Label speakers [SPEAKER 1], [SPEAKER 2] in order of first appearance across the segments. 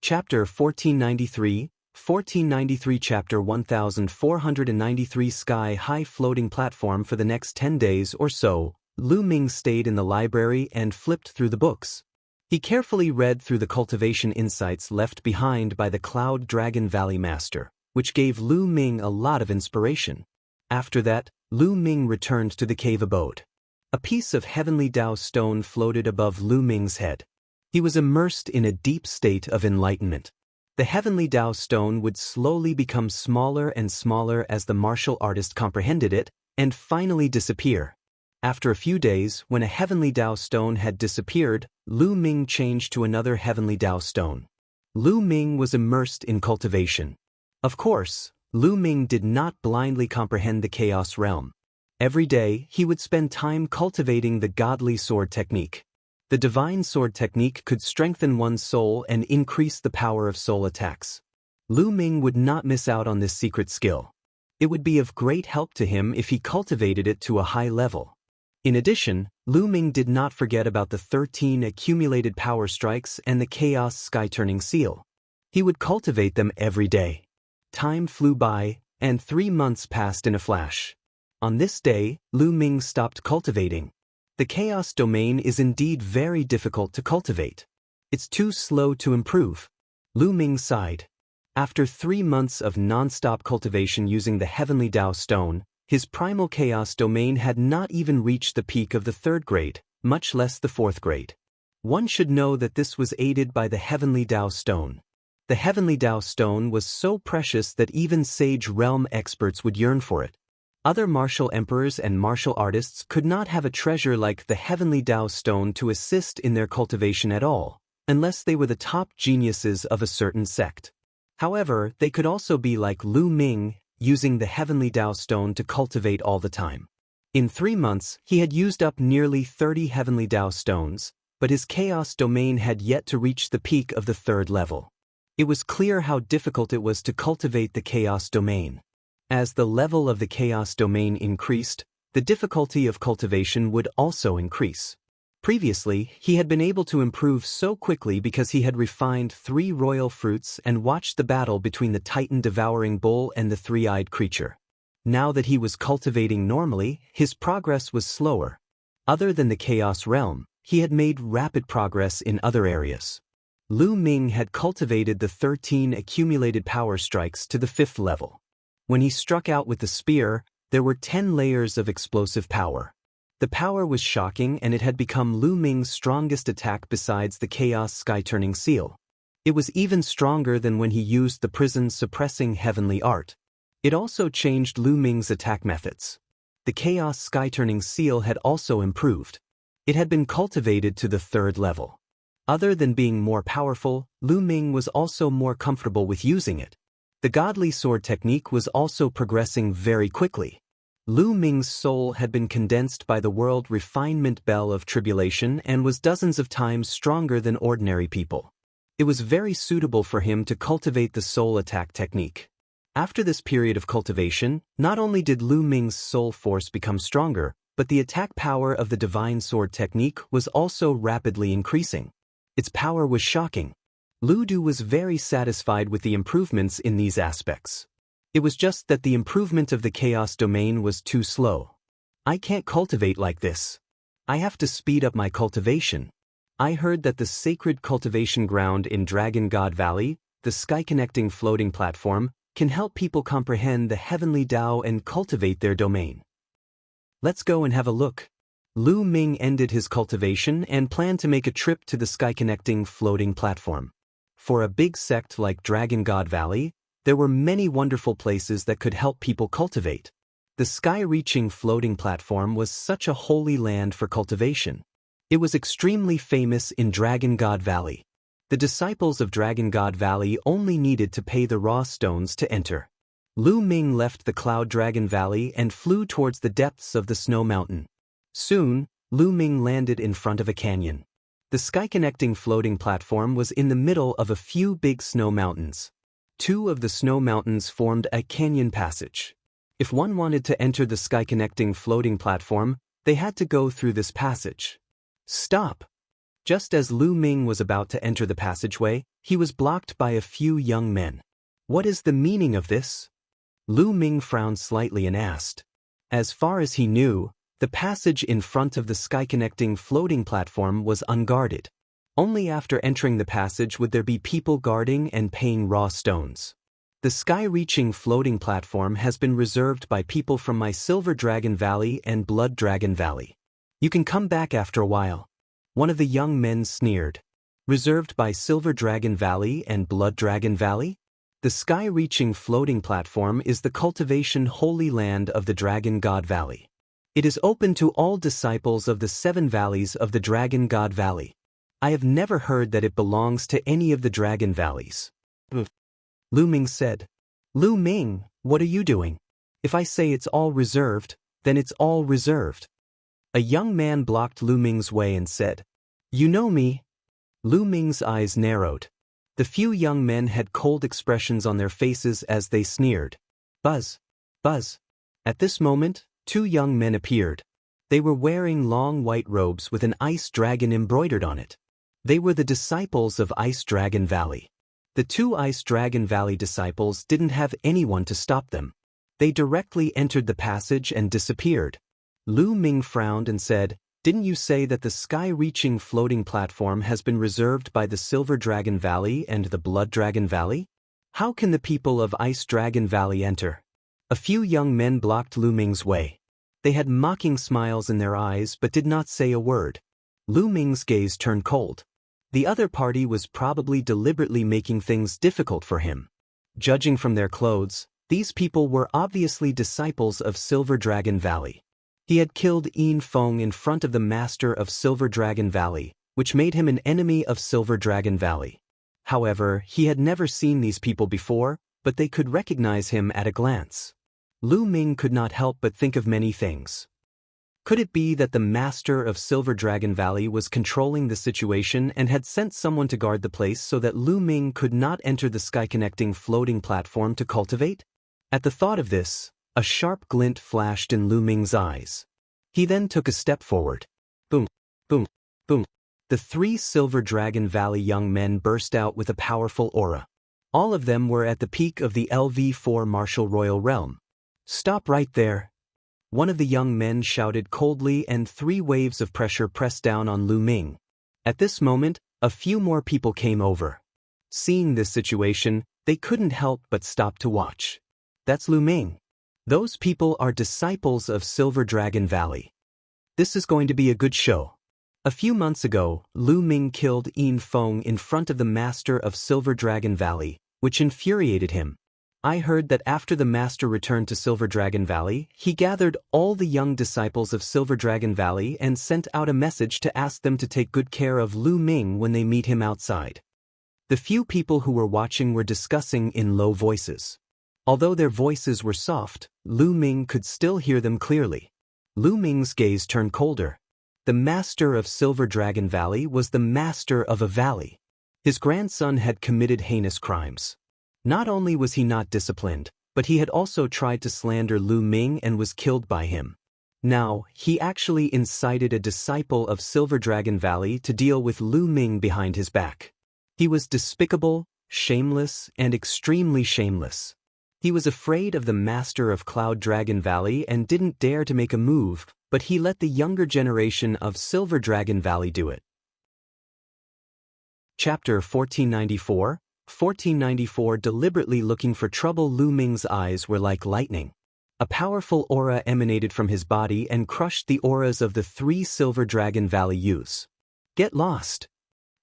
[SPEAKER 1] Chapter 1493 Chapter 1493 Sky-high floating platform. For the next 10 days or so, Lu Ming stayed in the library and flipped through the books. He carefully read through the cultivation insights left behind by the Cloud Dragon Valley Master, which gave Lu Ming a lot of inspiration. After that, Lu Ming returned to the cave abode. A piece of heavenly Dao stone floated above Lu Ming's head. He was immersed in a deep state of enlightenment. The heavenly Dao stone would slowly become smaller and smaller as the martial artist comprehended it, and finally disappear. After a few days, when a heavenly Dao stone had disappeared, Lu Ming changed to another heavenly Dao stone. Lu Ming was immersed in cultivation. Of course, Lu Ming did not blindly comprehend the chaos realm. Every day, he would spend time cultivating the godly sword technique. The divine sword technique could strengthen one's soul and increase the power of soul attacks. Lu Ming would not miss out on this secret skill. It would be of great help to him if he cultivated it to a high level. In addition, Lu Ming did not forget about the 13 accumulated power strikes and the chaos sky-turning seal. He would cultivate them every day. Time flew by, and 3 months passed in a flash. On this day, Lu Ming stopped cultivating. The chaos domain is indeed very difficult to cultivate. It's too slow to improve. Lu Ming sighed. After 3 months of non-stop cultivation using the heavenly Dao stone, his primal chaos domain had not even reached the peak of the 3rd grade, much less the 4th grade. One should know that this was aided by the heavenly Dao stone. The heavenly Dao stone was so precious that even Sage Realm experts would yearn for it. Other martial emperors and martial artists could not have a treasure like the heavenly Dao stone to assist in their cultivation at all, unless they were the top geniuses of a certain sect. However, they could also be like Lu Ming, using the heavenly Dao stone to cultivate all the time. In 3 months, he had used up nearly 30 heavenly Dao stones, but his chaos domain had yet to reach the peak of the 3rd level. It was clear how difficult it was to cultivate the chaos domain. As the level of the chaos domain increased, the difficulty of cultivation would also increase. Previously, he had been able to improve so quickly because he had refined 3 royal fruits and watched the battle between the Titan-devouring bull and the 3-eyed creature. Now that he was cultivating normally, his progress was slower. Other than the chaos realm, he had made rapid progress in other areas. Lu Ming had cultivated the 13 accumulated power strikes to the 5th level. When he struck out with the spear, there were 10 layers of explosive power. The power was shocking, and it had become Lu Ming's strongest attack besides the chaos sky-turning seal. It was even stronger than when he used the prison-suppressing heavenly art. It also changed Lu Ming's attack methods. The chaos sky-turning seal had also improved. It had been cultivated to the 3rd level. Other than being more powerful, Lu Ming was also more comfortable with using it. The godly sword technique was also progressing very quickly. Lu Ming's soul had been condensed by the world refinement bell of tribulation and was dozens of times stronger than ordinary people. It was very suitable for him to cultivate the soul attack technique. After this period of cultivation, not only did Lu Ming's soul force become stronger, but the attack power of the divine sword technique was also rapidly increasing. Its power was shocking. Lu Du was very satisfied with the improvements in these aspects. It was just that the improvement of the chaos domain was too slow. I can't cultivate like this. I have to speed up my cultivation. I heard that the sacred cultivation ground in Dragon God Valley, the sky-connecting floating platform, can help people comprehend the heavenly Dao and cultivate their domain. Let's go and have a look. Lu Ming ended his cultivation and planned to make a trip to the sky-connecting floating platform. For a big sect like Dragon God Valley, there were many wonderful places that could help people cultivate. The sky-reaching floating platform was such a holy land for cultivation. It was extremely famous in Dragon God Valley. The disciples of Dragon God Valley only needed to pay the raw stones to enter. Lu Ming left the Cloud Dragon Valley and flew towards the depths of the snow mountain. Soon, Lu Ming landed in front of a canyon. The sky-connecting floating platform was in the middle of a few big snow mountains. 2 of the snow mountains formed a canyon passage. If one wanted to enter the sky-connecting floating platform, they had to go through this passage. Stop! Just as Lu Ming was about to enter the passageway, he was blocked by a few young men. What is the meaning of this? Lu Ming frowned slightly and asked. As far as he knew, the passage in front of the sky-connecting floating platform was unguarded. Only after entering the passage would there be people guarding and paying raw stones. The sky-reaching floating platform has been reserved by people from my Silver Dragon Valley and Blood Dragon Valley. You can come back after a while. One of the young men sneered. Reserved by Silver Dragon Valley and Blood Dragon Valley? The sky-reaching floating platform is the cultivation holy land of the Dragon God Valley. It is open to all disciples of the 7 valleys of the Dragon God Valley. I have never heard that it belongs to any of the Dragon Valleys. Lu Ming said. Lu Ming, what are you doing? If I say it's all reserved, then it's all reserved. A young man blocked Lu Ming's way and said, You know me? Lu Ming's eyes narrowed. The few young men had cold expressions on their faces as they sneered. Buzz! Buzz! At this moment, 2 young men appeared. They were wearing long white robes with an ice dragon embroidered on it. They were the disciples of Ice Dragon Valley. The 2 Ice Dragon Valley disciples didn't have anyone to stop them. They directly entered the passage and disappeared. Lu Ming frowned and said, Didn't you say that the sky-reaching floating platform has been reserved by the Silver Dragon Valley and the Blood Dragon Valley? How can the people of Ice Dragon Valley enter? A few young men blocked Lu Ming's way. They had mocking smiles in their eyes but did not say a word. Lu Ming's gaze turned cold. The other party was probably deliberately making things difficult for him. Judging from their clothes, these people were obviously disciples of Silver Dragon Valley. He had killed Yin Feng in front of the master of Silver Dragon Valley, which made him an enemy of Silver Dragon Valley. However, he had never seen these people before, but they could recognize him at a glance. Lu Ming could not help but think of many things. Could it be that the master of Silver Dragon Valley was controlling the situation and had sent someone to guard the place so that Lu Ming could not enter the sky-connecting floating platform to cultivate? At the thought of this, a sharp glint flashed in Lu Ming's eyes. He then took a step forward. Boom, boom, boom. The 3 Silver Dragon Valley young men burst out with a powerful aura. All of them were at the peak of the LV4 martial royal realm. Stop right there. One of the young men shouted coldly and 3 waves of pressure pressed down on Lu Ming. At this moment, a few more people came over. Seeing this situation, they couldn't help but stop to watch. That's Lu Ming. Those people are disciples of Silver Dragon Valley. This is going to be a good show. A few months ago, Lu Ming killed Yin Feng in front of the master of Silver Dragon Valley, which infuriated him. I heard that after the master returned to Silver Dragon Valley, he gathered all the young disciples of Silver Dragon Valley and sent out a message to ask them to take good care of Lu Ming when they meet him outside. The few people who were watching were discussing in low voices. Although their voices were soft, Lu Ming could still hear them clearly. Lu Ming's gaze turned colder. The master of Silver Dragon Valley was the master of a valley. His grandson had committed heinous crimes. Not only was he not disciplined, but he had also tried to slander Lu Ming and was killed by him. Now, he actually incited a disciple of Silver Dragon Valley to deal with Lu Ming behind his back. He was despicable, shameless, and extremely shameless. He was afraid of the master of Cloud Dragon Valley and didn't dare to make a move, but he let the younger generation of Silver Dragon Valley do it. Chapter 1494. 1494. Deliberately looking for trouble. Lu Ming's eyes were like lightning. A powerful aura emanated from his body and crushed the auras of the 3 Silver Dragon Valley youths. Get lost!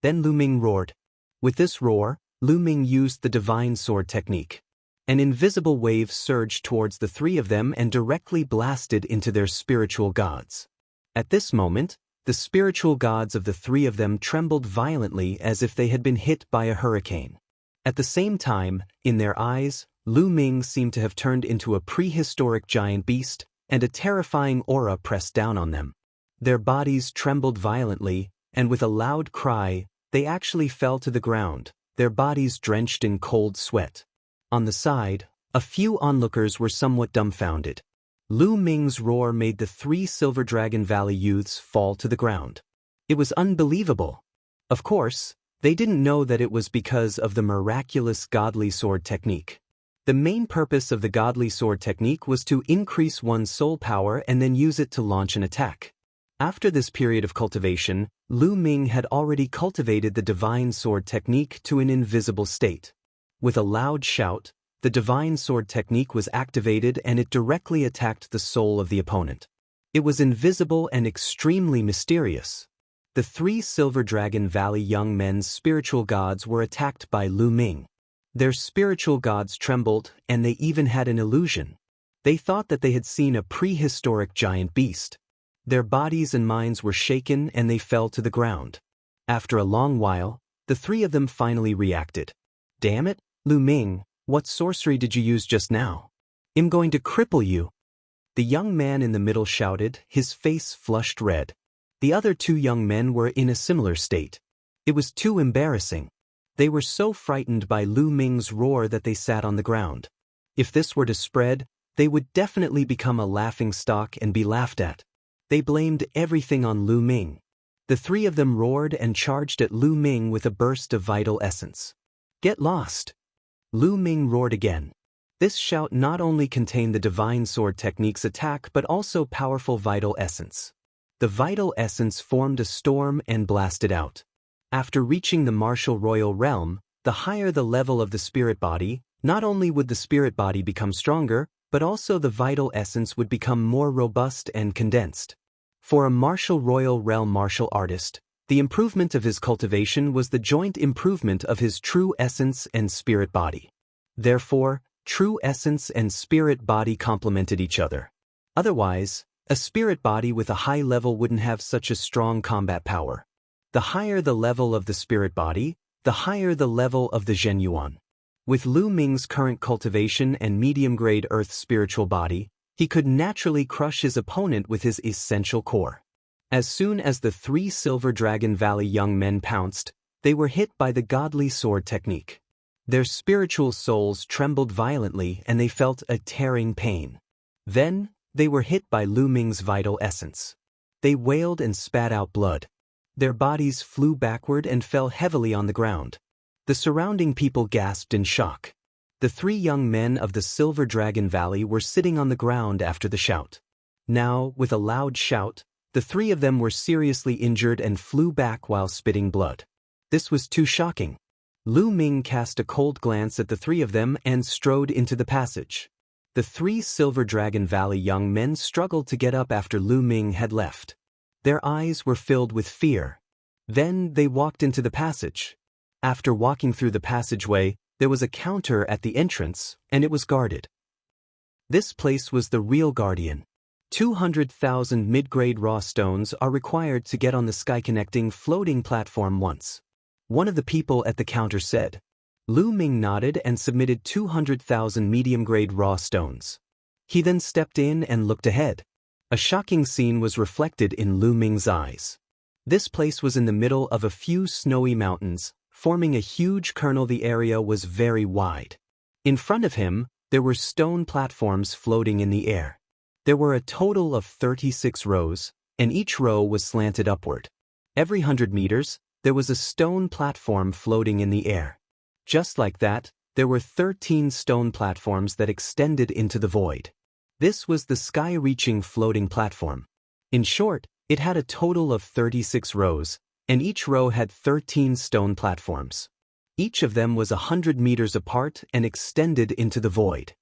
[SPEAKER 1] Then Lu Ming roared. With this roar, Lu Ming used the divine sword technique. An invisible wave surged towards the 3 of them and directly blasted into their spiritual gods. At this moment, the spiritual gods of the 3 of them trembled violently as if they had been hit by a hurricane. At the same time, in their eyes, Lu Ming seemed to have turned into a prehistoric giant beast, and a terrifying aura pressed down on them. Their bodies trembled violently, and with a loud cry, they actually fell to the ground, their bodies drenched in cold sweat. On the side, a few onlookers were somewhat dumbfounded. Lu Ming's roar made the 3 Silver Dragon Valley youths fall to the ground. It was unbelievable. Of course, they didn't know that it was because of the miraculous godly sword technique. The main purpose of the godly sword technique was to increase one's soul power and then use it to launch an attack. After this period of cultivation, Lu Ming had already cultivated the divine sword technique to an invisible state. With a loud shout, the divine sword technique was activated and it directly attacked the soul of the opponent. It was invisible and extremely mysterious. The 3 Silver Dragon Valley young men's spiritual gods were attacked by Lu Ming. Their spiritual gods trembled, and they even had an illusion. They thought that they had seen a prehistoric giant beast. Their bodies and minds were shaken and they fell to the ground. After a long while, the 3 of them finally reacted. "Damn it, Lu Ming, what sorcery did you use just now? I'm going to cripple you." The young man in the middle shouted, his face flushed red. The other 2 young men were in a similar state. It was too embarrassing. They were so frightened by Lu Ming's roar that they sat on the ground. If this were to spread, they would definitely become a laughingstock and be laughed at. They blamed everything on Lu Ming. The 3 of them roared and charged at Lu Ming with a burst of vital essence. "Get lost!" Lu Ming roared again. This shout not only contained the divine sword technique's attack but also powerful vital essence. The vital essence formed a storm and blasted out. After reaching the martial royal realm, the higher the level of the spirit body, not only would the spirit body become stronger, but also the vital essence would become more robust and condensed. For a martial royal realm martial artist, the improvement of his cultivation was the joint improvement of his true essence and spirit body. Therefore, true essence and spirit body complemented each other. Otherwise, a spirit body with a high level wouldn't have such a strong combat power. The higher the level of the spirit body, the higher the level of the Zhen Yuan. With Lu Ming's current cultivation and medium-grade earth spiritual body, he could naturally crush his opponent with his essential core. As soon as the 3 Silver Dragon Valley young men pounced, they were hit by the godly sword technique. Their spiritual souls trembled violently and they felt a tearing pain. Then, they were hit by Lu Ming's vital essence. They wailed and spat out blood. Their bodies flew backward and fell heavily on the ground. The surrounding people gasped in shock. The 3 young men of the Silver Dragon Valley were sitting on the ground after the shout. Now, with a loud shout, the 3 of them were seriously injured and flew back while spitting blood. This was too shocking. Lu Ming cast a cold glance at the 3 of them and strode into the passage. The 3 Silver Dragon Valley young men struggled to get up after Lu Ming had left. Their eyes were filled with fear. Then they walked into the passage. After walking through the passageway, there was a counter at the entrance, and it was guarded. This place was the real guardian. 200,000 mid-grade raw stones are required to get on the sky-connecting floating platform once. One of the people at the counter said. Lu Ming nodded and submitted 200,000 medium-grade raw stones. He then stepped in and looked ahead. A shocking scene was reflected in Lu Ming's eyes. This place was in the middle of a few snowy mountains, forming a huge kernel. The area was very wide. In front of him, there were stone platforms floating in the air. There were a total of 36 rows, and each row was slanted upward. Every 100 meters, there was a stone platform floating in the air. Just like that, there were 13 stone platforms that extended into the void. This was the sky-reaching floating platform. In short, it had a total of 36 rows, and each row had 13 stone platforms. Each of them was 100 meters apart and extended into the void.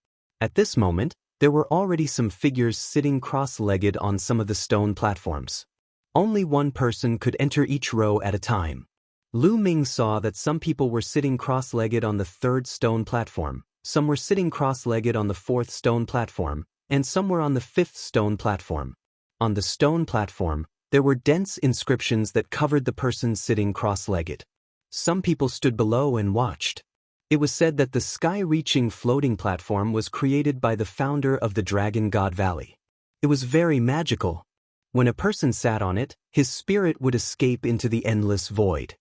[SPEAKER 1] At this moment, there were already some figures sitting cross-legged on some of the stone platforms. Only one person could enter each row at a time. Lu Ming saw that some people were sitting cross-legged on the 3rd stone platform, some were sitting cross-legged on the 4th stone platform, and some were on the 5th stone platform. On the stone platform, there were dense inscriptions that covered the person sitting cross-legged. Some people stood below and watched. It was said that the sky-reaching floating platform was created by the founder of the Dragon God Valley. It was very magical. When a person sat on it, his spirit would escape into the endless void.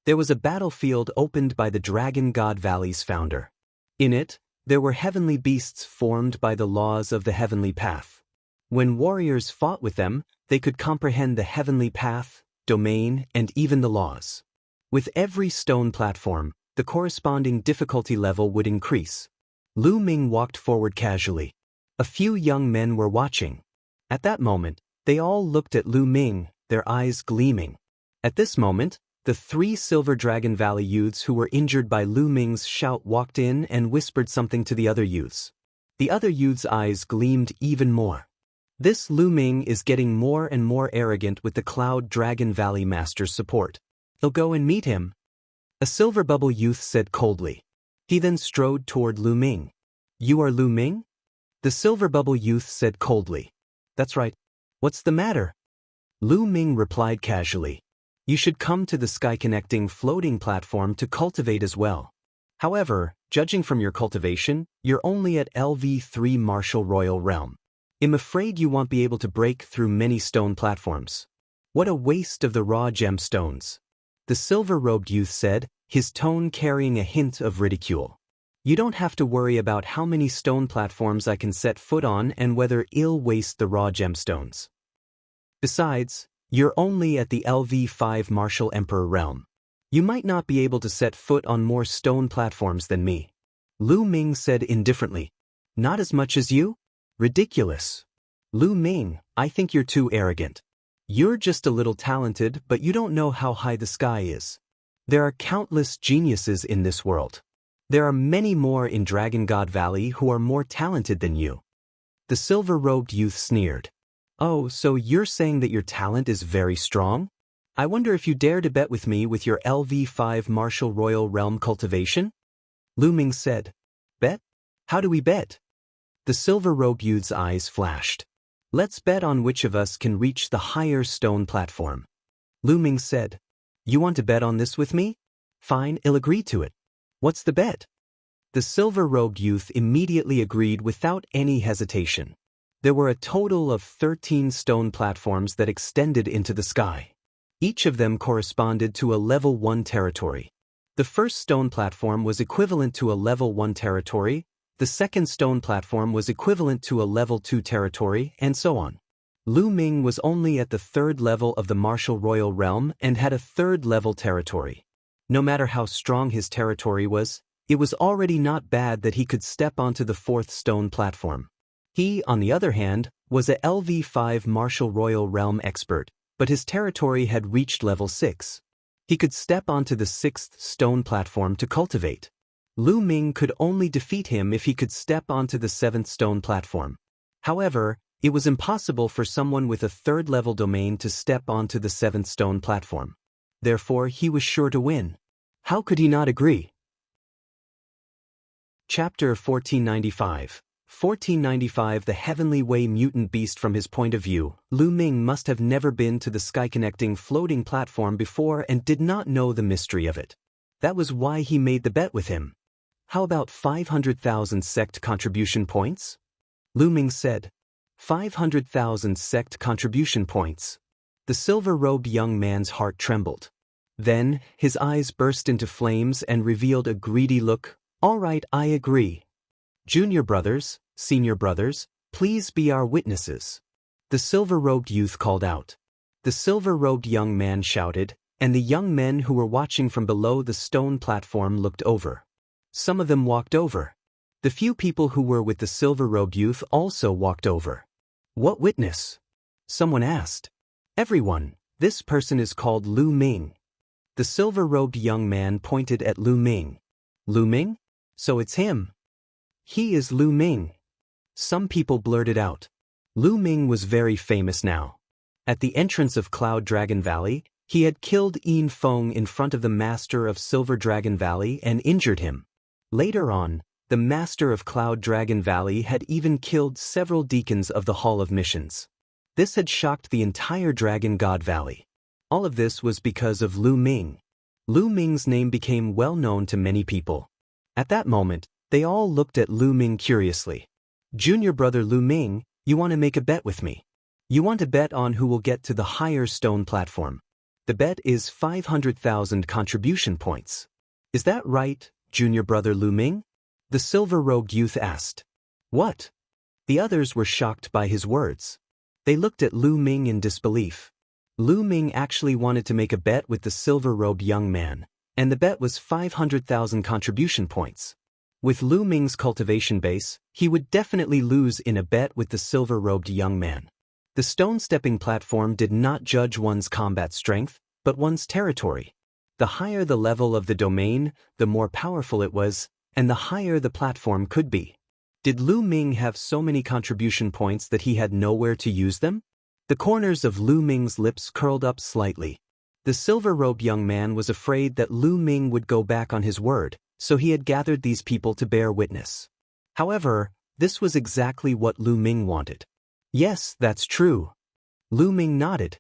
[SPEAKER 1] There was a battlefield opened by the Dragon God Valley's founder. In it, there were heavenly beasts formed by the laws of the heavenly path. When warriors fought with them, they could comprehend the heavenly path, domain, and even the laws. With every stone platform, the corresponding difficulty level would increase. Lu Ming walked forward casually. A few young men were watching. At that moment, they all looked at Lu Ming, their eyes gleaming. At this moment, the 3 Silver Dragon Valley youths who were injured by Lu Ming's shout walked in and whispered something to the other youths. The other youths' eyes gleamed even more. This Lu Ming is getting more and more arrogant with the Cloud Dragon Valley Master's support. He'll go and meet him. A Silver Bubble youth said coldly. He then strode toward Lu Ming. You are Lu Ming? The Silver Bubble youth said coldly. That's right. What's the matter? Lu Ming replied casually. You should come to the sky-connecting floating platform to cultivate as well. However, judging from your cultivation, you're only at LV3 Martial Royal Realm. I'm afraid you won't be able to break through many stone platforms. What a waste of the raw gemstones. The silver-robed youth said, his tone carrying a hint of ridicule. You don't have to worry about how many stone platforms I can set foot on and whether I'll waste the raw gemstones. Besides, you're only at the LV5 Martial Emperor realm. You might not be able to set foot on more stone platforms than me. Lu Ming said indifferently. Not as much as you? Ridiculous. Lu Ming, I think you're too arrogant. You're just a little talented, but you don't know how high the sky is. There are countless geniuses in this world. There are many more in Dragon God Valley who are more talented than you. The silver-robed youth sneered. Oh, so you're saying that your talent is very strong? I wonder if you dare to bet with me with your LV5 Martial Royal Realm cultivation? Lu Ming said. Bet? How do we bet? The silver-robed youth's eyes flashed. Let's bet on which of us can reach the higher stone platform. Lu Ming said. You want to bet on this with me? Fine, I'll agree to it. What's the bet? The silver-robed youth immediately agreed without any hesitation. There were a total of 13 stone platforms that extended into the sky. Each of them corresponded to a level 1 territory. The first stone platform was equivalent to a level 1 territory, the second stone platform was equivalent to a level 2 territory, and so on. Lu Ming was only at the 3rd level of the Martial Royal Realm and had a 3rd level territory. No matter how strong his territory was, it was already not bad that he could step onto the 4th stone platform. He, on the other hand, was a LV5 Martial Royal Realm expert, but his territory had reached level 6. He could step onto the 6th stone platform to cultivate. Lu Ming could only defeat him if he could step onto the 7th stone platform. However, it was impossible for someone with a 3rd level domain to step onto the 7th stone platform. Therefore, he was sure to win. How could he not agree? Chapter 1495. 1495 The Heavenly Way Mutant Beast. From his point of view, Lu Ming must have never been to the sky-connecting floating platform before and did not know the mystery of it. That was why he made the bet with him. How about 500,000 sect contribution points? Lu Ming said. 500,000 sect contribution points. The silver-robed young man's heart trembled. Then, his eyes burst into flames and revealed a greedy look. All right, I agree. Junior brothers, senior brothers, please be our witnesses. The silver-robed youth called out. The silver-robed young man shouted, and the young men who were watching from below the stone platform looked over. Some of them walked over. The few people who were with the silver-robed youth also walked over. What witness? Someone asked. Everyone. This person is called Lu Ming. The silver-robed young man pointed at Lu Ming. Lu Ming? So it's him. He is Lu Ming. Some people blurted out. Lu Ming was very famous now. At the entrance of Cloud Dragon Valley, he had killed Yin Feng in front of the master of Silver Dragon Valley and injured him. Later on, the master of Cloud Dragon Valley had even killed several deacons of the Hall of Missions. This had shocked the entire Dragon God Valley. All of this was because of Lu Ming. Lu Ming's name became well known to many people. At that moment, they all looked at Lu Ming curiously. Junior brother Lu Ming, you want to make a bet with me. You want to bet on who will get to the higher stone platform. The bet is 500,000 contribution points. Is that right, junior brother Lu Ming? The silver-robed youth asked. What? The others were shocked by his words. They looked at Lu Ming in disbelief. Lu Ming actually wanted to make a bet with the silver-robed young man, and the bet was 500,000 contribution points. With Lu Ming's cultivation base, he would definitely lose in a bet with the silver-robed young man. The stone-stepping platform did not judge one's combat strength, but one's territory. The higher the level of the domain, the more powerful it was, and the higher the platform could be. Did Lu Ming have so many contribution points that he had nowhere to use them? The corners of Lu Ming's lips curled up slightly. The silver-robed young man was afraid that Lu Ming would go back on his word, so he had gathered these people to bear witness. However, this was exactly what Lu Ming wanted. Yes, that's true. Lu Ming nodded.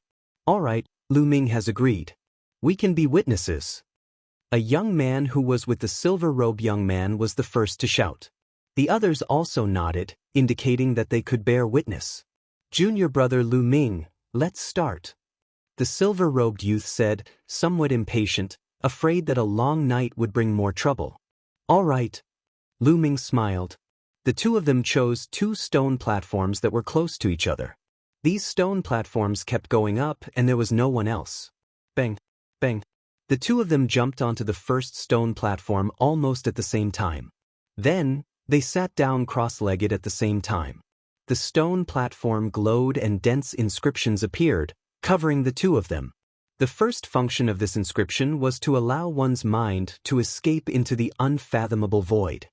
[SPEAKER 1] All right, Lu Ming has agreed. We can be witnesses. A young man who was with the silver-robed young man was the first to shout. The others also nodded, indicating that they could bear witness. Junior brother Lu Ming, let's start. The silver-robed youth said, somewhat impatient, afraid that a long night would bring more trouble. All right. Lu Ming smiled. The two of them chose two stone platforms that were close to each other. These stone platforms kept going up and there was no one else. Bang, bang. The two of them jumped onto the first stone platform almost at the same time. Then, they sat down cross-legged at the same time. The stone platform glowed and dense inscriptions appeared, covering the two of them. The first function of this inscription was to allow one's mind to escape into the unfathomable void.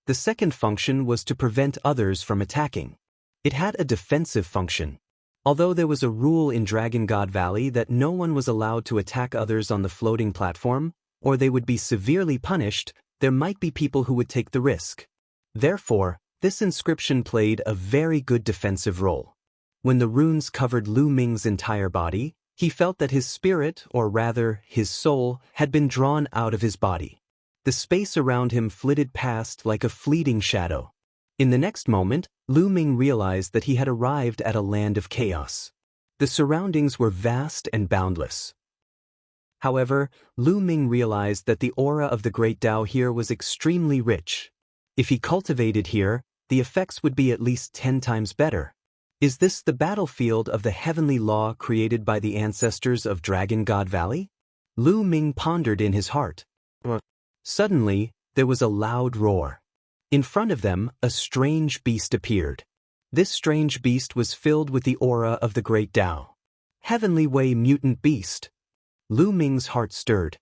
[SPEAKER 1] The second function was to prevent others from attacking. It had a defensive function. Although there was a rule in Dragon God Valley that no one was allowed to attack others on the floating platform, or they would be severely punished, there might be people who would take the risk. Therefore, this inscription played a very good defensive role. When the runes covered Lu Ming's entire body, he felt that his spirit, or rather, his soul, had been drawn out of his body. The space around him flitted past like a fleeting shadow. In the next moment, Lu Ming realized that he had arrived at a land of chaos. The surroundings were vast and boundless. However, Lu Ming realized that the aura of the Great Tao here was extremely rich. If he cultivated here, the effects would be at least 10 times better. Is this the battlefield of the heavenly law created by the ancestors of Dragon God Valley? Lu Ming pondered in his heart. Suddenly, there was a loud roar. In front of them, a strange beast appeared. This strange beast was filled with the aura of the Great Tao. Heavenly Way Mutant Beast. Lu Ming's heart stirred.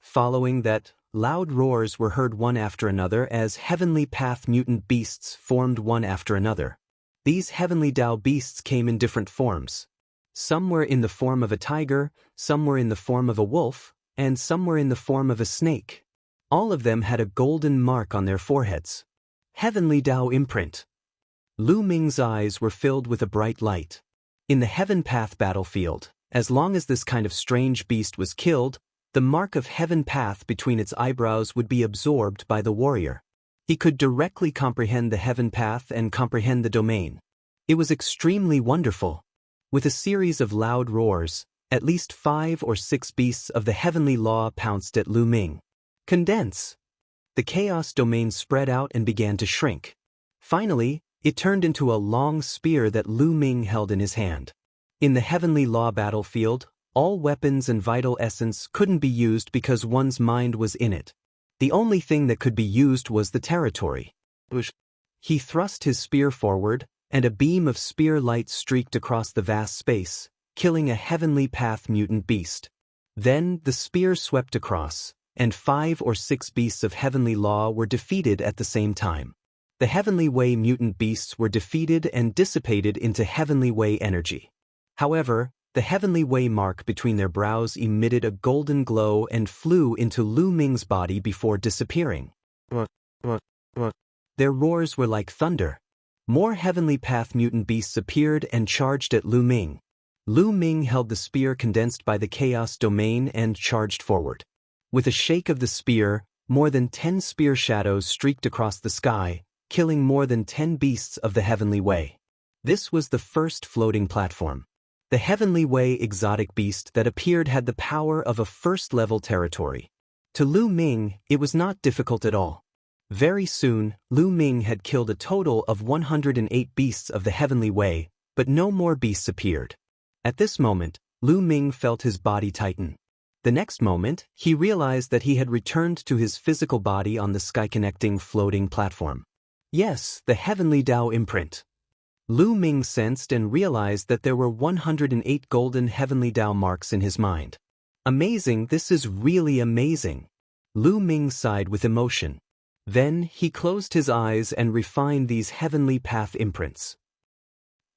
[SPEAKER 1] Following that, loud roars were heard one after another as Heavenly Path mutant beasts formed one after another. These Heavenly Tao beasts came in different forms. Some were in the form of a tiger, some were in the form of a wolf, and some were in the form of a snake. All of them had a golden mark on their foreheads. Heavenly Tao imprint. Lu Ming's eyes were filled with a bright light. In the Heaven Path battlefield, as long as this kind of strange beast was killed, the mark of Heaven Path between its eyebrows would be absorbed by the warrior. He could directly comprehend the Heaven Path and comprehend the domain. It was extremely wonderful. With a series of loud roars, at least 5 or 6 beasts of the heavenly law pounced at Lu Ming. Condense. The chaos domain spread out and began to shrink. Finally, it turned into a long spear that Lu Ming held in his hand. In the heavenly law battlefield, all weapons and vital essence couldn't be used because one's mind was in it. The only thing that could be used was the territory. He thrust his spear forward, and a beam of spear light streaked across the vast space, killing a Heavenly Path mutant beast. Then the spear swept across, and 5 or 6 beasts of heavenly law were defeated at the same time. The Heavenly Way mutant beasts were defeated and dissipated into Heavenly Way energy. However, the Heavenly Way mark between their brows emitted a golden glow and flew into Lu Ming's body before disappearing. Their roars were like thunder. More Heavenly Path mutant beasts appeared and charged at Lu Ming. Lu Ming held the spear condensed by the chaos domain and charged forward. With a shake of the spear, more than 10 spear shadows streaked across the sky, killing more than 10 beasts of the Heavenly Way. This was the first floating platform. The Heavenly Way exotic beast that appeared had the power of a first-level territory. To Lu Ming, it was not difficult at all. Very soon, Lu Ming had killed a total of 108 beasts of the Heavenly Way, but no more beasts appeared. At this moment, Lu Ming felt his body tighten. The next moment, he realized that he had returned to his physical body on the sky-connecting floating platform. Yes, the heavenly Tao imprint. Lu Ming sensed and realized that there were 108 golden heavenly Tao marks in his mind. Amazing, this is really amazing. Lu Ming sighed with emotion. Then, he closed his eyes and refined these heavenly path imprints.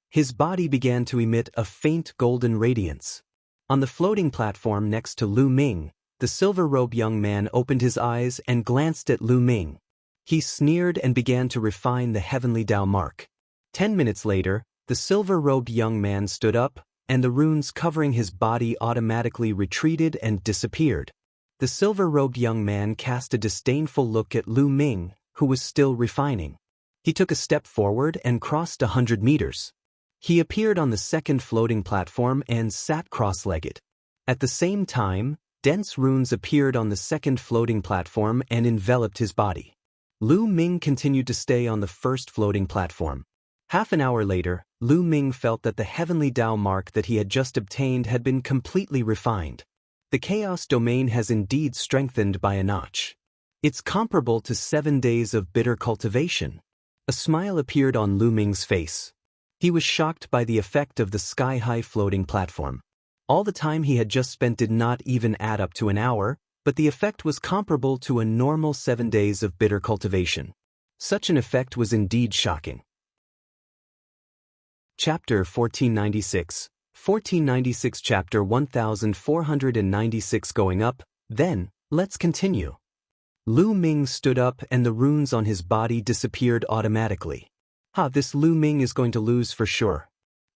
[SPEAKER 1] His body began to emit a faint golden radiance. On the floating platform next to Lu Ming, the silver-robed young man opened his eyes and glanced at Lu Ming. He sneered and began to refine the heavenly Tao mark. 10 minutes later, the silver-robed young man stood up, and the runes covering his body automatically retreated and disappeared. The silver-robed young man cast a disdainful look at Lu Ming, who was still refining. He took a step forward and crossed 100 meters. He appeared on the second floating platform and sat cross-legged. At the same time, dense runes appeared on the second floating platform and enveloped his body. Lu Ming continued to stay on the first floating platform. Half an hour later, Lu Ming felt that the heavenly Tao mark that he had just obtained had been completely refined. The chaos domain has indeed strengthened by a notch. It's comparable to 7 days of bitter cultivation. A smile appeared on Lu Ming's face. He was shocked by the effect of the sky-high floating platform. All the time he had just spent did not even add up to an hour, but the effect was comparable to a normal 7 days of bitter cultivation. Such an effect was indeed shocking. Chapter 1496. 1496 Chapter 1496 Going up, then, let's continue. Lu Ming stood up and the runes on his body disappeared automatically. This Lu Ming is going to lose for sure.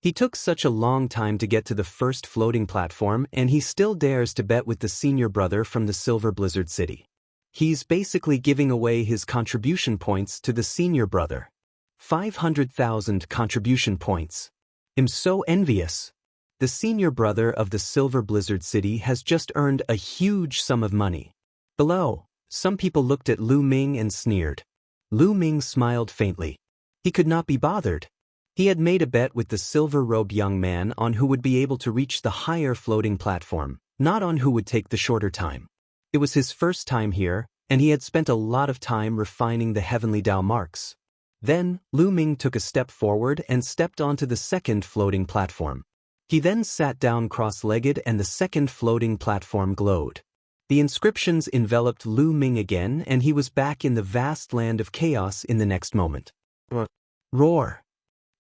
[SPEAKER 1] He took such a long time to get to the first floating platform and he still dares to bet with the senior brother from the Silver Blizzard City. He's basically giving away his contribution points to the senior brother. 500,000 contribution points. I'm so envious. The senior brother of the Silver Blizzard City has just earned a huge sum of money. Below, some people looked at Lu Ming and sneered. Lu Ming smiled faintly. He could not be bothered. He had made a bet with the silver-robed young man on who would be able to reach the higher floating platform, not on who would take the shorter time. It was his first time here, and he had spent a lot of time refining the heavenly Tao marks. Then, Lu Ming took a step forward and stepped onto the second floating platform. He then sat down cross-legged and the second floating platform glowed. The inscriptions enveloped Lu Ming again and he was back in the vast land of chaos in the next moment. Roar!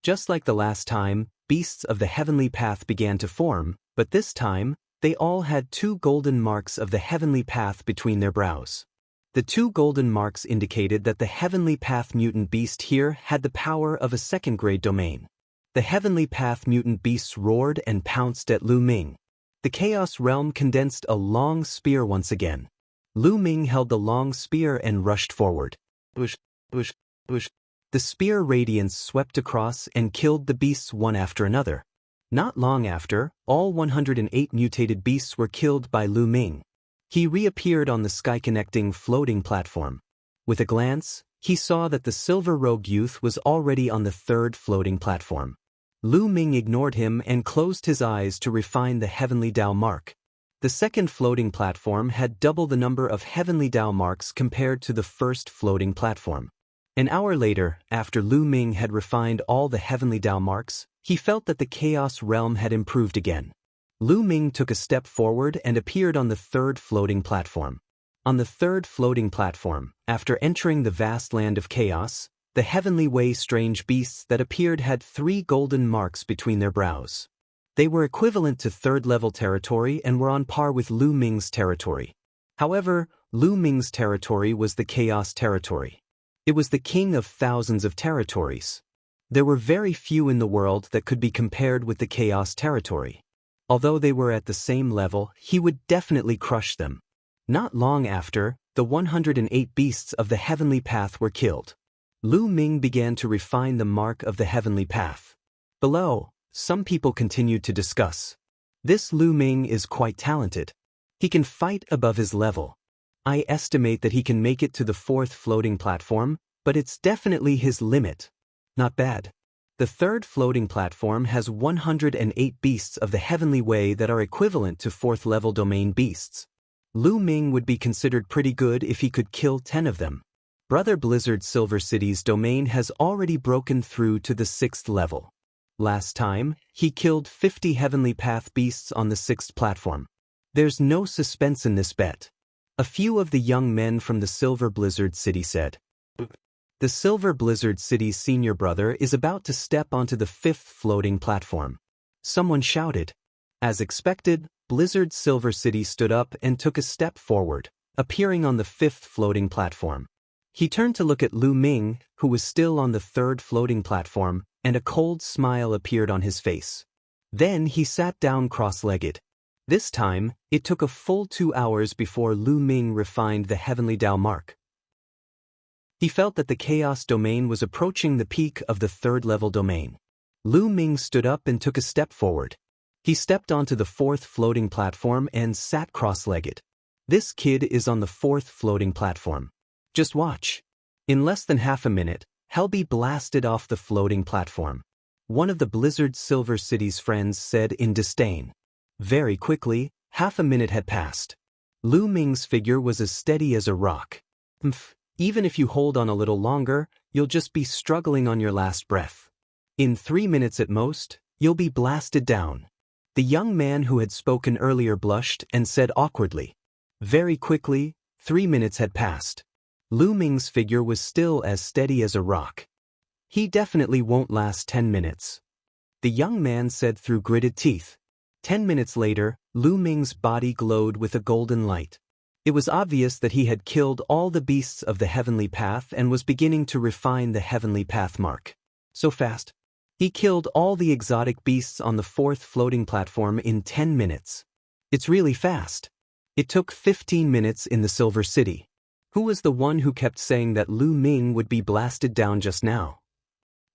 [SPEAKER 1] Just like the last time, beasts of the heavenly path began to form, but this time, they all had 2 golden marks of the heavenly path between their brows. The 2 golden marks indicated that the heavenly path mutant beast here had the power of a second-grade domain. The heavenly path mutant beasts roared and pounced at Lu Ming. The chaos realm condensed a long spear once again. Lu Ming held the long spear and rushed forward. Whoosh, whoosh, whoosh. The spear radiance swept across and killed the beasts one after another. Not long after, all 108 mutated beasts were killed by Lu Ming. He reappeared on the sky-connecting floating platform. With a glance, he saw that the silver-robed youth was already on the third floating platform. Lu Ming ignored him and closed his eyes to refine the heavenly Tao mark. The second floating platform had double the number of heavenly Tao marks compared to the first floating platform. An hour later, after Lu Ming had refined all the heavenly Tao marks, he felt that the chaos realm had improved again. Lu Ming took a step forward and appeared on the third floating platform. On the third floating platform, after entering the vast land of chaos, the heavenly way strange beasts that appeared had 3 golden marks between their brows. They were equivalent to third-level territory and were on par with Lu Ming's territory. However, Lu Ming's territory was the chaos territory. It was the king of thousands of territories. There were very few in the world that could be compared with the chaos territory. Although they were at the same level, he would definitely crush them. Not long after, the 108 beasts of the heavenly path were killed. Lu Ming began to refine the mark of the heavenly path. Below, some people continued to discuss. This Lu Ming is quite talented. He can fight above his level. I estimate that he can make it to the 4th floating platform, but it's definitely his limit. Not bad. The third floating platform has 108 beasts of the heavenly way that are equivalent to 4th-level domain beasts. Lu Ming would be considered pretty good if he could kill 10 of them. Brother Blizzard Silver City's domain has already broken through to the 6th level. Last time, he killed 50 Heavenly Path beasts on the 6th platform. There's no suspense in this bet. A few of the young men from the Silver Blizzard City said. The Silver Blizzard City's senior brother is about to step onto the 5th floating platform. Someone shouted. As expected, Blizzard Silver City stood up and took a step forward, appearing on the 5th floating platform. He turned to look at Lu Ming, who was still on the 3rd floating platform, and a cold smile appeared on his face. Then he sat down cross-legged. This time, it took a full 2 hours before Lu Ming refined the Heavenly Dao mark. He felt that the Chaos domain was approaching the peak of the 3rd-level domain. Lu Ming stood up and took a step forward. He stepped onto the 4th floating platform and sat cross-legged. This kid is on the 4th floating platform. Just watch. In less than half a minute, he'll be blasted off the floating platform. One of the Blizzard Silver City's friends said in disdain. Very quickly, half a minute had passed. Lu Ming's figure was as steady as a rock. Even if you hold on a little longer, you'll just be struggling on your last breath. In 3 minutes at most, you'll be blasted down. The young man who had spoken earlier blushed and said awkwardly. Very quickly, 3 minutes had passed. Lu Ming's figure was still as steady as a rock. He definitely won't last 10 minutes. The young man said through gritted teeth. 10 minutes later, Lu Ming's body glowed with a golden light. It was obvious that he had killed all the beasts of the Heavenly Path and was beginning to refine the Heavenly Path mark. So fast. He killed all the exotic beasts on the 4th floating platform in 10 minutes. It's really fast. It took 15 minutes in the Silver City. Who was the one who kept saying that Lu Ming would be blasted down just now?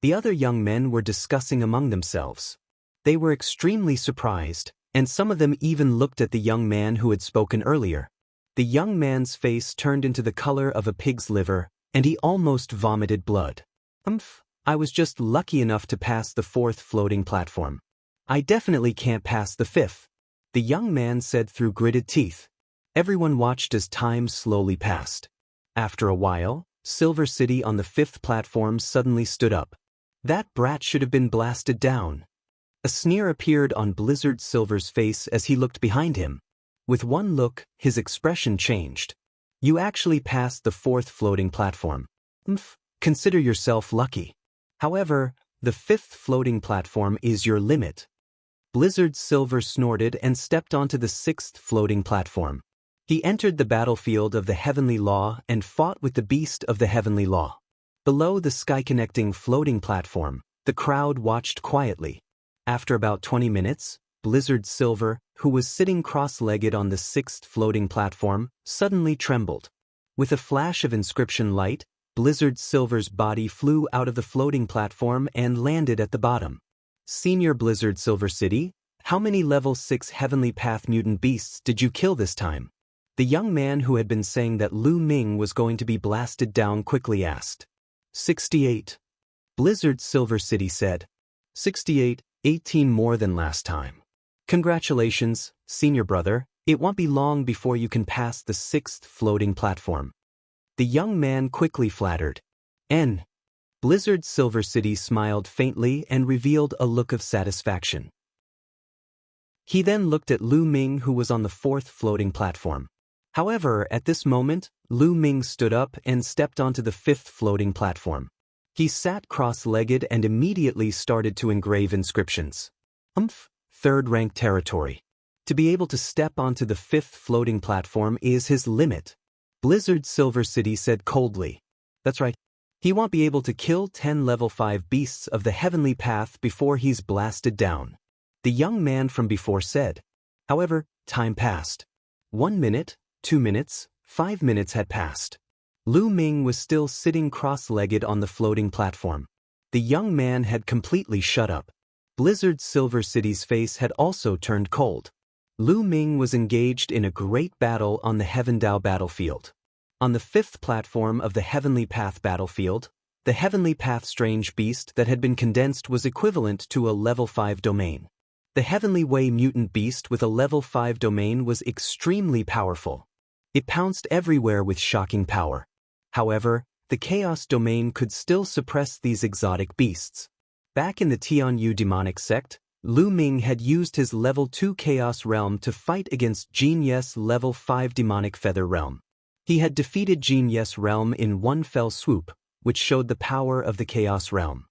[SPEAKER 1] The other young men were discussing among themselves. They were extremely surprised, and some of them even looked at the young man who had spoken earlier. The young man's face turned into the color of a pig's liver, and he almost vomited blood. I was just lucky enough to pass the 4th floating platform. I definitely can't pass the 5th. The young man said through gritted teeth. Everyone watched as time slowly passed. After a while, Silver City on the 5th platform suddenly stood up. That brat should have been blasted down. A sneer appeared on Blizzard Silver's face as he looked behind him. With one look, his expression changed. You actually passed the 4th floating platform. Consider yourself lucky. However, the 5th floating platform is your limit. Blizzard Silver snorted and stepped onto the 6th floating platform. He entered the battlefield of the Heavenly Law and fought with the Beast of the Heavenly Law. Below the sky-connecting floating platform, the crowd watched quietly. After about 20 minutes, Blizzard Silver, who was sitting cross-legged on the 6th floating platform, suddenly trembled. With a flash of inscription light, Blizzard Silver's body flew out of the floating platform and landed at the bottom. Senior Blizzard Silver City, how many level 6 Heavenly Path mutant beasts did you kill this time? The young man who had been saying that Lu Ming was going to be blasted down quickly asked. 68. Blizzard Silver City said. 68, 18 more than last time. Congratulations, senior brother, it won't be long before you can pass the 6th floating platform. The young man quickly flattered. N. Blizzard Silver City smiled faintly and revealed a look of satisfaction. He then looked at Lu Ming, who was on the 4th floating platform. However, at this moment, Lu Ming stood up and stepped onto the 5th floating platform. He sat cross-legged and immediately started to engrave inscriptions. 3rd rank territory. To be able to step onto the 5th floating platform is his limit. Blizzard Silver City said coldly. That's right. He won't be able to kill 10 level 5 beasts of the Heavenly Path before he's blasted down. The young man from before said. However, time passed. 1 minute, 2 minutes, 5 minutes had passed. Lu Ming was still sitting cross-legged on the floating platform. The young man had completely shut up. Blizzard Silver City's face had also turned cold. Lu Ming was engaged in a great battle on the Heaven Dao battlefield. On the 5th platform of the Heavenly Path battlefield, The Heavenly Path strange beast that had been condensed was equivalent to a level 5 domain. The Heavenly Way mutant beast with a level 5 domain was extremely powerful. It pounced everywhere with shocking power. However, the Chaos domain could still suppress these exotic beasts. Back in the Tianyu demonic sect, Lu Ming had used his level 2 Chaos realm to fight against Jin Ye's level 5 demonic feather realm. He had defeated Jin Ye's realm in one fell swoop, which showed the power of the Chaos realm.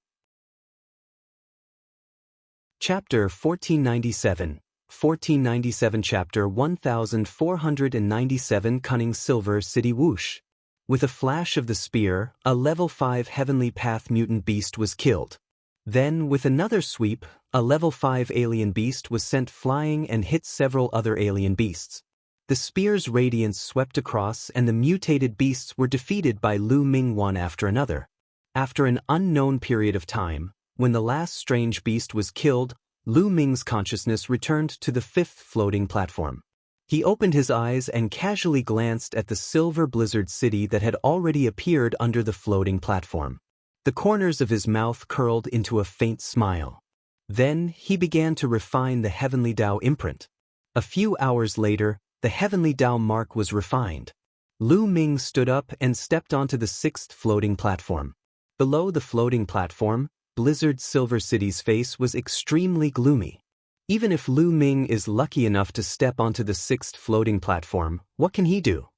[SPEAKER 1] Chapter 1497 1497 Chapter 1497 Cunning Silver City Whoosh. With a flash of the spear, a level 5 Heavenly Path mutant beast was killed. Then, with another sweep, a level 5 alien beast was sent flying and hit several other alien beasts. The spear's radiance swept across and the mutated beasts were defeated by Lu Ming one after another. After an unknown period of time, when the last strange beast was killed, Lu Ming's consciousness returned to the 5th floating platform. He opened his eyes and casually glanced at the silver blizzard city that had already appeared under the floating platform. The corners of his mouth curled into a faint smile. Then he began to refine the Heavenly Dao imprint. A few hours later, the Heavenly Dao mark was refined. Lu Ming stood up and stepped onto the 6th floating platform. Below the floating platform, Blizzard Silver City's face was extremely gloomy. Even if Lu Ming is lucky enough to step onto the 6th floating platform, what can he do?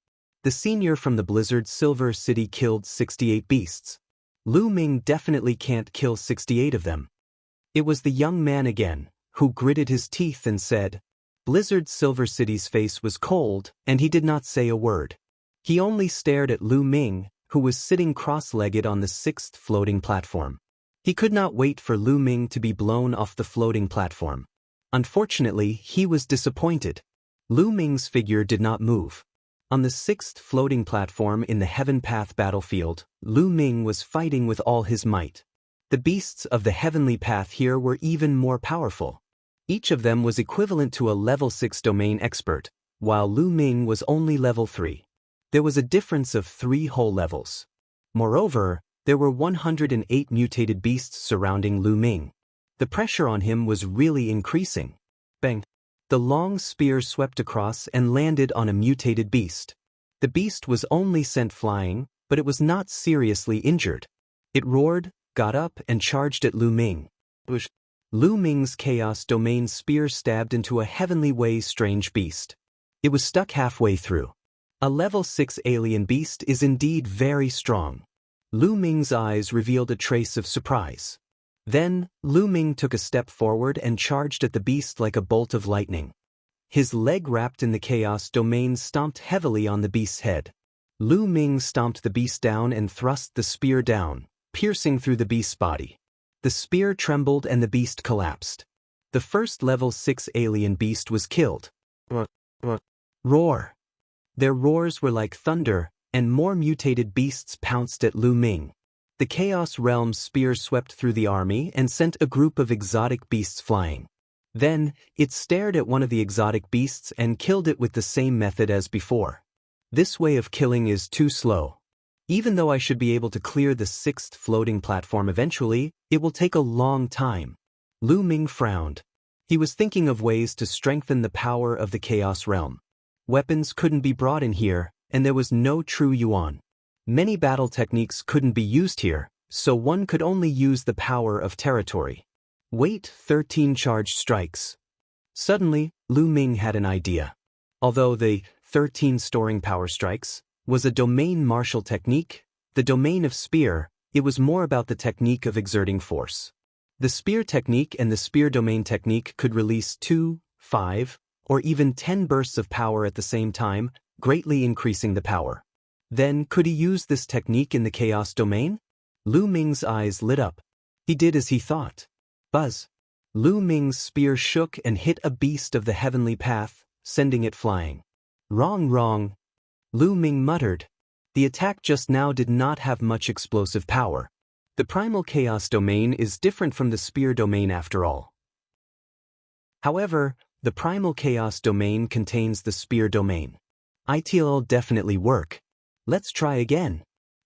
[SPEAKER 1] The senior from the Blizzard Silver City killed 68 beasts. Lu Ming definitely can't kill 68 of them. It was the young man again, who gritted his teeth and said, Blizzard Silver City's face was cold, and he did not say a word. He only stared at Lu Ming, who was sitting cross-legged on the 6th floating platform. He could not wait for Lu Ming to be blown off the floating platform. Unfortunately, he was disappointed. Lu Ming's figure did not move. On the 6th floating platform in the Heaven Path battlefield, Lu Ming was fighting with all his might. The beasts of the Heavenly Path here were even more powerful. Each of them was equivalent to a level 6 domain expert, while Lu Ming was only level 3. There was a difference of 3 whole levels. Moreover, there were 108 mutated beasts surrounding Lu Ming. The pressure on him was really increasing. Bang! The long spear swept across and landed on a mutated beast. The beast was only sent flying, but it was not seriously injured. It roared, got up, and charged at Lu Ming. Lu Ming's Chaos Domain spear stabbed into a Heavenly Way strange beast. It was stuck halfway through. A level 6 alien beast is indeed very strong. Lu Ming's eyes revealed a trace of surprise. Then, Lu Ming took a step forward and charged at the beast like a bolt of lightning. His leg wrapped in the Chaos Domain stomped heavily on the beast's head. Lu Ming stomped the beast down and thrust the spear down, piercing through the beast's body. The spear trembled and the beast collapsed. The first level 6 alien beast was killed. Roar! Their roars were like thunder, and more mutated beasts pounced at Lu Ming. The Chaos Realm's spear swept through the army and sent a group of exotic beasts flying. Then, it stared at one of the exotic beasts and killed it with the same method as before. This way of killing is too slow. Even though I should be able to clear the 6th floating platform eventually, it will take a long time. Lu Ming frowned. He was thinking of ways to strengthen the power of the Chaos Realm. Weapons couldn't be brought in here, and there was no true yuan. Many battle techniques couldn't be used here, so one could only use the power of territory. Wait 13 charged strikes. Suddenly, Lu Ming had an idea. Although the 13 storing power strikes was a domain martial technique, the domain of spear, it was more about the technique of exerting force. The spear technique and the spear domain technique could release 2, 5, or even 10 bursts of power at the same time, greatly increasing the power. Then, could he use this technique in the Chaos Domain? Lu Ming's eyes lit up. He did as he thought. Buzz! Lu Ming's spear shook and hit a beast of the Heavenly Path, sending it flying. Wrong. Lu Ming muttered. The attack just now did not have much explosive power. The Primal Chaos Domain is different from the Spear Domain after all. However, the Primal Chaos Domain contains the Spear Domain. It'll definitely work. Let's try again.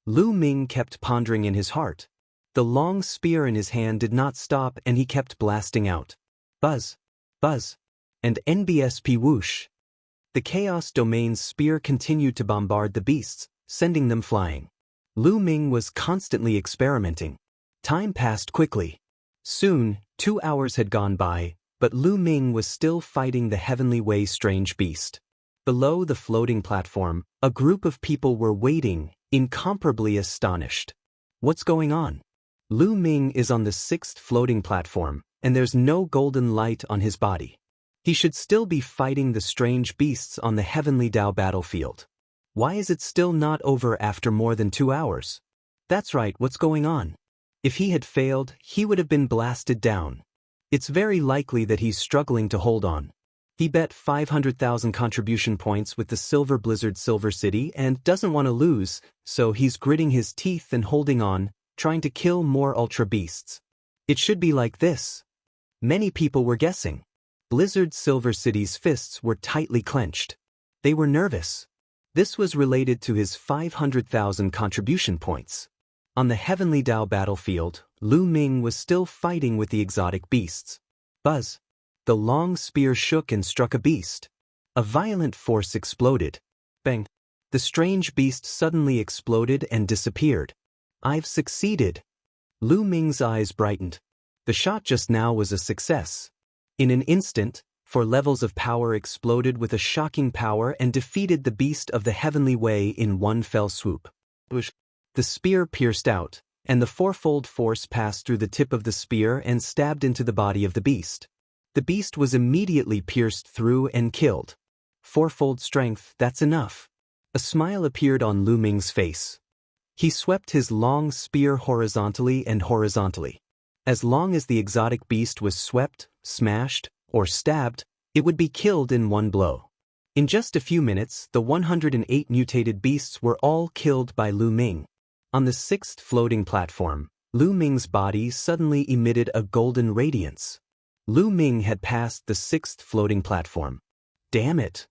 [SPEAKER 1] Lu Ming kept pondering in his heart. The long spear in his hand did not stop and he kept blasting out. Buzz, buzz, and NBSP whoosh. The Chaos Domain's spear continued to bombard the beasts, sending them flying. Lu Ming was constantly experimenting. Time passed quickly. Soon, 2 hours had gone by, but Lu Ming was still fighting the Heavenly Way strange beast. Below the floating platform, a group of people were waiting, incomparably astonished. What's going on? Lu Ming is on the 6th floating platform, and there's no golden light on his body. He should still be fighting the strange beasts on the Heavenly Dao battlefield. Why is it still not over after more than 2 hours? That's right, what's going on? If he had failed, he would have been blasted down. It's very likely that he's struggling to hold on. He bet 500,000 contribution points with the Silver Blizzard Silver City and doesn't want to lose, so he's gritting his teeth and holding on, trying to kill more Ultra Beasts. It should be like this. Many people were guessing. Blizzard Silver City's fists were tightly clenched. They were nervous. This was related to his 500,000 contribution points. On the Heavenly Dao battlefield, Lu Ming was still fighting with the exotic beasts. Buzz. The long spear shook and struck a beast. A violent force exploded. Bang. The strange beast suddenly exploded and disappeared. I've succeeded. Lu Ming's eyes brightened. The shot just now was a success. In an instant, 4 levels of power exploded with a shocking power and defeated the beast of the Heavenly Way in one fell swoop. The spear pierced out, and the 4-fold force passed through the tip of the spear and stabbed into the body of the beast. The beast was immediately pierced through and killed. 4-fold strength, that's enough. A smile appeared on Lu Ming's face. He swept his long spear horizontally and horizontally. As long as the exotic beast was swept, smashed, or stabbed, it would be killed in one blow. In just a few minutes, the 108 mutated beasts were all killed by Lu Ming. On the 6th floating platform, Lu Ming's body suddenly emitted a golden radiance. Lu Ming had passed the 6th floating platform. Damn it!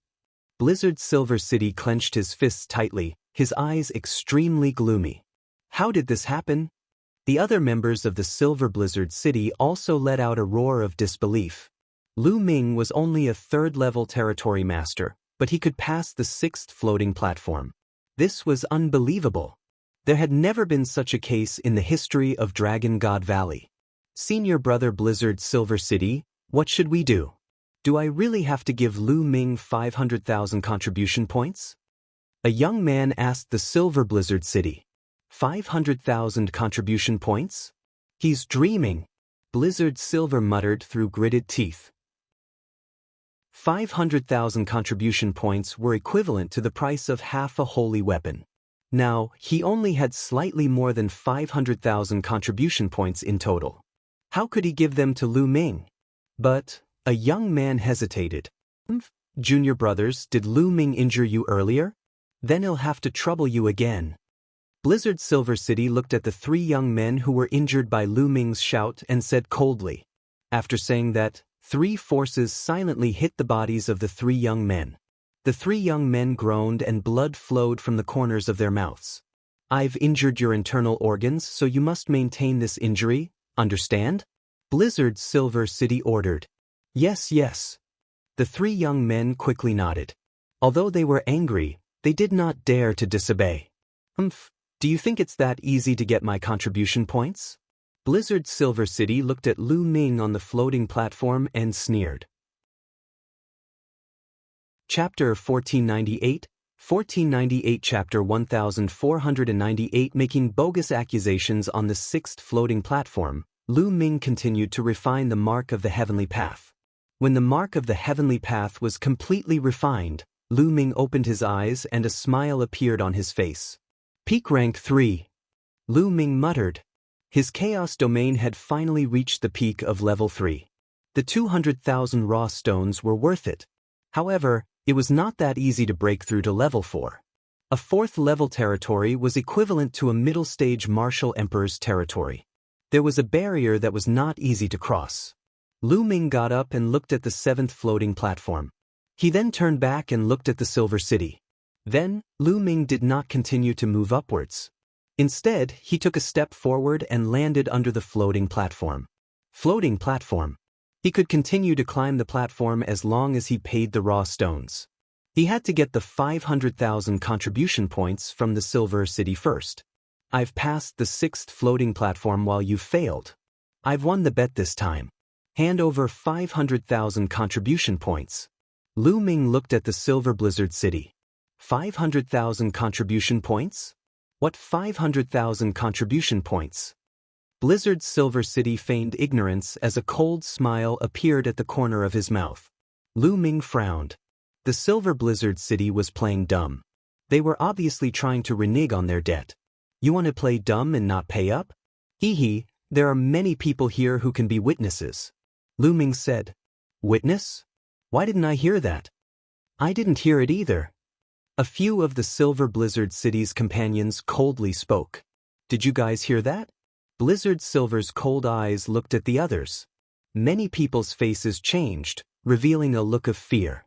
[SPEAKER 1] Blizzard Silver City clenched his fists tightly, his eyes extremely gloomy. How did this happen? The other members of the Silver Blizzard City also let out a roar of disbelief. Lu Ming was only a 3rd-level territory master, but he could pass the 6th floating platform. This was unbelievable. There had never been such a case in the history of Dragon God Valley. Senior brother Blizzard Silver City, what should we do? Do I really have to give Lu Ming 500,000 contribution points? A young man asked the Silver Blizzard City. 500,000 contribution points? He's dreaming. Blizzard Silver muttered through gritted teeth. 500,000 contribution points were equivalent to the price of half a holy weapon. Now, he only had slightly more than 500,000 contribution points in total. How could he give them to Lu Ming? But a young man hesitated. Junior brothers, did Lu Ming injure you earlier? Then he'll have to trouble you again. Blizzard Silver City looked at the 3 young men who were injured by Lu Ming's shout and said coldly. After saying that, 3 forces silently hit the bodies of the 3 young men. The 3 young men groaned and blood flowed from the corners of their mouths. I've injured your internal organs, so you must maintain this injury, understand? Blizzard Silver City ordered. Yes, yes. The 3 young men quickly nodded. Although they were angry, they did not dare to disobey. Do you think it's that easy to get my contribution points? Blizzard Silver City looked at Lu Ming on the floating platform and sneered. Chapter 1498, 1498 Chapter 1498 Making bogus accusations on the 6th floating platform, Lu Ming continued to refine the mark of the heavenly path. When the mark of the heavenly path was completely refined, Lu Ming opened his eyes and a smile appeared on his face. Peak rank 3. Lu Ming muttered. His chaos domain had finally reached the peak of level 3. The 200,000 raw stones were worth it. However, it was not that easy to break through to level 4. A 4th level territory was equivalent to a middle stage martial emperor's territory. There was a barrier that was not easy to cross. Lu Ming got up and looked at the 7th floating platform. He then turned back and looked at the Silver City. Then, Lu Ming did not continue to move upwards. Instead, he took a step forward and landed under the floating platform. Floating platform. He could continue to climb the platform as long as he paid the raw stones. He had to get the 500,000 contribution points from the Silver City first. I've passed the 6th floating platform while you failed. I've won the bet this time. Hand over 500,000 contribution points. Lu Ming looked at the Silver Blizzard City. 500,000 contribution points? What 500,000 contribution points? Blizzard's Silver City feigned ignorance as a cold smile appeared at the corner of his mouth. Lu Ming frowned. The Silver Blizzard City was playing dumb. They were obviously trying to renege on their debt. You want to play dumb and not pay up? Hee hee, there are many people here who can be witnesses. Lu Ming said. Witness? Why didn't I hear that? I didn't hear it either. A few of the Silver Blizzard City's companions coldly spoke. Did you guys hear that? Blizzard Silver's cold eyes looked at the others. Many people's faces changed, revealing a look of fear.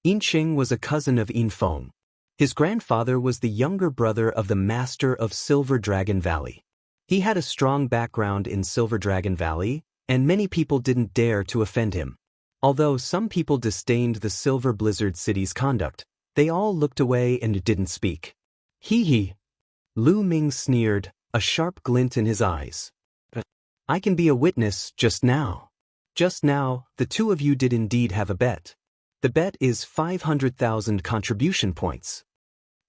[SPEAKER 1] Yinqing was a cousin of Yinfeng. His grandfather was the younger brother of the master of Silver Dragon Valley. He had a strong background in Silver Dragon Valley, and many people didn't dare to offend him. Although some people disdained the Silver Blizzard City's conduct, they all looked away and didn't speak. Hee hee. Lu Ming sneered, a sharp glint in his eyes. I can be a witness just now. Just now, the two of you did indeed have a bet. The bet is 500,000 contribution points.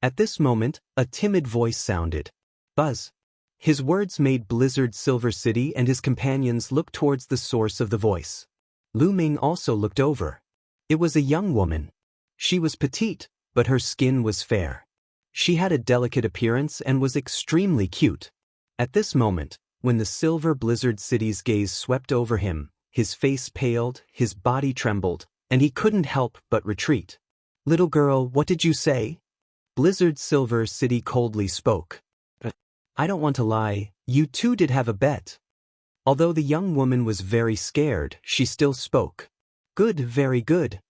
[SPEAKER 1] At this moment, a timid voice sounded. Buzz. His words made Blizzard Silver City and his companions look towards the source of the voice. Lu Ming also looked over. It was a young woman. She was petite, but her skin was fair. She had a delicate appearance and was extremely cute. At this moment, when the Silver Blizzard City's gaze swept over him, his face paled, his body trembled, and he couldn't help but retreat. Little girl, what did you say? Blizzard Silver City coldly spoke. I don't want to lie, you two did have a bet. Although the young woman was very scared, she still spoke. Good, very good.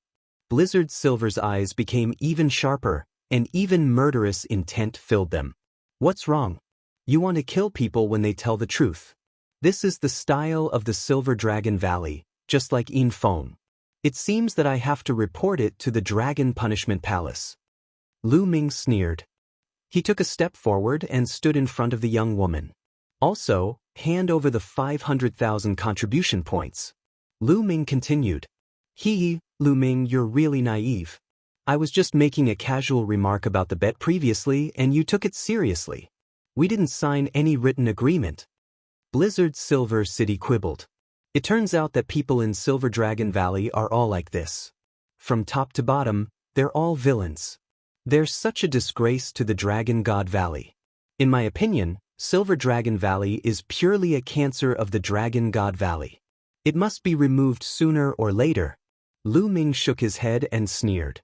[SPEAKER 1] Blizzard Silver's eyes became even sharper, and even murderous intent filled them. What's wrong? You want to kill people when they tell the truth. This is the style of the Silver Dragon Valley, just like Yinfeng. It seems that I have to report it to the Dragon Punishment Palace. Lu Ming sneered. He took a step forward and stood in front of the young woman. Also, hand over the 500,000 contribution points. Lu Ming continued. Hee, Lu Ming, you're really naive. I was just making a casual remark about the bet previously and you took it seriously. We didn't sign any written agreement. Blizzard Silver City quibbled. It turns out that people in Silver Dragon Valley are all like this. From top to bottom, they're all villains. They're such a disgrace to the Dragon God Valley. In my opinion, Silver Dragon Valley is purely a cancer of the Dragon God Valley. It must be removed sooner or later. Lu Ming shook his head and sneered.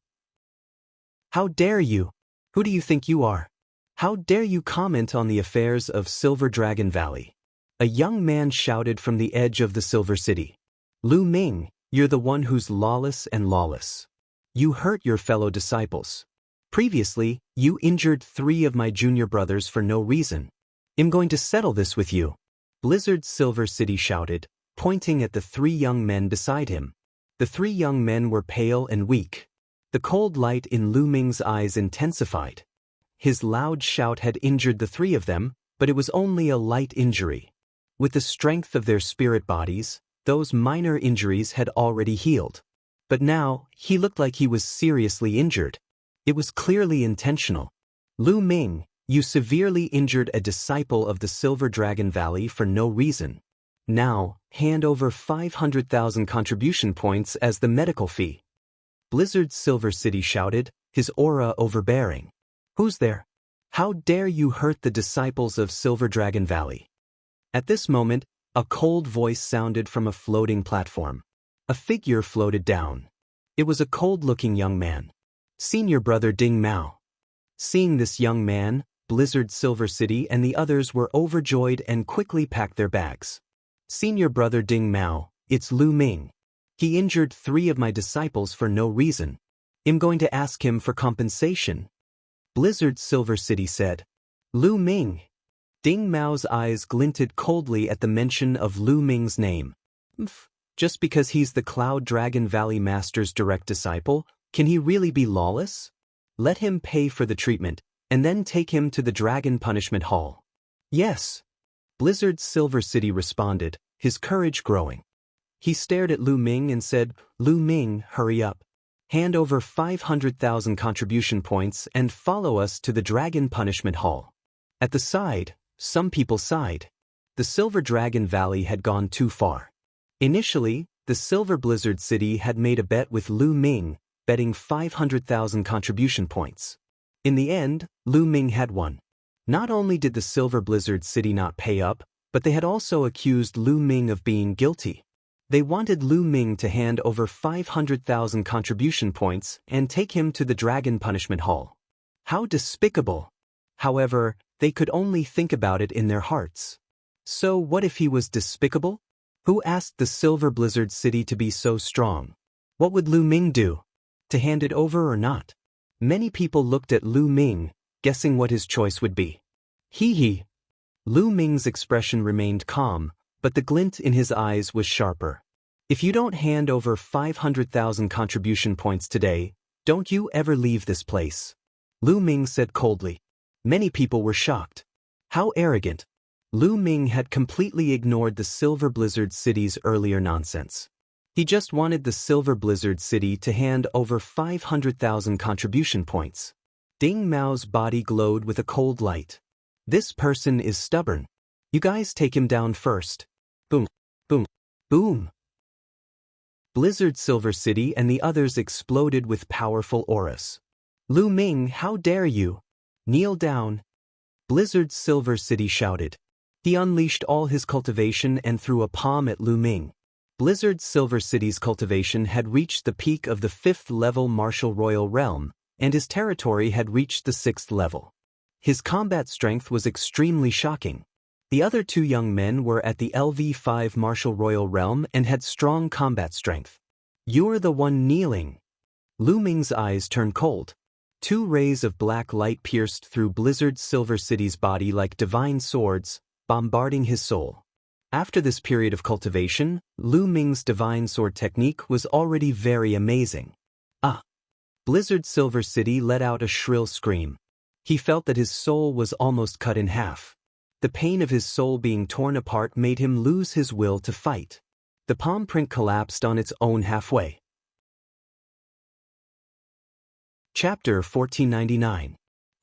[SPEAKER 1] How dare you? Who do you think you are? How dare you comment on the affairs of Silver Dragon Valley? A young man shouted from the edge of the Silver City. Lu Ming, you're the one who's lawless and lawless. You hurt your fellow disciples. Previously, you injured 3 of my junior brothers for no reason. I'm going to settle this with you. Blizzard Silver City shouted, pointing at the 3 young men beside him. The 3 young men were pale and weak. The cold light in Lu Ming's eyes intensified. His loud shout had injured the 3 of them, but it was only a light injury. With the strength of their spirit bodies, those minor injuries had already healed. But now, he looked like he was seriously injured. It was clearly intentional. Lu Ming, you severely injured a disciple of the Silver Dragon Valley for no reason. Now, hand over 500,000 contribution points as the medical fee. Blizzard Silver City shouted, his aura overbearing. Who's there? How dare you hurt the disciples of Silver Dragon Valley? At this moment, a cold voice sounded from a floating platform. A figure floated down. It was a cold-looking young man. Senior brother Ding Mao. Seeing this young man, Blizzard Silver City and the others were overjoyed and quickly packed their bags. Senior brother Ding Mao, it's Lu Ming. He injured 3 of my disciples for no reason. I'm going to ask him for compensation. Blizzard Silver City said. Lu Ming. Ding Mao's eyes glinted coldly at the mention of Lu Ming's name. Just because he's the Cloud Dragon Valley Master's direct disciple, can he really be lawless? Let him pay for the treatment, and then take him to the Dragon Punishment Hall. Yes. Blizzard's Silver City responded, his courage growing. He stared at Lu Ming and said, Lu Ming, hurry up. Hand over 500,000 contribution points and follow us to the Dragon Punishment Hall. At the side, some people sighed. The Silver Dragon Valley had gone too far. Initially, the Silver Blizzard City had made a bet with Lu Ming, betting 500,000 contribution points. In the end, Lu Ming had won. Not only did the Silver Blizzard City not pay up, but they had also accused Lu Ming of being guilty. They wanted Lu Ming to hand over 500,000 contribution points and take him to the Dragon Punishment Hall. How despicable! However, they could only think about it in their hearts. So what if he was despicable? Who asked the Silver Blizzard City to be so strong? What would Lu Ming do? To hand it over or not? Many people looked at Lu Ming, guessing what his choice would be. Hee. Lu Ming's expression remained calm, but the glint in his eyes was sharper. If you don't hand over 500,000 contribution points today, don't you ever leave this place. Lu Ming said coldly. Many people were shocked. How arrogant. Lu Ming had completely ignored the Silver Blizzard City's earlier nonsense. He just wanted the Silver Blizzard City to hand over 500,000 contribution points. Ding Mao's body glowed with a cold light. This person is stubborn. You guys take him down first. Boom, boom, boom. Blizzard Silver City and the others exploded with powerful auras. Lu Ming, how dare you? Kneel down. Blizzard Silver City shouted. He unleashed all his cultivation and threw a palm at Lu Ming. Blizzard Silver City's cultivation had reached the peak of the 5th level Martial Royal Realm, and his territory had reached the 6th level. His combat strength was extremely shocking. The other two young men were at the LV5 Martial Royal Realm and had strong combat strength. You're the one kneeling. Lu Ming's eyes turned cold. Two rays of black light pierced through Blizzard Silver City's body like divine swords, bombarding his soul. After this period of cultivation, Lu Ming's divine sword technique was already very amazing. Ah! Blizzard Silver City let out a shrill scream. He felt that his soul was almost cut in half. The pain of his soul being torn apart made him lose his will to fight. The palm print collapsed on its own halfway. Chapter 1499.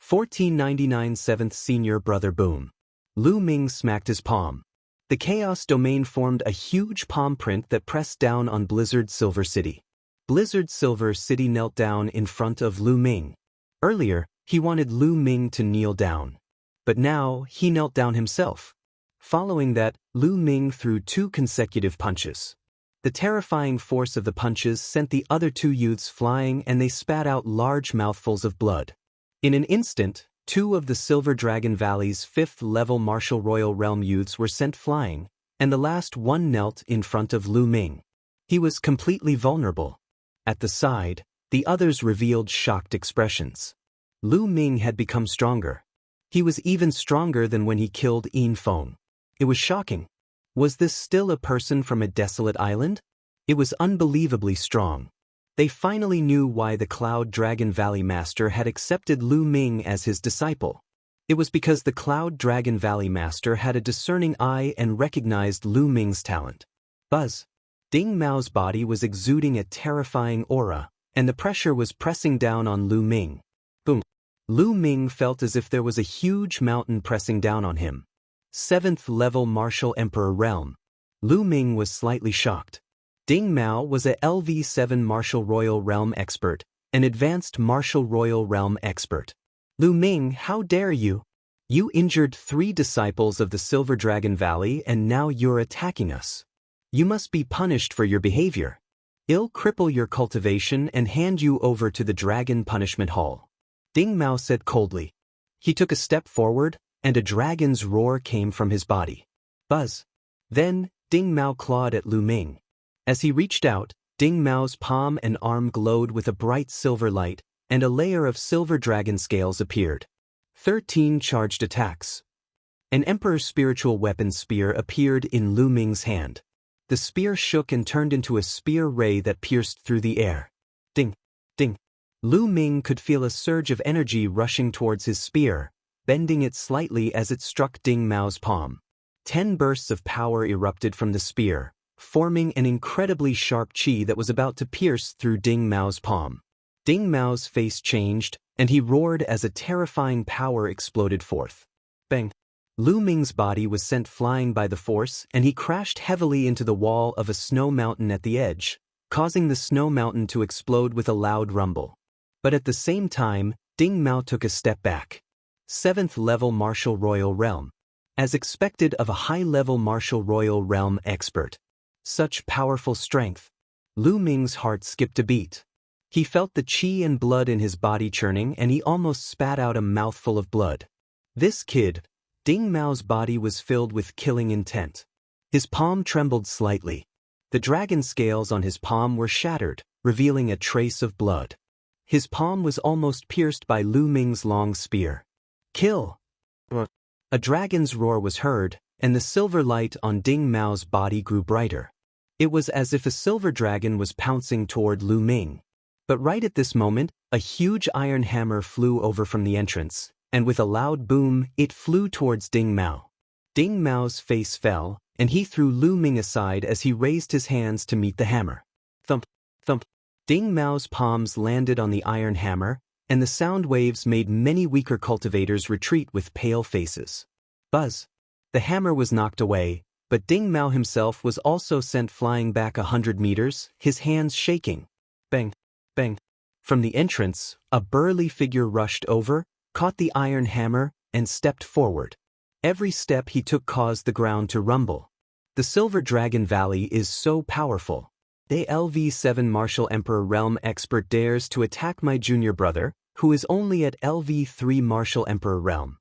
[SPEAKER 1] 1499 7th Senior Brother Boom. Lu Ming smacked his palm. The Chaos Domain formed a huge palm print that pressed down on Blizzard Silver City. Blizzard Silver City knelt down in front of Lu Ming. Earlier, he wanted Lu Ming to kneel down. But now, he knelt down himself. Following that, Lu Ming threw 2 consecutive punches. The terrifying force of the punches sent the other 2 youths flying and they spat out large mouthfuls of blood. In an instant, 2 of the Silver Dragon Valley's 5th level Martial Royal Realm youths were sent flying, and the last one knelt in front of Lu Ming. He was completely vulnerable. At the side, the others revealed shocked expressions. Lu Ming had become stronger. He was even stronger than when he killed Yin Feng. It was shocking. Was this still a person from a desolate island? It was unbelievably strong. They finally knew why the Cloud Dragon Valley Master had accepted Lu Ming as his disciple. It was because the Cloud Dragon Valley Master had a discerning eye and recognized Lu Ming's talent. Buzz. Ding Mao's body was exuding a terrifying aura, and the pressure was pressing down on Lu Ming. Boom. Lu Ming felt as if there was a huge mountain pressing down on him. 7th level Martial Emperor Realm. Lu Ming was slightly shocked. Ding Mao was a LV7 Martial Royal Realm expert, an advanced Martial Royal Realm expert. Lu Ming, how dare you? You injured 3 disciples of the Silver Dragon Valley and now you're attacking us. You must be punished for your behavior. I'll cripple your cultivation and hand you over to the Dragon Punishment Hall. Ding Mao said coldly. He took a step forward, and a dragon's roar came from his body. Buzz. Then, Ding Mao clawed at Lu Ming. As he reached out, Ding Mao's palm and arm glowed with a bright silver light, and a layer of silver dragon scales appeared. 13 charged attacks. An Emperor's spiritual weapon spear appeared in Lu Ming's hand. The spear shook and turned into a spear ray that pierced through the air. Ding! Ding! Lu Ming could feel a surge of energy rushing towards his spear, bending it slightly as it struck Ding Mao's palm. 10 bursts of power erupted from the spear, forming an incredibly sharp chi that was about to pierce through Ding Mao's palm. Ding Mao's face changed, and he roared as a terrifying power exploded forth. Bang! Lu Ming's body was sent flying by the force, and he crashed heavily into the wall of a snow mountain at the edge, causing the snow mountain to explode with a loud rumble. But at the same time, Ding Mao took a step back. 7th level Martial Royal Realm. As expected of a high-level Martial Royal Realm expert. Such powerful strength. Lu Ming's heart skipped a beat. He felt the chi and blood in his body churning, and he almost spat out a mouthful of blood. This kid, Ding Mao's body was filled with killing intent. His palm trembled slightly. The dragon scales on his palm were shattered, revealing a trace of blood. His palm was almost pierced by Lu Ming's long spear. Kill! A dragon's roar was heard, and the silver light on Ding Mao's body grew brighter. It was as if a silver dragon was pouncing toward Lu Ming. But right at this moment, a huge iron hammer flew over from the entrance, and with a loud boom, it flew towards Ding Mao. Ding Mao's face fell, and he threw Lu Ming aside as he raised his hands to meet the hammer. Thump, thump. Ding Mao's palms landed on the iron hammer, and the sound waves made many weaker cultivators retreat with pale faces. Buzz. The hammer was knocked away, but Ding Mao himself was also sent flying back 100 meters, his hands shaking. Bang, bang. From the entrance, a burly figure rushed over, caught the iron hammer, and stepped forward. Every step he took caused the ground to rumble. The Silver Dragon Valley is so powerful. The LV7 Martial Emperor Realm expert dares to attack my junior brother, who is only at LV3 Martial Emperor Realm.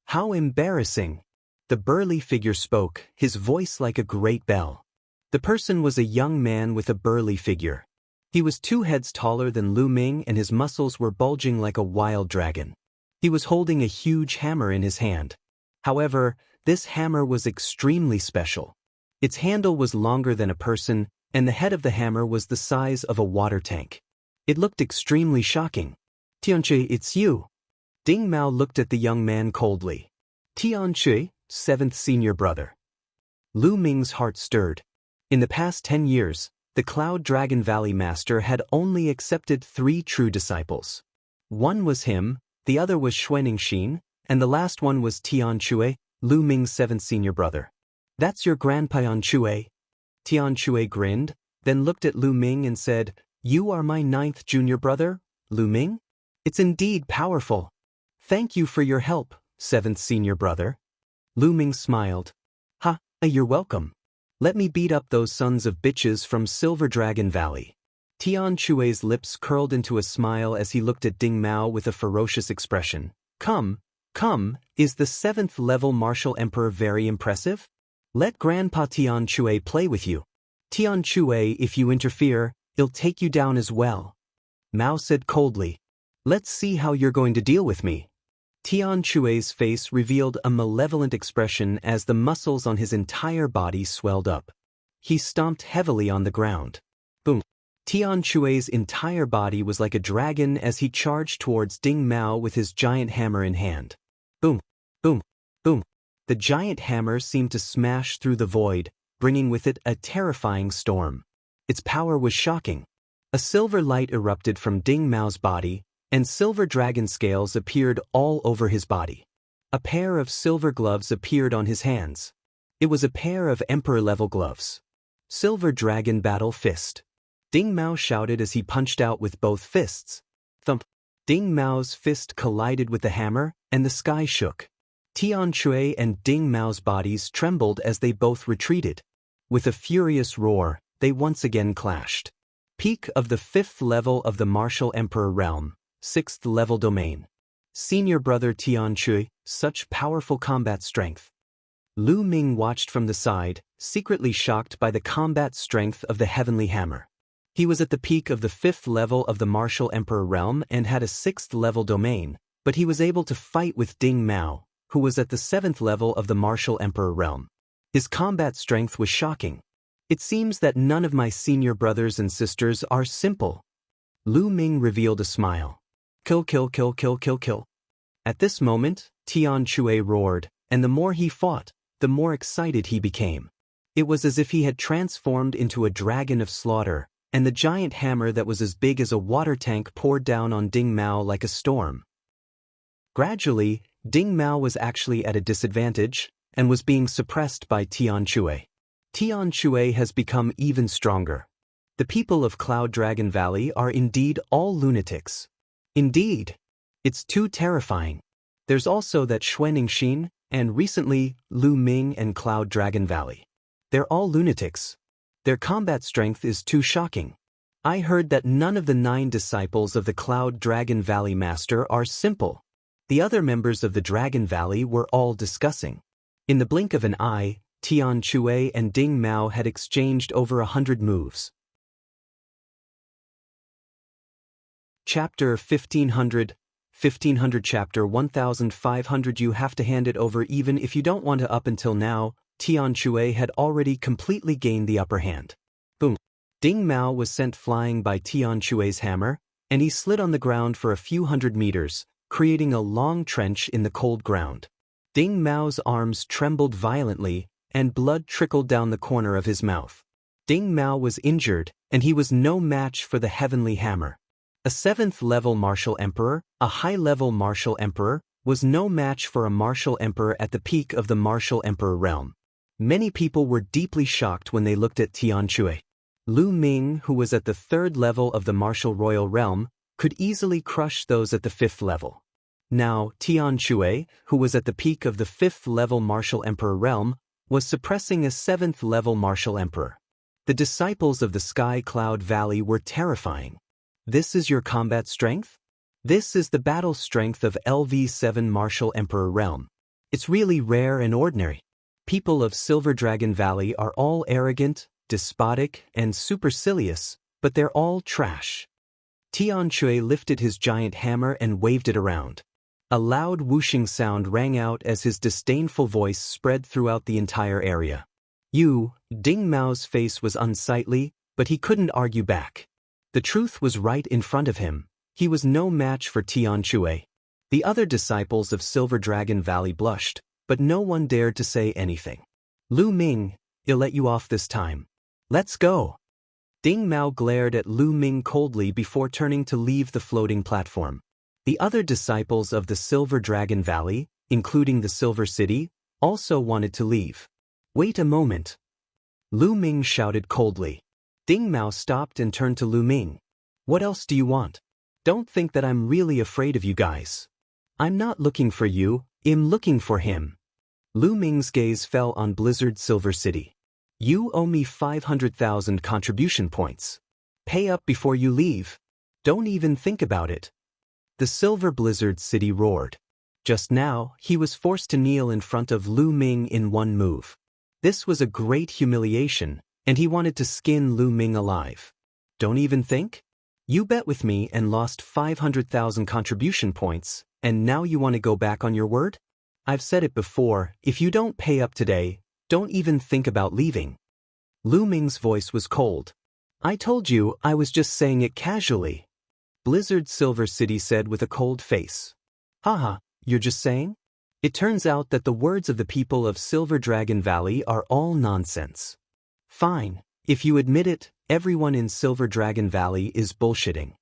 [SPEAKER 1] How embarrassing! The burly figure spoke, his voice like a great bell. The person was a young man with a burly figure. He was 2 heads taller than Lu Ming, and his muscles were bulging like a wild dragon. He was holding a huge hammer in his hand. However, this hammer was extremely special. Its handle was longer than a person, and the head of the hammer was the size of a water tank. It looked extremely shocking. Tianqi, it's you. Ding Mao looked at the young man coldly. Tianqi, 7th senior brother. Lu Ming's heart stirred. In the past 10 years, the Cloud Dragon Valley Master had only accepted 3 true disciples. One was him, the other was Xuanxin, and the last one was Tianqi, Lu Ming's 7th senior brother. That's your grandpa Tianqi. Tianqi grinned, then looked at Lu Ming and said, You are my 9th junior brother, Lu Ming? It's indeed powerful. Thank you for your help, 7th senior brother. Lu Ming smiled. Ha, you're welcome. Let me beat up those sons of bitches from Silver Dragon Valley. Tianqi's lips curled into a smile as he looked at Ding Mao with a ferocious expression. Come, is the 7th level Martial Emperor very impressive? Let Grandpa Tianqi play with you. Tianqi, if you interfere, he'll take you down as well. Mao said coldly. Let's see how you're going to deal with me. Tianqi's face revealed a malevolent expression as the muscles on his entire body swelled up. He stomped heavily on the ground. Boom. Tianqi's entire body was like a dragon as he charged towards Ding Mao with his giant hammer in hand. Boom, boom, boom. The giant hammer seemed to smash through the void, bringing with it a terrifying storm. Its power was shocking. A silver light erupted from Ding Mao's body, and silver dragon scales appeared all over his body. A pair of silver gloves appeared on his hands. It was a pair of emperor-level gloves. Silver Dragon Battle Fist. Ding Mao shouted as he punched out with both fists. Thump. Ding Mao's fist collided with the hammer, and the sky shook. Tianqi and Ding Mao's bodies trembled as they both retreated. With a furious roar, they once again clashed. Peak of the 5th level of the Martial Emperor Realm, 6th level domain. Senior brother Tianqi, such powerful combat strength. Lu Ming watched from the side, secretly shocked by the combat strength of the Heavenly Hammer. He was at the peak of the 5th level of the Martial Emperor Realm and had a 6th level domain, but he was able to fight with Ding Mao, who was at the 7th level of the Martial Emperor realm. His combat strength was shocking. It seems that none of my senior brothers and sisters are simple. Lu Ming revealed a smile. Kill, kill, kill, kill, kill, kill. At this moment, Tian Shui roared, and the more he fought, the more excited he became. It was as if he had transformed into a dragon of slaughter, and the giant hammer that was as big as a water tank poured down on Ding Mao like a storm. Gradually, Ding Mao was actually at a disadvantage, and was being suppressed by Tian Shui. Tian Shui has become even stronger. The people of Cloud Dragon Valley are indeed all lunatics. Indeed. It's too terrifying. There's also that Xuanixin, and recently, Lu Ming and Cloud Dragon Valley. They're all lunatics. Their combat strength is too shocking. I heard that none of the 9 disciples of the Cloud Dragon Valley Master are simple. The other members of the Dragon Valley were all discussing. In the blink of an eye, Tian Shui and Ding Mao had exchanged over 100 moves. Chapter 1500 Chapter 1500 You have to hand it over even if you don't want to. Up until now, Tian Shui had already completely gained the upper hand. Boom. Ding Mao was sent flying by Tian Shui's hammer, and he slid on the ground for a few hundred meters, creating a long trench in the cold ground. Ding Mao's arms trembled violently, and blood trickled down the corner of his mouth. Ding Mao was injured, and he was no match for the heavenly hammer. A 7th-level martial emperor, a high-level martial emperor, was no match for a martial emperor at the peak of the martial emperor realm. Many people were deeply shocked when they looked at Tian Shui. Lu Ming, who was at the 3rd level of the martial royal realm, could easily crush those at the 5th level. Now, Tian Shui, who was at the peak of the 5th-level martial emperor realm, was suppressing a 7th-level martial emperor. The disciples of the Sky Cloud Valley were terrifying. This is your combat strength? This is the battle strength of LV7 Martial Emperor Realm. It's really rare and ordinary. People of Silver Dragon Valley are all arrogant, despotic, and supercilious, but they're all trash. Tian Shui lifted his giant hammer and waved it around. A loud whooshing sound rang out as his disdainful voice spread throughout the entire area. Ding Mao's face was unsightly, but he couldn't argue back. The truth was right in front of him. He was no match for Tian Shui. The other disciples of Silver Dragon Valley blushed, but no one dared to say anything. Lu Ming, I'll let you off this time. Let's go. Ding Mao glared at Lu Ming coldly before turning to leave the floating platform. The other disciples of the Silver Dragon Valley, including the Silver City, also wanted to leave. Wait a moment. Lu Ming shouted coldly. Ding Mao stopped and turned to Lu Ming. What else do you want? Don't think that I'm really afraid of you guys. I'm not looking for you, I'm looking for him. Lu Ming's gaze fell on Blizzard Silver City. You owe me 500,000 contribution points. Pay up before you leave. Don't even think about it. The Silver Blizzard City roared. Just now, he was forced to kneel in front of Lu Ming in one move. This was a great humiliation, and he wanted to skin Lu Ming alive. Don't even think? You bet with me and lost 500,000 contribution points, and now you want to go back on your word? I've said it before, if you don't pay up today, don't even think about leaving. Lu Ming's voice was cold. I told you I was just saying it casually. Blizzard Silver City said with a cold face. Haha, you're just saying? It turns out that the words of the people of Silver Dragon Valley are all nonsense. Fine, if you admit it, everyone in Silver Dragon Valley is bullshitting.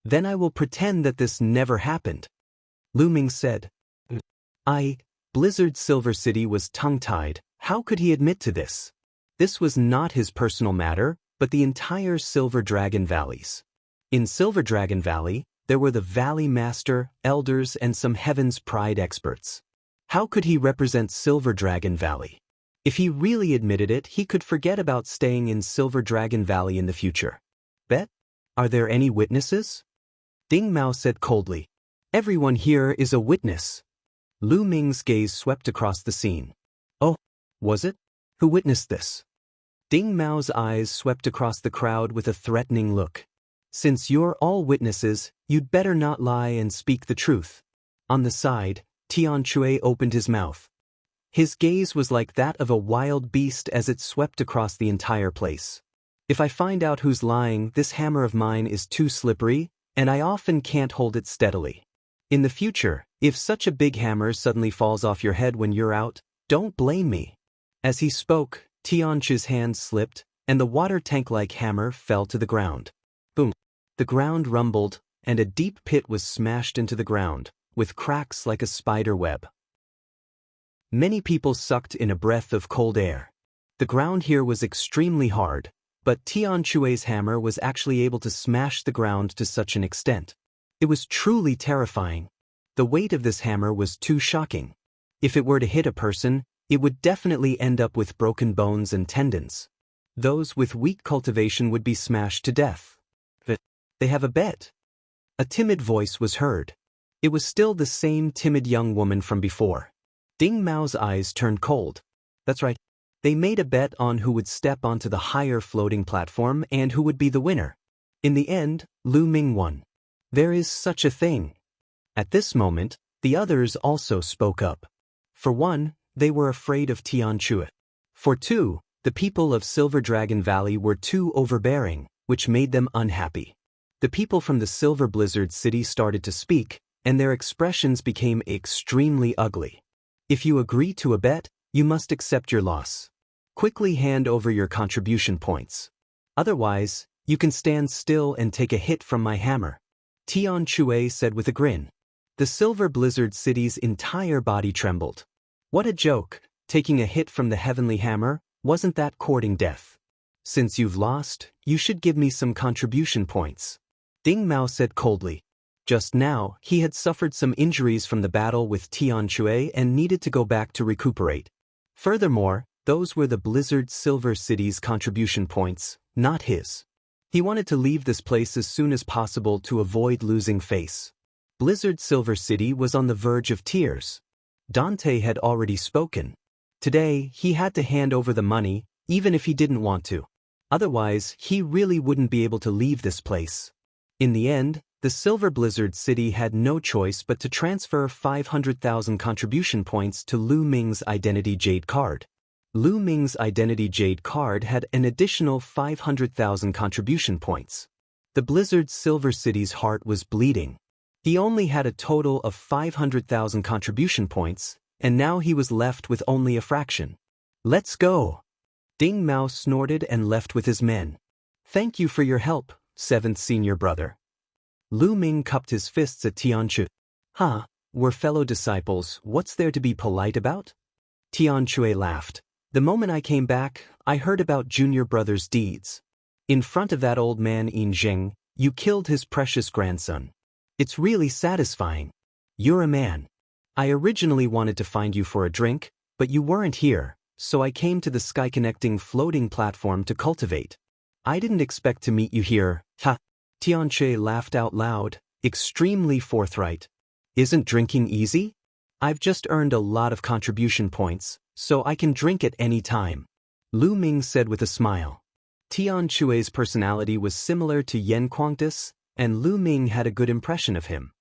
[SPEAKER 1] Then I will pretend that this never happened. Lu Ming said. Blizzard Silver City was tongue-tied. How could he admit to this? This was not his personal matter, but the entire Silver Dragon Valleys. In Silver Dragon Valley, there were the Valley Master, Elders, and some Heaven's Pride experts. How could he represent Silver Dragon Valley? If he really admitted it, he could forget about staying in Silver Dragon Valley in the future. Bet? Are there any witnesses? Ding Mao said coldly. Everyone here is a witness. Lu Ming's gaze swept across the scene. Oh, was it? Who witnessed this? Ding Mao's eyes swept across the crowd with a threatening look. Since you're all witnesses, you'd better not lie and speak the truth. On the side, Tianque opened his mouth. His gaze was like that of a wild beast as it swept across the entire place. If I find out who's lying, this hammer of mine is too slippery, and I often can't hold it steadily. In the future, if such a big hammer suddenly falls off your head when you're out, don't blame me. As he spoke, Tianqi's hand slipped, and the water tank-like hammer fell to the ground. Boom! The ground rumbled, and a deep pit was smashed into the ground, with cracks like a spider web. Many people sucked in a breath of cold air. The ground here was extremely hard, but Tianque's hammer was actually able to smash the ground to such an extent. It was truly terrifying. The weight of this hammer was too shocking. If it were to hit a person, it would definitely end up with broken bones and tendons. Those with weak cultivation would be smashed to death. They have a bet. A timid voice was heard. It was still the same timid young woman from before. Ding Mao's eyes turned cold. That's right. They made a bet on who would step onto the higher floating platform and who would be the winner. In the end, Lu Ming won. There is such a thing. At this moment, the others also spoke up. For one, they were afraid of Tianque. For two, the people of Silver Dragon Valley were too overbearing, which made them unhappy. The people from the Silver Blizzard City started to speak, and their expressions became extremely ugly. If you agree to a bet, you must accept your loss. Quickly hand over your contribution points. Otherwise, you can stand still and take a hit from my hammer. Tianque said with a grin. The Silver Blizzard City's entire body trembled. What a joke, taking a hit from the heavenly hammer, wasn't that courting death? Since you've lost, you should give me some contribution points. Ding Mao said coldly. Just now, he had suffered some injuries from the battle with Tianque and needed to go back to recuperate. Furthermore, those were the Blizzard Silver City's contribution points, not his. He wanted to leave this place as soon as possible to avoid losing face. Blizzard Silver City was on the verge of tears. Dante had already spoken. Today, he had to hand over the money, even if he didn't want to. Otherwise, he really wouldn't be able to leave this place. In the end, the Silver Blizzard City had no choice but to transfer 500,000 contribution points to Lu Ming's Identity Jade card. Lu Ming's Identity Jade card had an additional 500,000 contribution points. The Blizzard Silver City's heart was bleeding. He only had a total of 500,000 contribution points, and now he was left with only a fraction. Let's go! Ding Mao snorted and left with his men. Thank you for your help, seventh senior brother. Lu Ming cupped his fists at Tianque. We're fellow disciples, what's there to be polite about? Tianque laughed. The moment I came back, I heard about junior brother's deeds. In front of that old man Yin Zheng, you killed his precious grandson. It's really satisfying. You're a man. I originally wanted to find you for a drink, but you weren't here, so I came to the sky-connecting floating platform to cultivate. I didn't expect to meet you here, Tianque laughed out loud, extremely forthright. Isn't drinking easy? I've just earned a lot of contribution points, so I can drink at any time. Lu Ming said with a smile. Tianque's personality was similar to Yan Quangtis, and Lu Ming had a good impression of him.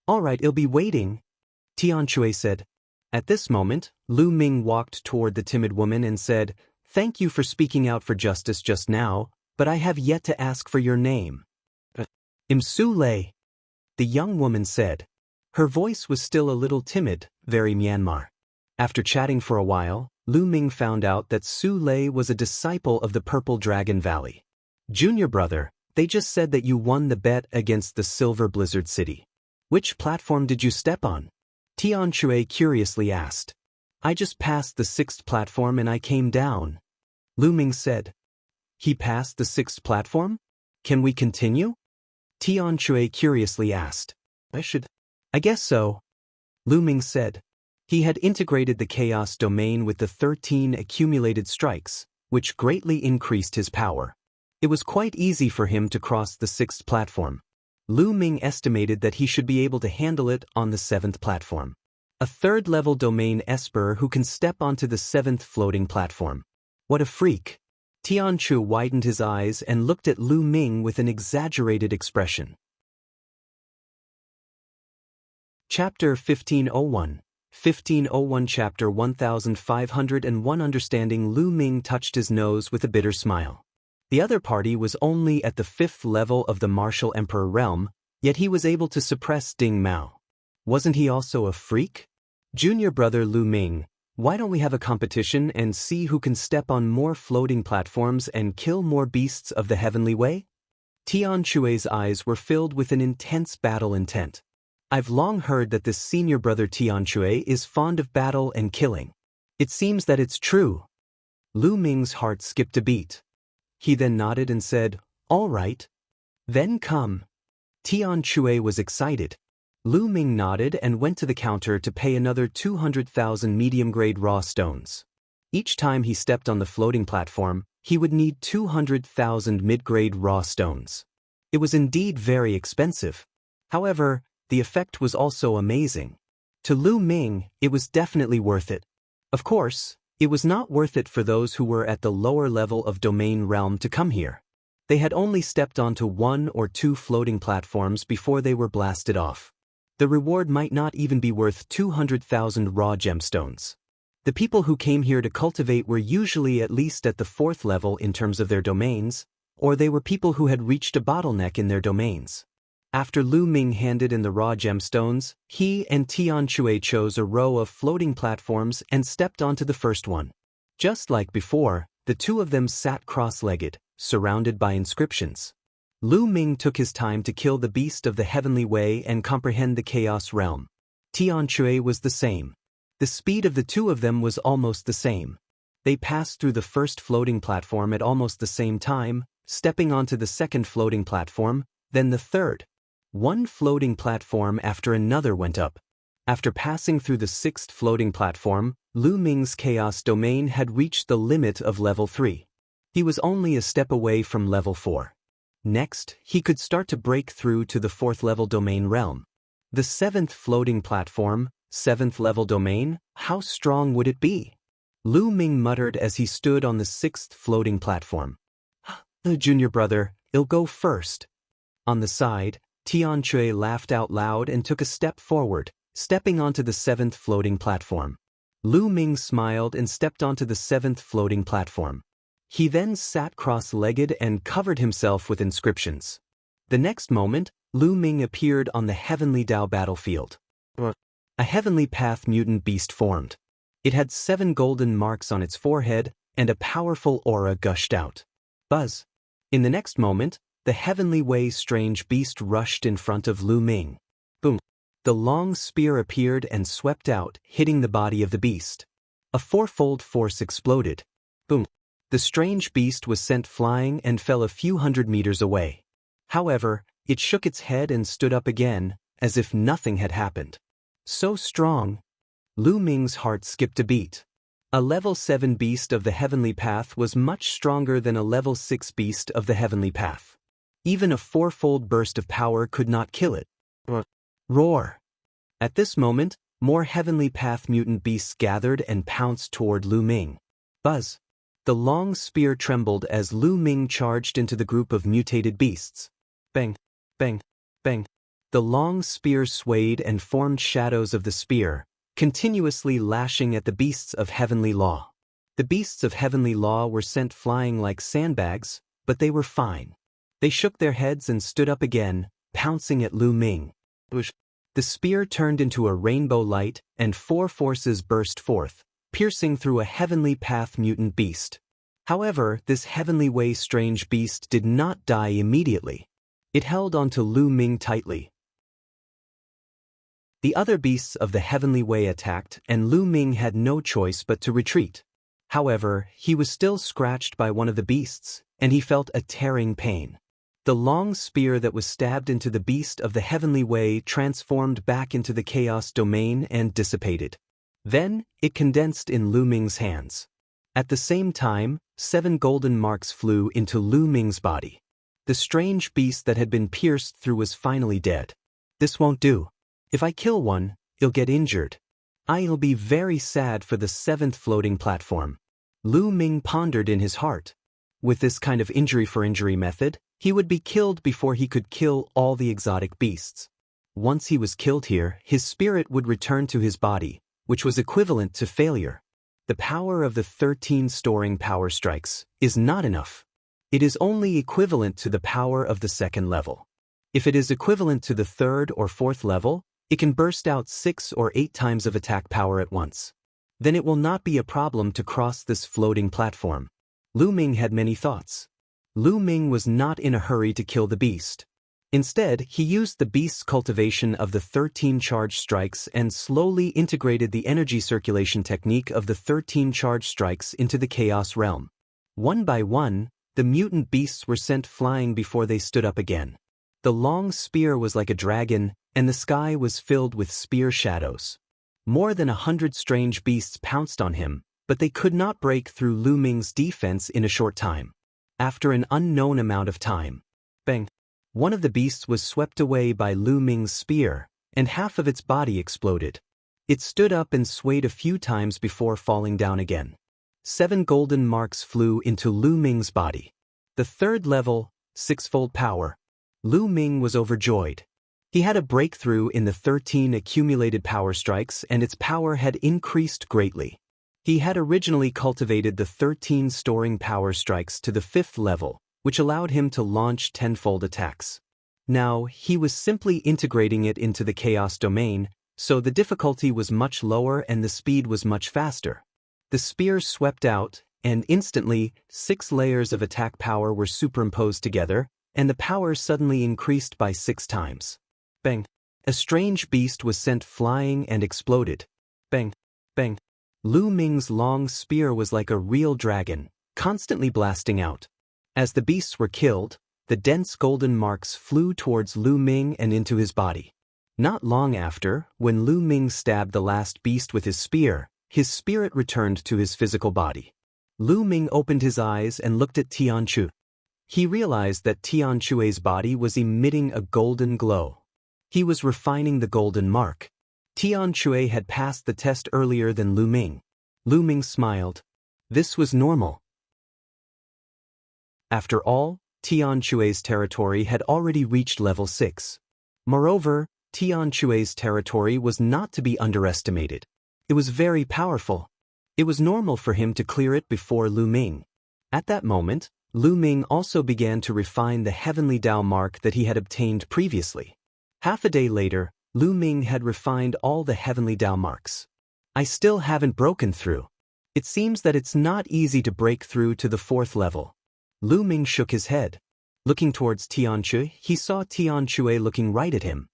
[SPEAKER 1] All right, I'll be waiting, Tianque said. At this moment, Lu Ming walked toward the timid woman and said, Thank you for speaking out for justice just now, but I have yet to ask for your name. Imsu Lei, the young woman said. Her voice was still a little timid, very Myanmar. After chatting for a while, Lu Ming found out that Su Lei was a disciple of the Purple Dragon Valley. Junior brother, they just said that you won the bet against the Silver Blizzard City. Which platform did you step on? Tianque curiously asked. I just passed the 6th platform and I came down. Lu Ming said. He passed the 6th platform? Can we continue? Tianque curiously asked. I guess so. Lu Ming said. He had integrated the chaos domain with the 13 accumulated strikes, which greatly increased his power. It was quite easy for him to cross the 6th platform. Lu Ming estimated that he should be able to handle it on the 7th platform. A 3rd-level domain Esper who can step onto the 7th floating platform. What a freak! Tianque widened his eyes and looked at Lu Ming with an exaggerated expression. Chapter 1501. 1501 Chapter 1501 Understanding. Lu Ming touched his nose with a bitter smile. The other party was only at the 5th level of the martial emperor realm, yet he was able to suppress Ding Mao. Wasn't he also a freak? Junior brother Lu Ming, why don't we have a competition and see who can step on more floating platforms and kill more beasts of the heavenly way? Tian Chui's eyes were filled with an intense battle intent. I've long heard that this senior brother Tian Chui is fond of battle and killing. It seems that it's true. Lu Ming's heart skipped a beat. He then nodded and said, "All right. Then come." Tian Chui was excited. Lu Ming nodded and went to the counter to pay another 200,000 medium-grade raw stones. Each time he stepped on the floating platform, he would need 200,000 mid-grade raw stones. It was indeed very expensive. However, the effect was also amazing. To Lu Ming, it was definitely worth it. Of course, it was not worth it for those who were at the lower level of domain realm to come here. They had only stepped onto 1 or 2 floating platforms before they were blasted off. The reward might not even be worth 200,000 raw gemstones. The people who came here to cultivate were usually at least at the 4th level in terms of their domains, or they were people who had reached a bottleneck in their domains. After Lu Ming handed in the raw gemstones, he and Tian Chui chose a row of floating platforms and stepped onto the first one. Just like before, the two of them sat cross-legged, surrounded by inscriptions. Lu Ming took his time to kill the beast of the heavenly way and comprehend the chaos realm. Tian Chui was the same. The speed of the two of them was almost the same. They passed through the first floating platform at almost the same time, stepping onto the second floating platform, then the third. One floating platform after another went up. After passing through the 6th floating platform, Lu Ming's chaos domain had reached the limit of level 3. He was only a step away from level 4. Next, he could start to break through to the 4th level domain realm. The 7th floating platform, 7th level domain, how strong would it be? Lu Ming muttered as he stood on the 6th floating platform. Junior brother, I'll go first. On the side, Tian Chui laughed out loud and took a step forward, stepping onto the 7th floating platform. Lu Ming smiled and stepped onto the 7th floating platform. He then sat cross-legged and covered himself with inscriptions. The next moment, Lu Ming appeared on the Heavenly Dao battlefield. A Heavenly Path mutant beast formed. It had 7 golden marks on its forehead, and a powerful aura gushed out. Buzz. In the next moment, the Heavenly Way strange beast rushed in front of Lu Ming. Boom. The long spear appeared and swept out, hitting the body of the beast. A 4-fold force exploded. Boom. The strange beast was sent flying and fell a few hundred meters away. However, it shook its head and stood up again, as if nothing had happened. So strong. Lu Ming's heart skipped a beat. A level 7 beast of the Heavenly Path was much stronger than a level 6 beast of the Heavenly Path. Even a 4-fold burst of power could not kill it. Roar! At this moment, more Heavenly Path mutant beasts gathered and pounced toward Lu Ming. Buzz! The long spear trembled as Lu Ming charged into the group of mutated beasts. Bang! Bang! Bang! The long spear swayed and formed shadows of the spear, continuously lashing at the beasts of Heavenly Law. The beasts of Heavenly Law were sent flying like sandbags, but they were fine. They shook their heads and stood up again, pouncing at Lu Ming. The spear turned into a rainbow light, and 4 forces burst forth, piercing through a Heavenly Path mutant beast. However, this Heavenly Way strange beast did not die immediately. It held onto Lu Ming tightly. The other beasts of the Heavenly Way attacked, and Lu Ming had no choice but to retreat. However, he was still scratched by one of the beasts, and he felt a tearing pain. The long spear that was stabbed into the beast of the Heavenly Way transformed back into the chaos domain and dissipated. Then, it condensed in Lu Ming's hands. At the same time, 7 golden marks flew into Lu Ming's body. The strange beast that had been pierced through was finally dead. This won't do. If I kill one, it'll get injured. I'll be very sad for the 7th floating platform. Lu Ming pondered in his heart. With this kind of injury-for-injury method, he would be killed before he could kill all the exotic beasts. Once he was killed here, his spirit would return to his body, which was equivalent to failure. The power of the 13 storing power strikes is not enough. It is only equivalent to the power of the second level. If it is equivalent to the third or fourth level, it can burst out 6 or 8 times of attack power at once. Then it will not be a problem to cross this floating platform. Lu Ming had many thoughts. Lu Ming was not in a hurry to kill the beast. Instead, he used the beast's cultivation of the 13 charge strikes and slowly integrated the energy circulation technique of the 13 charge strikes into the chaos realm. One by one, the mutant beasts were sent flying before they stood up again. The long spear was like a dragon, and the sky was filled with spear shadows. More than 100 strange beasts pounced on him, but they could not break through Lu Ming's defense in a short time. After an unknown amount of time, bang! One of the beasts was swept away by Lu Ming's spear, and half of its body exploded. It stood up and swayed a few times before falling down again. 7 golden marks flew into Lu Ming's body. The third level, 6-fold power. Lu Ming was overjoyed. He had a breakthrough in the 13 accumulated power strikes, and its power had increased greatly. He had originally cultivated the 13 storing power strikes to the 5th level, which allowed him to launch 10-fold attacks. Now, he was simply integrating it into the chaos domain, so the difficulty was much lower and the speed was much faster. The spear swept out, and instantly, 6 layers of attack power were superimposed together, and the power suddenly increased by 6 times. Bang! A strange beast was sent flying and exploded. Bang! Bang! Lu Ming's long spear was like a real dragon, constantly blasting out. As the beasts were killed, the dense golden marks flew towards Lu Ming and into his body. Not long after, when Lu Ming stabbed the last beast with his spear, his spirit returned to his physical body. Lu Ming opened his eyes and looked at Tianchu. He realized that Tianchu's body was emitting a golden glow. He was refining the golden mark. Tianchu had passed the test earlier than Lu Ming. Lu Ming smiled. This was normal. After all, Tianchu's territory had already reached level 6. Moreover, Tianchu's territory was not to be underestimated. It was very powerful. It was normal for him to clear it before Lu Ming. At that moment, Lu Ming also began to refine the heavenly Tao mark that he had obtained previously. Half a day later, Lu Ming had refined all the heavenly Tao marks. I still haven't broken through. It seems that it's not easy to break through to the 4th level. Lu Ming shook his head. Looking towards Tianchu, he saw Tianchu looking right at him.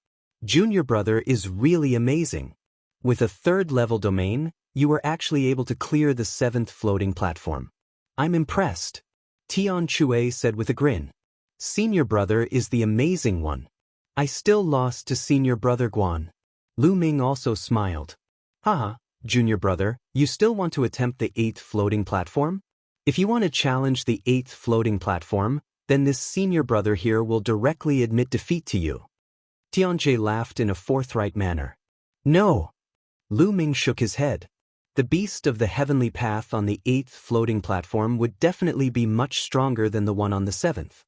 [SPEAKER 1] Junior brother is really amazing. With a 3rd level domain, you were actually able to clear the 7th floating platform. I'm impressed. Tianchu said with a grin. Senior brother is the amazing one. I still lost to senior brother Guan. Lu Ming also smiled. Haha, junior brother, you still want to attempt the 8th floating platform? If you want to challenge the 8th floating platform, then this senior brother here will directly admit defeat to you. Tianjie laughed in a forthright manner. No. Lu Ming shook his head. The beast of the heavenly path on the 8th floating platform would definitely be much stronger than the one on the 7th.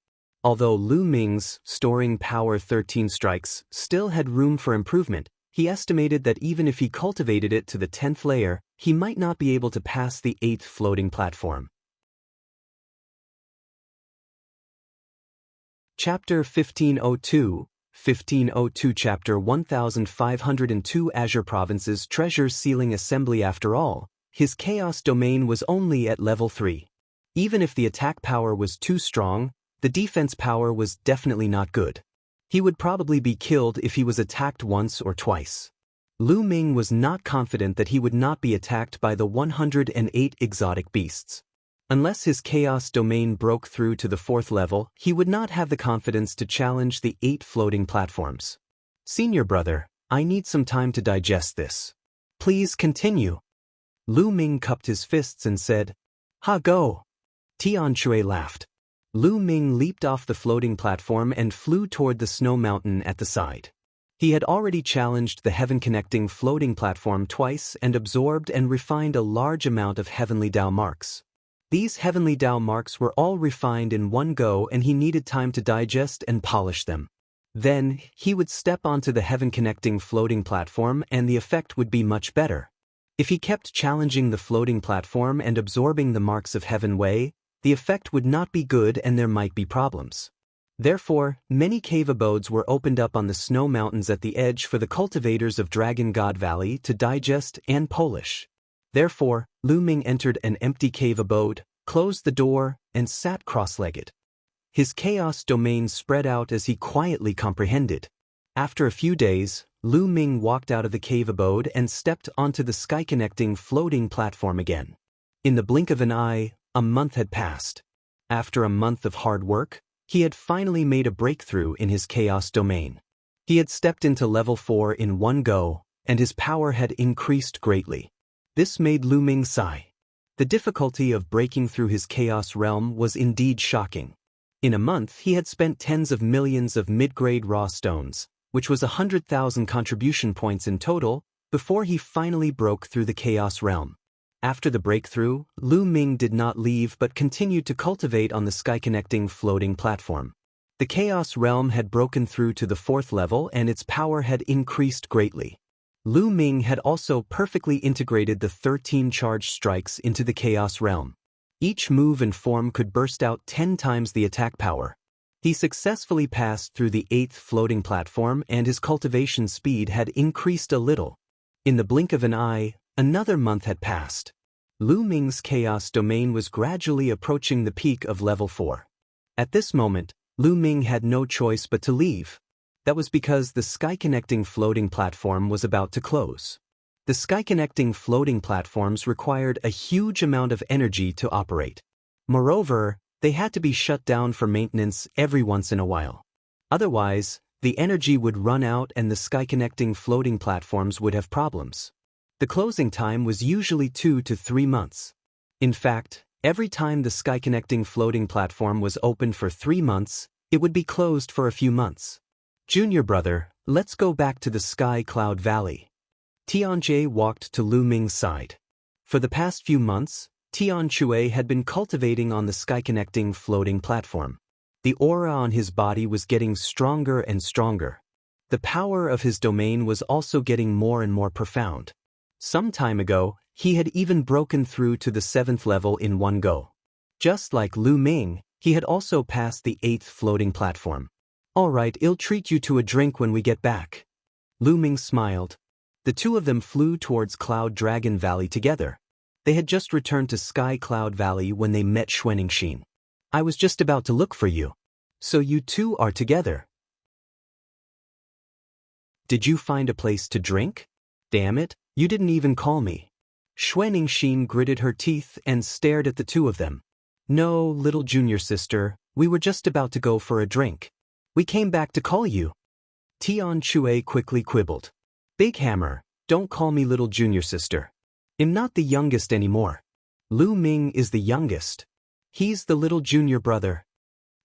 [SPEAKER 1] Although Lu Ming's storing power 13 strikes still had room for improvement, he estimated that even if he cultivated it to the 10th layer, he might not be able to pass the 8th floating platform. Chapter 1502, 1502 Chapter 1502 Azure Province's Treasure Sealing Assembly. After all, his Chaos domain was only at level 3. Even if the attack power was too strong, the defense power was definitely not good. He would probably be killed if he was attacked once or twice. Lu Ming was not confident that he would not be attacked by the 108 exotic beasts. Unless his Chaos domain broke through to the 4th level, he would not have the confidence to challenge the 8 floating platforms. Senior brother, I need some time to digest this. Please continue. Lu Ming cupped his fists and said, Ha go. Tianchu laughed. Lu Ming leaped off the floating platform and flew toward the snow mountain at the side. He had already challenged the heaven-connecting floating platform twice and absorbed and refined a large amount of heavenly Tao marks. These heavenly Tao marks were all refined in one go and he needed time to digest and polish them. Then, he would step onto the heaven-connecting floating platform and the effect would be much better. If he kept challenging the floating platform and absorbing the marks of heaven way, the effect would not be good and there might be problems. Therefore, many cave abodes were opened up on the snow mountains at the edge for the cultivators of Dragon God Valley to digest and polish. Therefore, Lu Ming entered an empty cave abode, closed the door, and sat cross-legged. His chaos domain spread out as he quietly comprehended. After a few days, Lu Ming walked out of the cave abode and stepped onto the sky-connecting floating platform again. In the blink of an eye, a month had passed. After a month of hard work, he had finally made a breakthrough in his chaos domain. He had stepped into level 4 in one go, and his power had increased greatly. This made Lu Ming sigh. The difficulty of breaking through his chaos realm was indeed shocking. In a month he had spent tens of millions of mid-grade raw stones, which was 100,000 contribution points in total, before he finally broke through the chaos realm. After the breakthrough, Lu Ming did not leave but continued to cultivate on the sky-connecting floating platform. The chaos realm had broken through to the 4th level and its power had increased greatly. Lu Ming had also perfectly integrated the 13 charge strikes into the chaos realm. Each move and form could burst out 10 times the attack power. He successfully passed through the 8th floating platform and his cultivation speed had increased a little. In the blink of an eye, another month had passed. Lu Ming's chaos domain was gradually approaching the peak of level 4. At this moment, Lu Ming had no choice but to leave. That was because the sky-connecting floating platform was about to close. The sky-connecting floating platforms required a huge amount of energy to operate. Moreover, they had to be shut down for maintenance every once in a while. Otherwise, the energy would run out and the sky-connecting floating platforms would have problems. The closing time was usually 2 to 3 months. In fact, every time the sky-connecting floating platform was opened for 3 months, it would be closed for a few months. Junior brother, let's go back to the Sky Cloud Valley. Tianjie walked to Lu Ming's side. For the past few months, Tianjie had been cultivating on the sky-connecting floating platform. The aura on his body was getting stronger and stronger. The power of his domain was also getting more and more profound. Some time ago, he had even broken through to the 7th level in one go. Just like Lu Ming, he had also passed the 8th floating platform. All right, I'll treat you to a drink when we get back. Lu Ming smiled. The two of them flew towards Cloud Dragon Valley together. They had just returned to Sky Cloud Valley when they met Xianxia. I was just about to look for you. So you two are together. Did you find a place to drink? Damn it, you didn't even call me. Xianxia gritted her teeth and stared at the two of them. No, little junior sister, we were just about to go for a drink. We came back to call you. Tianjie quickly quibbled. Big Hammer, don't call me little junior sister. I'm not the youngest anymore. Lu Ming is the youngest. He's the little junior brother.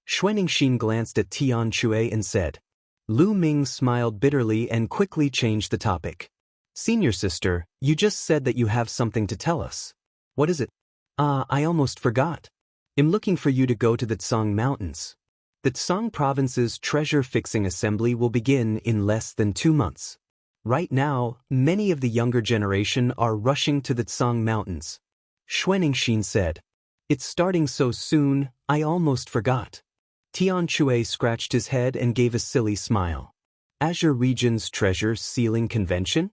[SPEAKER 1] Xianxia glanced at Tianjie and said. Lu Ming smiled bitterly and quickly changed the topic. Senior sister, you just said that you have something to tell us. What is it? I almost forgot. I'm looking for you to go to the Tsang Mountains. The Tsang Province's treasure-fixing assembly will begin in less than 2 months. Right now, many of the younger generation are rushing to the Tsang Mountains. Xianxia said. It's starting so soon, I almost forgot. Tianjie scratched his head and gave a silly smile. Azure Region's treasure sealing convention?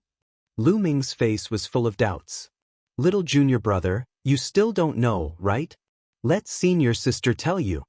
[SPEAKER 1] Lu Ming's face was full of doubts. Little junior brother, you still don't know, right? Let senior sister tell you.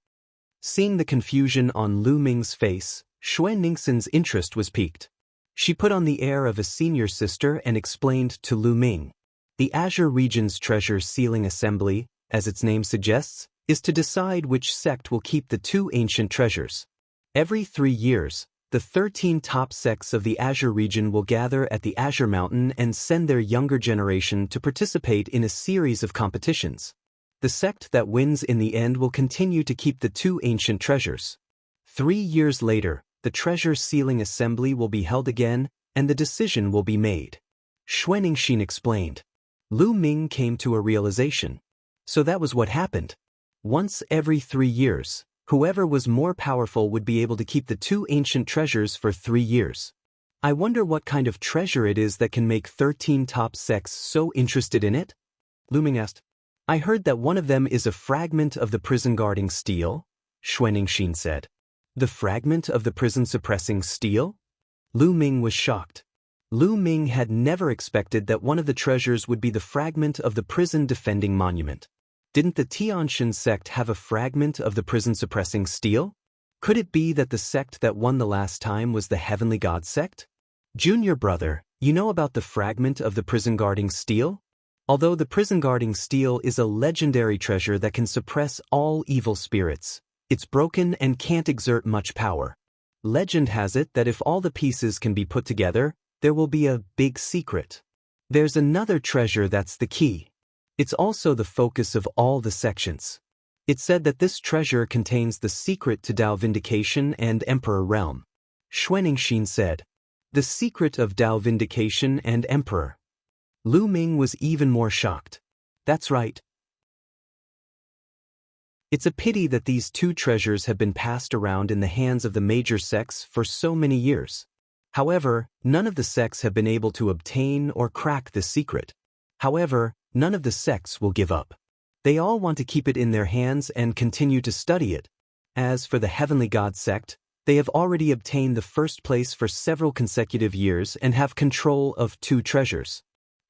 [SPEAKER 1] Seeing the confusion on Lu Ming's face, Xianxia's interest was piqued. She put on the air of a senior sister and explained to Lu Ming. The Azure Region's treasure sealing assembly, as its name suggests, is to decide which sect will keep the 2 ancient treasures. Every 3 years, the 13 top sects of the Azure region will gather at the Azure Mountain and send their younger generation to participate in a series of competitions. The sect that wins in the end will continue to keep the 2 ancient treasures. 3 years later, the treasure sealing assembly will be held again, and the decision will be made. Xianxia explained. Lu Ming came to a realization. So that was what happened. Once every 3 years, Whoever was more powerful would be able to keep the two ancient treasures for 3 years. I wonder what kind of treasure it is that can make 13 top sects so interested in it? Lu Ming asked. I heard that one of them is a fragment of the prison-guarding steel, Xuanxin said. The fragment of the prison-suppressing steel? Lu Ming was shocked. Lu Ming had never expected that one of the treasures would be the fragment of the prison-defending monument. Didn't the Tianshan sect have a fragment of the prison-suppressing steel? Could it be that the sect that won the last time was the Heavenly God sect? Junior brother, you know about the fragment of the prison-guarding steel? Although the prison-guarding steel is a legendary treasure that can suppress all evil spirits, it's broken and can't exert much power. Legend has it that if all the pieces can be put together, there will be a big secret. There's another treasure that's the key. It's also the focus of all the sections. It's said that this treasure contains the secret to Dao Vindication and Emperor Realm. Xuanxin said. The secret of Dao Vindication and Emperor. Lu Ming was even more shocked. That's right. It's a pity that these two treasures have been passed around in the hands of the major sects for so many years. However, none of the sects have been able to obtain or crack this secret. However, none of the sects will give up. They all want to keep it in their hands and continue to study it. As for the Heavenly God sect, they have already obtained the first place for several consecutive years and have control of 2 treasures.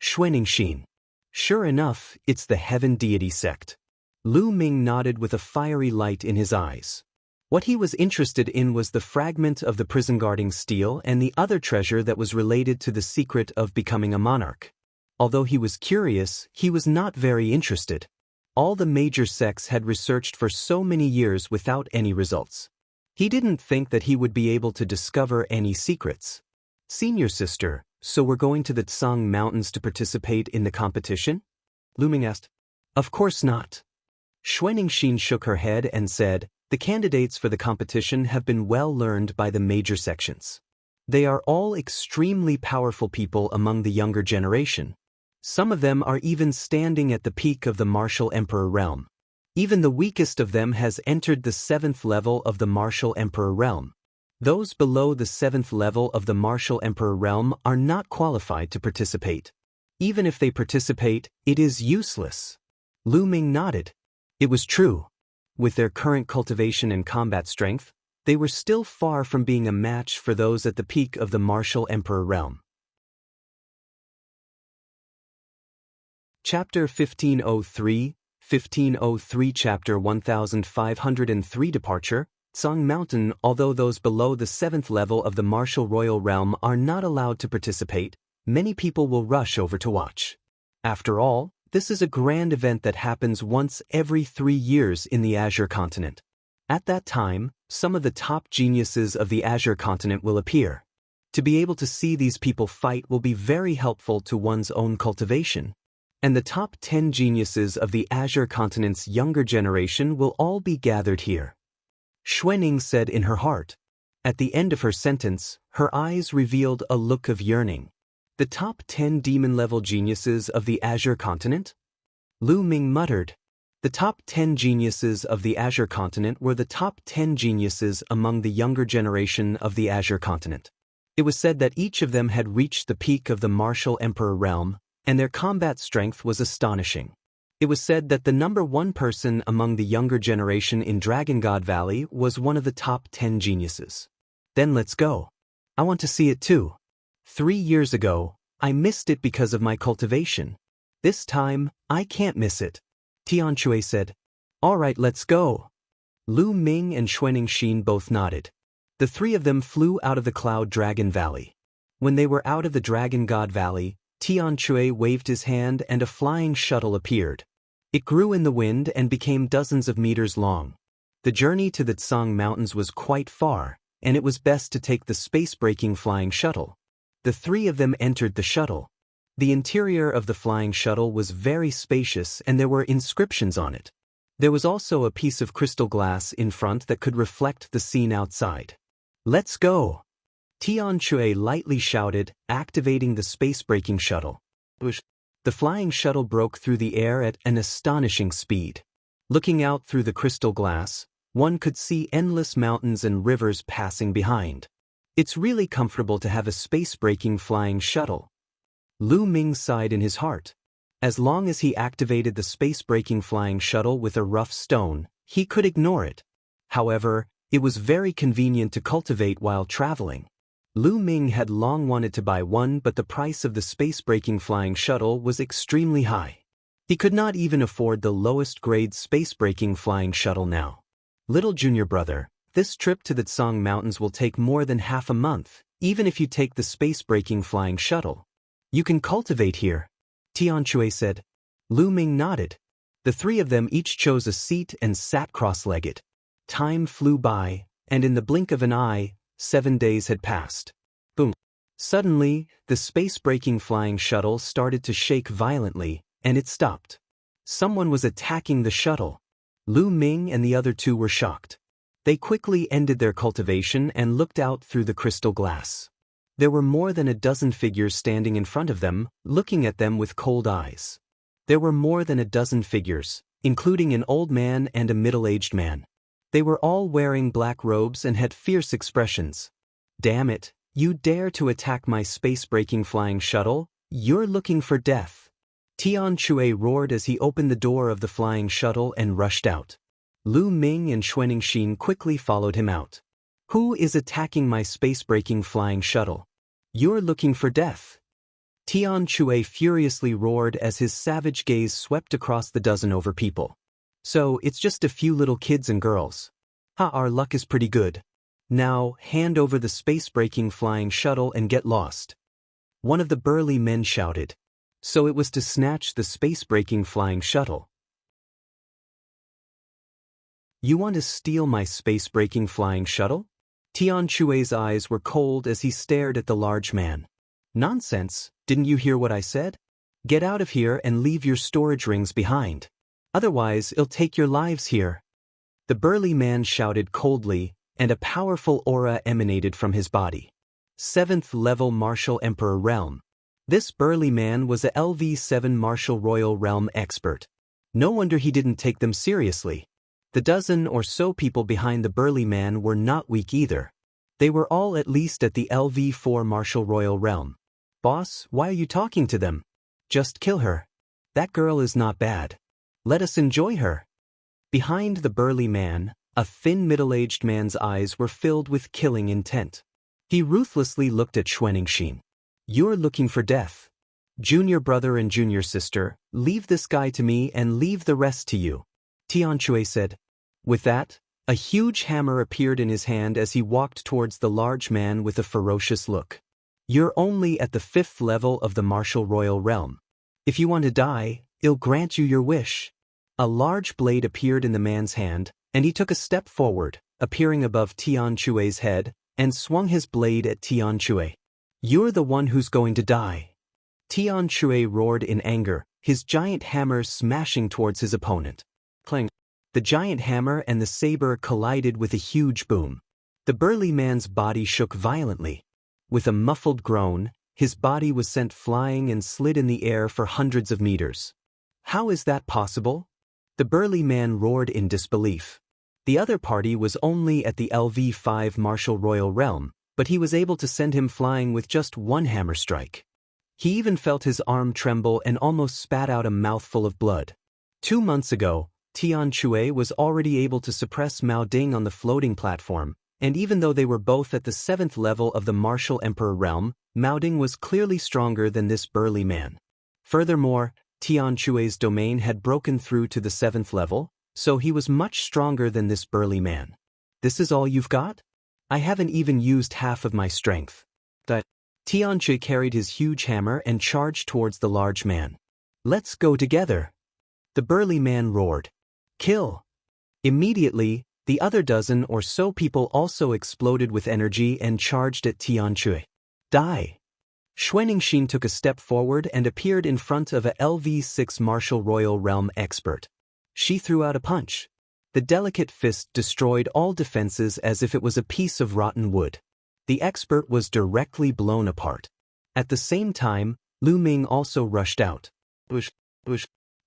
[SPEAKER 1] Xuanxin. Sure enough, it's the Heaven Deity sect. Lu Ming nodded with a fiery light in his eyes. What he was interested in was the fragment of the prison-guarding steel and the other treasure that was related to the secret of becoming a monarch. Although he was curious, he was not very interested. All the major sects had researched for so many years without any results. He didn't think that he would be able to discover any secrets. Senior sister, so we're going to the Tsang Mountains to participate in the competition? Lu Ming asked. Of course not. Xuanxin shook her head and said, the candidates for the competition have been well learned by the major sections. They are all extremely powerful people among the younger generation. Some of them are even standing at the peak of the martial emperor realm. Even the weakest of them has entered the 7th level of the martial emperor realm. Those below the 7th level of the martial emperor realm are not qualified to participate. Even if they participate, it is useless. Lu Ming nodded. It was true. With their current cultivation and combat strength, they were still far from being a match for those at the peak of the martial emperor realm. Chapter 1503, 1503 Chapter 1503 Departure, Tsang Mountain. Although those below the 7th level of the martial royal realm are not allowed to participate, many people will rush over to watch. After all, this is a grand event that happens once every 3 years in the Azure continent. At that time, some of the top geniuses of the Azure continent will appear. To be able to see these people fight will be very helpful to one's own cultivation. And the top 10 geniuses of the Azure continent's younger generation will all be gathered here. Xuanxin said in her heart. At the end of her sentence, her eyes revealed a look of yearning. The top 10 demon-level geniuses of the Azure continent? Lu Ming muttered. The top 10 geniuses of the Azure continent were the top 10 geniuses among the younger generation of the Azure continent. It was said that each of them had reached the peak of the martial emperor realm, and their combat strength was astonishing. It was said that the number 1 person among the younger generation in Dragon God Valley was one of the top 10 geniuses. Then let's go. I want to see it too. 3 years ago, I missed it because of my cultivation. This time, I can't miss it. Tianshui said. All right, let's go. Lu Ming and Xuanxin both nodded. The 3 of them flew out of the Cloud Dragon Valley. When they were out of the Dragon God Valley, Tianshui waved his hand and a flying shuttle appeared. It grew in the wind and became dozens of meters long. The journey to the Tsang Mountains was quite far, and it was best to take the space-breaking flying shuttle. The 3 of them entered the shuttle. The interior of the flying shuttle was very spacious and there were inscriptions on it. There was also a piece of crystal glass in front that could reflect the scene outside. Let's go! Tianshui lightly shouted, activating the space-breaking shuttle. The flying shuttle broke through the air at an astonishing speed. Looking out through the crystal glass, One could see endless mountains and rivers passing behind. It's really comfortable to have a space-breaking flying shuttle. Lu Ming sighed in his heart. As long as he activated the space-breaking flying shuttle with a rough stone, he could ignore it. However, it was very convenient to cultivate while traveling. Lu Ming had long wanted to buy one, but the price of the space-breaking flying shuttle was extremely high. He could not even afford the lowest-grade space-breaking flying shuttle now. Little junior brother, this trip to the Tsang Mountains will take more than half a month, even if you take the space-breaking flying shuttle. You can cultivate here, Tianxia said. Lu Ming nodded. The three of them each chose a seat and sat cross-legged. Time flew by, and in the blink of an eye, 7 days had passed. Boom. Suddenly, the space-breaking flying shuttle started to shake violently, and it stopped. Someone was attacking the shuttle. Lu Ming and the other two were shocked. They quickly ended their cultivation and looked out through the crystal glass. There were more than a dozen figures standing in front of them, looking at them with cold eyes. There were more than a dozen figures, including an old man and a middle-aged man. They were all wearing black robes and had fierce expressions. Damn it, you dare to attack my space-breaking flying shuttle? You're looking for death. Tianxia roared as he opened the door of the flying shuttle and rushed out. Lu Ming and Xianxia quickly followed him out. Who is attacking my space-breaking flying shuttle? You're looking for death. Tianxia furiously roared as his savage gaze swept across the dozen over people. So, it's just a few little kids and girls. Our luck is pretty good. Now, hand over the space-breaking flying shuttle and get lost. One of the burly men shouted. So it was to snatch the space-breaking flying shuttle. You want to steal my space-breaking flying shuttle? Tianxui's eyes were cold as he stared at the large man. Nonsense, didn't you hear what I said? Get out of here and leave your storage rings behind. Otherwise, it'll take your lives here. The burly man shouted coldly, and a powerful aura emanated from his body. 7th level Martial Emperor Realm. This burly man was a LV7 Martial Royal Realm expert. No wonder he didn't take them seriously. The dozen or so people behind the burly man were not weak either. They were all at least at the LV4 Martial Royal Realm. Boss, why are you talking to them? Just kill her. That girl is not bad. Let us enjoy her. Behind the burly man, a thin middle-aged man's eyes were filled with killing intent. He ruthlessly looked at Xianxia. You're looking for death. Junior brother and junior sister, leave this guy to me and leave the rest to you, Tianxia said. With that, a huge hammer appeared in his hand as he walked towards the large man with a ferocious look. You're only at the 5th level of the Martial Royal Realm. If you want to die, I'll grant you your wish. A large blade appeared in the man's hand, and he took a step forward, appearing above Tianxui's head, and swung his blade at Tianxia. You're the one who's going to die. Tianxia roared in anger, his giant hammer smashing towards his opponent. Clang. The giant hammer and the saber collided with a huge boom. The burly man's body shook violently. With a muffled groan, his body was sent flying and slid in the air for hundreds of meters. How is that possible? The burly man roared in disbelief. The other party was only at the LV5 Martial Royal Realm, but he was able to send him flying with just one hammer strike. He even felt his arm tremble and almost spat out a mouthful of blood. 2 months ago, Tianxia was already able to suppress Mao Ding on the floating platform, and even though they were both at the 7th level of the Martial Emperor Realm, Mao Ding was clearly stronger than this burly man. Furthermore, Tianxui's domain had broken through to the 7th level, so he was much stronger than this burly man. This is all you've got? I haven't even used half of my strength. Tianxia carried his huge hammer and charged towards the large man. Let's go together. The burly man roared. Kill! Immediately, the other dozen or so people also exploded with energy and charged at Tianxia. Die! Xianxia took a step forward and appeared in front of a LV6 Martial Royal Realm expert. She threw out a punch. The delicate fist destroyed all defenses as if it was a piece of rotten wood. The expert was directly blown apart. At the same time, Lu Ming also rushed out. Bush.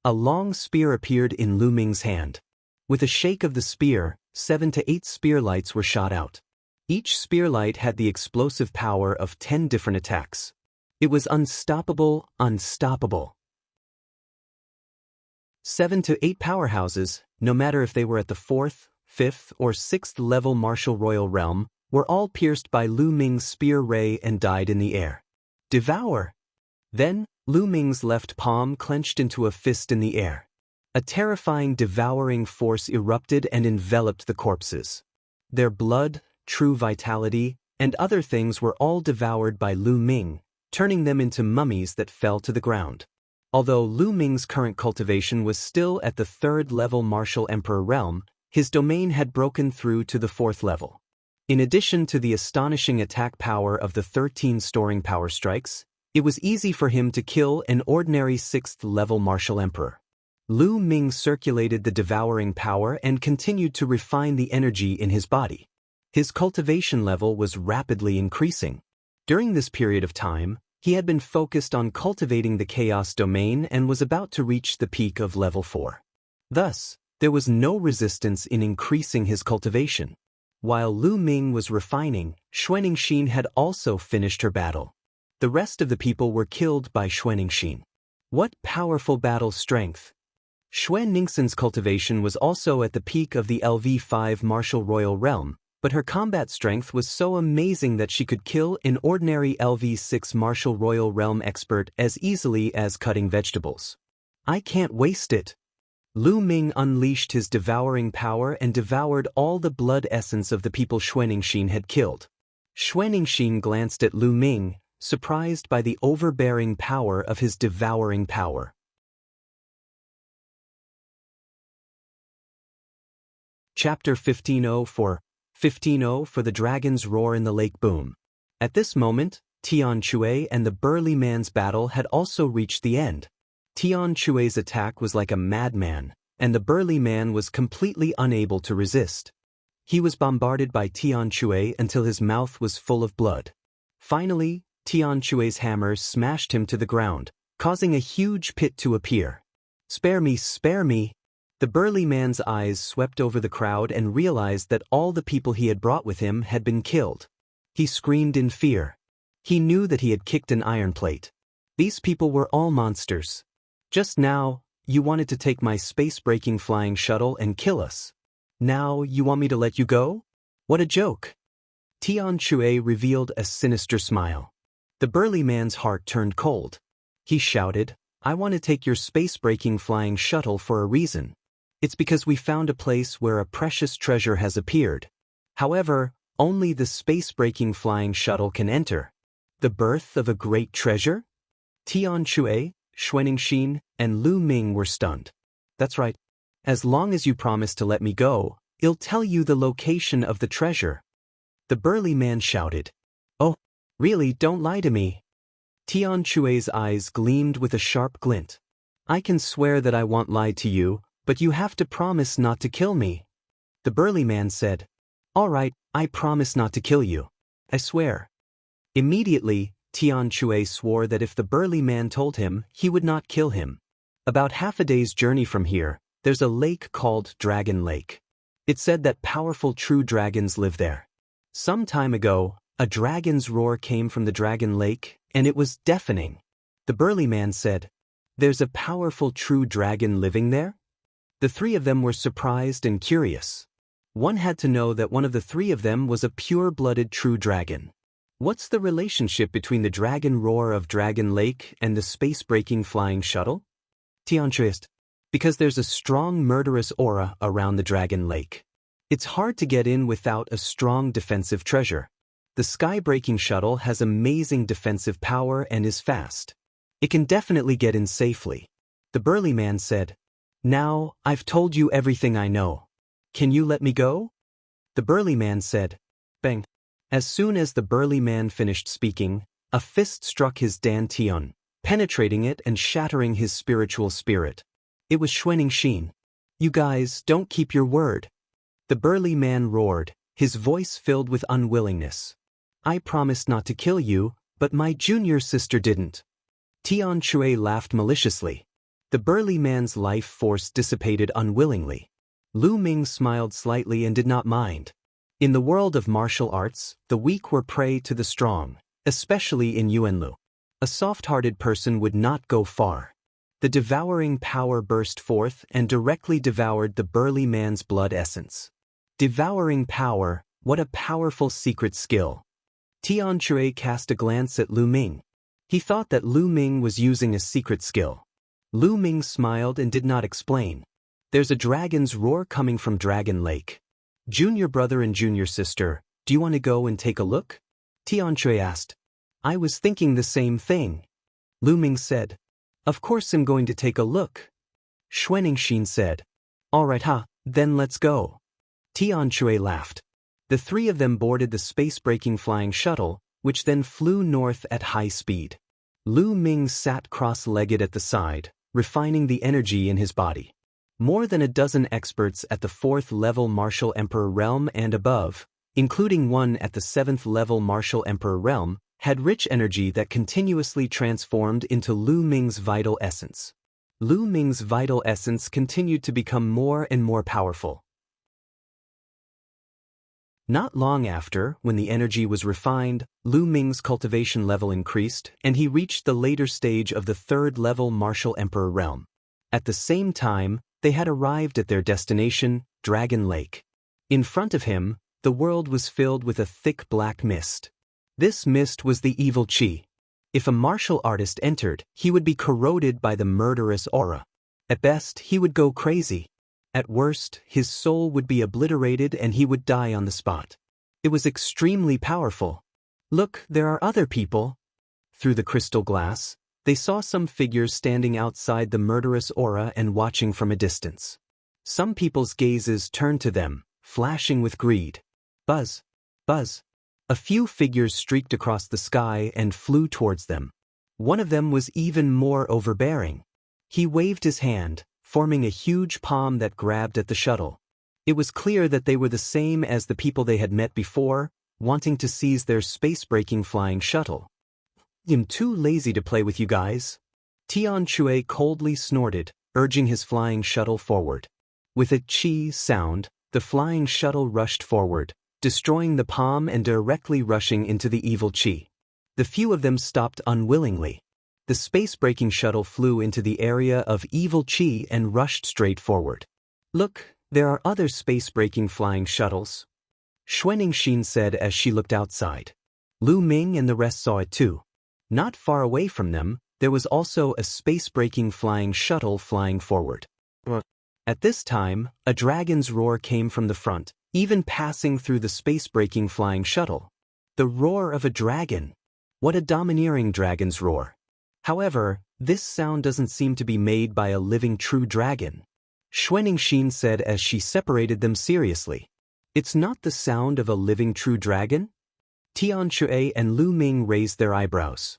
[SPEAKER 1] A long spear appeared in Lu Ming's hand. With a shake of the spear, 7 to 8 spear lights were shot out. Each spear light had the explosive power of 10 different attacks. It was unstoppable, unstoppable. 7 to 8 powerhouses, no matter if they were at the 4th, 5th, or 6th level martial royal realm, were all pierced by Lu Ming's spear ray and died in the air. Devour! Then, Lu Ming's left palm clenched into a fist in the air. A terrifying devouring force erupted and enveloped the corpses. Their blood, true vitality, and other things were all devoured by Lu Ming, turning them into mummies that fell to the ground. Although Lu Ming's current cultivation was still at the 3rd level martial emperor realm, his domain had broken through to the 4th level. In addition to the astonishing attack power of the 13 storing power strikes, it was easy for him to kill an ordinary 6th level martial emperor. Lu Ming circulated the devouring power and continued to refine the energy in his body. His cultivation level was rapidly increasing. During this period of time, he had been focused on cultivating the chaos domain and was about to reach the peak of level 4. Thus, there was no resistance in increasing his cultivation. While Lu Ming was refining, Xianxia had also finished her battle. The rest of the people were killed by Xianxia. What powerful battle strength! Xianxia's cultivation was also at the peak of the LV5 martial royal realm, but her combat strength was so amazing that she could kill an ordinary LV6 martial royal realm expert as easily as cutting vegetables. I can't waste it. Lu Ming unleashed his devouring power and devoured all the blood essence of the people Xianxia had killed. Xianxia glanced at Lu Ming, surprised by the overbearing power of his devouring power. Chapter 1504 15:0 For the Dragon's Roar in the Lake Boom. At this moment, Tian Chui and the burly man's battle had also reached the end. Tian Chui's attack was like a madman, and the burly man was completely unable to resist. He was bombarded by Tian Chui until his mouth was full of blood. Finally, Tian Chui's hammer smashed him to the ground, causing a huge pit to appear. "Spare me, spare me!" The burly man's eyes swept over the crowd and realized that all the people he had brought with him had been killed. He screamed in fear. He knew that he had kicked an iron plate. These people were all monsters. Just now, you wanted to take my space-breaking flying shuttle and kill us. Now you want me to let you go? What a joke! Tian Chui revealed a sinister smile. The burly man's heart turned cold. He shouted, "I want to take your space-breaking flying shuttle for a reason. It's because we found a place where a precious treasure has appeared. However, only the space-breaking flying shuttle can enter. The birth of a great treasure?" Tian Chui, Xianxia, and Lu Ming were stunned. "That's right. As long as you promise to let me go, I'll tell you the location of the treasure." The burly man shouted. "Oh, really, don't lie to me." Tian Chui's eyes gleamed with a sharp glint. "I can swear that I won't lie to you, but you have to promise not to kill me." The burly man said, "All right, I promise not to kill you. I swear." Immediately, Tian Chui swore that if the burly man told him, he would not kill him. About half a day's journey from here, there's a lake called Dragon Lake. It's said that powerful true dragons live there. Some time ago, a dragon's roar came from the Dragon Lake, and it was deafening. The burly man said, "There's a powerful true dragon living there?" The three of them were surprised and curious. One had to know that one of the three of them was a pure-blooded true dragon. What's the relationship between the dragon roar of Dragon Lake and the space-breaking flying shuttle? Tian Chui, because there's a strong murderous aura around the Dragon Lake. It's hard to get in without a strong defensive treasure. The sky-breaking shuttle has amazing defensive power and is fast. It can definitely get in safely. The burly man said, "Now, I've told you everything I know. Can you let me go?" The burly man said, "Bang." As soon as the burly man finished speaking, a fist struck his dantian, penetrating it and shattering his spiritual spirit. It was Xianxia. "You guys don't keep your word." The burly man roared, his voice filled with unwillingness. "I promised not to kill you, but my junior sister didn't." Tian Chui laughed maliciously. The burly man's life force dissipated unwillingly. Lu Ming smiled slightly and did not mind. In the world of martial arts, the weak were prey to the strong, especially in Yuanlu. A soft-hearted person would not go far. The devouring power burst forth and directly devoured the burly man's blood essence. Devouring power, what a powerful secret skill. Tian Chui cast a glance at Lu Ming. He thought that Lu Ming was using a secret skill. Lu Ming smiled and did not explain. There's a dragon's roar coming from Dragon Lake. Junior brother and junior sister, do you want to go and take a look? Tian Chui asked. I was thinking the same thing. Lu Ming said. Of course I'm going to take a look. Xianxia said. All right, then let's go. Tian Chui laughed. The three of them boarded the space-breaking flying shuttle, which then flew north at high speed. Lu Ming sat cross-legged at the side, refining the energy in his body. More than a dozen experts at the 4th level Martial Emperor realm and above, including one at the 7th level Martial Emperor realm, had rich energy that continuously transformed into Lu Ming's vital essence. Lu Ming's vital essence continued to become more and more powerful. Not long after, when the energy was refined, Lu Ming's cultivation level increased, and he reached the later stage of the 3rd level Martial Emperor realm. At the same time, they had arrived at their destination, Dragon Lake. In front of him, the world was filled with a thick black mist. This mist was the evil qi. If a martial artist entered, he would be corroded by the murderous aura. At best, he would go crazy. At worst, his soul would be obliterated and he would die on the spot. It was extremely powerful. Look, there are other people. Through the crystal glass, they saw some figures standing outside the murderous aura and watching from a distance. Some people's gazes turned to them, flashing with greed. Buzz! Buzz! A few figures streaked across the sky and flew towards them. One of them was even more overbearing. He waved his hand, forming a huge palm that grabbed at the shuttle. It was clear that they were the same as the people they had met before, wanting to seize their space-breaking flying shuttle. I'm too lazy to play with you guys. Tian Chui coldly snorted, urging his flying shuttle forward. With a chi sound, the flying shuttle rushed forward, destroying the palm and directly rushing into the evil qi. The few of them stopped unwillingly. The space-breaking shuttle flew into the area of evil qi and rushed straight forward. Look, there are other space-breaking flying shuttles. Xianxia said as she looked outside. Lu Ming and the rest saw it too. Not far away from them, there was also a space-breaking flying shuttle flying forward. At this time, a dragon's roar came from the front, even passing through the space-breaking flying shuttle. The roar of a dragon. What a domineering dragon's roar. However, this sound doesn't seem to be made by a living true dragon. Xianxia said as she separated them seriously. It's not the sound of a living true dragon? Tian Chui and Lu Ming raised their eyebrows.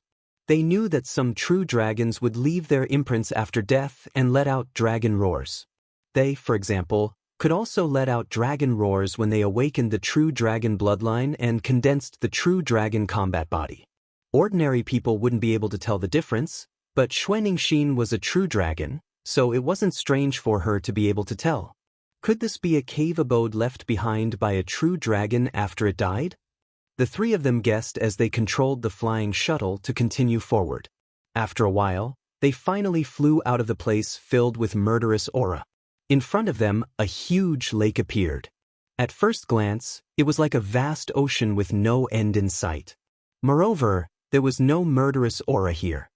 [SPEAKER 1] They knew that some true dragons would leave their imprints after death and let out dragon roars. They, for example, could also let out dragon roars when they awakened the true dragon bloodline and condensed the true dragon combat body. Ordinary people wouldn't be able to tell the difference, but Xianxia was a true dragon, so it wasn't strange for her to be able to tell. Could this be a cave abode left behind by a true dragon after it died? The three of them guessed as they controlled the flying shuttle to continue forward. After a while, they finally flew out of the place filled with murderous aura. In front of them, a huge lake appeared. At first glance, it was like a vast ocean with no end in sight. Moreover, there was no murderous aura here.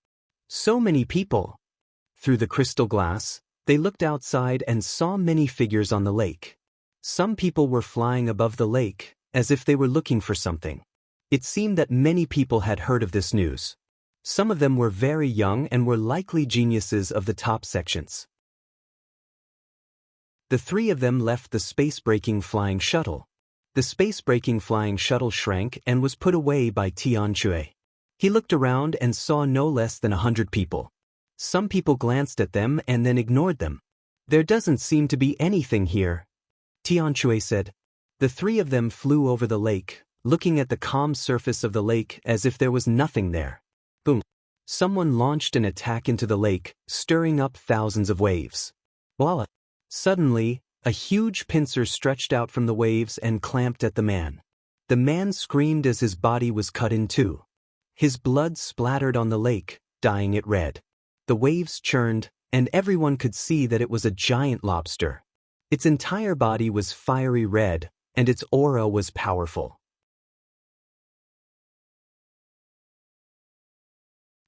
[SPEAKER 1] So many people. Through the crystal glass, they looked outside and saw many figures on the lake. Some people were flying above the lake, as if they were looking for something. It seemed that many people had heard of this news. Some of them were very young and were likely geniuses of the top sections. The three of them left the space-breaking flying shuttle. The space-breaking flying shuttle shrank and was put away by Tian Chui. He looked around and saw no less than 100 people. Some people glanced at them and then ignored them. There doesn't seem to be anything here, Tian Chui said. The three of them flew over the lake, looking at the calm surface of the lake as if there was nothing there. Boom! Someone launched an attack into the lake, stirring up thousands of waves. Voila! Suddenly, A huge pincer stretched out from the waves and clamped at the man. The man screamed as his body was cut in two. His blood splattered on the lake, dyeing it red. The waves churned, and everyone could see that it was a giant lobster. Its entire body was fiery red, and its aura was powerful.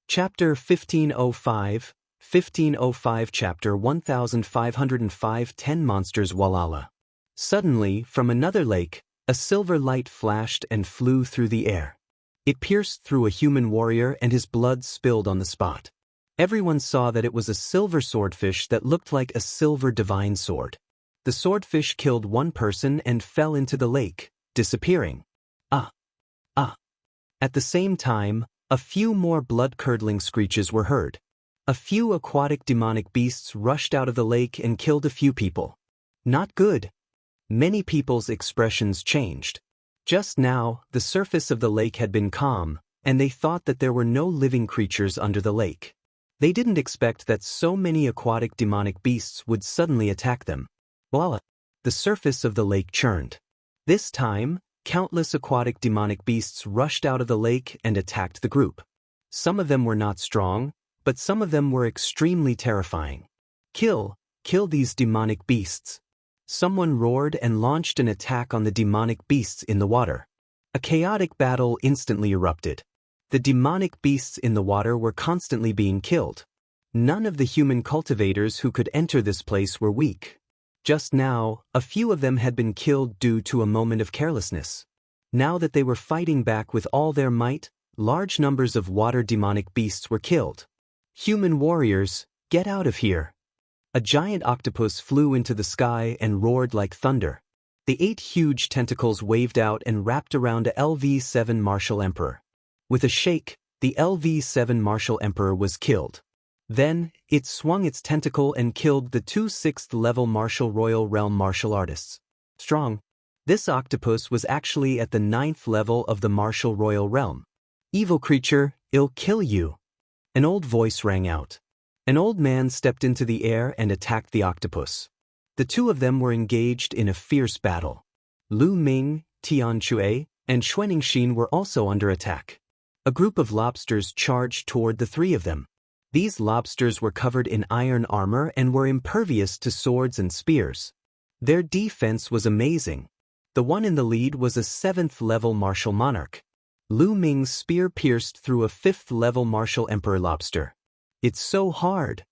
[SPEAKER 1] Chapter 1505, 1505 Chapter 1505 10 Monsters Walala. Suddenly, from another lake, a silver light flashed and flew through the air. It pierced through a human warrior and his blood spilled on the spot. Everyone saw that it was a silver swordfish that looked like a silver divine sword. The swordfish killed one person and fell into the lake, disappearing. At the same time, a few more blood-curdling screeches were heard. A few aquatic demonic beasts rushed out of the lake and killed a few people. Not good. Many people's expressions changed. Just now, the surface of the lake had been calm, and they thought that there were no living creatures under the lake. They didn't expect that so many aquatic demonic beasts would suddenly attack them. Voila! The surface of the lake churned. This time, countless aquatic demonic beasts rushed out of the lake and attacked the group. Some of them were not strong, but some of them were extremely terrifying. Kill these demonic beasts. Someone roared and launched an attack on the demonic beasts in the water. A chaotic battle instantly erupted. The demonic beasts in the water were constantly being killed. None of the human cultivators who could enter this place were weak. Just now, a few of them had been killed due to a moment of carelessness. Now that they were fighting back with all their might, large numbers of water demonic beasts were killed. Human warriors, get out of here. A giant octopus flew into the sky and roared like thunder. The 8 huge tentacles waved out and wrapped around a LV-7 Martial Emperor. With a shake, the LV-7 Martial Emperor was killed. Then, it swung its tentacle and killed the 2 6th-level Martial Royal Realm martial artists. Strong. This octopus was actually at the 9th level of the Martial Royal Realm. Evil creature, I'll kill you. An old voice rang out. An old man stepped into the air and attacked the octopus. The two of them were engaged in a fierce battle. Lu Ming, Tian Chue, and Xuanixin were also under attack. A group of lobsters charged toward the three of them. These lobsters were covered in iron armor and were impervious to swords and spears. Their defense was amazing. The one in the lead was a 7th-level martial monarch. Lu Ming's spear pierced through a 5th-level martial emperor lobster. It's so hard.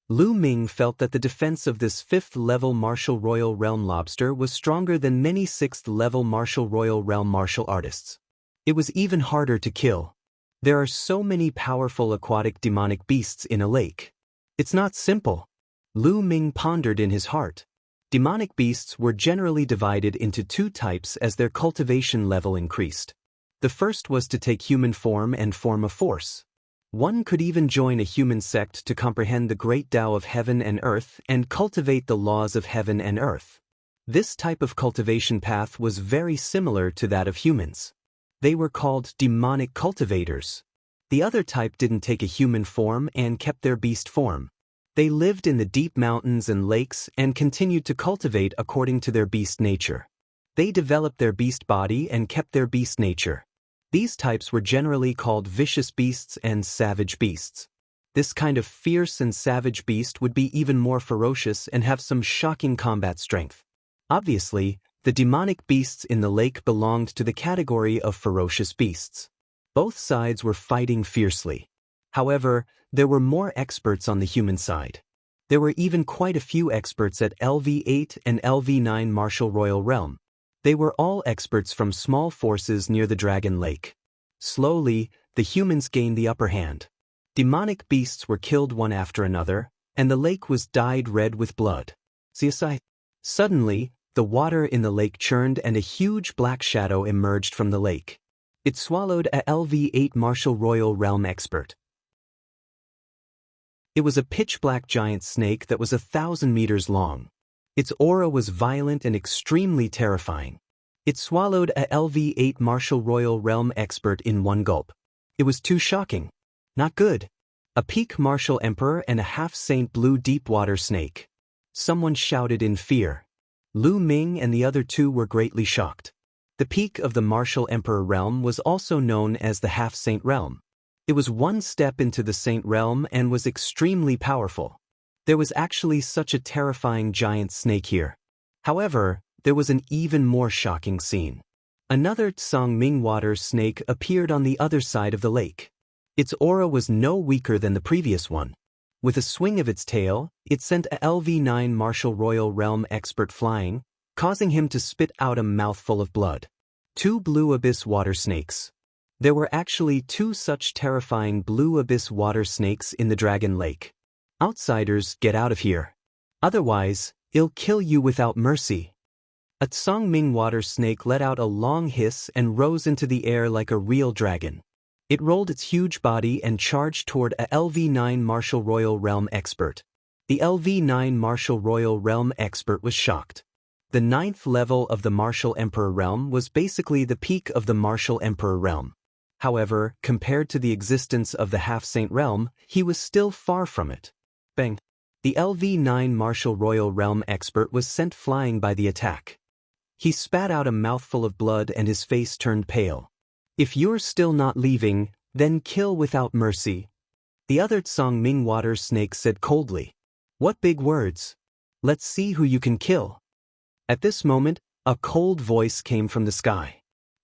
[SPEAKER 1] Lu Ming felt that the defense of this 5th-level martial royal realm lobster was stronger than many 6th-level martial royal realm martial artists. It was even harder to kill. There are so many powerful aquatic demonic beasts in a lake. It's not simple. Lu Ming pondered in his heart. Demonic beasts were generally divided into 2 types as their cultivation level increased. The first was to take human form and form a force. One could even join a human sect to comprehend the great Tao of heaven and earth and cultivate the laws of heaven and earth. This type of cultivation path was very similar to that of humans. They were called demonic cultivators. The other type didn't take a human form and kept their beast form. They lived in the deep mountains and lakes and continued to cultivate according to their beast nature. They developed their beast body and kept their beast nature. These types were generally called vicious beasts and savage beasts. This kind of fierce and savage beast would be even more ferocious and have some shocking combat strength. Obviously, the demonic beasts in the lake belonged to the category of ferocious beasts. Both sides were fighting fiercely. However, there were more experts on the human side. There were even quite a few experts at LV-8 and LV-9 Martial Royal Realm. They were all experts from small forces near the Dragon Lake. Slowly, the humans gained the upper hand. Demonic beasts were killed one after another, and the lake was dyed red with blood. Suddenly, the water in the lake churned and a huge black shadow emerged from the lake. It swallowed a LV-8 Martial Royal Realm expert. It was a pitch-black giant snake that was 1,000 meters long. Its aura was violent and extremely terrifying. It swallowed a LV-8 Martial Royal Realm expert in one gulp. It was too shocking. Not good. A peak martial emperor and a half-saint blue deep-water snake. Someone shouted in fear. Lu Ming and the other two were greatly shocked. The peak of the martial emperor realm was also known as the half-saint realm. It was one step into the saint realm and was extremely powerful. There was actually such a terrifying giant snake here. However, there was an even more shocking scene. Another Tsangming water snake appeared on the other side of the lake. Its aura was no weaker than the previous one. With a swing of its tail, it sent a LV9 martial royal realm expert flying, causing him to spit out a mouthful of blood. 2 blue abyss water snakes. There were actually 2 such terrifying blue abyss water snakes in the Dragon Lake. Outsiders, get out of here. Otherwise, it'll kill you without mercy. A Tsangming water snake let out a long hiss and rose into the air like a real dragon. It rolled its huge body and charged toward a LV9 martial royal realm expert. The LV9 martial royal realm expert was shocked. The 9th level of the martial emperor realm was basically the peak of the martial emperor realm. However, compared to the existence of the half-saint realm, he was still far from it. Bang! The LV9 martial royal realm expert was sent flying by the attack. He spat out a mouthful of blood and his face turned pale. If you're still not leaving, then kill without mercy. The other Tsangming water snake said coldly. What big words. Let's see who you can kill. At this moment, a cold voice came from the sky.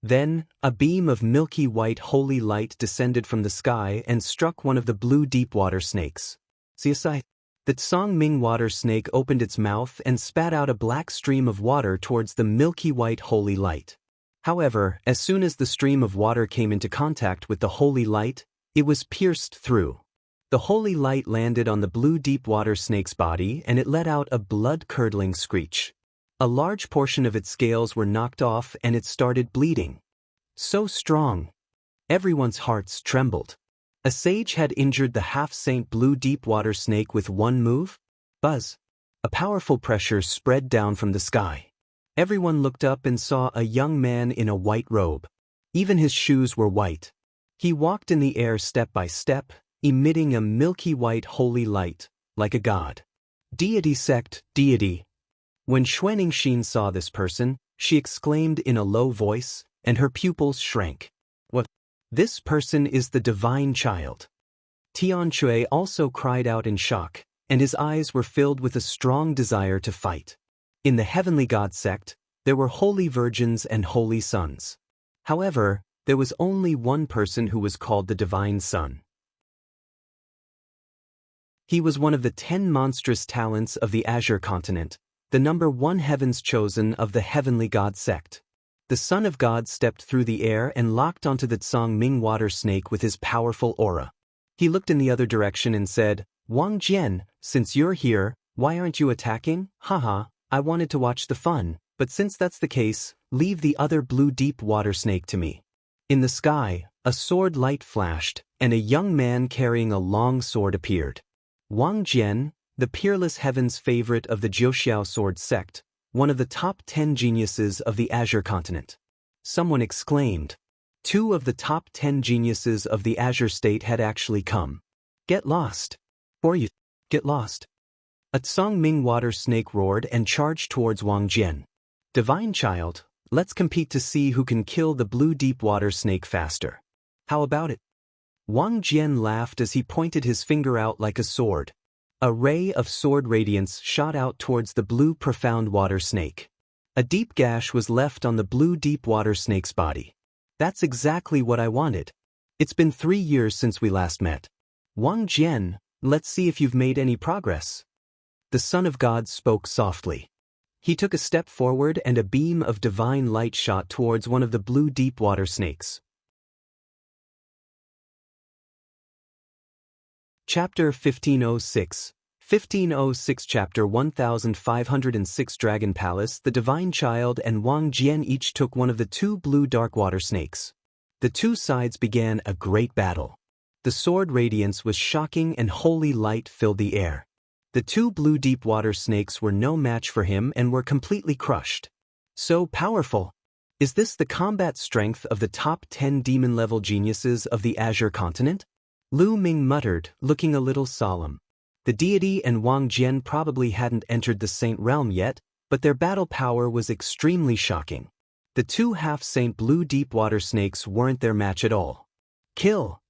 [SPEAKER 1] Then, a beam of milky white holy light descended from the sky and struck one of the blue deep water snakes. See aside. The Tsangming water snake opened its mouth and spat out a black stream of water towards the milky white holy light. However, as soon as the stream of water came into contact with the holy light, it was pierced through. The holy light landed on the blue deep water snake's body and it let out a blood-curdling screech. A large portion of its scales were knocked off and it started bleeding. So strong. Everyone's hearts trembled. A sage had injured the half-saint blue deep water snake with one move? Buzz. A powerful pressure spread down from the sky. Everyone looked up and saw a young man in a white robe. Even his shoes were white. He walked in the air step by step, emitting a milky white holy light, like a god. Deity sect, deity. When Xuanxin saw this person, she exclaimed in a low voice, and her pupils shrank. What? This person is the divine child. Tianchui also cried out in shock, and his eyes were filled with a strong desire to fight. In the heavenly god sect, there were holy virgins and holy sons. However, there was only one person who was called the divine son. He was one of the 10 monstrous talents of the Azure continent, the number 1 heavens chosen of the heavenly god sect. The Son of God stepped through the air and locked onto the Tsangming water snake with his powerful aura. He looked in the other direction and said, Wang Jian, since you're here, why aren't you attacking? Haha, I wanted to watch the fun, but since that's the case, leave the other blue deep water snake to me. In the sky, a sword light flashed, and a young man carrying a long sword appeared. Wang Jian, the peerless heaven's favorite of the Jiuxiao sword sect, one of the top 10 geniuses of the Azure continent. Someone exclaimed. 2 of the top 10 geniuses of the Azure state had actually come. Get lost. Or you. Get lost. A Tsangming water snake roared and charged towards Wang Jian. Divine child, let's compete to see who can kill the blue deep water snake faster. How about it? Wang Jian laughed as he pointed his finger out like a sword. A ray of sword radiance shot out towards the blue profound water snake. A deep gash was left on the blue deep water snake's body. That's exactly what I wanted. It's been 3 years since we last met. Wang Jian, let's see if you've made any progress. The Son of God spoke softly. He took a step forward and a beam of divine light shot towards one of the blue deep water snakes. Chapter 1506. 1506 Chapter 1506 Dragon Palace. The Divine Child and Wang Jian each took one of the 2 blue dark water snakes. The 2 sides began a great battle. The sword radiance was shocking and holy light filled the air. The 2 blue deep water snakes were no match for him and were completely crushed. So powerful. Is this the combat strength of the top 10 demon-level geniuses of the Azure continent? Lu Ming muttered, looking a little solemn. The deity and Wang Jian probably hadn't entered the Saint Realm yet, but their battle power was extremely shocking. The two half-saint blue deep-water snakes weren't their match at all. Kill!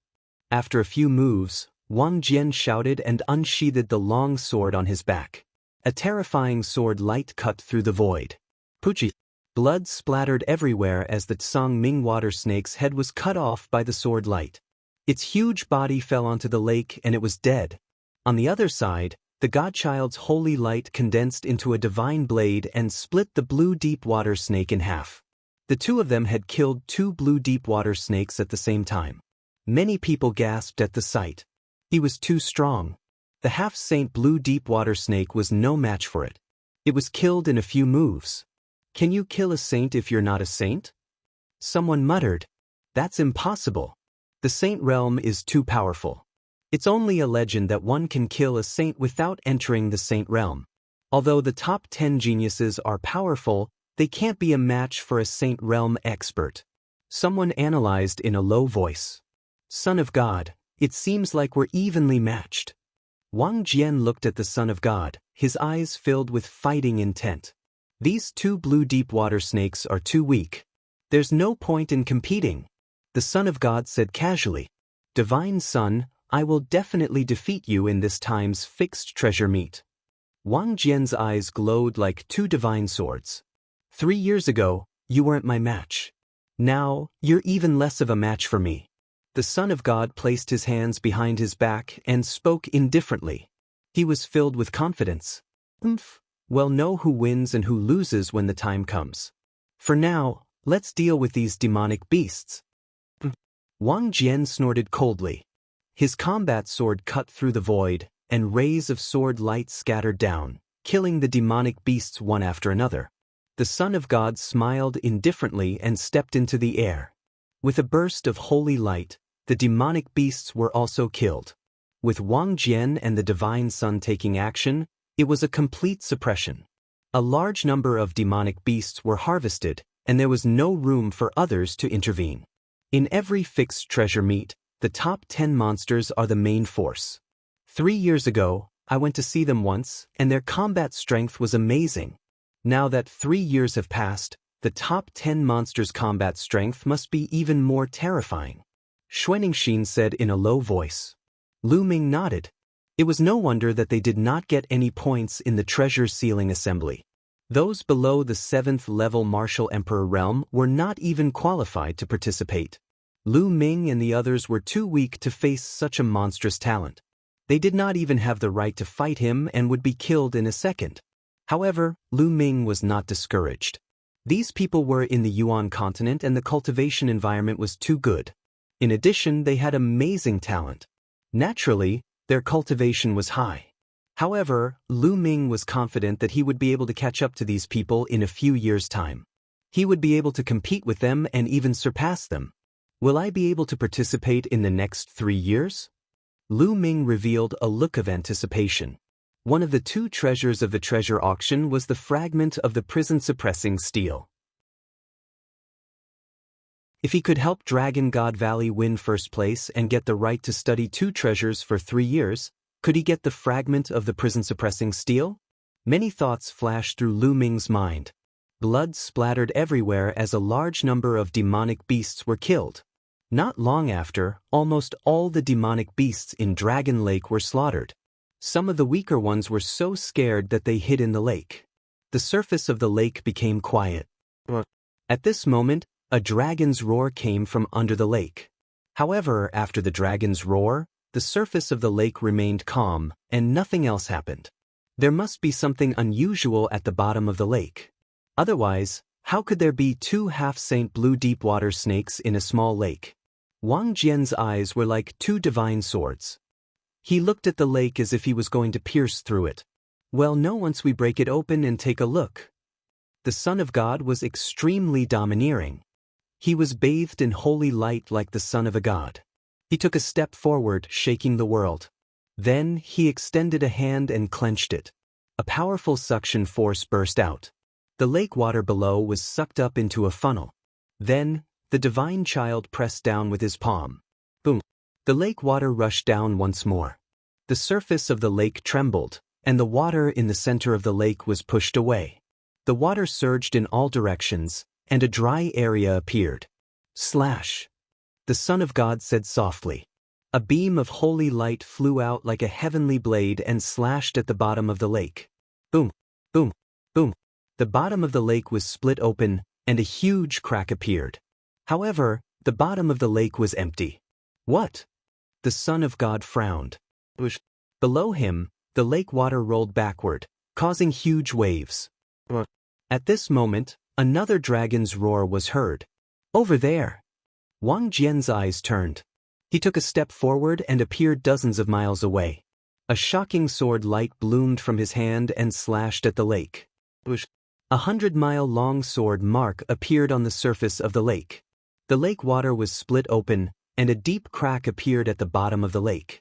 [SPEAKER 1] After a few moves, Wang Jian shouted and unsheathed the long sword on his back. A terrifying sword light cut through the void. Puchi! Blood splattered everywhere as the Tsang Ming water snake's head was cut off by the sword light. Its huge body fell onto the lake and it was dead. On the other side, the godchild's holy light condensed into a divine blade and split the blue deep-water snake in half. The two of them had killed two blue deep-water snakes at the same time. Many people gasped at the sight. He was too strong. The half-saint blue deep-water snake was no match for it. It was killed in a few moves. Can you kill a saint if you're not a saint? Someone muttered. That's impossible. The saint realm is too powerful. It's only a legend that one can kill a saint without entering the saint realm. Although the top 10 geniuses are powerful, they can't be a match for a saint realm expert. Someone analyzed in a low voice. Son of God, it seems like we're evenly matched. Wang Jian looked at the Son of God, his eyes filled with fighting intent. These two blue deep-water snakes are too weak. There's no point in competing. The Son of God said casually, Divine Son, I will definitely defeat you in this time's fixed treasure meet. Wang Jian's eyes glowed like two divine swords. 3 years ago, you weren't my match. Now, you're even less of a match for me. The Son of God placed his hands behind his back and spoke indifferently. He was filled with confidence. We'll know who wins and who loses when the time comes. For now, let's deal with these demonic beasts. Wang Jian snorted coldly. His combat sword cut through the void, and rays of sword light scattered down, killing the demonic beasts one after another. The Son of God smiled indifferently and stepped into the air. With a burst of holy light, the demonic beasts were also killed. With Wang Jian and the Divine Son taking action, it was a complete suppression. A large number of demonic beasts were harvested, and there was no room for others to intervene. In every fixed treasure meet, the top 10 monsters are the main force. 3 years ago, I went to see them once, and their combat strength was amazing. Now that 3 years have passed, the top 10 monsters' combat strength must be even more terrifying. Xuanixin said in a low voice. Lu Ming nodded. It was no wonder that they did not get any points in the treasure sealing assembly. Those below the 7th level Martial Emperor realm were not even qualified to participate. Lu Ming and the others were too weak to face such a monstrous talent. They did not even have the right to fight him and would be killed in a second. However, Lu Ming was not discouraged. These people were in the Yuan continent and the cultivation environment was too good. In addition, they had amazing talent. Naturally, their cultivation was high. However, Lu Ming was confident that he would be able to catch up to these people in a few years' time. He would be able to compete with them and even surpass them. Will I be able to participate in the next 3 years? Lu Ming revealed a look of anticipation. One of the 2 treasures of the treasure auction was the fragment of the prison-suppressing steel. If he could help Dragon God Valley win first place and get the right to study 2 treasures for 3 years, could he get the fragment of the prison-suppressing steel? Many thoughts flashed through Lu Ming's mind. Blood splattered everywhere as a large number of demonic beasts were killed. Not long after, almost all the demonic beasts in Dragon Lake were slaughtered. Some of the weaker ones were so scared that they hid in the lake. The surface of the lake became quiet. At this moment, a dragon's roar came from under the lake. However, after the dragon's roar, the surface of the lake remained calm, and nothing else happened. There must be something unusual at the bottom of the lake. Otherwise, how could there be 2 half-saint blue deep-water snakes in a small lake? Wang Jian's eyes were like 2 divine swords. He looked at the lake as if he was going to pierce through it. Well, no, once we break it open and take a look. The Son of God was extremely domineering. He was bathed in holy light like the son of a god. He took a step forward, shaking the world. Then, he extended a hand and clenched it. A powerful suction force burst out. The lake water below was sucked up into a funnel. Then, the divine child pressed down with his palm. Boom! The lake water rushed down once more. The surface of the lake trembled, and the water in the center of the lake was pushed away. The water surged in all directions, and a dry area appeared. Slash! The Son of God said softly. A beam of holy light flew out like a heavenly blade and slashed at the bottom of the lake. Boom! Boom! Boom! The bottom of the lake was split open, and a huge crack appeared. However, the bottom of the lake was empty. What? The Son of God frowned. Below him, the lake water rolled backward, causing huge waves. At this moment, another dragon's roar was heard. Over there! Wang Jian's eyes turned. He took a step forward and appeared dozens of miles away. A shocking sword light bloomed from his hand and slashed at the lake. A 100-mile-long sword mark appeared on the surface of the lake. The lake water was split open, and a deep crack appeared at the bottom of the lake.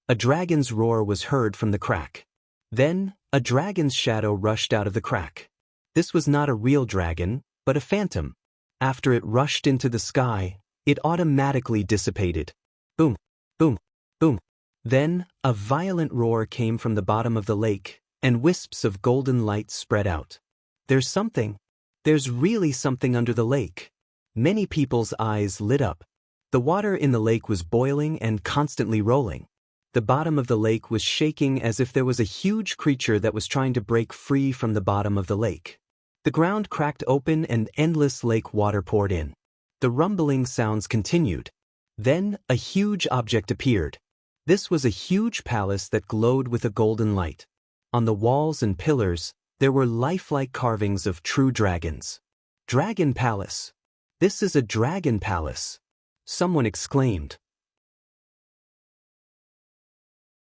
[SPEAKER 1] A dragon's roar was heard from the crack. Then, a dragon's shadow rushed out of the crack. This was not a real dragon, but a phantom. After it rushed into the sky, it automatically dissipated. Boom! Boom! Boom! Then, a violent roar came from the bottom of the lake, and wisps of golden light spread out. There's really something under the lake. Many people's eyes lit up. The water in the lake was boiling and constantly rolling. The bottom of the lake was shaking as if there was a huge creature that was trying to break free from the bottom of the lake. The ground cracked open and endless lake water poured in. The rumbling sounds continued. Then, a huge object appeared. This was a huge palace that glowed with a golden light. On the walls and pillars, there were lifelike carvings of true dragons. Dragon Palace! This is a dragon palace! Someone exclaimed.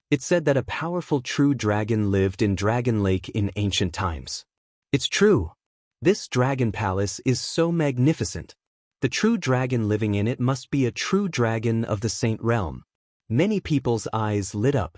[SPEAKER 1] It said that a powerful true dragon lived in Dragon Lake in ancient times. It's true. This dragon palace is so magnificent. The true dragon living in it must be a true dragon of the Saint Realm. Many people's eyes lit up.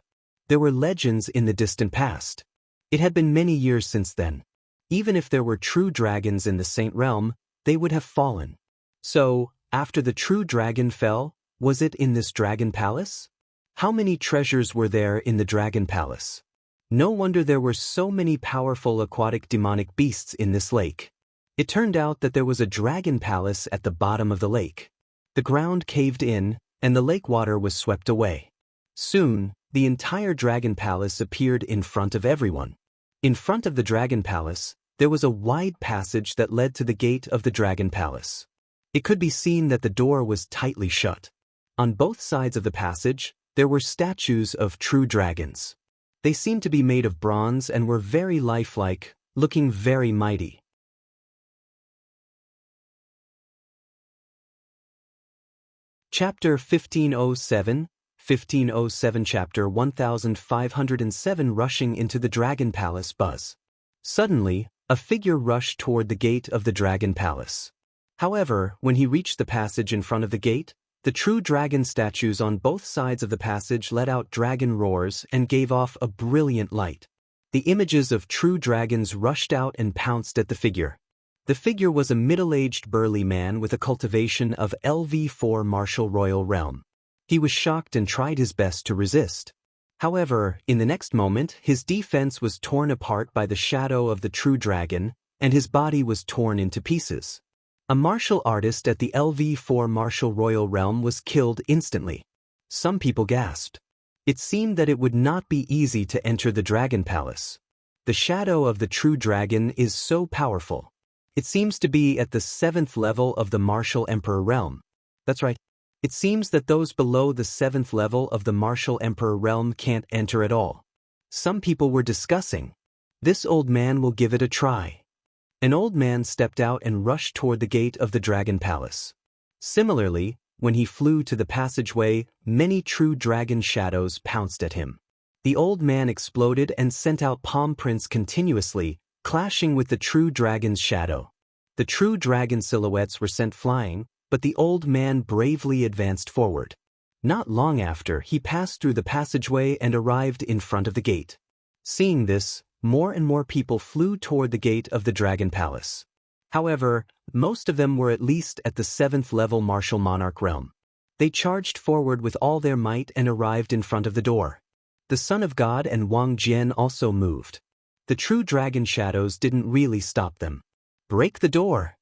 [SPEAKER 1] There were legends in the distant past. It had been many years since then. Even if there were true dragons in the Saint Realm, they would have fallen. So, after the true dragon fell, was it in this dragon palace? How many treasures were there in the dragon palace? No wonder there were so many powerful aquatic demonic beasts in this lake. It turned out that there was a dragon palace at the bottom of the lake. The ground caved in, and the lake water was swept away. Soon, the entire dragon palace appeared in front of everyone. In front of the dragon palace, there was a wide passage that led to the gate of the dragon palace. It could be seen that the door was tightly shut. On both sides of the passage, there were statues of true dragons. They seemed to be made of bronze and were very lifelike, looking very mighty. Chapter 1507, 1507 Chapter 1507 Rushing into the Dragon Palace Buzz. Suddenly, a figure rushed toward the gate of the Dragon Palace. However, when he reached the passage in front of the gate, the true dragon statues on both sides of the passage let out dragon roars and gave off a brilliant light. The images of true dragons rushed out and pounced at the figure. The figure was a middle-aged burly man with a cultivation of LV4 martial royal realm. He was shocked and tried his best to resist. However, in the next moment, his defense was torn apart by the shadow of the true dragon, and his body was torn into pieces. A martial artist at the LV4 martial royal realm was killed instantly. Some people gasped. It seemed that it would not be easy to enter the dragon palace. The shadow of the true dragon is so powerful. It seems to be at the 7th level of the martial emperor realm. That's right. It seems that those below the 7th level of the martial emperor realm can't enter at all. Some people were discussing. This old man will give it a try. An old man stepped out and rushed toward the gate of the dragon palace. Similarly, when he flew to the passageway, many true dragon shadows pounced at him. The old man exploded and sent out palm prints continuously, clashing with the true dragon's shadow. The true dragon silhouettes were sent flying, but the old man bravely advanced forward. Not long after, he passed through the passageway and arrived in front of the gate. Seeing this, more and more people flew toward the gate of the dragon palace. However, most of them were at least at the 7th level martial monarch realm. They charged forward with all their might and arrived in front of the door. The Son of God and Wang Jian also moved. The true dragon shadows didn't really stop them. Break the door!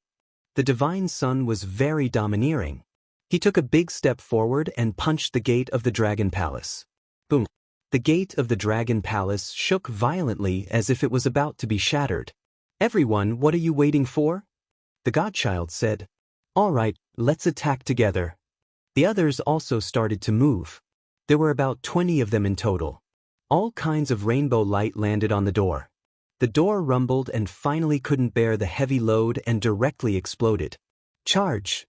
[SPEAKER 1] The divine son was very domineering. He took a big step forward and punched the gate of the dragon palace. Boom! The gate of the dragon palace shook violently as if it was about to be shattered. Everyone, what are you waiting for? The godchild said. All right, let's attack together. The others also started to move. There were about 20 of them in total. All kinds of rainbow light landed on the door. The door rumbled and finally couldn't bear the heavy load and directly exploded. Charge!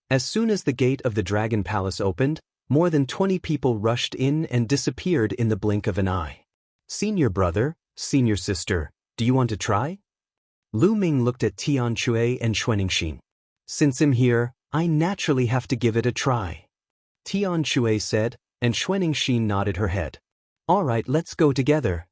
[SPEAKER 1] As soon as the gate of the dragon palace opened, more than 20 people rushed in and disappeared in the blink of an eye. Senior brother, senior sister, do you want to try? Lu Ming looked at Tianxia and Xianxia. Since I'm here, I naturally have to give it a try. Tianxia said, and Xianxia nodded her head. All right, let's go together.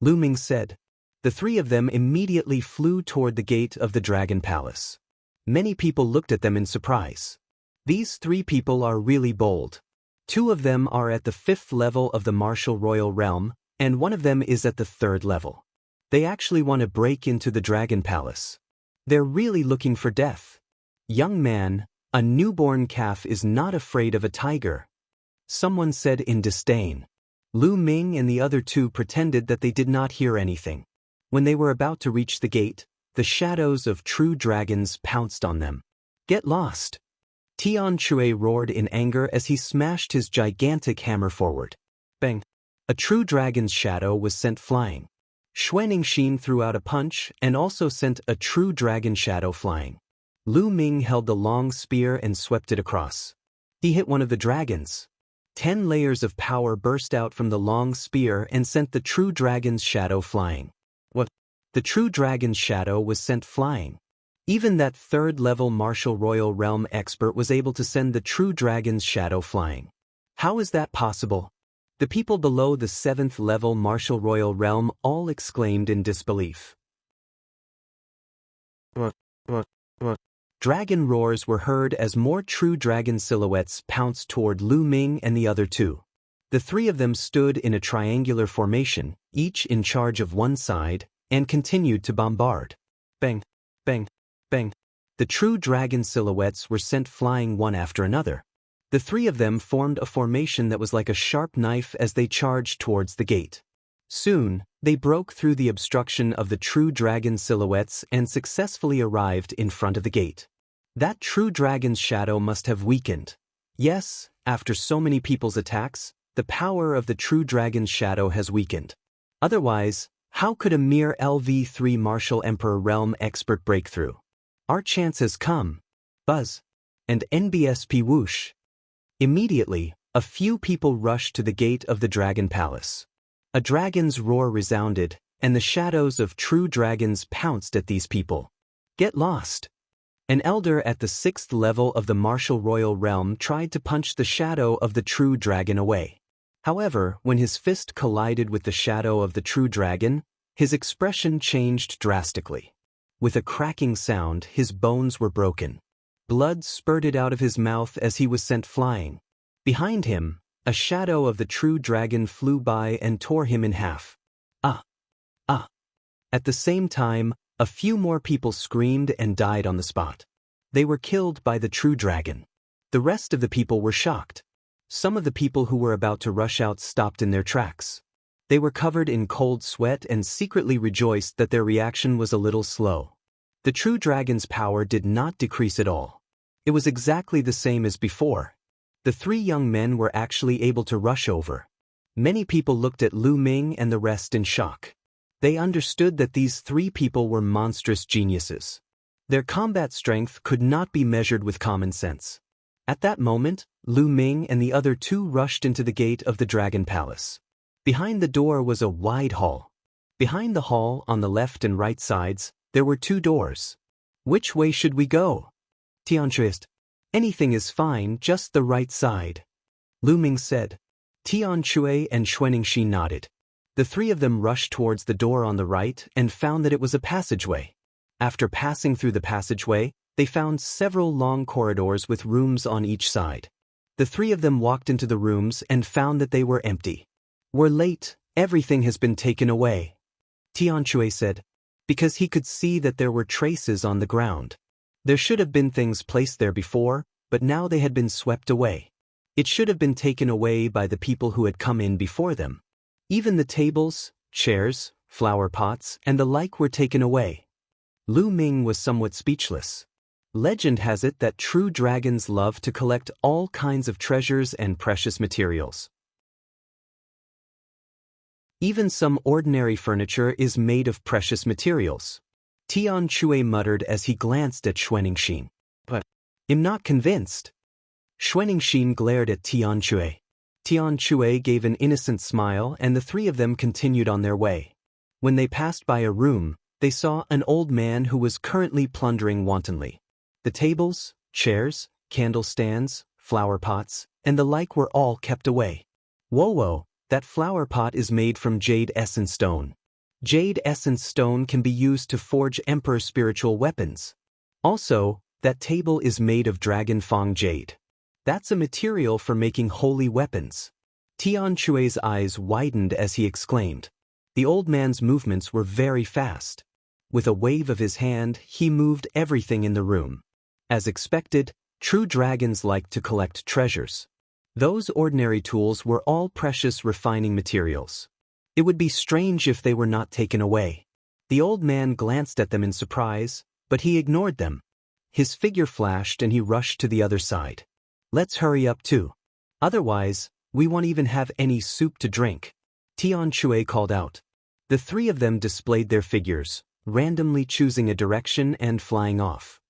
[SPEAKER 1] Lu Ming said. The three of them immediately flew toward the gate of the dragon palace. Many people looked at them in surprise. These three people are really bold. Two of them are at the 5th level of the martial royal realm, and one of them is at the 3rd level. They actually want to break into the dragon palace. They're really looking for death. Young man, a newborn calf is not afraid of a tiger. Someone said in disdain. Lu Ming and the other two pretended that they did not hear anything. When they were about to reach the gate, the shadows of true dragons pounced on them. Get lost! Tianxia roared in anger as he smashed his gigantic hammer forward. Bang! A true dragon's shadow was sent flying. Xianxia threw out a punch and also sent a true dragon shadow flying. Lu Ming held the long spear and swept it across. He hit one of the dragons. 10 layers of power burst out from the long spear and sent the true dragon's shadow flying. What? The true dragon's shadow was sent flying. Even that 3rd level martial royal realm expert was able to send the true dragon's shadow flying. How is that possible? The people below the 7th level martial royal realm all exclaimed in disbelief. Dragon roars were heard as more true dragon silhouettes pounced toward Lu Ming and the other two. The three of them stood in a triangular formation, each in charge of one side, and continued to bombard. Bang, bang, bang. The true dragon silhouettes were sent flying one after another. The three of them formed a formation that was like a sharp knife as they charged towards the gate. Soon, they broke through the obstruction of the true dragon silhouettes and successfully arrived in front of the gate. That true dragon's shadow must have weakened. Yes, after so many people's attacks, the power of the true dragon's shadow has weakened. Otherwise, how could a mere LV3 Martial Emperor Realm expert break through? Our chance has come. Buzz. And NBSP whoosh. Immediately, a few people rushed to the gate of the dragon palace. A dragon's roar resounded, and the shadows of true dragons pounced at these people. Get lost! An elder at the 6th level of the martial royal realm tried to punch the shadow of the true dragon away. However, when his fist collided with the shadow of the true dragon, his expression changed drastically. With a cracking sound, his bones were broken. Blood spurted out of his mouth as he was sent flying. Behind him, a shadow of the true dragon flew by and tore him in half. Ah! Ah! At the same time, a few more people screamed and died on the spot. They were killed by the true dragon. The rest of the people were shocked. Some of the people who were about to rush out stopped in their tracks. They were covered in cold sweat and secretly rejoiced that their reaction was a little slow. The true dragon's power did not decrease at all. It was exactly the same as before. The three young men were actually able to rush over. Many people looked at Lu Ming and the rest in shock. They understood that these three people were monstrous geniuses. Their combat strength could not be measured with common sense. At that moment, Lu Ming and the other two rushed into the gate of the Dragon Palace. Behind the door was a wide hall. Behind the hall, on the left and right sides, there were two doors. Which way should we go? Tianxia. Anything is fine, just the right side. Lu Ming said. Tianxia and Xianxia nodded. The three of them rushed towards the door on the right and found that it was a passageway. After passing through the passageway, they found several long corridors with rooms on each side. The three of them walked into the rooms and found that they were empty. We're late, everything has been taken away. Tianxue said. Because he could see that there were traces on the ground. There should have been things placed there before, but now they had been swept away. It should have been taken away by the people who had come in before them. Even the tables, chairs, flower pots, and the like were taken away. Lu Ming was somewhat speechless. Legend has it that true dragons love to collect all kinds of treasures and precious materials. Even some ordinary furniture is made of precious materials. Tianxue muttered as he glanced at Xuanxin. But I'm not convinced. Xuanxin glared at Tianxue. Tianxue gave an innocent smile and the three of them continued on their way. When they passed by a room, they saw an old man who was currently plundering wantonly. The tables, chairs, candle stands, flower pots, and the like were all kept away. Whoa, that flower pot is made from jade essence stone. Jade essence stone can be used to forge emperor spiritual weapons. Also, that table is made of dragon fang jade. That's a material for making holy weapons. Tianxue's eyes widened as he exclaimed. The old man's movements were very fast. With a wave of his hand, he moved everything in the room. As expected, true dragons like to collect treasures. Those ordinary tools were all precious refining materials. It would be strange if they were not taken away. The old man glanced at them in surprise, but he ignored them. His figure flashed and he rushed to the other side. Let's hurry up too. Otherwise, we won't even have any soup to drink. Tianxue called out. The three of them displayed their figures, randomly choosing a direction and flying off.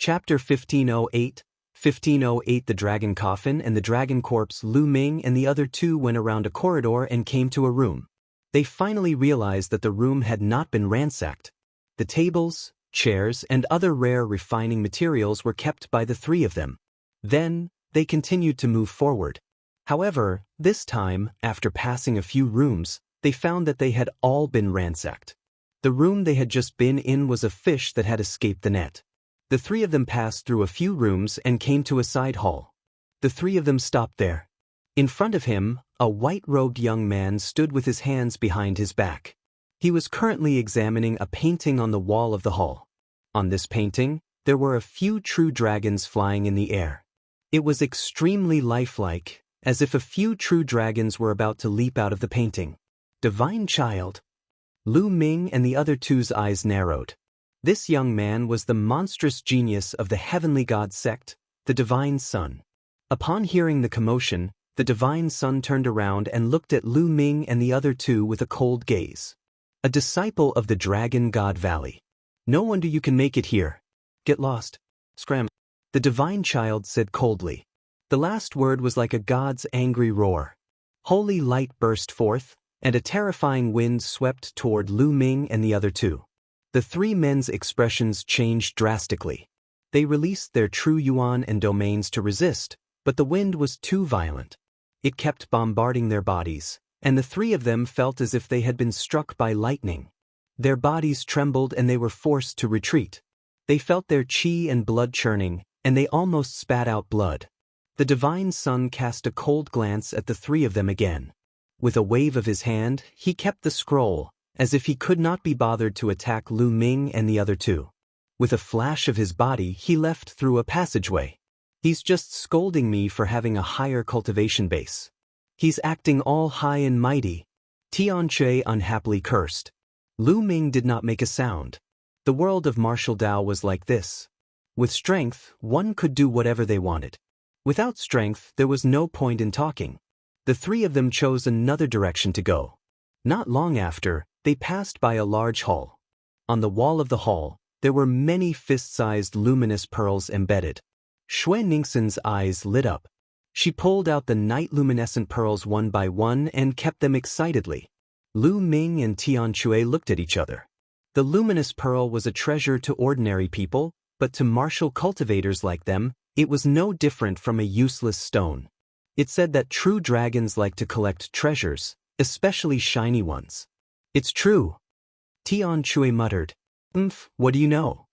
[SPEAKER 1] Chapter 1508. 1508 The Dragon Coffin and the Dragon Corpse. Lu Ming and the other two went around a corridor and came to a room. They finally realized that the room had not been ransacked. The tables, chairs, and other rare refining materials were kept by the three of them. Then, they continued to move forward. However, this time, after passing a few rooms, they found that they had all been ransacked. The room they had just been in was a fish that had escaped the net. The three of them passed through a few rooms and came to a side hall. The three of them stopped there. In front of him, a white-robed young man stood with his hands behind his back. He was currently examining a painting on the wall of the hall. On this painting, there were a few true dragons flying in the air. It was extremely lifelike, as if a few true dragons were about to leap out of the painting. Divine child. Lu Ming and the other two's eyes narrowed. This young man was the monstrous genius of the heavenly god sect, the Divine Sun. Upon hearing the commotion, the Divine Sun turned around and looked at Lu Ming and the other two with a cold gaze. A disciple of the Dragon God Valley. No wonder you can make it here. Get lost. Scram. The Divine Child said coldly. The last word was like a god's angry roar. Holy light burst forth, and a terrifying wind swept toward Lu Ming and the other two. The three men's expressions changed drastically. They released their true yuan and domains to resist, but the wind was too violent. It kept bombarding their bodies, and the three of them felt as if they had been struck by lightning. Their bodies trembled and they were forced to retreat. They felt their chi and blood churning, and they almost spat out blood. The Divine Sun cast a cold glance at the three of them again. With a wave of his hand, he kept the scroll, as if he could not be bothered to attack Lu Ming and the other two. With a flash of his body, he left through a passageway. He's just scolding me for having a higher cultivation base. He's acting all high and mighty. Tianxue unhappily cursed. Lu Ming did not make a sound. The world of martial Dao was like this. With strength, one could do whatever they wanted. Without strength, there was no point in talking. The three of them chose another direction to go. Not long after, they passed by a large hall. On the wall of the hall, there were many fist-sized luminous pearls embedded. Xuanxin's eyes lit up. She pulled out the night-luminescent pearls one by one and kept them excitedly. Lu Ming and Tianxue looked at each other. The luminous pearl was a treasure to ordinary people, but to martial cultivators like them, it was no different from a useless stone. It said that true dragons like to collect treasures, especially shiny ones. It's true. Tianxue muttered. What do you know?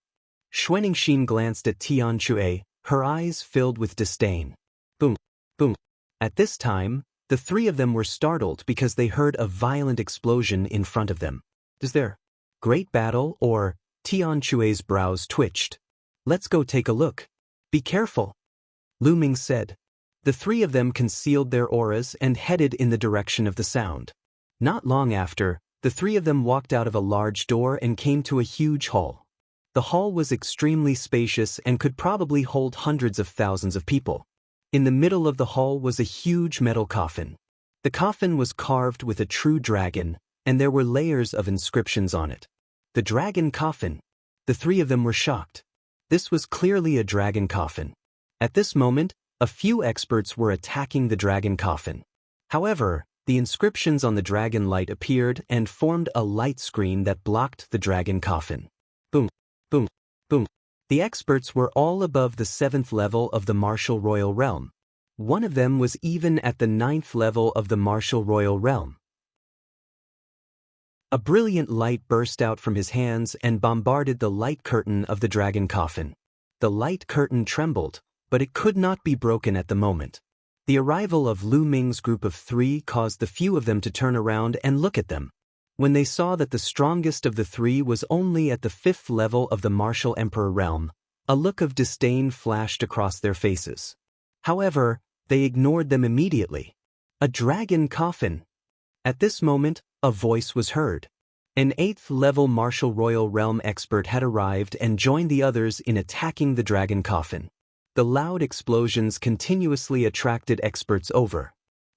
[SPEAKER 1] Xuanxin glanced at Tianxue, her eyes filled with disdain. Boom, boom. At this time, The three of them were startled because they heard a violent explosion in front of them. Is there great battle, or? Tian Chue's brows twitched. Let's go take a look. Be careful, Lu Ming said. The three of them concealed their auras and headed in the direction of the sound. Not long after, the three of them walked out of a large door and came to a huge hall. The hall was extremely spacious and could probably hold hundreds of thousands of people. In the middle of the hall was a huge metal coffin. The coffin was carved with a true dragon, and there were layers of inscriptions on it. The dragon coffin. The three of them were shocked. This was clearly a dragon coffin. At this moment, a few experts were attacking the dragon coffin. However, the inscriptions on the dragon light appeared and formed a light screen that blocked the dragon coffin. Boom, boom, boom. The experts were all above the 7th level of the martial royal realm. One of them was even at the 9th level of the martial royal realm. A brilliant light burst out from his hands and bombarded the light curtain of the dragon coffin. The light curtain trembled, but it could not be broken at the moment. The arrival of Lu Ming's group of three caused the few of them to turn around and look at them. When they saw that the strongest of the three was only at the 5th level of the martial emperor realm, a look of disdain flashed across their faces. However, they ignored them immediately. A dragon coffin. At this moment, a voice was heard. An 8th-level martial royal realm expert had arrived and joined the others in attacking the dragon coffin. The loud explosions continuously attracted experts over.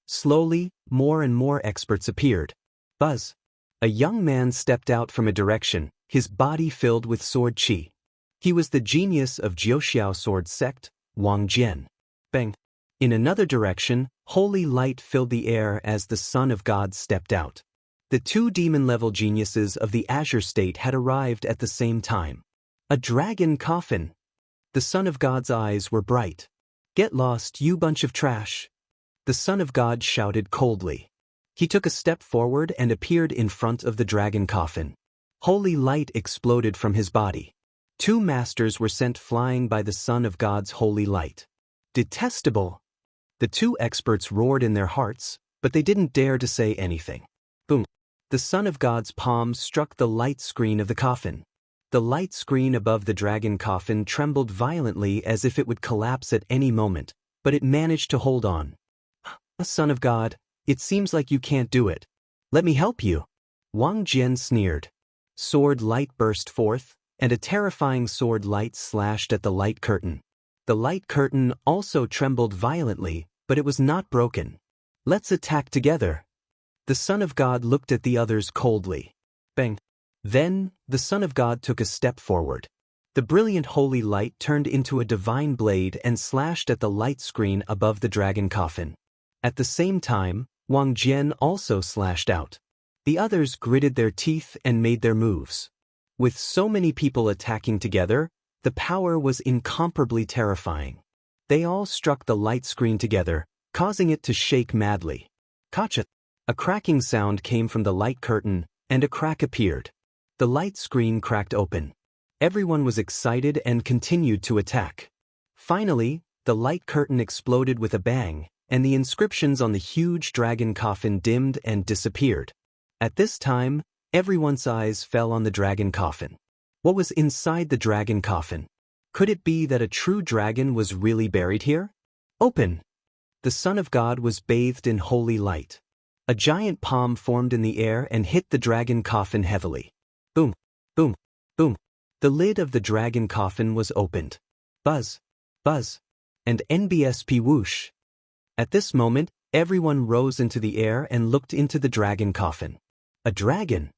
[SPEAKER 1] Slowly, more and more experts appeared. Buzz. A young man stepped out from a direction, his body filled with sword qi. He was the genius of Jiuxiao sword sect, Wang Jian. Bang. In another direction, holy light filled the air as the Son of God stepped out. The two demon-level geniuses of the Azure State had arrived at the same time. A dragon coffin. The Son of God's eyes were bright. Get lost, you bunch of trash. The Son of God shouted coldly. He took a step forward and appeared in front of the dragon coffin. Holy light exploded from his body. Two masters were sent flying by the Son of God's holy light. Detestable! The two experts roared in their hearts, but they didn't dare to say anything. Boom! The Son of God's palm struck the light screen of the coffin. The light screen above the dragon coffin trembled violently as if it would collapse at any moment, but it managed to hold on. Son of God, it seems like you can't do it. Let me help you. Wang Jian sneered. Sword light burst forth, and a terrifying sword light slashed at the light curtain. The light curtain also trembled violently, but it was not broken. Let's attack together. The Son of God looked at the others coldly. Bang. Then, the Son of God took a step forward. The brilliant holy light turned into a divine blade and slashed at the light screen above the dragon coffin. At the same time, Wang Jian also slashed out. The others gritted their teeth and made their moves. With so many people attacking together, the power was incomparably terrifying. They all struck the light screen together, causing it to shake madly. Kacha! A cracking sound came from the light curtain, and a crack appeared. The light screen cracked open. Everyone was excited and continued to attack. Finally, the light curtain exploded with a bang, and the inscriptions on the huge dragon coffin dimmed and disappeared. At this time, everyone's eyes fell on the dragon coffin. What was inside the dragon coffin? Could it be that a true dragon was really buried here? Open! The Son of God was bathed in holy light. A giant palm formed in the air and hit the dragon coffin heavily. Boom, boom, boom. The lid of the dragon coffin was opened. Buzz, buzz, and NBSP whoosh. At this moment, everyone rose into the air and looked into the dragon coffin. A dragon.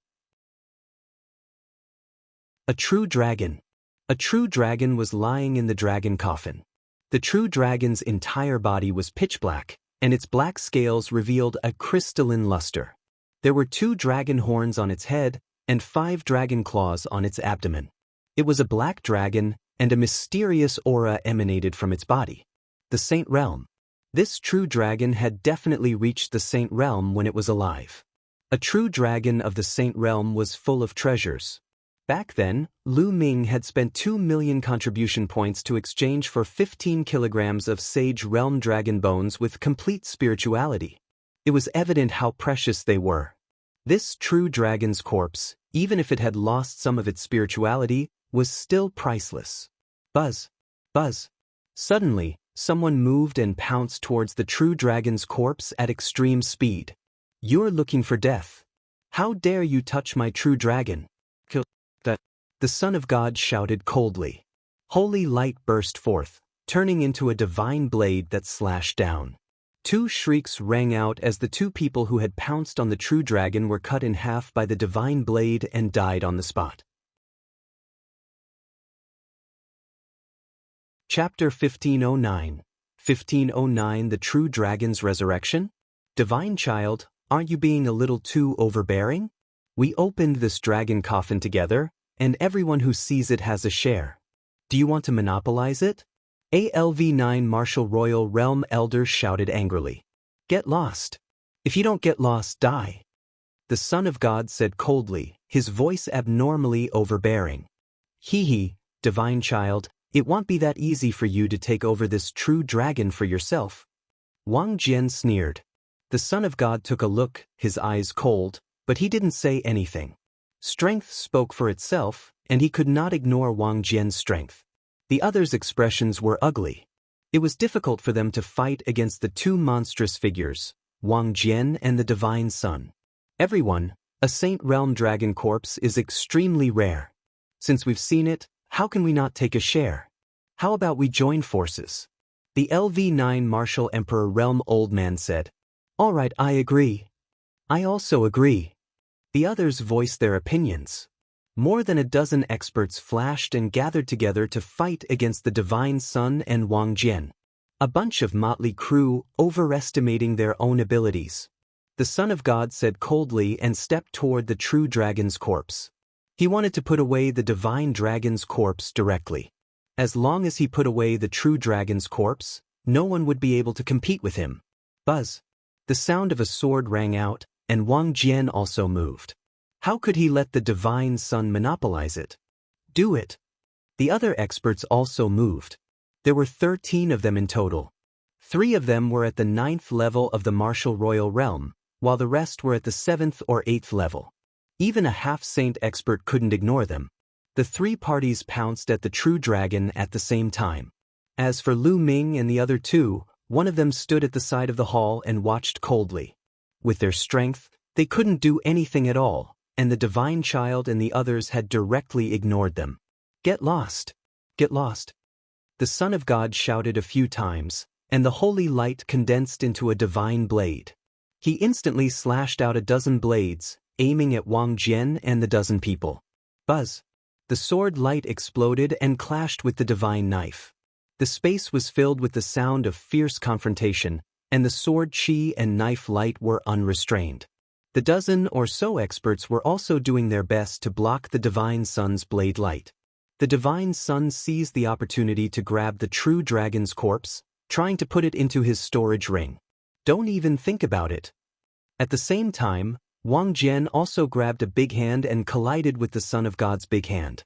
[SPEAKER 1] A true dragon. A true dragon was lying in the dragon coffin. The true dragon's entire body was pitch black, and its black scales revealed a crystalline luster. There were 2 dragon horns on its head and 5 dragon claws on its abdomen. It was a black dragon, and a mysterious aura emanated from its body. The Saint Realm. This true dragon had definitely reached the Saint Realm when it was alive. A true dragon of the Saint Realm was full of treasures. Back then, Lu Ming had spent 2 million contribution points to exchange for 15 kilograms of Sage Realm dragon bones with complete spirituality. It was evident how precious they were. This true dragon's corpse, even if it had lost some of its spirituality, was still priceless. Buzz! Buzz! Suddenly, someone moved and pounced towards the true dragon's corpse at extreme speed. You're looking for death. How dare you touch my true dragon? Kill that! The Son of God shouted coldly. Holy light burst forth, turning into a divine blade that slashed down. Two shrieks rang out as the two people who had pounced on the true dragon were cut in half by the divine blade and died on the spot. Chapter 1509. 1509 The True Dragon's Resurrection? Divine Child, aren't you being a little too overbearing? We opened this dragon coffin together, and everyone who sees it has a share. Do you want to monopolize it? ALV9 Martial Royal Realm Elder shouted angrily. Get lost. If you don't get lost, die. The Son of God said coldly, his voice abnormally overbearing. Hee, Divine Child, it won't be that easy for you to take over this true dragon for yourself. Wang Jian sneered. The Son of God took a look, his eyes cold, but he didn't say anything. Strength spoke for itself, and he could not ignore Wang Jian's strength. The others' expressions were ugly. It was difficult for them to fight against the two monstrous figures, Wang Jian and the Divine Son. Everyone, a Saint Realm Dragon Corpse is extremely rare. Since we've seen it, how can we not take a share? How about we join forces? The LV9 Martial Emperor Realm Old Man said. All right, I agree. I also agree. The others voiced their opinions. More than a dozen experts flashed and gathered together to fight against the Divine Son and Wang Jian. A bunch of motley crew overestimating their own abilities. The Son of God said coldly and stepped toward the true dragon's corpse. He wanted to put away the divine dragon's corpse directly. As long as he put away the true dragon's corpse, no one would be able to compete with him. Buzz! The sound of a sword rang out, and Wang Jian also moved. How could he let the Divine Son monopolize it? Do it! The other experts also moved. There were 13 of them in total. 3 of them were at the 9th level of the Martial Royal Realm, while the rest were at the 7th or 8th level. Even a half-saint expert couldn't ignore them. The 3 parties pounced at the true dragon at the same time. As for Lu Ming and the other 2, one of them stood at the side of the hall and watched coldly. With their strength, they couldn't do anything at all, and the Divine Child and the others had directly ignored them. Get lost! Get lost! The Son of God shouted a few times, and the holy light condensed into a divine blade. He instantly slashed out a dozen blades, aiming at Wang Jian and the dozen people. Buzz! The sword light exploded and clashed with the divine knife. The space was filled with the sound of fierce confrontation, and the sword chi and knife light were unrestrained. The dozen or so experts were also doing their best to block the Divine Son's blade light. The Divine Son seized the opportunity to grab the true dragon's corpse, trying to put it into his storage ring. Don't even think about it. At the same time, Wang Jian also grabbed a big hand and collided with the Son of God's big hand.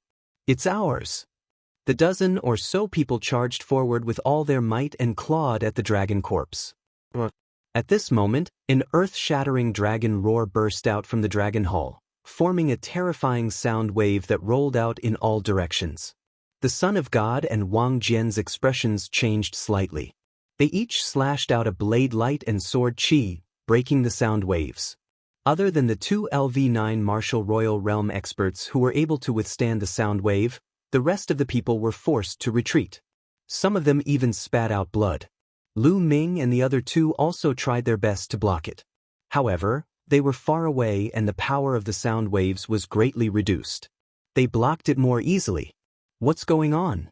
[SPEAKER 1] It's ours! The dozen or so people charged forward with all their might and clawed at the dragon corpse. At this moment, an earth-shattering dragon roar burst out from the dragon hall, forming a terrifying sound wave that rolled out in all directions. The Son of God and Wang Jian's expressions changed slightly. They each slashed out a blade light and sword chi, breaking the sound waves. Other than the 2 LV9 Martial Royal Realm experts who were able to withstand the sound wave, the rest of the people were forced to retreat. Some of them even spat out blood. Lu Ming and the other 2 also tried their best to block it. However, they were far away and the power of the sound waves was greatly reduced. They blocked it more easily. What's going on?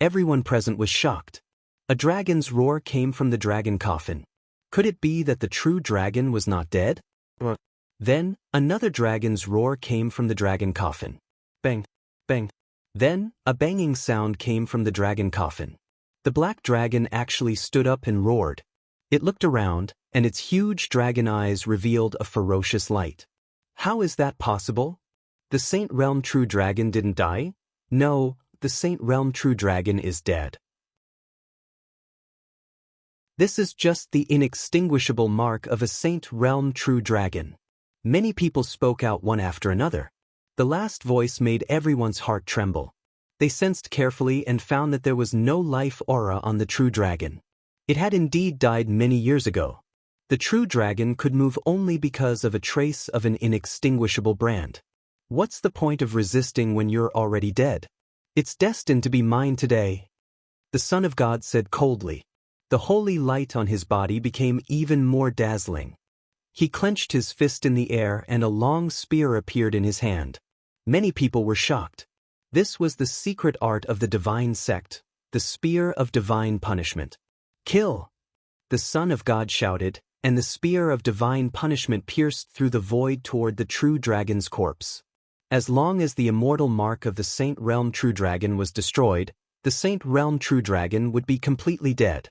[SPEAKER 1] Everyone present was shocked. A dragon's roar came from the dragon coffin. Could it be that the true dragon was not dead? Then, another dragon's roar came from the dragon coffin. Bang! Bang! Then, a banging sound came from the dragon coffin. The black dragon actually stood up and roared. It looked around, and its huge dragon eyes revealed a ferocious light. How is that possible? The Saint Realm True Dragon didn't die? No, the Saint Realm True Dragon is dead. This is just the inextinguishable mark of a Saint Realm true dragon. Many people spoke out one after another. The last voice made everyone's heart tremble. They sensed carefully and found that there was no life aura on the true dragon. It had indeed died many years ago. The true dragon could move only because of a trace of an inextinguishable brand. What's the point of resisting when you're already dead? It's destined to be mine today. The Son of God said coldly. The holy light on his body became even more dazzling. He clenched his fist in the air and a long spear appeared in his hand. Many people were shocked. This was the secret art of the divine sect, the spear of divine punishment. Kill! The Son of God shouted, and the spear of divine punishment pierced through the void toward the true dragon's corpse. As long as the immortal mark of the Saint Realm True Dragon was destroyed, the Saint Realm True Dragon would be completely dead.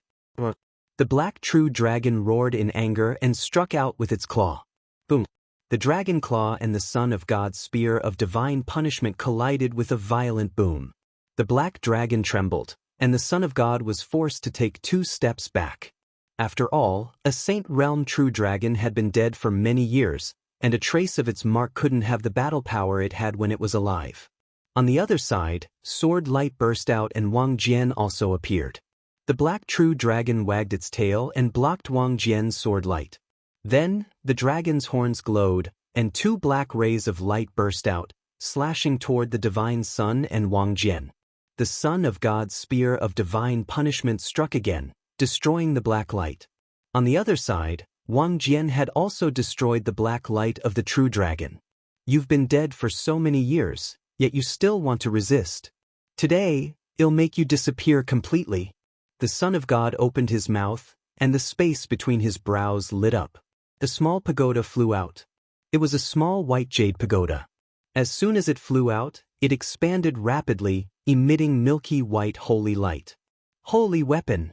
[SPEAKER 1] The black true dragon roared in anger and struck out with its claw. Boom! The dragon claw and the Son of God's spear of divine punishment collided with a violent boom. The black dragon trembled, and the Son of God was forced to take 2 steps back. After all, a Saint Realm True Dragon had been dead for many years, and a trace of its mark couldn't have the battle power it had when it was alive. On the other side, sword light burst out and Wang Jian also appeared. The black true dragon wagged its tail and blocked Wang Jian's sword light. Then, the dragon's horns glowed, and 2 black rays of light burst out, slashing toward the divine sun and Wang Jian. The Son of God's spear of divine punishment struck again, destroying the black light. On the other side, Wang Jian had also destroyed the black light of the true dragon. You've been dead for so many years, yet you still want to resist. Today, it'll make you disappear completely. The Son of God opened his mouth, and the space between his brows lit up. A small pagoda flew out. It was a small white jade pagoda. As soon as it flew out, it expanded rapidly, emitting milky white holy light. Holy weapon!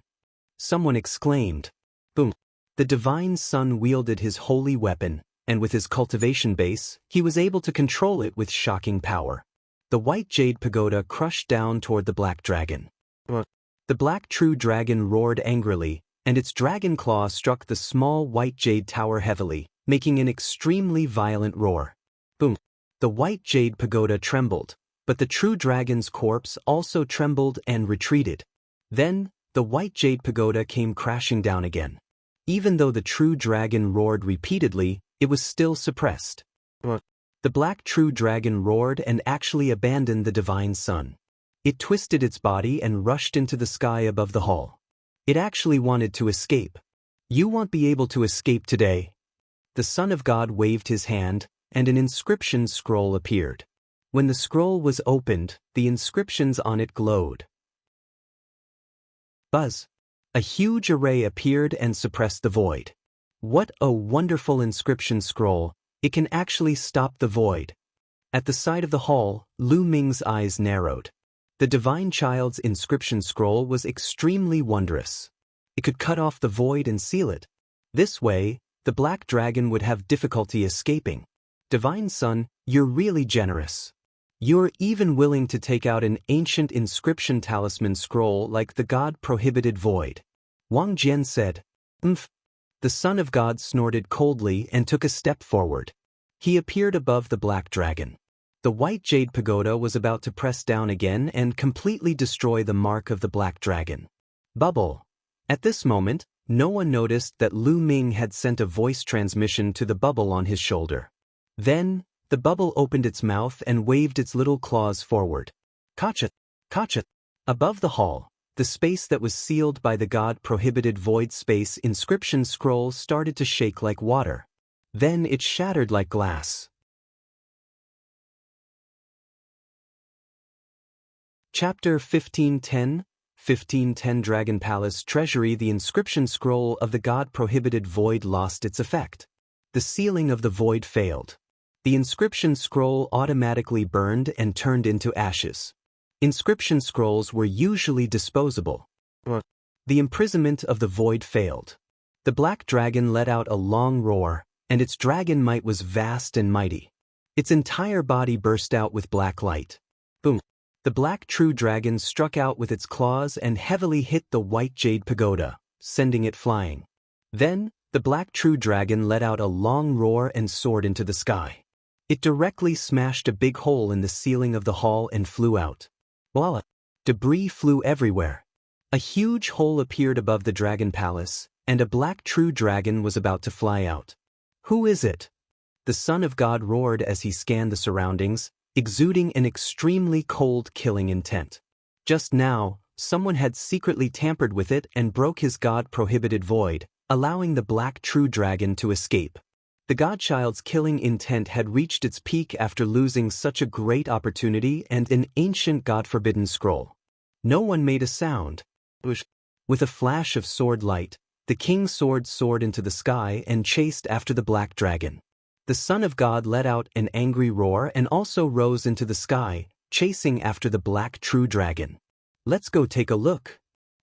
[SPEAKER 1] Someone exclaimed. Boom! The divine sun wielded his holy weapon, and with his cultivation base, he was able to control it with shocking power. The white jade pagoda crushed down toward the black dragon. The black true dragon roared angrily, and its dragon claw struck the small white jade tower heavily, making an extremely violent roar. Boom! The white jade pagoda trembled, but the true dragon's corpse also trembled and retreated. Then, the white jade pagoda came crashing down again. Even though the true dragon roared repeatedly, it was still suppressed. The black true dragon roared and actually abandoned the divine sun. It twisted its body and rushed into the sky above the hall. It actually wanted to escape. You won't be able to escape today. The Son of God waved his hand, and an inscription scroll appeared. When the scroll was opened, the inscriptions on it glowed. Buzz! A huge array appeared and suppressed the void. What a wonderful inscription scroll! It can actually stop the void. At the side of the hall, Lu Ming's eyes narrowed. The divine child's inscription scroll was extremely wondrous. It could cut off the void and seal it. This way, the black dragon would have difficulty escaping. Divine Son, you're really generous. You're even willing to take out an ancient inscription talisman scroll like the God-prohibited void. Wang Jian said. The Son of God snorted coldly and took a step forward. He appeared above the black dragon. The white jade pagoda was about to press down again and completely destroy the mark of the black dragon. Bubble! At this moment, no one noticed that Lu Ming had sent a voice transmission to the bubble on his shoulder. Then, the bubble opened its mouth and waved its little claws forward. Kachat! Kachat! Above the hall, the space that was sealed by the God-prohibited void space inscription scroll started to shake like water. Then it shattered like glass. Chapter 1510, 1510 Dragon Palace Treasury. The inscription scroll of the God-prohibited void lost its effect. The sealing of the void failed. The inscription scroll automatically burned and turned into ashes. Inscription scrolls were usually disposable. The imprisonment of the void failed. The black dragon let out a long roar, and its dragon might was vast and mighty. Its entire body burst out with black light. Boom! The black true dragon struck out with its claws and heavily hit the white jade pagoda, sending it flying. Then, the black true dragon let out a long roar and soared into the sky. It directly smashed a big hole in the ceiling of the hall and flew out. Voila! Debris flew everywhere. A huge hole appeared above the dragon palace, and a black true dragon was about to fly out. Who is it? The Son of God roared as he scanned the surroundings, exuding an extremely cold, killing intent. Just now, someone had secretly tampered with it and broke his God-prohibited void, allowing the black true dragon to escape. The godchild's killing intent had reached its peak after losing such a great opportunity and an ancient God-forbidden scroll. No one made a sound. With a flash of sword light, the king's sword soared into the sky and chased after the black dragon. The Son of God let out an angry roar and also rose into the sky, chasing after the black true dragon. Let's go take a look.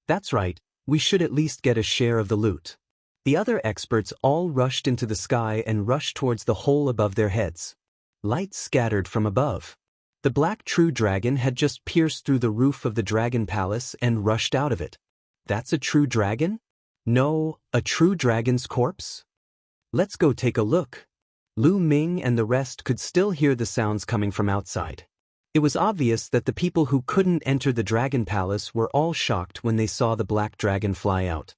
[SPEAKER 1] That's right, we should at least get a share of the loot. The other experts all rushed into the sky and rushed towards the hole above their heads. Light scattered from above. The black true dragon had just pierced through the roof of the dragon palace and rushed out of it. That's a true dragon? No, a true dragon's corpse? Let's go take a look. Lu Ming and the rest could still hear the sounds coming from outside. It was obvious that the people who couldn't enter the dragon palace were all shocked when they saw the black dragon fly out.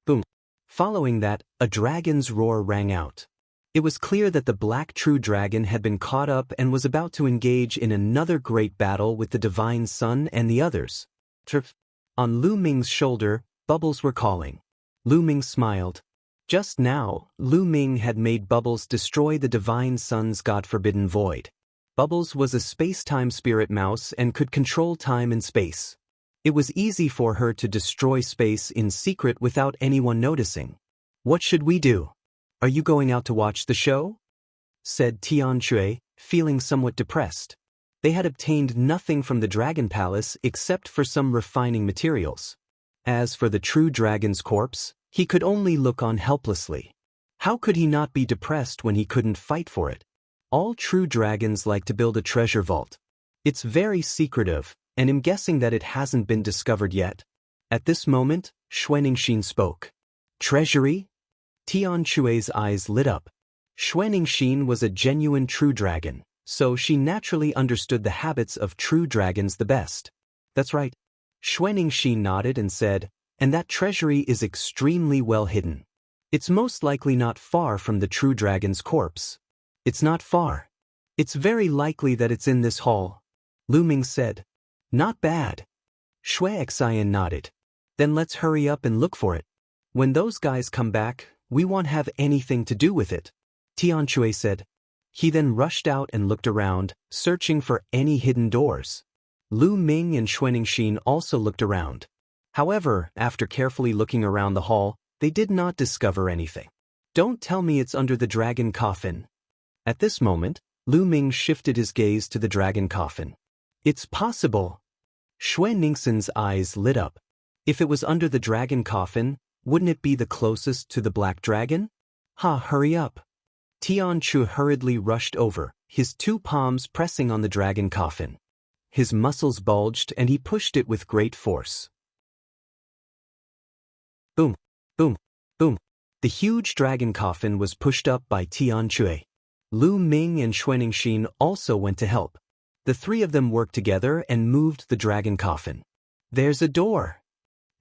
[SPEAKER 1] Boom. Following that, a dragon's roar rang out. It was clear that the black true dragon had been caught up and was about to engage in another great battle with the divine sun and the others. On Lu Ming's shoulder, Bubbles were calling. Lu Ming smiled. Just now, Lu Ming had made Bubbles destroy the divine sun's God-forbidden void. Bubbles was a space-time spirit mouse and could control time and space. It was easy for her to destroy space in secret without anyone noticing. What should we do? Are you going out to watch the show? Said Tianxia, feeling somewhat depressed. They had obtained nothing from the Dragon Palace except for some refining materials. As for the true dragon's corpse, he could only look on helplessly. How could he not be depressed when he couldn't fight for it? All true dragons like to build a treasure vault. It's very secretive, and I'm guessing that it hasn't been discovered yet. At this moment, Xuanixin spoke. Treasury? Tianxui's eyes lit up. Xuanixin was a genuine true dragon, so she naturally understood the habits of true dragons the best. That's right. Xuanixin nodded and said, and that treasury is extremely well hidden. It's most likely not far from the true dragon's corpse. It's not far. It's very likely that it's in this hall. Lu Ming said. Not bad. Xuanixin nodded. Then let's hurry up and look for it. When those guys come back, we won't have anything to do with it, Tianxia said. He then rushed out and looked around, searching for any hidden doors. Lu Ming and Xuanixin also looked around. However, after carefully looking around the hall, they did not discover anything. Don't tell me it's under the dragon coffin. At this moment, Lu Ming shifted his gaze to the dragon coffin. It's possible. Xuanixin's eyes lit up. If it was under the dragon coffin, wouldn't it be the closest to the black dragon? Hurry up. Tianxia hurriedly rushed over, his two palms pressing on the dragon coffin. His muscles bulged and he pushed it with great force. Boom, boom, boom. The huge dragon coffin was pushed up by Tianxia. Lu Ming and Xuanixin also went to help. The three of them worked together and moved the dragon coffin. There's a door.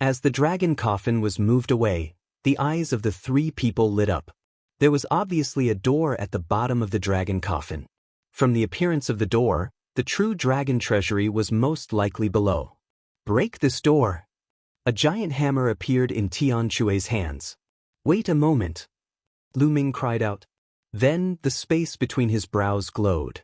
[SPEAKER 1] As the dragon coffin was moved away, the eyes of the three people lit up. There was obviously a door at the bottom of the dragon coffin. From the appearance of the door, the true dragon treasury was most likely below. Break this door. A giant hammer appeared in Tianxui's hands. Wait a moment. Lu Ming cried out. Then the space between his brows glowed.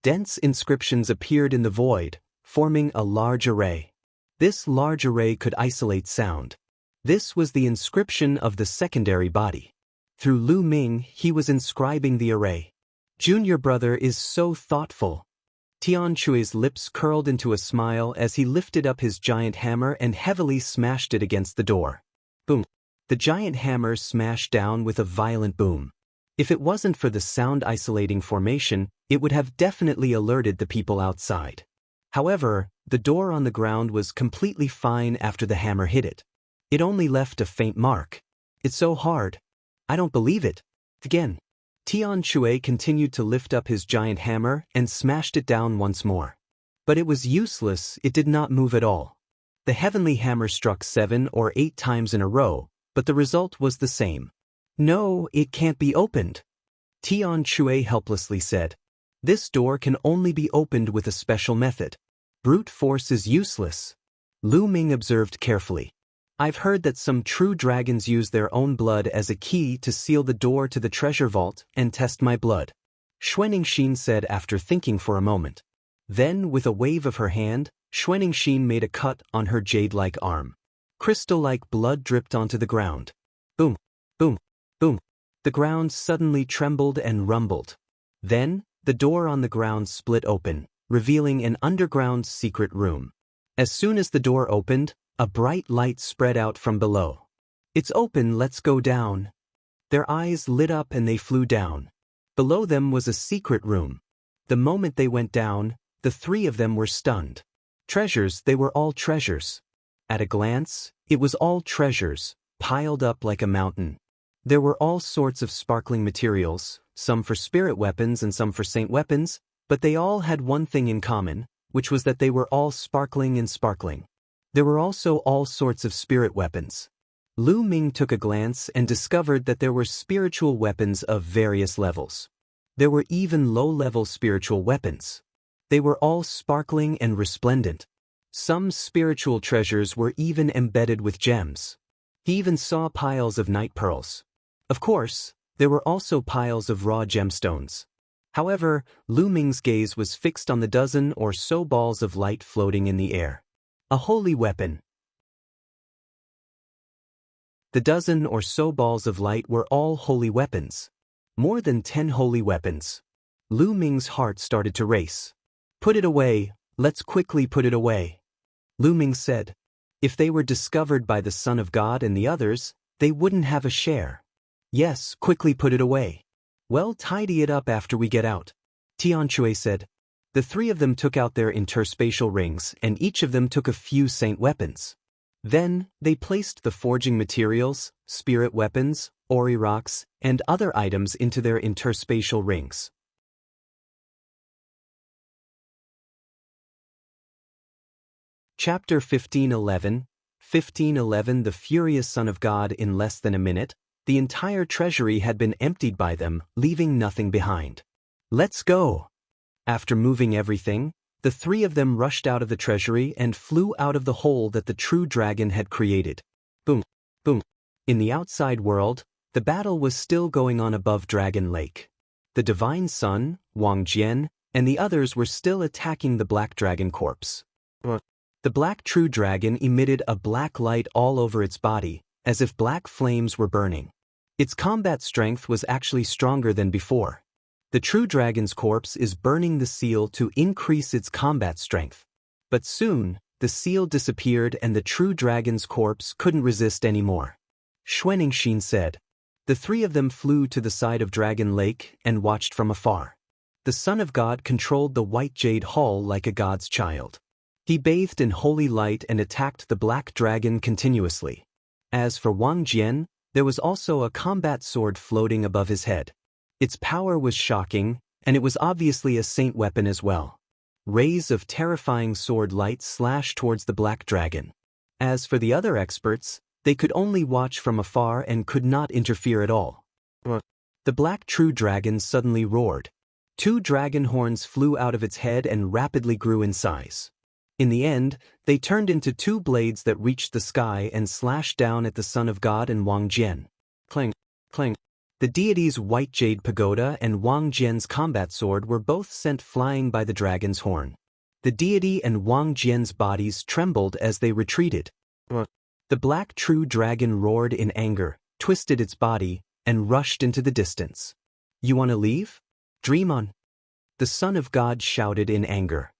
[SPEAKER 1] Dense inscriptions appeared in the void, forming a large array. This large array could isolate sound. This was the inscription of the secondary body. Through Lu Ming, he was inscribing the array. Junior brother is so thoughtful. Tianxui's lips curled into a smile as he lifted up his giant hammer and heavily smashed it against the door. Boom. The giant hammer smashed down with a violent boom. If it wasn't for the sound-isolating formation, it would have definitely alerted the people outside. However, the door on the ground was completely fine after the hammer hit it. It only left a faint mark. It's so hard. I don't believe it. Again. Tian Shui continued to lift up his giant hammer and smashed it down once more. But it was useless, it did not move at all. The heavenly hammer struck 7 or 8 times in a row, but the result was the same. No, it can't be opened. Tian Shui helplessly said. This door can only be opened with a special method. Brute force is useless. Lu Ming observed carefully. I've heard that some true dragons use their own blood as a key to seal the door to the treasure vault and test my blood. Xuanxin said after thinking for a moment. Then, with a wave of her hand, Xuanxin made a cut on her jade-like arm. Crystal-like blood dripped onto the ground. Boom, boom, boom. The ground suddenly trembled and rumbled. Then, the door on the ground split open, revealing an underground secret room. As soon as the door opened, a bright light spread out from below. It's open, let's go down. Their eyes lit up and they flew down. Below them was a secret room. The moment they went down, the 3 of them were stunned. Treasures, they were all treasures. At a glance, it was all treasures, piled up like a mountain. There were all sorts of sparkling materials, some for spirit weapons and some for saint weapons, but they all had one thing in common, which was that they were all sparkling and sparkling. There were also all sorts of spirit weapons. Lu Ming took a glance and discovered that there were spiritual weapons of various levels. There were even low-level spiritual weapons. They were all sparkling and resplendent. Some spiritual treasures were even embedded with gems. He even saw piles of night pearls. Of course, there were also piles of raw gemstones. However, Lu Ming's gaze was fixed on the dozen or so balls of light floating in the air. A holy weapon. The dozen or so balls of light were all holy weapons. More than 10 holy weapons. Lu Ming's heart started to race. Put it away, let's quickly put it away. Lu Ming said. If they were discovered by the Son of God and the others, they wouldn't have a share. Yes, quickly put it away. Well, tidy it up after we get out. Tian Shui said. The 3 of them took out their interspatial rings and each of them took a few saint weapons. Then, they placed the forging materials, spirit weapons, ori rocks, and other items into their interspatial rings. Chapter 1511. 1511 The furious Son of God. In less than a minute, the entire treasury had been emptied by them, leaving nothing behind. Let's go! After moving everything, the 3 of them rushed out of the treasury and flew out of the hole that the true dragon had created. Boom, boom. In the outside world, the battle was still going on above Dragon Lake. The Divine Son, Wang Lin, and the others were still attacking the Black Dragon corpse. The Black True Dragon emitted a black light all over its body, as if black flames were burning. Its combat strength was actually stronger than before. The True Dragon's corpse is burning the seal to increase its combat strength. But soon, the seal disappeared and the True Dragon's corpse couldn't resist anymore. Xuanxin said. The 3 of them flew to the side of Dragon Lake and watched from afar. The Son of God controlled the white jade hall like a god's child. He bathed in holy light and attacked the Black Dragon continuously. As for Wang Lin, there was also a combat sword floating above his head. Its power was shocking, and it was obviously a saint weapon as well. Rays of terrifying sword light slashed towards the Black Dragon. As for the other experts, they could only watch from afar and could not interfere at all. The Black True Dragon suddenly roared. 2 dragon horns flew out of its head and rapidly grew in size. In the end, they turned into 2 blades that reached the sky and slashed down at the Son of God and Wang Lin. Clang, clang. The deity's white jade pagoda and Wang Lin's combat sword were both sent flying by the dragon's horn. The deity and Wang Lin's bodies trembled as they retreated. The Black True Dragon roared in anger, twisted its body, and rushed into the distance. You want to leave? Dream on. The Son of God shouted in anger.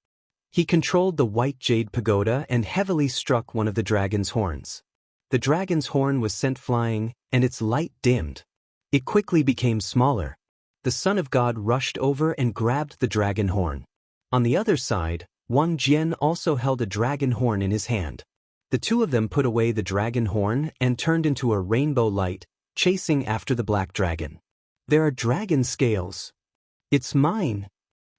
[SPEAKER 1] He controlled the white jade pagoda and heavily struck one of the dragon's horns. The dragon's horn was sent flying, and its light dimmed. It quickly became smaller. The Son of God rushed over and grabbed the dragon horn. On the other side, Wang Lin also held a dragon horn in his hand. The two of them put away the dragon horn and turned into a rainbow light, chasing after the black dragon. There are dragon scales. It's mine.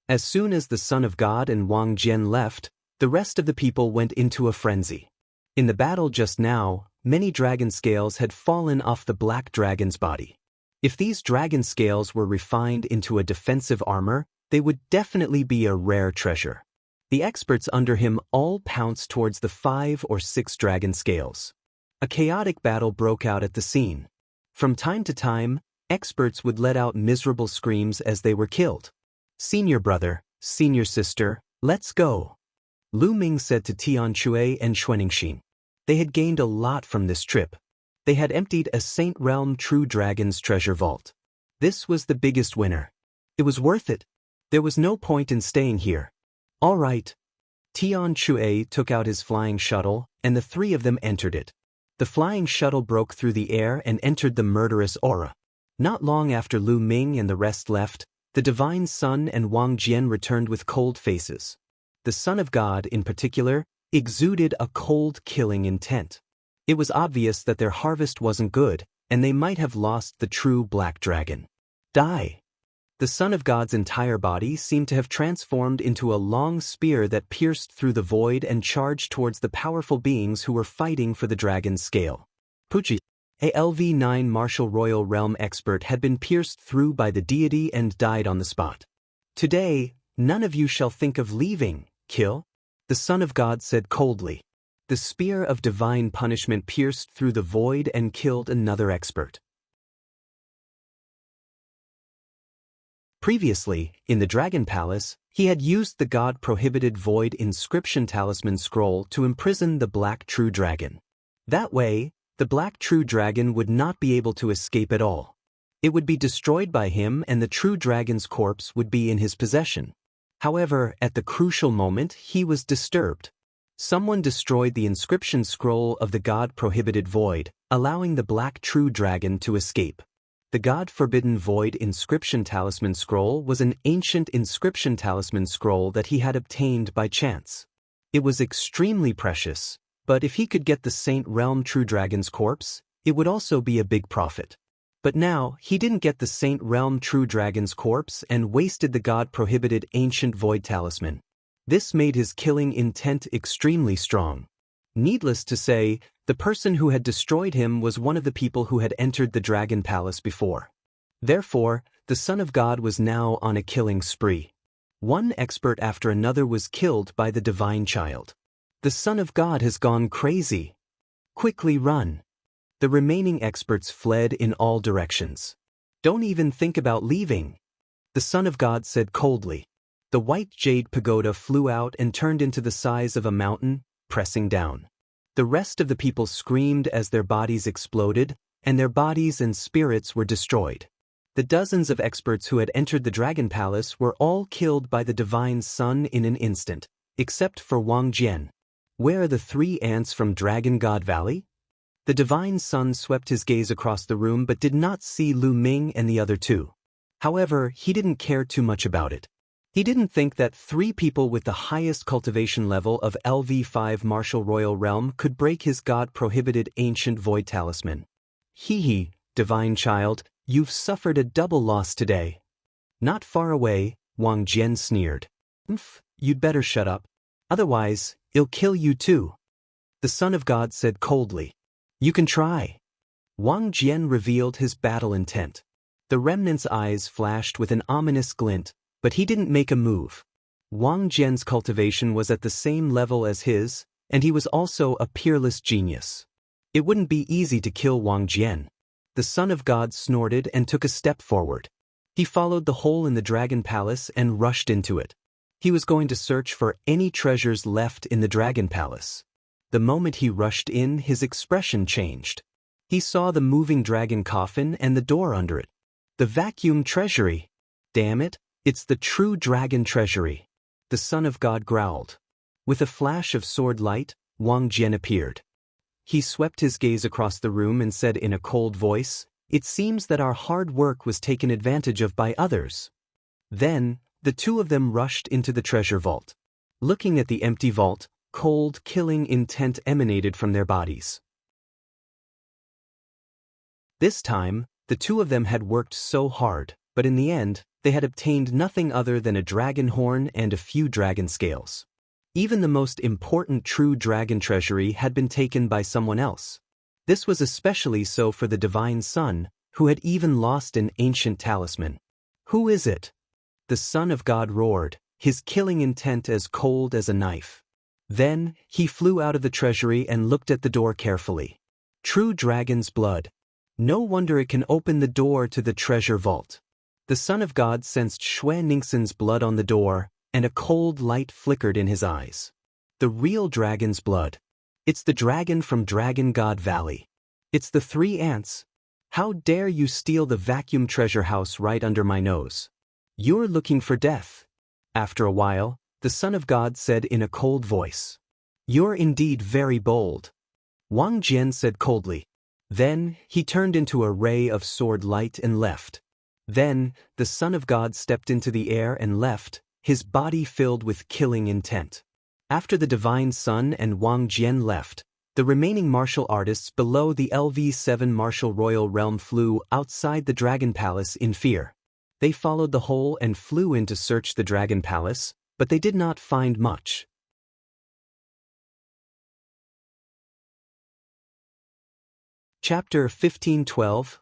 [SPEAKER 1] As soon as the Son of God and Wang Jian left, the rest of the people went into a frenzy. In the battle just now, many dragon scales had fallen off the black dragon's body. If these dragon scales were refined into a defensive armor, they would definitely be a rare treasure. The experts under him all pounced towards the 5 or 6 dragon scales. A chaotic battle broke out at the scene. From time to time, experts would let out miserable screams as they were killed. "Senior brother, senior sister, let's go," Lu Ming said to Tianshui and Xuanxin. They had gained a lot from this trip. They had emptied a Saint Realm True Dragon's treasure vault. This was the biggest winner. It was worth it. There was no point in staying here. All right. Tianshui took out his flying shuttle, and the 3 of them entered it. The flying shuttle broke through the air and entered the murderous aura. Not long after Lu Ming and the rest left, the Divine Sun and Wang Jian returned with cold faces. The Son of God, in particular, exuded a cold, killing intent. It was obvious that their harvest wasn't good, and they might have lost the true black dragon. Die! The Son of God's entire body seemed to have transformed into a long spear that pierced through the void and charged towards the powerful beings who were fighting for the dragon's scale. Pucci, a LV9 Martial Royal Realm expert, had been pierced through by the deity and died on the spot. "Today, none of you shall think of leaving, kill," the Son of God said coldly. The spear of divine punishment pierced through the void and killed another expert. Previously, in the Dragon Palace, he had used the God-prohibited Void Inscription Talisman Scroll to imprison the Black True Dragon. That way, the Black True Dragon would not be able to escape at all. It would be destroyed by him and the True Dragon's corpse would be in his possession. However, at the crucial moment, he was disturbed. Someone destroyed the inscription scroll of the God-prohibited Void, allowing the Black True Dragon to escape. The God-forbidden Void Inscription Talisman Scroll was an ancient inscription talisman scroll that he had obtained by chance. It was extremely precious, but if he could get the Saint Realm True Dragon's corpse, it would also be a big profit. But now, he didn't get the Saint Realm True Dragon's corpse and wasted the God-prohibited ancient Void Talisman. This made his killing intent extremely strong. Needless to say, the person who had destroyed him was one of the people who had entered the Dragon Palace before. Therefore, the Son of God was now on a killing spree. One expert after another was killed by the Divine Child. The Son of God has gone crazy. Quickly run. The remaining experts fled in all directions. Don't even think about leaving, the Son of God said coldly. The white jade pagoda flew out and turned into the size of a mountain, pressing down. The rest of the people screamed as their bodies exploded, and their bodies and spirits were destroyed. The dozens of experts who had entered the Dragon Palace were all killed by the Divine Sun in an instant, except for Wang Jian. Where are the 3 ants from Dragon God Valley? The Divine Sun swept his gaze across the room but did not see Lu Ming and the other 2. However, he didn't care too much about it. He didn't think that 3 people with the highest cultivation level of LV5 Martial Royal Realm could break his God-prohibited ancient Void Talisman. Hee, Divine Child, you've suffered a double loss today. Not far away, Wang Jian sneered. You'd better shut up. Otherwise, it'll kill you too. The Son of God said coldly. You can try. Wang Jian revealed his battle intent. The remnant's eyes flashed with an ominous glint, but he didn't make a move. Wang Jian's cultivation was at the same level as his, and he was also a peerless genius. It wouldn't be easy to kill Wang Jian. The Son of God snorted and took a step forward. He followed the hole in the Dragon Palace and rushed into it. He was going to search for any treasures left in the Dragon Palace. The moment he rushed in, his expression changed. He saw the moving dragon coffin and the door under it. The vacuum treasury. Damn it, it's the true dragon treasury. The Son of God growled. With a flash of sword light, Wang Jian appeared. He swept his gaze across the room and said in a cold voice, "It seems that our hard work was taken advantage of by others." Then, the 2 of them rushed into the treasure vault. Looking at the empty vault, cold, killing intent emanated from their bodies. This time, the two of them had worked so hard, but in the end, they had obtained nothing other than a dragon horn and a few dragon scales. Even the most important true dragon treasury had been taken by someone else. This was especially so for the divine son, who had even lost an ancient talisman. "Who is it?" The son of God roared, his killing intent as cold as a knife. Then, he flew out of the treasury and looked at the door carefully. True dragon's blood. No wonder it can open the door to the treasure vault. The son of God sensed Xue Ningxin's blood on the door, and a cold light flickered in his eyes. The real dragon's blood. It's the dragon from Dragon God Valley. It's the 3 ants. How dare you steal the vacuum treasure house right under my nose? You're looking for death. After a while, the son of God said in a cold voice. You're indeed very bold. Wang Jian said coldly. Then, he turned into a ray of sword light and left. Then, the son of God stepped into the air and left, his body filled with killing intent. After the divine son and Wang Jian left, the remaining martial artists below the LV7 martial royal realm flew outside the dragon palace in fear. They followed the hole and flew in to search the dragon palace, but they did not find much. Chapter 1512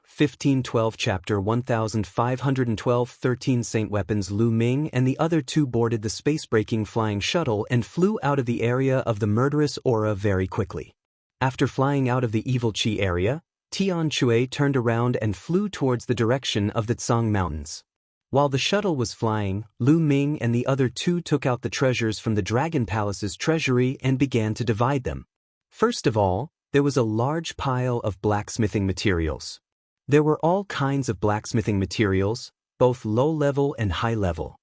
[SPEAKER 1] Chapter 1512 13 Saint Weapons Lu Ming and the other two boarded the space-breaking flying shuttle and flew out of the area of the murderous aura very quickly. After flying out of the evil Qi area, Tian Chui turned around and flew towards the direction of the Tsang Mountains. While the shuttle was flying, Lu Ming and the other two took out the treasures from the Dragon Palace's treasury and began to divide them. First of all, there was a large pile of blacksmithing materials. There were all kinds of blacksmithing materials, both low-level and high-level.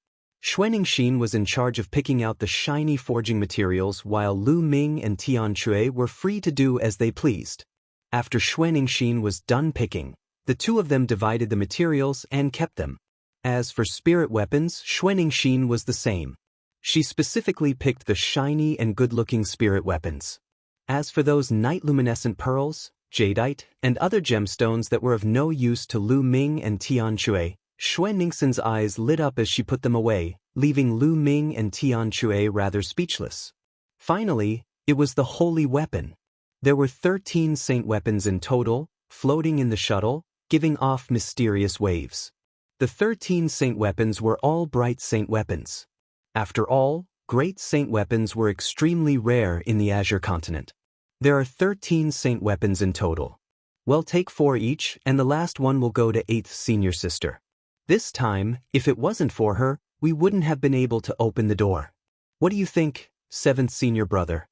[SPEAKER 1] Xue Ningxin was in charge of picking out the shiny forging materials while Lu Ming and Tian Chui were free to do as they pleased. After Xue Ningxin was done picking, the two of them divided the materials and kept them. As for spirit weapons, Xue Ningxin was the same. She specifically picked the shiny and good-looking spirit weapons. As for those night-luminescent pearls, jadeite, and other gemstones that were of no use to Lu Ming and Tian Chui, Xue Ningxin's eyes lit up as she put them away, leaving Lu Ming and Tian Chui rather speechless. Finally, it was the holy weapon. There were 13 saint weapons in total, floating in the shuttle, giving off mysterious waves. The 13 saint weapons were all bright saint weapons. After all, great saint weapons were extremely rare in the Azure continent. There are 13 saint weapons in total. Well, take 4 each, and the last one will go to 8th senior sister. This time, if it wasn't for her, we wouldn't have been able to open the door. What do you think, 7th senior brother?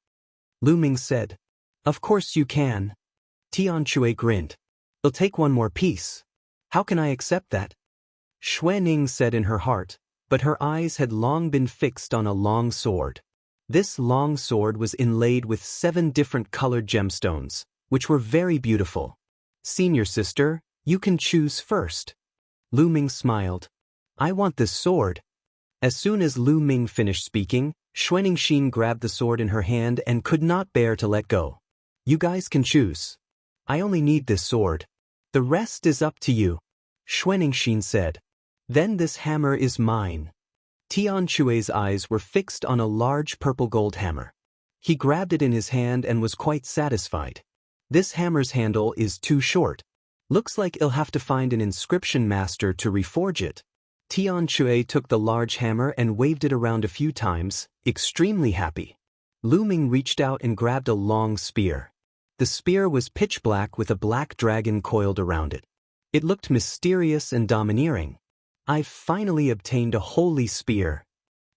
[SPEAKER 1] Lu Ming said. Of course you can. Tian Chui grinned. I'll take one more piece. How can I accept that? Xue Ning said in her heart, but her eyes had long been fixed on a long sword. This long sword was inlaid with 7 different colored gemstones, which were very beautiful. Senior sister, you can choose first. Lu Ming smiled. I want this sword. As soon as Lu Ming finished speaking, Xue Ningxin grabbed the sword in her hand and could not bear to let go. You guys can choose. I only need this sword. The rest is up to you. Xue Ningxin said. Then this hammer is mine. Tian Chui's eyes were fixed on a large purple gold hammer. He grabbed it in his hand and was quite satisfied. This hammer's handle is too short. Looks like he'll have to find an inscription master to reforge it. Tian Chui took the large hammer and waved it around a few times, extremely happy. Lu Ming reached out and grabbed a long spear. The spear was pitch black with a black dragon coiled around it. It looked mysterious and domineering. I've finally obtained a holy spear.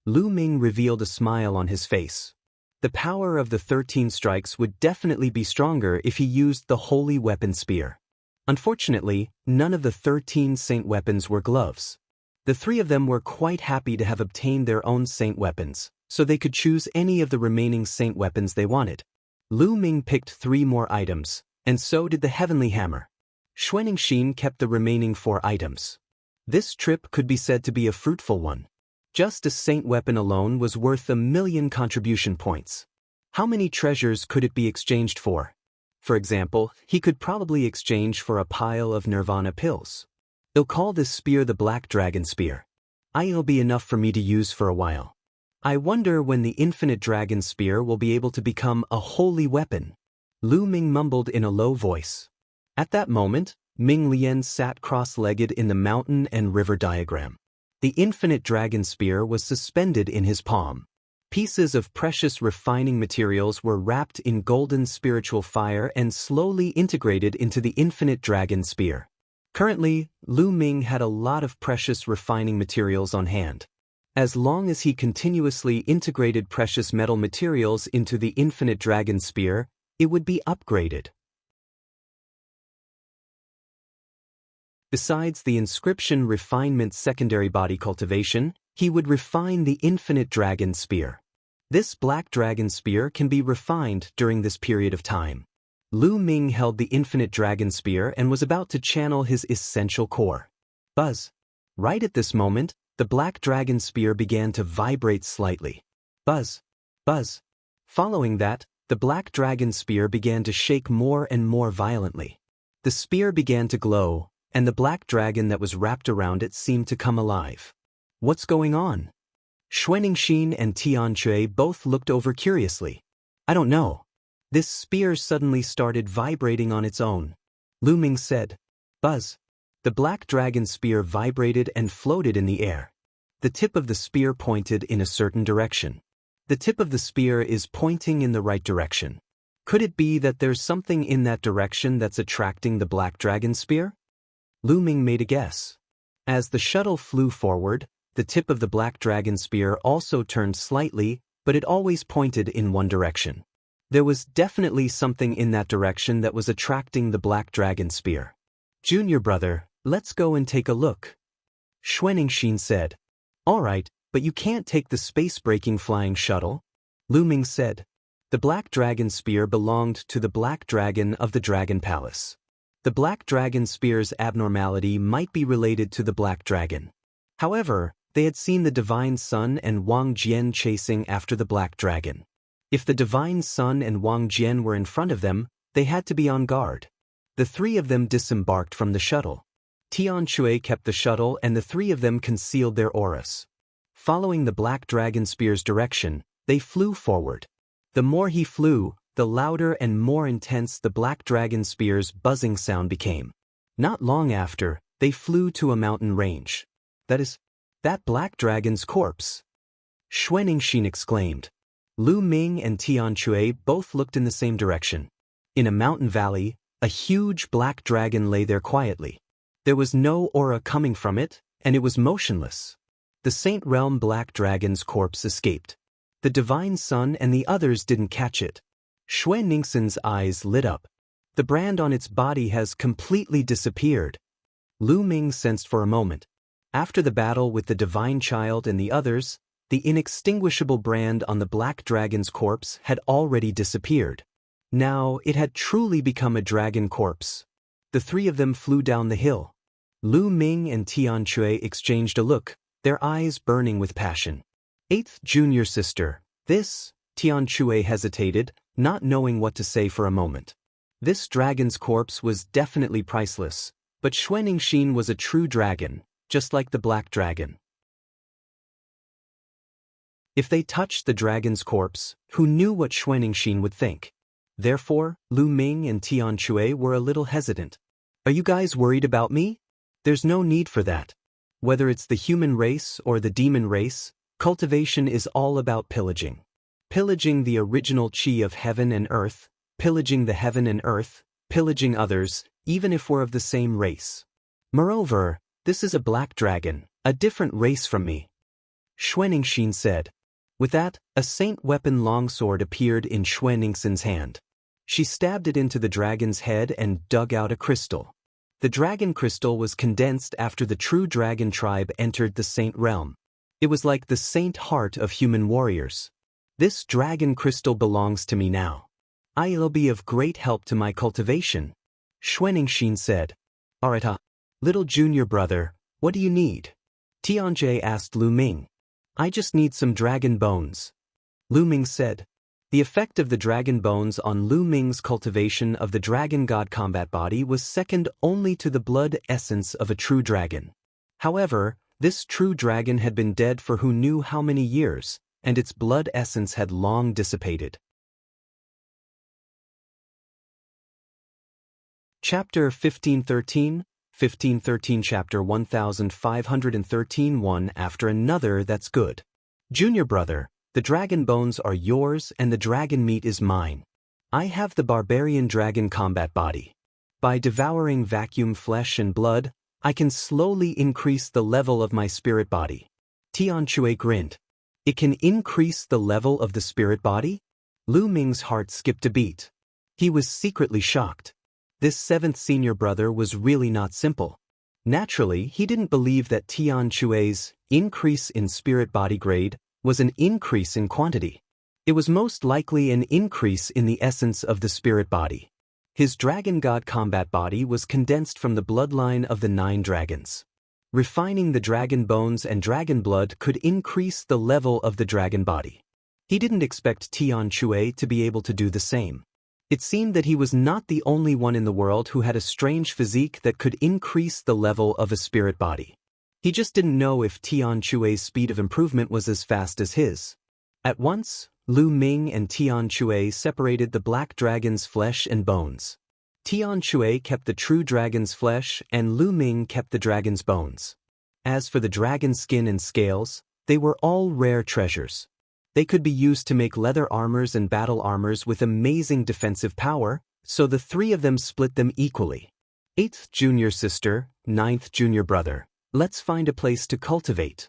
[SPEAKER 1] Lu Ming revealed a smile on his face. The power of the 13 strikes would definitely be stronger if he used the holy weapon spear. Unfortunately, none of the 13 saint weapons were gloves. The 3 of them were quite happy to have obtained their own saint weapons, so they could choose any of the remaining saint weapons they wanted. Lu Ming picked 3 more items, and so did the heavenly hammer. Xue Ningxin kept the remaining 4 items. This trip could be said to be a fruitful one. Just a saint weapon alone was worth 1,000,000 contribution points. How many treasures could it be exchanged for? For example, he could probably exchange for a pile of nirvana pills. He'll call this spear the Black Dragon Spear. It'll be enough for me to use for a while. I wonder when the Infinite Dragon Spear will be able to become a holy weapon. Lu Ming mumbled in a low voice. At that moment, Ming Lian sat cross-legged in the mountain and river diagram. The Infinite Dragon Spear was suspended in his palm. Pieces of precious refining materials were wrapped in golden spiritual fire and slowly integrated into the Infinite Dragon Spear. Currently, Lu Ming had a lot of precious refining materials on hand. As long as he continuously integrated precious metal materials into the Infinite Dragon Spear, it would be upgraded. Besides the inscription refinement secondary body cultivation, he would refine the Infinite Dragon Spear. This Black Dragon Spear can be refined during this period of time. Lu Ming held the Infinite Dragon Spear and was about to channel his essential core. Buzz. Right at this moment, the Black Dragon Spear began to vibrate slightly. Buzz. Buzz. Following that, the Black Dragon Spear began to shake more and more violently. The spear began to glow, and the black dragon that was wrapped around it seemed to come alive. What's going on? Xuanxin and Xianxia both looked over curiously. I don't know. This spear suddenly started vibrating on its own. Lu Ming said. Buzz. The Black Dragon Spear vibrated and floated in the air. The tip of the spear pointed in a certain direction. The tip of the spear is pointing in the right direction. Could it be that there's something in that direction that's attracting the Black Dragon Spear? Lu Ming made a guess. As the shuttle flew forward, the tip of the Black Dragon Spear also turned slightly, but it always pointed in one direction. There was definitely something in that direction that was attracting the Black Dragon Spear. Junior brother, let's go and take a look. Xuanxin said. All right, but you can't take the space-breaking flying shuttle. Lu Ming said. The Black Dragon Spear belonged to the Black Dragon of the Dragon Palace. The Black Dragon Spear's abnormality might be related to the Black Dragon. However, they had seen the Divine Sun and Wang Jian chasing after the Black Dragon. If the Divine Sun and Wang Jian were in front of them, they had to be on guard. The three of them disembarked from the shuttle. Xianxia kept the shuttle and the three of them concealed their auras. Following the Black Dragon Spear's direction, they flew forward. The more he flew, the louder and more intense the Black Dragon Spear's buzzing sound became. Not long after, they flew to a mountain range. That Black Dragon's corpse. Xuanxin exclaimed. Lu Ming and Xianxia both looked in the same direction. In a mountain valley, a huge black dragon lay there quietly. There was no aura coming from it, and it was motionless. The Saint Realm Black Dragon's corpse escaped. The Divine Sun and the others didn't catch it. Xuanxin's eyes lit up. The brand on its body has completely disappeared. Lu Ming sensed for a moment. After the battle with the Divine Child and the others, the inextinguishable brand on the Black Dragon's corpse had already disappeared. Now it had truly become a dragon corpse. The three of them flew down the hill. Lu Ming and Xianxia exchanged a look, their eyes burning with passion. Eighth junior sister, Xianxia hesitated, not knowing what to say for a moment. This dragon's corpse was definitely priceless, but Xuanxin was a true dragon, just like the Black Dragon. If they touched the dragon's corpse, who knew what Xuanxin would think? Therefore, Lu Ming and Xianxia were a little hesitant. Are you guys worried about me? There's no need for that. Whether it's the human race or the demon race, cultivation is all about pillaging. Pillaging the original chi of heaven and earth, pillaging the heaven and earth, pillaging others, even if we're of the same race. Moreover, this is a black dragon, a different race from me. Xuanxin said. With that, a saint weapon longsword appeared in Xuanxin's hand. She stabbed it into the dragon's head and dug out a crystal. The dragon crystal was condensed after the true dragon tribe entered the saint realm. It was like the saint heart of human warriors. This dragon crystal belongs to me now. I'll be of great help to my cultivation. Xuanxin said. Alright, little junior brother, what do you need? Xianxia asked Lu Ming. I just need some dragon bones. Lu Ming said. The effect of the dragon bones on Lu Ming's cultivation of the dragon god combat body was second only to the blood essence of a true dragon. However, this true dragon had been dead for who knew how many years, and its blood essence had long dissipated. Chapter 1513, 1513 Chapter 1513 One after another that's good. Junior brother, the dragon bones are yours and the dragon meat is mine. I have the barbarian dragon combat body. By devouring vacuum flesh and blood, I can slowly increase the level of my spirit body. Tianxia grinned. It can increase the level of the spirit body? Lu Ming's heart skipped a beat. He was secretly shocked. This seventh senior brother was really not simple. Naturally, he didn't believe that Tianxia's increase in spirit body grade was an increase in quantity. It was most likely an increase in the essence of the spirit body. His dragon god combat body was condensed from the bloodline of the 9 dragons. Refining the dragon bones and dragon blood could increase the level of the dragon body. He didn't expect Tianxia to be able to do the same. It seemed that he was not the only one in the world who had a strange physique that could increase the level of a spirit body. He just didn't know if Tianxia's speed of improvement was as fast as his. At once, Lu Ming and Tianxia separated the black dragon's flesh and bones. Tianxia kept the true dragon's flesh and Lu Ming kept the dragon's bones. As for the dragon's skin and scales, they were all rare treasures. They could be used to make leather armors and battle armors with amazing defensive power, so the 3 of them split them equally. 8th junior sister, 9th junior brother, let's find a place to cultivate.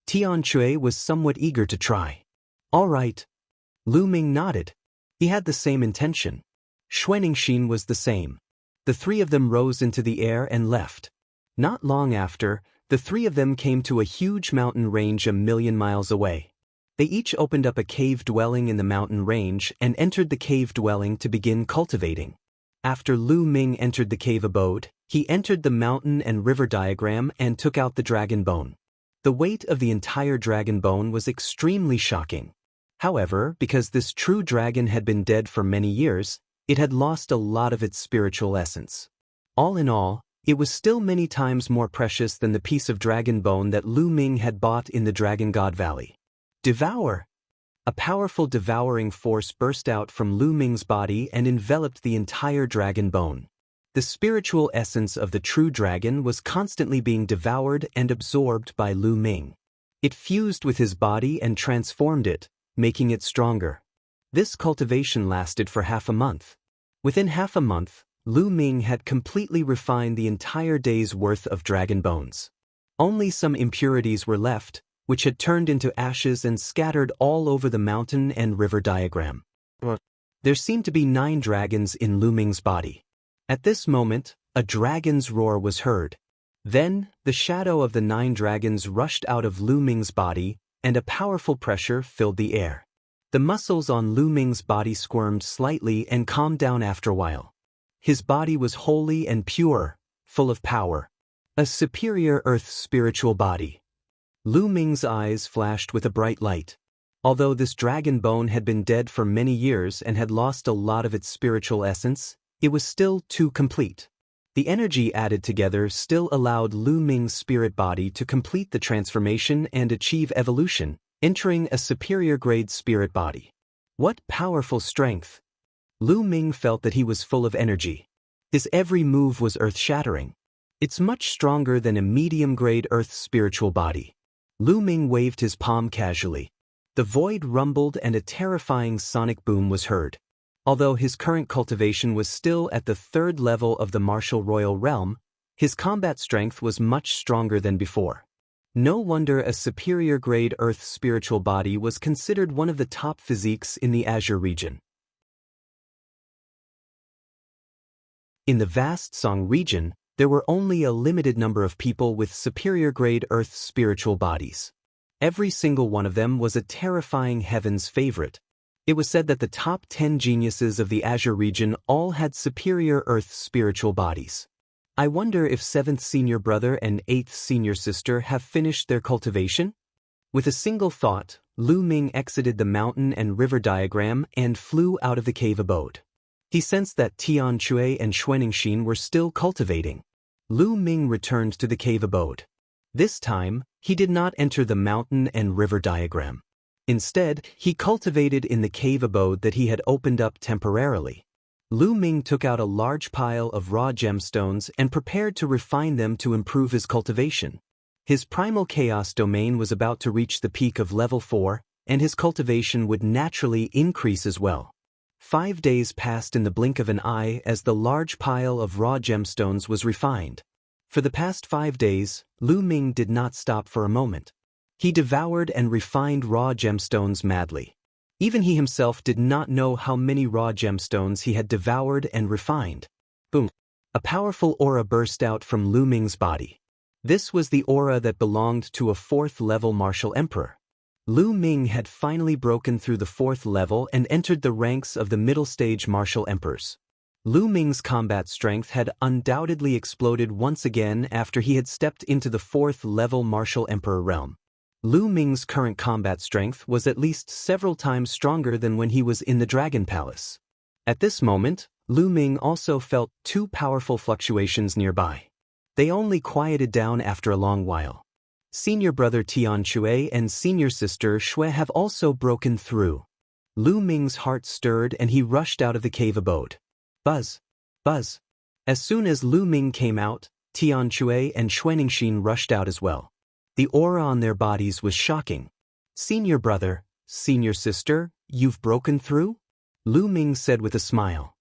[SPEAKER 1] Tianxia was somewhat eager to try. All right. Lu Ming nodded. He had the same intention. Xuanxin was the same. The 3 of them rose into the air and left. Not long after, the 3 of them came to a huge mountain range a million miles away. They each opened up a cave dwelling in the mountain range and entered the cave dwelling to begin cultivating. After Lu Ming entered the cave abode, he entered the mountain and river diagram and took out the dragon bone. The weight of the entire dragon bone was extremely shocking. However, because this true dragon had been dead for many years, it had lost a lot of its spiritual essence. All in all, it was still many times more precious than the piece of dragon bone that Lu Ming had bought in the Dragon God Valley. Devour! A powerful devouring force burst out from Lu Ming's body and enveloped the entire dragon bone. The spiritual essence of the true dragon was constantly being devoured and absorbed by Lu Ming. It fused with his body and transformed it, making it stronger. This cultivation lasted for half a month. Within half a month, Lu Ming had completely refined the entire day's worth of dragon bones. Only some impurities were left, which had turned into ashes and scattered all over the mountain and river diagram. There seemed to be 9 dragons in Lu Ming's body. At this moment, a dragon's roar was heard. Then, the shadow of the 9 dragons rushed out of Lu Ming's body, and a powerful pressure filled the air. The muscles on Lu Ming's body squirmed slightly and calmed down after a while. His body was holy and pure, full of power. A superior earth spiritual body. Lu Ming's eyes flashed with a bright light. Although this dragon bone had been dead for many years and had lost a lot of its spiritual essence, it was still too complete. The energy added together still allowed Lu Ming's spirit body to complete the transformation and achieve evolution, entering a superior grade spirit body. What powerful strength! Lu Ming felt that he was full of energy. His every move was earth-shattering. It's much stronger than a medium-grade earth spiritual body. Lu Ming waved his palm casually. The void rumbled and a terrifying sonic boom was heard. Although his current cultivation was still at the 3rd level of the martial royal realm, his combat strength was much stronger than before. No wonder a superior grade earth spiritual body was considered one of the top physiques in the Azure region. In the vast Song region, there were only a limited number of people with superior grade earth spiritual bodies. Every single one of them was a terrifying heaven's favorite. It was said that the top 10 geniuses of the Azure region all had superior earth spiritual bodies. I wonder if 7th senior brother and 8th senior sister have finished their cultivation? With a single thought, Lu Ming exited the mountain and river diagram and flew out of the cave abode. He sensed that Tian Chui and Xuanxin were still cultivating. Lu Ming returned to the cave abode. This time, he did not enter the mountain and river diagram. Instead, he cultivated in the cave abode that he had opened up temporarily. Lu Ming took out a large pile of raw gemstones and prepared to refine them to improve his cultivation. His primal chaos domain was about to reach the peak of level 4, and his cultivation would naturally increase as well. 5 days passed in the blink of an eye as the large pile of raw gemstones was refined. For the past 5 days, Lu Ming did not stop for a moment. He devoured and refined raw gemstones madly. Even he himself did not know how many raw gemstones he had devoured and refined. Boom! A powerful aura burst out from Lu Ming's body. This was the aura that belonged to a 4th-level martial emperor. Lu Ming had finally broken through the 4th level and entered the ranks of the middle-stage martial emperors. Lu Ming's combat strength had undoubtedly exploded once again after he had stepped into the 4th-level martial emperor realm. Lu Ming's current combat strength was at least several times stronger than when he was in the Dragon Palace. At this moment, Lu Ming also felt 2 powerful fluctuations nearby. They only quieted down after a long while. Senior brother Tian Chui and senior sister Xue have also broken through. Lu Ming's heart stirred and he rushed out of the cave abode. Buzz! Buzz! As soon as Lu Ming came out, Tian Chui and Xuanxin rushed out as well. The aura on their bodies was shocking. Senior brother, senior sister, you've broken through? Lu Ming said with a smile.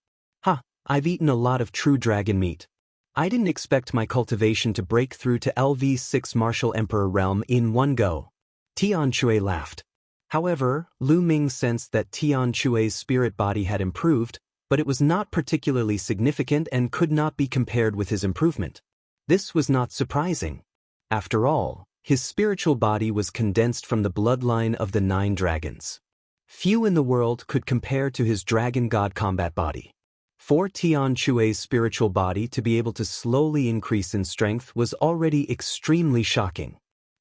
[SPEAKER 1] Ha, I've eaten a lot of true dragon meat. I didn't expect my cultivation to break through to LV6 Martial Emperor realm in one go. Tian Chui laughed. However, Lu Ming sensed that Tian Chui's spirit body had improved, but it was not particularly significant and could not be compared with his improvement. This was not surprising. After all, his spiritual body was condensed from the bloodline of the 9 dragons. Few in the world could compare to his dragon god combat body. For Tian Chui's spiritual body to be able to slowly increase in strength was already extremely shocking.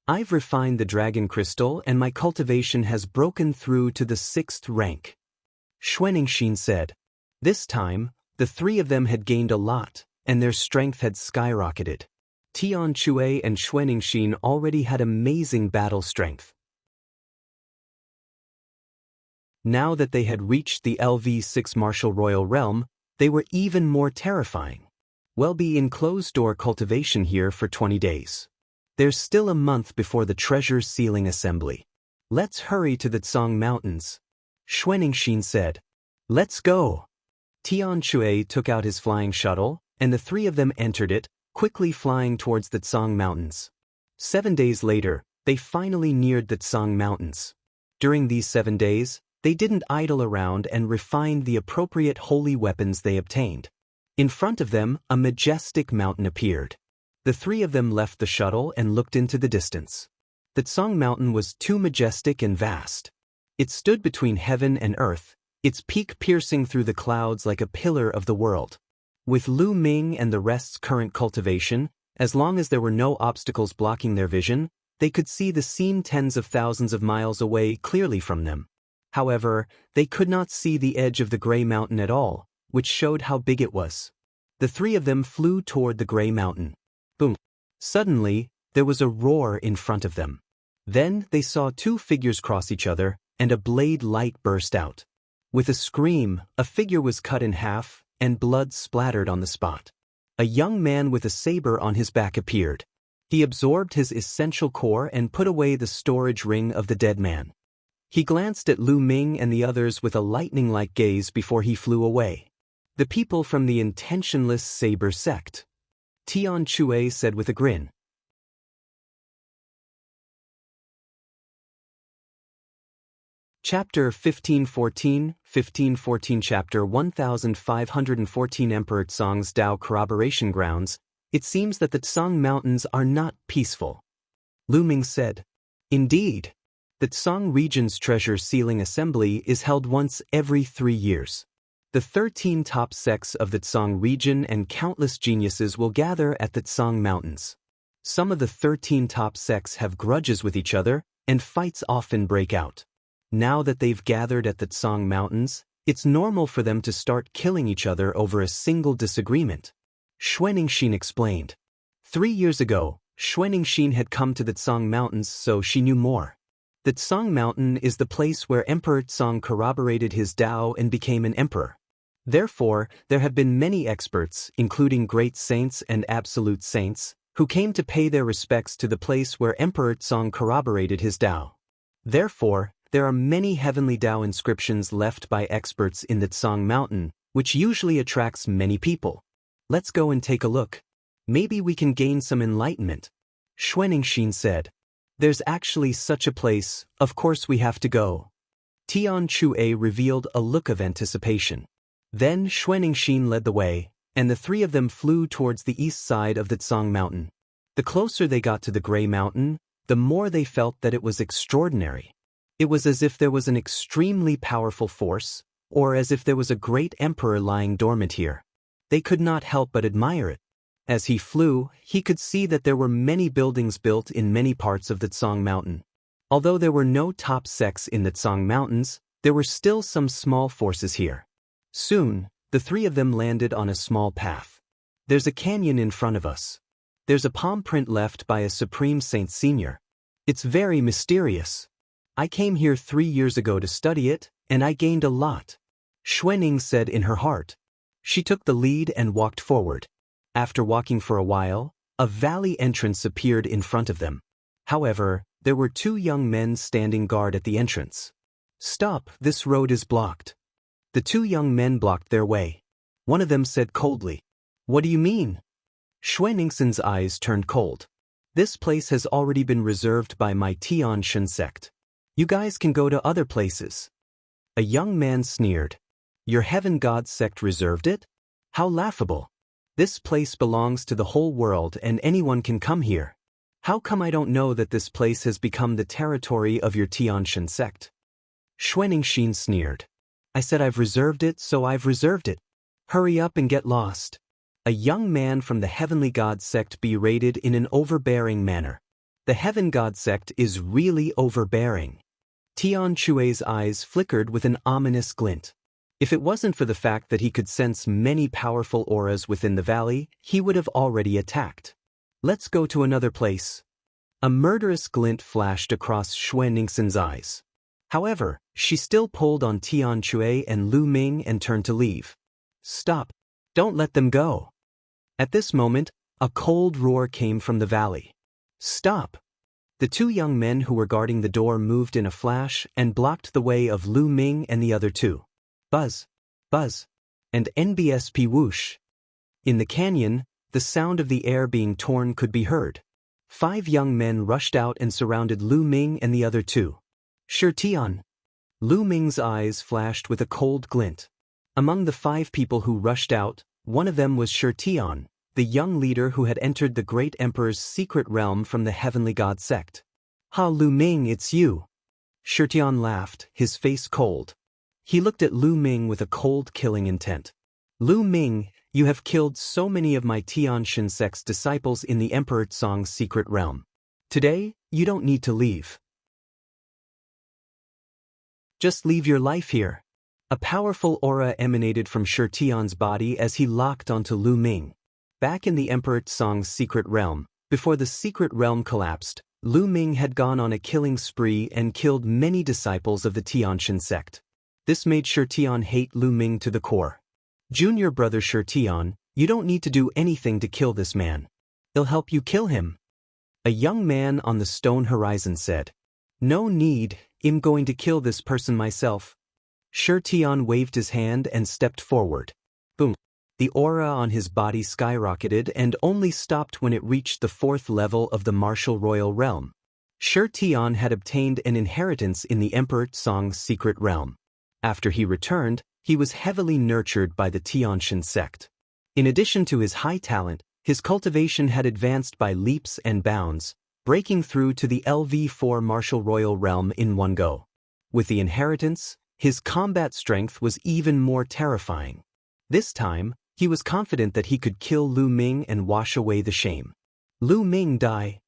[SPEAKER 1] I've refined the dragon crystal and my cultivation has broken through to the 6th rank. Xuanxin said. This time, the 3 of them had gained a lot, and their strength had skyrocketed. Tian Chui and Xuanxin already had amazing battle strength. Now that they had reached the LV6 Martial Royal Realm, they were even more terrifying. We'll be in closed-door cultivation here for 20 days. There's still a month before the treasure sealing assembly. Let's hurry to the Tsang Mountains. Xuanxin said. Let's go. Tian Chui took out his flying shuttle, and the 3 of them entered it, quickly flying towards the Tsang Mountains. 7 days later, they finally neared the Tsang Mountains. During these 7 days, they didn't idle around and refined the appropriate holy weapons they obtained. In front of them, a majestic mountain appeared. The 3 of them left the shuttle and looked into the distance. The Tsang Mountain was too majestic and vast. It stood between heaven and earth, its peak piercing through the clouds like a pillar of the world. With Lu Ming and the rest's current cultivation, as long as there were no obstacles blocking their vision, they could see the scene tens of thousands of miles away clearly from them. However, they could not see the edge of the Gray Mountain at all, which showed how big it was. The 3 of them flew toward the Gray Mountain. Boom! Suddenly, there was a roar in front of them. Then they saw 2 figures cross each other, and a blade light burst out. With a scream, a figure was cut in half, and blood splattered on the spot. A young man with a saber on his back appeared. He absorbed his essential core and put away the storage ring of the dead man. He glanced at Lu Ming and the others with a lightning-like gaze before he flew away. The people from the intentionless saber sect. Tian Chui said with a grin. Chapter 1514 Chapter 1514 Emperor Tsang's Dao Corroboration Grounds. It seems that the Tsang Mountains are not peaceful. Lu Ming said. Indeed. The Tsang region's treasure sealing assembly is held once every 3 years. The 13 top sects of the Tsang region and countless geniuses will gather at the Tsang Mountains. Some of the 13 top sects have grudges with each other, and fights often break out. Now that they've gathered at the Tsang Mountains, it's normal for them to start killing each other over a single disagreement. Xuanxin explained. 3 years ago, Xuanxin had come to the Tsang Mountains, so she knew more. The Tsang Mountain is the place where Emperor Tsang corroborated his Tao and became an emperor. Therefore, there have been many experts, including great saints and absolute saints, who came to pay their respects to the place where Emperor Tsang corroborated his Tao. Therefore, there are many heavenly Tao inscriptions left by experts in the Tsang Mountain, which usually attracts many people. Let's go and take a look. Maybe we can gain some enlightenment. Xuanxin said. There's actually such a place, of course we have to go. Tian Chue revealed a look of anticipation. Then Xuanxin led the way, and the three of them flew towards the east side of the Tsang Mountain. The closer they got to the Gray Mountain, the more they felt that it was extraordinary. It was as if there was an extremely powerful force, or as if there was a great emperor lying dormant here. They could not help but admire it. As he flew, he could see that there were many buildings built in many parts of the Tsang Mountain. Although there were no top sects in the Tsang Mountains, there were still some small forces here. Soon, the three of them landed on a small path. There's a canyon in front of us. There's a palm print left by a Supreme Saint Senior. It's very mysterious. I came here 3 years ago to study it, and I gained a lot. Xuanning said in her heart. She took the lead and walked forward. After walking for a while, a valley entrance appeared in front of them. However, there were 2 young men standing guard at the entrance. Stop, this road is blocked. The 2 young men blocked their way. One of them said coldly, What do you mean? Xuanxin's eyes turned cold. This place has already been reserved by my Tianshan sect. You guys can go to other places. A young man sneered. Your heaven god sect reserved it? How laughable. This place belongs to the whole world and anyone can come here. How come I don't know that this place has become the territory of your Tianshan sect? Xuanxin sneered. I said I've reserved it, so I've reserved it. Hurry up and get lost. A young man from the heavenly god sect berated in an overbearing manner. The heaven god sect is really overbearing. Tian Chue's eyes flickered with an ominous glint. If it wasn't for the fact that he could sense many powerful auras within the valley, he would have already attacked. Let's go to another place. A murderous glint flashed across Xuanxin's eyes. However, she still pulled on Tian Chue and Lu Ming and turned to leave. Stop. Don't let them go. At this moment, a cold roar came from the valley. Stop. The 2 young men who were guarding the door moved in a flash and blocked the way of Lu Ming and the other 2. Buzz, buzz, and NBSP whoosh. In the canyon, the sound of the air being torn could be heard. 5 young men rushed out and surrounded Lu Ming and the other 2. Sure Tian. Lu Ming's eyes flashed with a cold glint. Among the 5 people who rushed out, one of them was Sure Tian, the young leader who had entered the great emperor's secret realm from the heavenly god sect. Ha Lu Ming, it's you. Sure Tian laughed, his face cold. He looked at Lu Ming with a cold killing intent. Lu Ming, you have killed so many of my Tianshan sect's disciples in the Emperor Tsang's secret realm. Today, you don't need to leave. Just leave your life here. A powerful aura emanated from Sure Tian's body as he locked onto Lu Ming. Back in the Emperor Tsang's secret realm, before the secret realm collapsed, Lu Ming had gone on a killing spree and killed many disciples of the Tianshan sect. This made Sure Tian hate Lu Ming to the core. Junior brother Sure Tian, you don't need to do anything to kill this man. He'll help you kill him. A young man on the stone horizon said. No need, I'm going to kill this person myself. Sure Tian waved his hand and stepped forward. Boom. The aura on his body skyrocketed and only stopped when it reached the 4th level of the martial royal realm. Sure Tian had obtained an inheritance in the Emperor Tsang's secret realm. After he returned, he was heavily nurtured by the Tianshan sect. In addition to his high talent, his cultivation had advanced by leaps and bounds, breaking through to the LV4 martial royal realm in one go. With the inheritance, his combat strength was even more terrifying. This time, he was confident that he could kill Lu Ming and wash away the shame. Lu Ming die.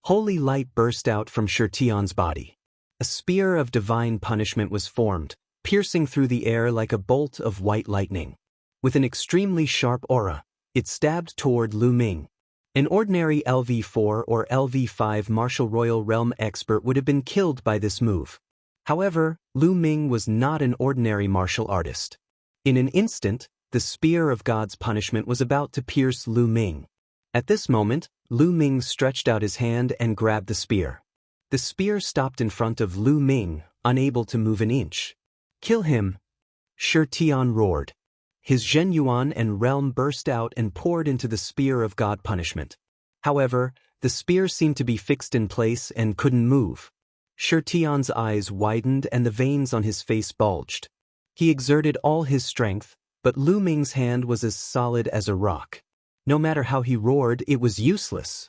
[SPEAKER 1] Holy light burst out from Shirtian's body. A spear of divine punishment was formed, piercing through the air like a bolt of white lightning. With an extremely sharp aura, it stabbed toward Lu Ming. An ordinary LV4 or LV5 martial royal realm expert would have been killed by this move. However, Lu Ming was not an ordinary martial artist. In an instant, the spear of God's punishment was about to pierce Lu Ming. At this moment, Lu Ming stretched out his hand and grabbed the spear. The spear stopped in front of Lu Ming, unable to move an inch. "Kill him!" Shirtian roared. His Zhenyuan and realm burst out and poured into the spear of God punishment. However, the spear seemed to be fixed in place and couldn't move. Shirtian's eyes widened and the veins on his face bulged. He exerted all his strength, but Lu Ming's hand was as solid as a rock. No matter how he roared, it was useless.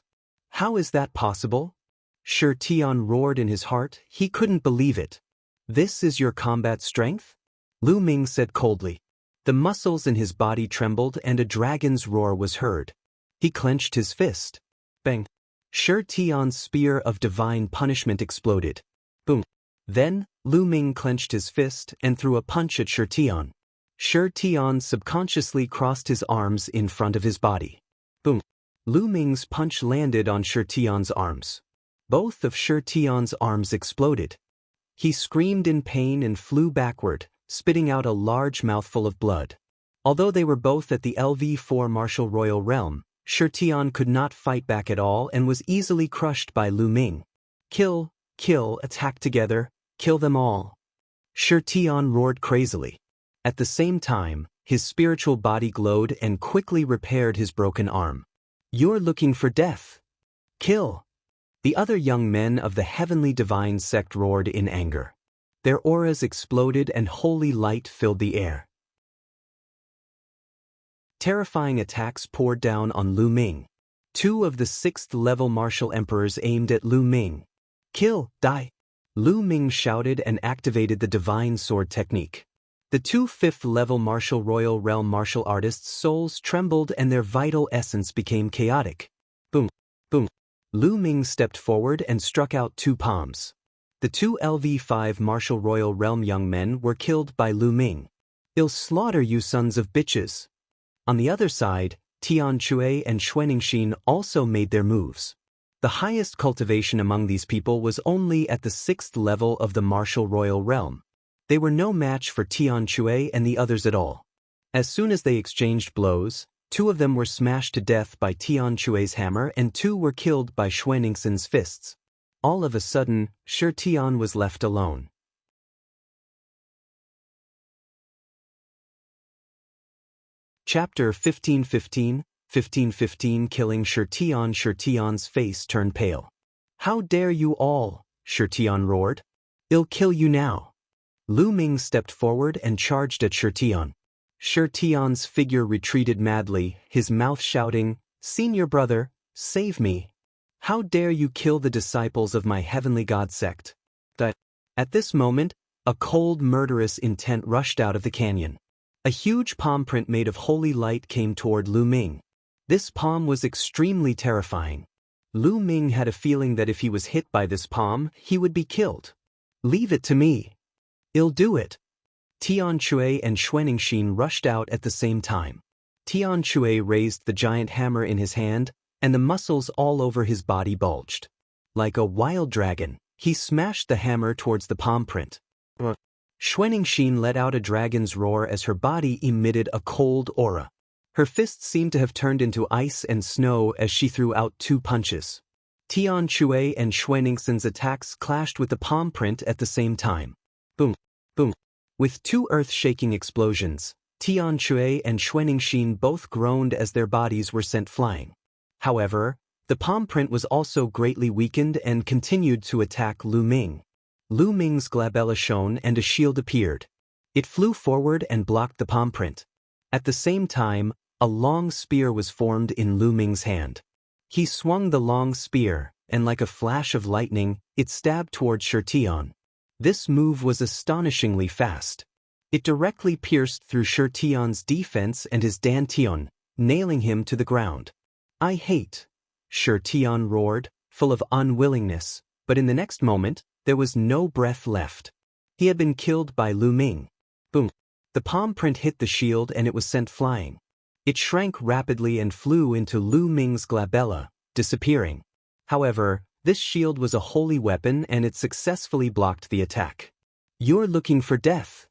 [SPEAKER 1] How is that possible? Shirtian roared in his heart. He couldn't believe it. "This is your combat strength?" Lu Ming said coldly. The muscles in his body trembled and a dragon's roar was heard. He clenched his fist. Bang! Shirtian's spear of divine punishment exploded. Boom! Then, Lu Ming clenched his fist and threw a punch at Shirtian. Shirtian subconsciously crossed his arms in front of his body. Boom! Lu Ming's punch landed on Shirtian's arms. Both of Shirtian's arms exploded. He screamed in pain and flew backward, spitting out a large mouthful of blood. Although they were both at the LV4 martial royal realm, Shirtian could not fight back at all and was easily crushed by Lu Ming. "Kill, kill, attack together, kill them all!" Shirtian roared crazily. At the same time, his spiritual body glowed and quickly repaired his broken arm. "You're looking for death. Kill!" The other young men of the heavenly divine sect roared in anger. Their auras exploded and holy light filled the air. Terrifying attacks poured down on Lu Ming. Two of the 6th-level martial emperors aimed at Lu Ming. "Kill, die!" Lu Ming shouted and activated the divine sword technique. The two 5th-level martial royal realm martial artists' souls trembled and their vital essence became chaotic. Boom! Boom! Lu Ming stepped forward and struck out two palms. The two LV5 martial royal realm young men were killed by Lu Ming. "I'll slaughter you sons of bitches." On the other side, Tian Chui and Xuanixin also made their moves. The highest cultivation among these people was only at the 6th level of the martial royal realm. They were no match for Tian Chui and the others at all. As soon as they exchanged blows, two of them were smashed to death by Tian Chui's hammer and two were killed by Xuanixin's fists. All of a sudden, Shirtian was left alone. Chapter 15:15 Killing Shirtian. Shirtian's face turned pale. "How dare you all!" Shirtian roared. "I'll kill you now." Lu Ming stepped forward and charged at Shirtian. Shirtian's figure retreated madly, his mouth shouting, "Senior brother, save me! How dare you kill the disciples of my heavenly god sect?" At this moment, a cold, murderous intent rushed out of the canyon. A huge palm print made of holy light came toward Lu Ming. This palm was extremely terrifying. Lu Ming had a feeling that if he was hit by this palm, he would be killed. "Leave it to me. I'll do it." Tian Chui and Xuanixin rushed out at the same time. Tian Chui raised the giant hammer in his hand, and the muscles all over his body bulged. Like a wild dragon, he smashed the hammer towards the palm print. Xuanixin let out a dragon's roar as her body emitted a cold aura. Her fists seemed to have turned into ice and snow as she threw out two punches. Tian Chui and Xuanixin's attacks clashed with the palm print at the same time. Boom! Boom! With two earth-shaking explosions, Tian Chui and Xuanixin both groaned as their bodies were sent flying. However, the palm print was also greatly weakened and continued to attack Lu Ming. Lu Ming's glabella shone and a shield appeared. It flew forward and blocked the palm print. At the same time, a long spear was formed in Lu Ming's hand. He swung the long spear, and like a flash of lightning, it stabbed toward Shirtian. This move was astonishingly fast. It directly pierced through Shirtian's defense and his dantian, nailing him to the ground. "I hate!" Shirtian roared, full of unwillingness, but in the next moment, there was no breath left. He had been killed by Lu Ming. Boom. The palm print hit the shield and it was sent flying. It shrank rapidly and flew into Lu Ming's glabella, disappearing. However, this shield was a holy weapon and it successfully blocked the attack. You're looking for death.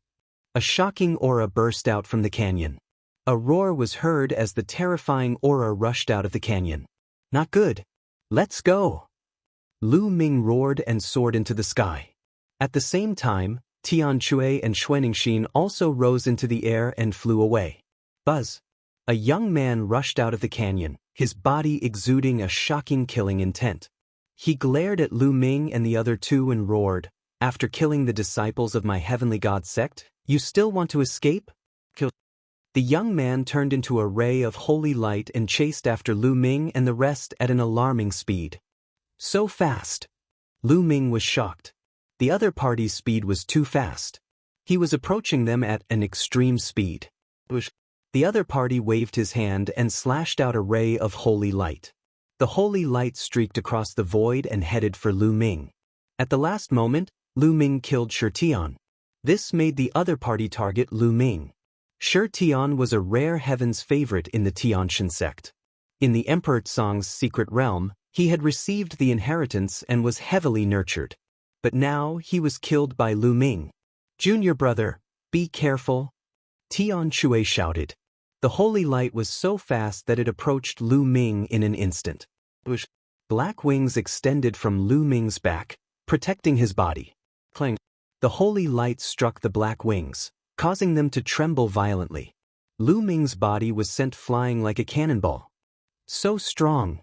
[SPEAKER 1] A shocking aura burst out from the canyon. A roar was heard as the terrifying aura rushed out of the canyon. Not good. Let's go. Lu Ming roared and soared into the sky. At the same time, Tianque and Xianxia also rose into the air and flew away. Buzz. A young man rushed out of the canyon, his body exuding a shocking killing intent. He glared at Lu Ming and the other two and roared, "After killing the disciples of my heavenly god sect, you still want to escape? Kill." The young man turned into a ray of holy light and chased after Lu Ming and the rest at an alarming speed. So fast. Lu Ming was shocked. The other party's speed was too fast. He was approaching them at an extreme speed. The other party waved his hand and slashed out a ray of holy light. The holy light streaked across the void and headed for Lu Ming. At the last moment, Lu Ming killed Shi Tian. This made the other party target Lu Ming. Shi Tian was a rare heaven's favorite in the Tianxian sect. In the Emperor Tsang's secret realm, he had received the inheritance and was heavily nurtured. But now he was killed by Lu Ming. "Junior brother, be careful," Tianque shouted. The holy light was so fast that it approached Lu Ming in an instant. Black wings extended from Lu Ming's back, protecting his body. Clang. The holy light struck the black wings, causing them to tremble violently. Lu Ming's body was sent flying like a cannonball. So strong.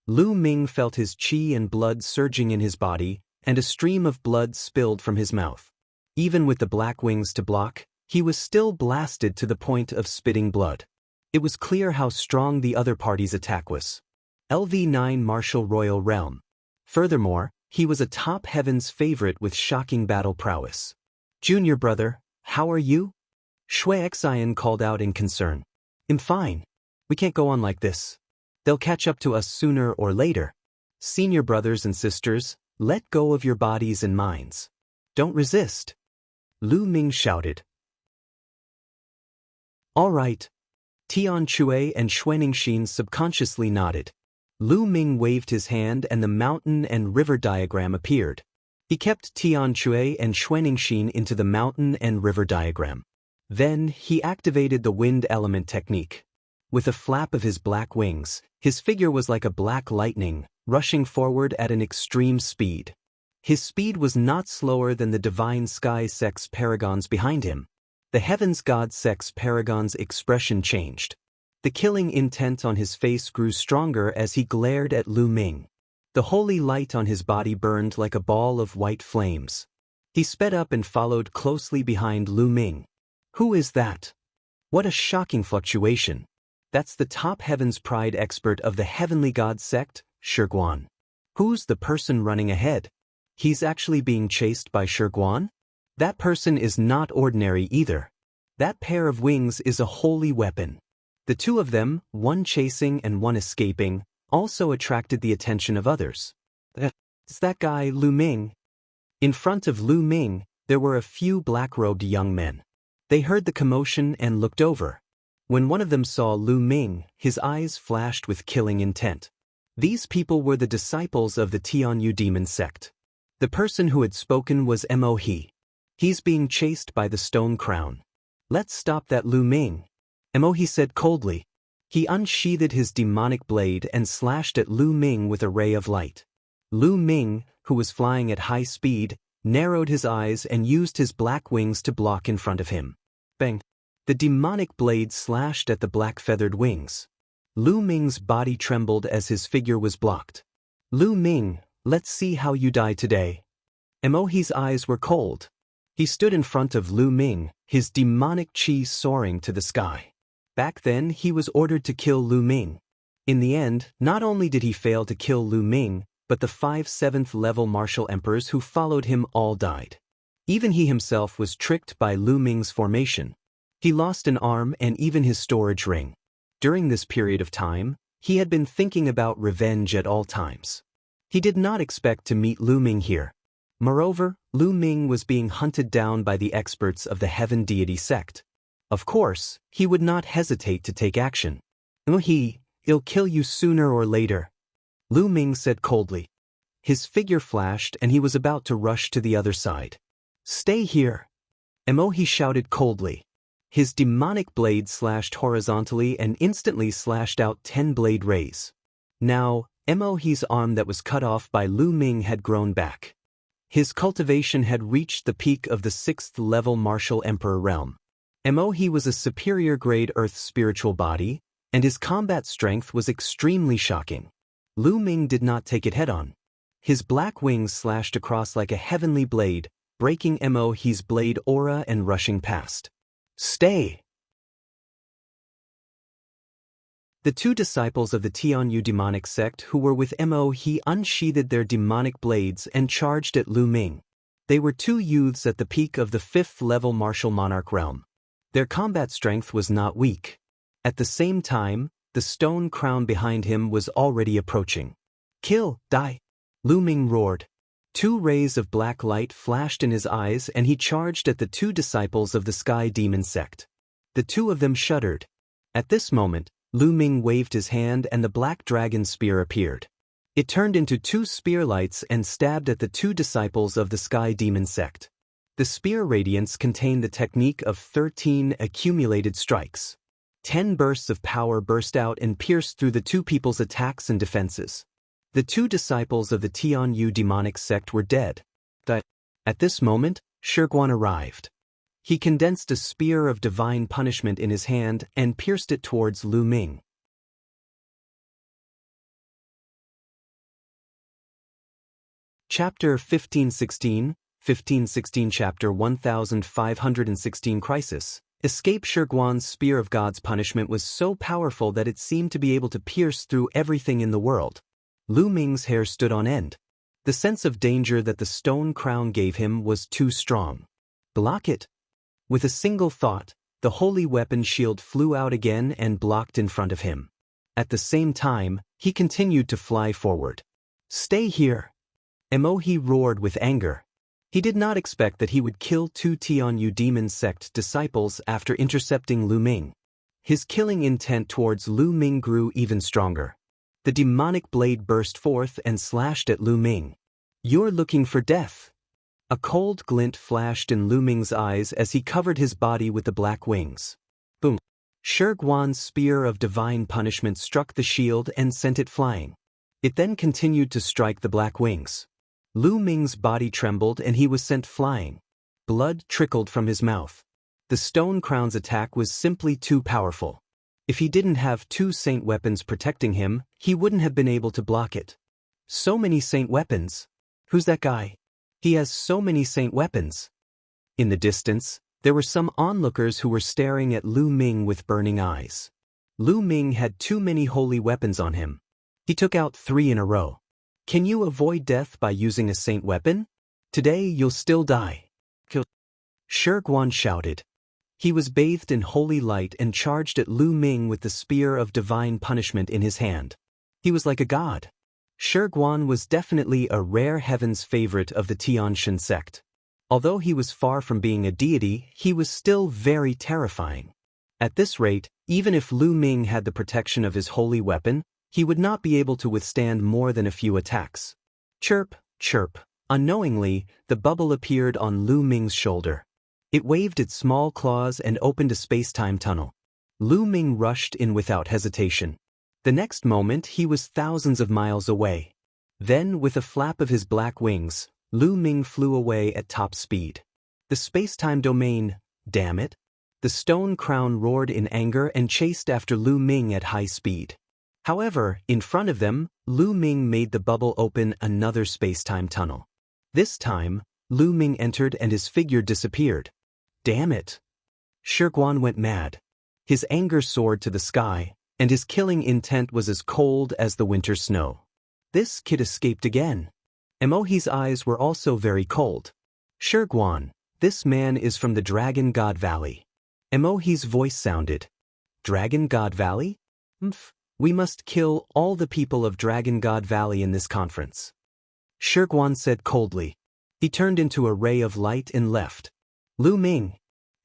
[SPEAKER 1] Lu Ming felt his qi and blood surging in his body, and a stream of blood spilled from his mouth. Even with the black wings to block, he was still blasted to the point of spitting blood. It was clear how strong the other party's attack was. LV9 Martial Royal Realm. Furthermore, he was a top heaven's favorite with shocking battle prowess. "Junior brother, how are you?" Xianxia called out in concern. "I'm fine. We can't go on like this. They'll catch up to us sooner or later. Senior brothers and sisters, let go of your bodies and minds. Don't resist." Lu Ming shouted. "All right." Tianque and Xianxia subconsciously nodded. Lu Ming waved his hand and the mountain and river diagram appeared. He kept Tianque and Xianxia into the mountain and river diagram. Then he activated the wind element technique. With a flap of his black wings, his figure was like a black lightning, rushing forward at an extreme speed. His speed was not slower than the divine sky sex paragons behind him. The heavens god sex paragon's expression changed. The killing intent on his face grew stronger as he glared at Lu Ming. The holy light on his body burned like a ball of white flames. He sped up and followed closely behind Lu Ming. "Who is that? What a shocking fluctuation. That's the top heavens pride expert of the heavenly god sect, Shiguan. Who's the person running ahead? He's actually being chased by Shiguan? That person is not ordinary either. That pair of wings is a holy weapon." The two of them, one chasing and one escaping, also attracted the attention of others. "It's that guy, Lu Ming." In front of Lu Ming, there were a few black-robed young men. They heard the commotion and looked over. When one of them saw Lu Ming, his eyes flashed with killing intent. These people were the disciples of the Tianyu demon sect. The person who had spoken was Mo He. "He's being chased by the stone crown. Let's stop that Lu Ming," Mo He said coldly. He unsheathed his demonic blade and slashed at Lu Ming with a ray of light. Lu Ming, who was flying at high speed, narrowed his eyes and used his black wings to block in front of him. Bang! The demonic blade slashed at the black-feathered wings. Lu Ming's body trembled as his figure was blocked. "Lu Ming, let's see how you die today." Mo He's eyes were cold. He stood in front of Lu Ming, his demonic qi soaring to the sky. Back then, he was ordered to kill Lu Ming. In the end, not only did he fail to kill Lu Ming, but the 5 7th-level martial emperors who followed him all died. Even he himself was tricked by Lu Ming's formation. He lost an arm and even his storage ring. During this period of time, he had been thinking about revenge at all times. He did not expect to meet Lu Ming here. Moreover, Lu Ming was being hunted down by the experts of the Heaven Deity sect. Of course, he would not hesitate to take action. He'll kill you sooner or later, Lu Ming said coldly. His figure flashed and he was about to rush to the other side. Stay here, he shouted coldly. His demonic blade slashed horizontally and instantly slashed out 10 blade rays. Now, He's arm that was cut off by Lu Ming had grown back. His cultivation had reached the peak of the 6th level martial emperor realm. He was a superior grade earth spiritual body, and his combat strength was extremely shocking. Lu Ming did not take it head-on. His black wings slashed across like a heavenly blade, breaking He's blade aura and rushing past. Stay! The 2 disciples of the Tianyu demonic sect who were with He unsheathed their demonic blades and charged at Lu Ming. They were 2 youths at the peak of the 5th level martial monarch realm. Their combat strength was not weak. At the same time, the stone crown behind him was already approaching. Kill, die! Lu Ming roared. 2 rays of black light flashed in his eyes and he charged at the 2 disciples of the Sky Demon sect. The 2 of them shuddered. At this moment, Lu Ming waved his hand and the black dragon spear appeared. It turned into 2 spear lights and stabbed at the 2 disciples of the Sky Demon sect. The spear radiance contained the technique of 13 accumulated strikes. 10 bursts of power burst out and pierced through the 2 people's attacks and defenses. The 2 disciples of the Tianyu demonic sect were dead. At this moment, Shiguan arrived. He condensed a spear of divine punishment in his hand and pierced it towards Lu Ming. Chapter 1516, 1516 Chapter 1516 Crisis. Escape. Shiguan's spear of God's punishment was so powerful that it seemed to be able to pierce through everything in the world. Lu Ming's hair stood on end. The sense of danger that the stone crown gave him was too strong. Block it! With a single thought, the holy weapon shield flew out again and blocked in front of him. At the same time, he continued to fly forward. Stay here! He roared with anger. He did not expect that he would kill 2 Tianyu demon sect disciples after intercepting Lu Ming. His killing intent towards Lu Ming grew even stronger. The demonic blade burst forth and slashed at Lu Ming. You're looking for death. A cold glint flashed in Lu Ming's eyes as he covered his body with the black wings. Boom! Shiguan's spear of divine punishment struck the shield and sent it flying. It then continued to strike the black wings. Lu Ming's body trembled and he was sent flying. Blood trickled from his mouth. The stone crown's attack was simply too powerful. If he didn't have 2 saint weapons protecting him, he wouldn't have been able to block it. So many saint weapons. Who's that guy? He has so many saint weapons. In the distance, there were some onlookers who were staring at Lu Ming with burning eyes. Lu Ming had too many holy weapons on him. He took out 3 in a row. Can you avoid death by using a saint weapon? Today you'll still die. Kill! Shiguan shouted. He was bathed in holy light and charged at Lu Ming with the spear of divine punishment in his hand. He was like a god. Shiguan was definitely a rare heaven's favorite of the Tianxin sect. Although he was far from being a deity, he was still very terrifying. At this rate, even if Lu Ming had the protection of his holy weapon, he would not be able to withstand more than a few attacks. Chirp, chirp. Unknowingly, the bubble appeared on Lu Ming's shoulder. It waved its small claws and opened a space-time tunnel. Lu Ming rushed in without hesitation. The next moment he was thousands of miles away. Then, with a flap of his black wings, Lu Ming flew away at top speed. The space-time domain, damn it! The stone crown roared in anger and chased after Lu Ming at high speed. However, in front of them, Lu Ming made the bubble open another space-time tunnel. This time, Lu Ming entered and his figure disappeared. Damn it! Shiguan went mad. His anger soared to the sky, and his killing intent was as cold as the winter snow. This kid escaped again. He's eyes were also very cold. Shiguan, this man is from the Dragon God Valley. He's voice sounded. Dragon God Valley? We must kill all the people of Dragon God Valley in this conference. Shiguan said coldly. He turned into a ray of light and left. Lu Ming.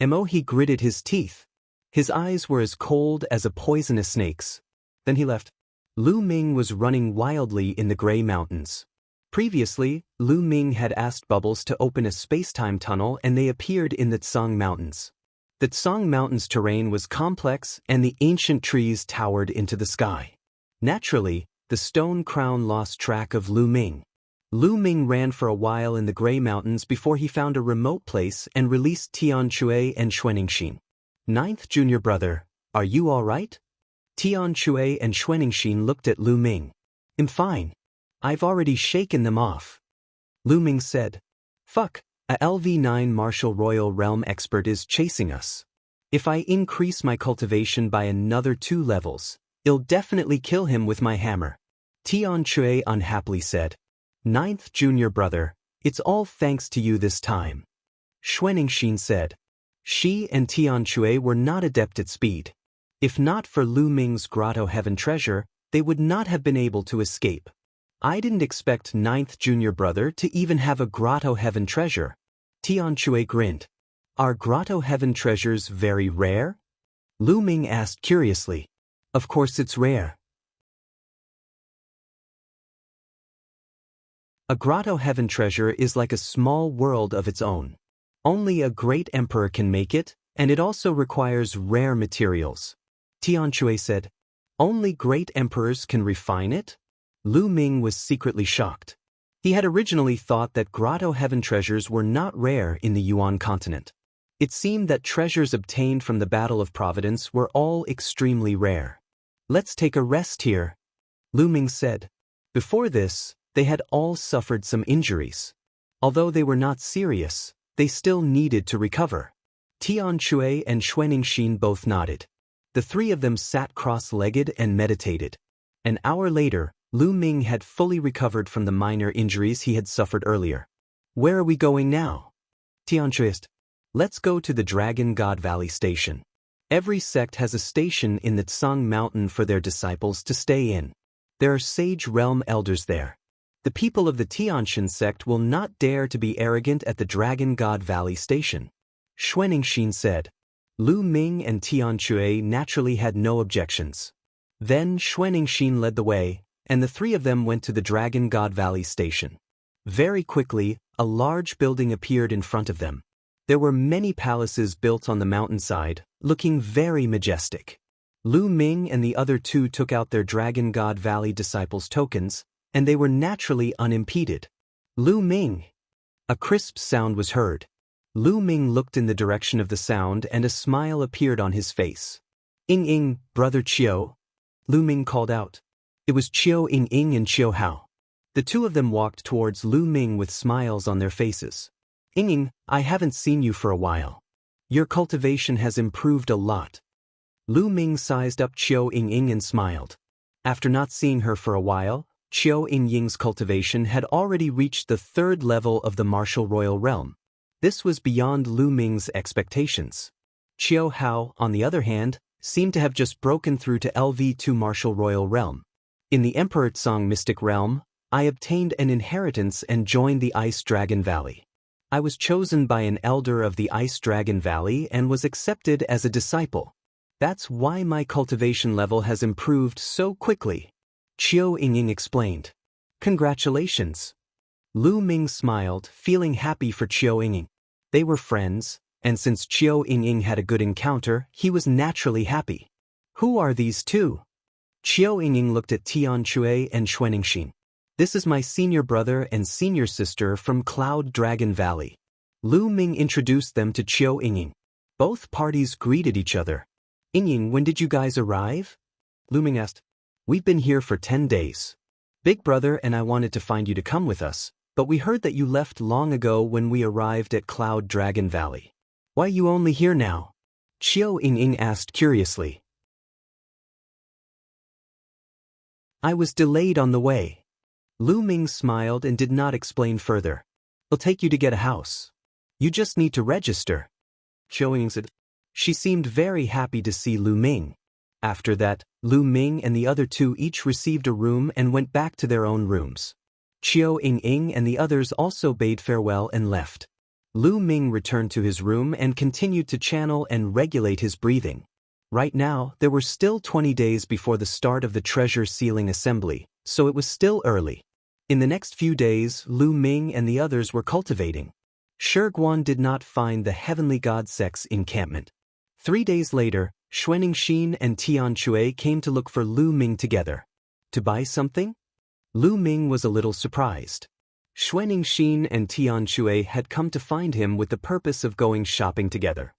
[SPEAKER 1] He gritted his teeth. His eyes were as cold as a poisonous snake's. Then he left. Lu Ming was running wildly in the Gray Mountains. Previously, Lu Ming had asked Bubbles to open a space-time tunnel and they appeared in the Tsang Mountains. The Tsang Mountains terrain was complex and the ancient trees towered into the sky. Naturally, the stone crown lost track of Lu Ming. Lu Ming ran for a while in the Gray Mountains before he found a remote place and released Tianxia and Xianxia. Ninth junior brother, are you all right? Tianxia and Xianxia looked at Lu Ming. I'm fine. I've already shaken them off. Lu Ming said. Fuck, a LV9 Martial Royal Realm expert is chasing us. If I increase my cultivation by another 2 levels, I'll definitely kill him with my hammer. Tianxia unhappily said. Ninth junior brother, it's all thanks to you this time. Xianxia said. She and Tianxia were not adept at speed. If not for Lu Ming's Grotto Heaven treasure, they would not have been able to escape. I didn't expect ninth junior brother to even have a Grotto Heaven treasure. Tianxia grinned. Are Grotto Heaven treasures very rare? Lu Ming asked curiously. Of course it's rare. A Grotto Heaven treasure is like a small world of its own. Only a great emperor can make it, and it also requires rare materials. Tianxia said. Only great emperors can refine it? Lu Ming was secretly shocked. He had originally thought that Grotto Heaven treasures were not rare in the Yuan continent. It seemed that treasures obtained from the Battle of Providence were all extremely rare. Let's take a rest here, Lu Ming said. Before this, they had all suffered some injuries. Although they were not serious, they still needed to recover. Tianxia and Xianxia both nodded. The 3 of them sat cross-legged and meditated. An hour later, Lu Ming had fully recovered from the minor injuries he had suffered earlier. Where are we going now? Tianxia asked. Let's go to the Dragon God Valley Station. Every sect has a station in the Tsang Mountain for their disciples to stay in. There are sage realm elders there. The people of the Tianxia sect will not dare to be arrogant at the Dragon God Valley Station. Xianxia said. Lu Ming and Tianxia naturally had no objections. Then Xianxia led the way, and the 3 of them went to the Dragon God Valley Station. Very quickly, a large building appeared in front of them. There were many palaces built on the mountainside, looking very majestic. Lu Ming and the other 2 took out their Dragon God Valley disciples' tokens, and they were naturally unimpeded. Lu Ming! A crisp sound was heard. Lu Ming looked in the direction of the sound and a smile appeared on his face. Ing, brother Qiu, Lu Ming called out. It was Qiu Ing and Qiu Hao. The 2 of them walked towards Lu Ming with smiles on their faces. Ing, I haven't seen you for a while. Your cultivation has improved a lot. Lu Ming sized up Qiu Ing and smiled. After not seeing her for a while, Qiu Ying's cultivation had already reached the 3rd level of the Martial Royal Realm. This was beyond Lu Ming's expectations. Qiu Hao, on the other hand, seemed to have just broken through to LV2 Martial Royal Realm. In the Emperor Tsang Mystic Realm, I obtained an inheritance and joined the Ice Dragon Valley. I was chosen by an elder of the Ice Dragon Valley and was accepted as a disciple. That's why my cultivation level has improved so quickly. Qiu Ying explained. Congratulations. Lu Ming smiled, feeling happy for Qiu Ying. They were friends, and since Qiu Ying had a good encounter, he was naturally happy. Who are these 2? Qiu Ying looked at Tianxia and Xianxia. This is my senior brother and senior sister from Cloud Dragon Valley. Lu Ming introduced them to Qiu Ying. Both parties greeted each other. Ying, when did you guys arrive? Lu Ming asked. We've been here for 10 days. Big brother and I wanted to find you to come with us, but we heard that you left long ago when we arrived at Cloud Dragon Valley. Why are you only here now? Qiu Ying asked curiously. I was delayed on the way. Lu Ming smiled and did not explain further. I'll take you to get a house. You just need to register. Qiu Ying said. She seemed very happy to see Lu Ming. After that, Lu Ming and the other 2 each received a room and went back to their own rooms. Qiu Ying and the others also bade farewell and left. Lu Ming returned to his room and continued to channel and regulate his breathing. Right now, there were still 20 days before the start of the treasure sealing assembly, so it was still early. In the next few days, Lu Ming and the others were cultivating. Shiguan did not find the heavenly god Sek's encampment. 3 days later, Xuanxin and Tianque came to look for Lu Ming together. To buy something? Lu Ming was a little surprised. Xuanxin and Tianque had come to find him with the purpose of going shopping together.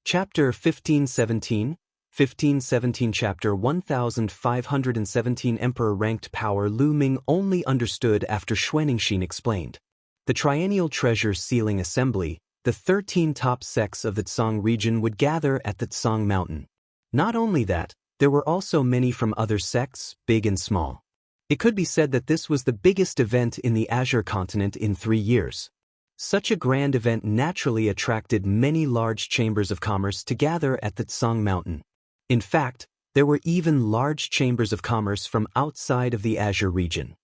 [SPEAKER 1] Chapter 1517, 1517 Chapter 1517 Emperor-ranked power Lu Ming only understood after Xuanxin explained. The triennial treasure sealing assembly, the 13 top sects of the Tsang region would gather at the Tsang mountain. Not only that, there were also many from other sects, big and small. It could be said that this was the biggest event in the Azure continent in 3 years. Such a grand event naturally attracted many large chambers of commerce to gather at the Tsang mountain. In fact, there were even large chambers of commerce from outside of the Azure region.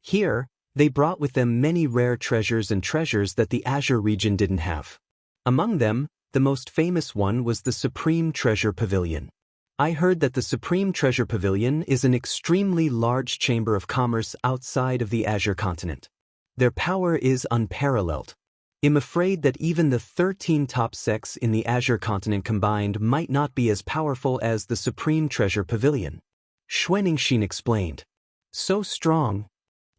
[SPEAKER 1] Here, they brought with them many rare treasures and treasures that the Azure region didn't have. Among them, the most famous one was the Supreme Treasure Pavilion. I heard that the Supreme Treasure Pavilion is an extremely large chamber of commerce outside of the Azure continent. Their power is unparalleled. I'm afraid that even the 13 top sects in the Azure continent combined might not be as powerful as the Supreme Treasure Pavilion. Xuanxin explained. So strong?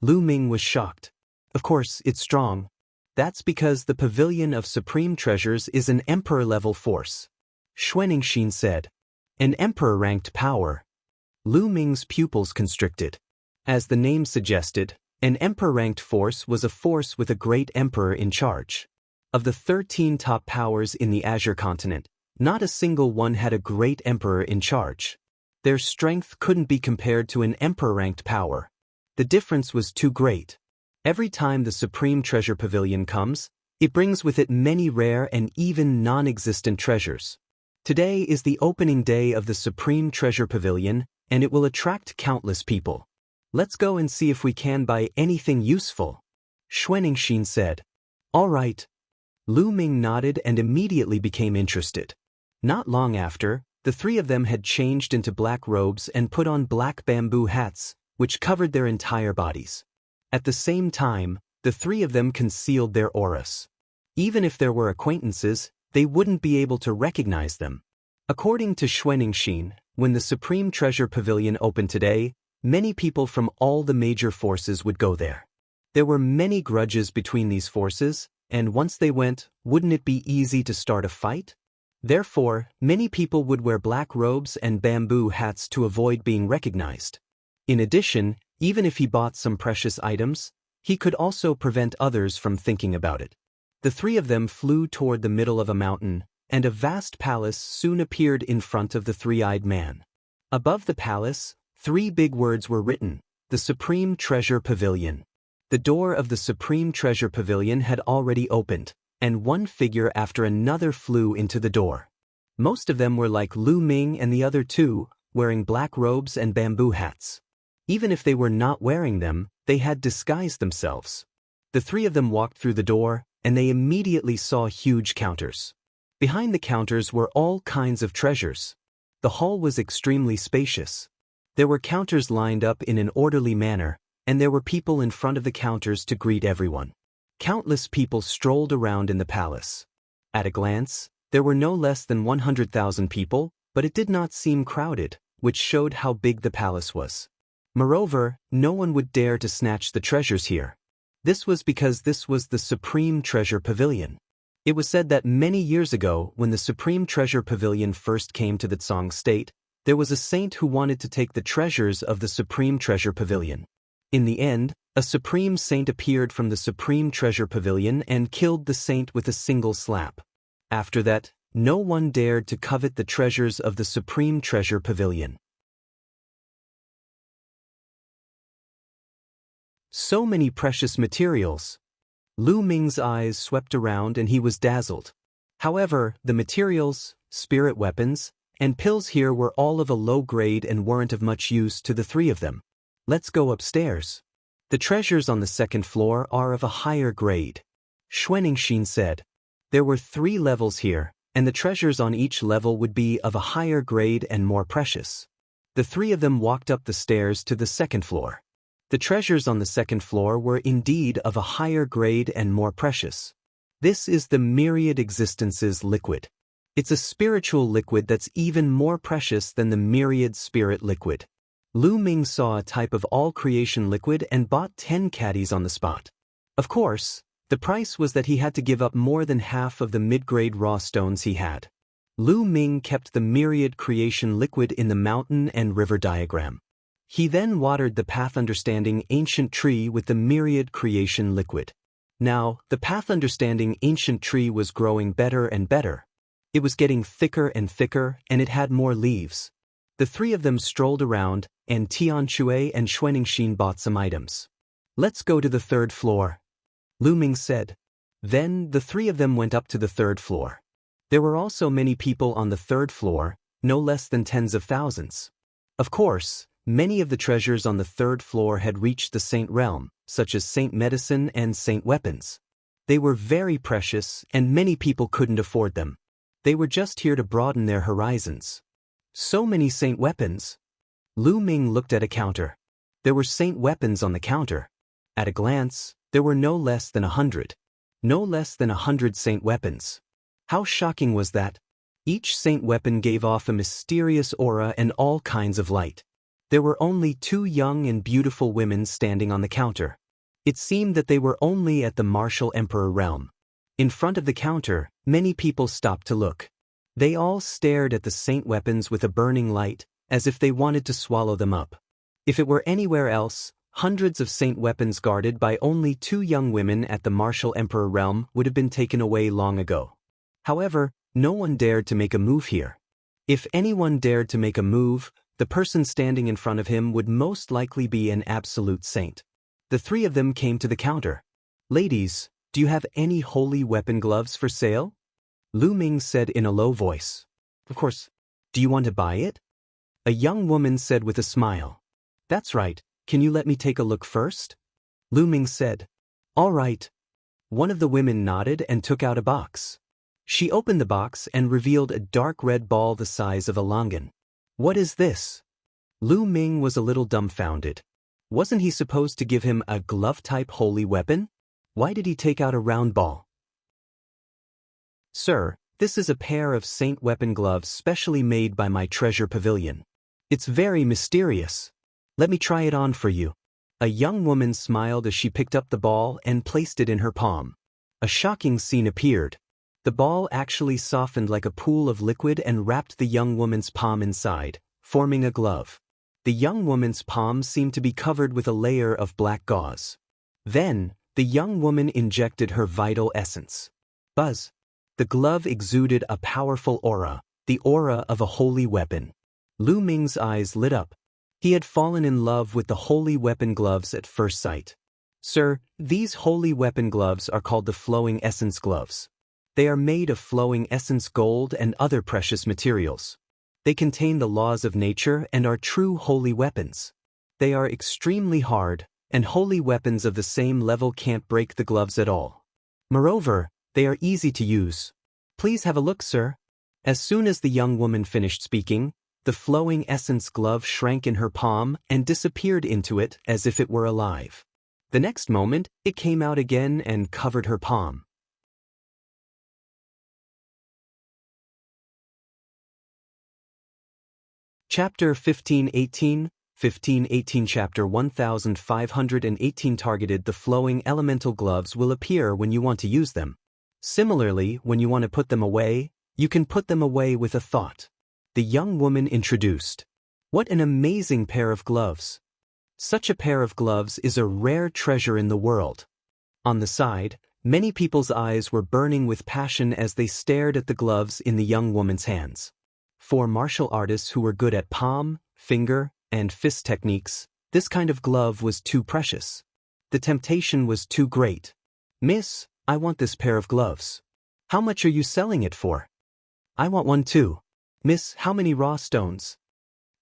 [SPEAKER 1] Lu Ming was shocked. Of course, it's strong. That's because the Pavilion of Supreme Treasures is an Emperor-level force. Xuanxin said. An Emperor-ranked power. Lu Ming's pupils constricted. As the name suggested, an Emperor-ranked force was a force with a great emperor in charge. Of the 13 top powers in the Azure continent, not a single one had a great emperor in charge. Their strength couldn't be compared to an Emperor-ranked power. The difference was too great. Every time the Supreme Treasure Pavilion comes, it brings with it many rare and even non-existent treasures. Today is the opening day of the Supreme Treasure Pavilion, and it will attract countless people. Let's go and see if we can buy anything useful. Xuanxin said. All right. Lu Ming nodded and immediately became interested. Not long after, the 3 of them had changed into black robes and put on black bamboo hats, which covered their entire bodies. At the same time, the 3 of them concealed their auras. Even if there were acquaintances, they wouldn't be able to recognize them. According to Xuanxin, when the Supreme Treasure Pavilion opened today, many people from all the major forces would go there. There were many grudges between these forces, and once they went, wouldn't it be easy to start a fight? Therefore, many people would wear black robes and bamboo hats to avoid being recognized. In addition, even if he bought some precious items, he could also prevent others from thinking about it. The 3 of them flew toward the middle of a mountain, and a vast palace soon appeared in front of the 3-eyed man. Above the palace, 3 big words were written, the Supreme Treasure Pavilion. The door of the Supreme Treasure Pavilion had already opened, and one figure after another flew into the door. Most of them were like Lu Ming and the other 2, wearing black robes and bamboo hats. Even if they were not wearing them, they had disguised themselves. The 3 of them walked through the door, and they immediately saw huge counters. Behind the counters were all kinds of treasures. The hall was extremely spacious. There were counters lined up in an orderly manner, and there were people in front of the counters to greet everyone. Countless people strolled around in the palace. At a glance, there were no less than 100,000 people, but it did not seem crowded, which showed how big the palace was. Moreover, no one would dare to snatch the treasures here. This was because this was the Supreme Treasure Pavilion. It was said that many years ago, when the Supreme Treasure Pavilion first came to the Tsang state, there was a saint who wanted to take the treasures of the Supreme Treasure Pavilion. In the end, a supreme saint appeared from the Supreme Treasure Pavilion and killed the saint with a single slap. After that, no one dared to covet the treasures of the Supreme Treasure Pavilion. So many precious materials. Lu Ming's eyes swept around and he was dazzled. However, the materials, spirit weapons, and pills here were all of a low grade and weren't of much use to the three of them. Let's go upstairs. The treasures on the second floor are of a higher grade. Xianxia said. There were 3 levels here, and the treasures on each level would be of a higher grade and more precious. The 3 of them walked up the stairs to the second floor. The treasures on the second floor were indeed of a higher grade and more precious. This is the myriad existences liquid. It's a spiritual liquid that's even more precious than the myriad spirit liquid. Lu Ming saw a type of all-creation liquid and bought 10 caddies on the spot. Of course, the price was that he had to give up more than half of the mid-grade raw stones he had. Lu Ming kept the myriad creation liquid in the mountain and river diagram. He then watered the path understanding ancient tree with the myriad creation liquid. Now, the path understanding ancient tree was growing better and better. It was getting thicker and thicker, and it had more leaves. The 3 of them strolled around, and Tianxue and Xianxia bought some items. Let's go to the 3rd floor, Lu Ming said. Then, the 3 of them went up to the 3rd floor. There were also many people on the 3rd floor, no less than tens of thousands. Of course, many of the treasures on the 3rd floor had reached the saint realm, such as saint medicine and saint weapons. They were very precious, and many people couldn't afford them. They were just here to broaden their horizons. So many saint weapons. Lu Ming looked at a counter. There were saint weapons on the counter. At a glance, there were no less than 100. No less than 100 saint weapons. How shocking was that? Each saint weapon gave off a mysterious aura and all kinds of light. There were only 2 young and beautiful women standing on the counter. It seemed that they were only at the martial emperor realm. In front of the counter, many people stopped to look. They all stared at the saint weapons with a burning light, as if they wanted to swallow them up. If it were anywhere else, hundreds of saint weapons guarded by only 2 young women at the martial emperor realm would have been taken away long ago. However, no one dared to make a move here. If anyone dared to make a move, the person standing in front of him would most likely be an absolute saint. The 3 of them came to the counter. Ladies, do you have any holy weapon gloves for sale? Lu Ming said in a low voice. Of course. Do you want to buy it? A young woman said with a smile. That's right, can you let me take a look first? Lu Ming said. All right. One of the women nodded and took out a box. She opened the box and revealed a dark red ball the size of a longan. What is this? Lu Ming was a little dumbfounded. Wasn't he supposed to give him a glove-type holy weapon? Why did he take out a round ball? Sir, this is a pair of saint weapon gloves specially made by my treasure pavilion. It's very mysterious. Let me try it on for you. A young woman smiled as she picked up the ball and placed it in her palm. A shocking scene appeared. The ball actually softened like a pool of liquid and wrapped the young woman's palm inside, forming a glove. The young woman's palm seemed to be covered with a layer of black gauze. Then, the young woman injected her vital essence. Buzz. The glove exuded a powerful aura, the aura of a holy weapon. Lu Ming's eyes lit up. He had fallen in love with the holy weapon gloves at first sight. Sir, these holy weapon gloves are called the flowing essence gloves. They are made of flowing essence gold and other precious materials. They contain the laws of nature and are true holy weapons. They are extremely hard, and holy weapons of the same level can't break the gloves at all. Moreover, they are easy to use. Please have a look, sir. As soon as the young woman finished speaking, the flowing essence glove shrank in her palm and disappeared into it as if it were alive. The next moment, it came out again and covered her palm. Chapter 1518, 1518 Chapter 1518 Targeted. The flowing elemental gloves will appear when you want to use them. Similarly, when you want to put them away, you can put them away with a thought. The young woman introduced. What an amazing pair of gloves. Such a pair of gloves is a rare treasure in the world. On the side, many people's eyes were burning with passion as they stared at the gloves in the young woman's hands. For martial artists who were good at palm, finger, and fist techniques, this kind of glove was too precious. The temptation was too great. Miss, I want this pair of gloves. How much are you selling it for? I want one too. Miss, how many raw stones?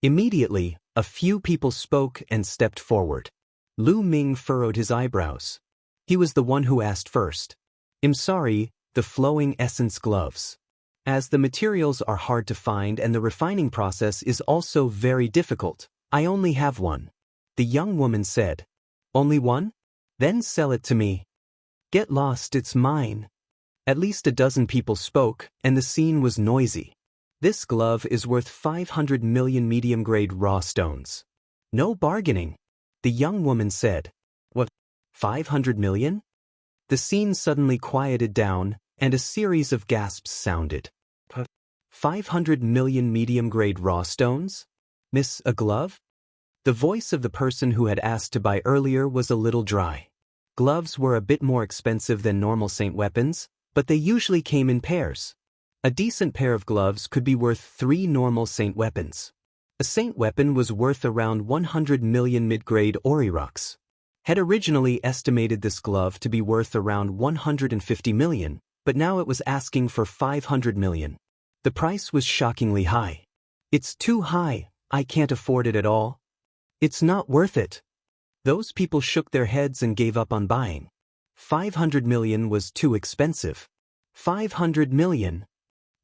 [SPEAKER 1] Immediately, a few people spoke and stepped forward. Lu Ming furrowed his eyebrows. He was the one who asked first. I'm sorry, the flowing essence gloves. As the materials are hard to find and the refining process is also very difficult, I only have one. The young woman said. Only one? Then sell it to me. Get lost, it's mine. At least a dozen people spoke, and the scene was noisy. This glove is worth 500 million medium-grade raw stones. No bargaining. The young woman said. What? 500 million? The scene suddenly quieted down, and a series of gasps sounded. 500 million medium-grade raw stones? Miss, a glove? The voice of the person who had asked to buy earlier was a little dry. Gloves were a bit more expensive than normal saint weapons, but they usually came in pairs. A decent pair of gloves could be worth 3 normal saint weapons. A saint weapon was worth around 100 million mid-grade orirox. Had originally estimated this glove to be worth around 150 million, but now it was asking for 500 million. The price was shockingly high. It's too high, I can't afford it at all. It's not worth it. Those people shook their heads and gave up on buying. 500 million was too expensive. 500 million.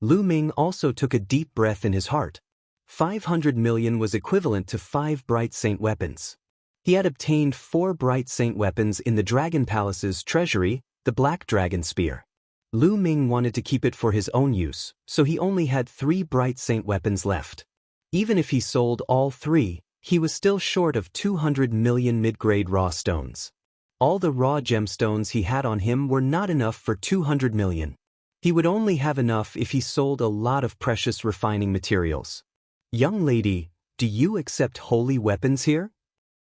[SPEAKER 1] Lu Ming also took a deep breath in his heart. 500 million was equivalent to 5 bright saint weapons. He had obtained 4 bright saint weapons in the Dragon Palace's treasury, the Black Dragon Spear. Lu Ming wanted to keep it for his own use, so he only had 3 bright saint weapons left. Even if he sold all 3, he was still short of 200 million mid-grade raw stones. All the raw gemstones he had on him were not enough for 200 million. He would only have enough if he sold a lot of precious refining materials. Young lady, do you accept holy weapons here?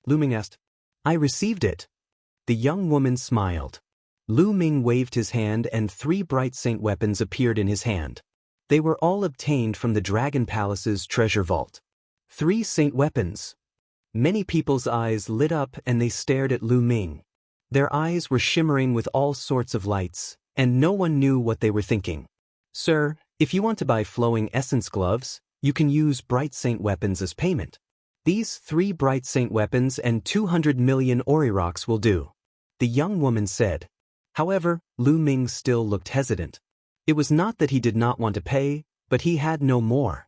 [SPEAKER 1] Lu Ming asked. I received it. The young woman smiled. Lu Ming waved his hand and 3 bright saint weapons appeared in his hand. They were all obtained from the Dragon Palace's treasure vault. 3 saint weapons. Many people's eyes lit up and they stared at Lu Ming. Their eyes were shimmering with all sorts of lights, and no one knew what they were thinking. Sir, if you want to buy flowing essence gloves, you can use bright saint weapons as payment. These 3 bright saint weapons and 200 million orirox will do. The young woman said. However, Lu Ming still looked hesitant. It was not that he did not want to pay, but he had no more.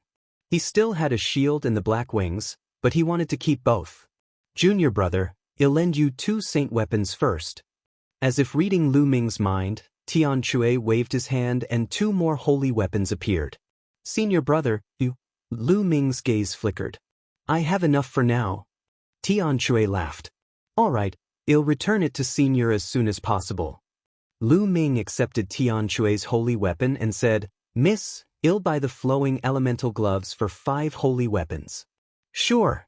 [SPEAKER 1] He still had a shield and the black wings, but he wanted to keep both. Junior brother, I'll lend you 2 saint weapons first. As if reading Lu Ming's mind, Tian Chui waved his hand and 2 more holy weapons appeared. Senior brother, you. Lu Ming's gaze flickered. I have enough for now. Tian Chui laughed. All right, I'll return it to senior as soon as possible. Lu Ming accepted Tian Chui's holy weapon and said, Miss, I'll buy the flowing elemental gloves for 5 holy weapons. Sure.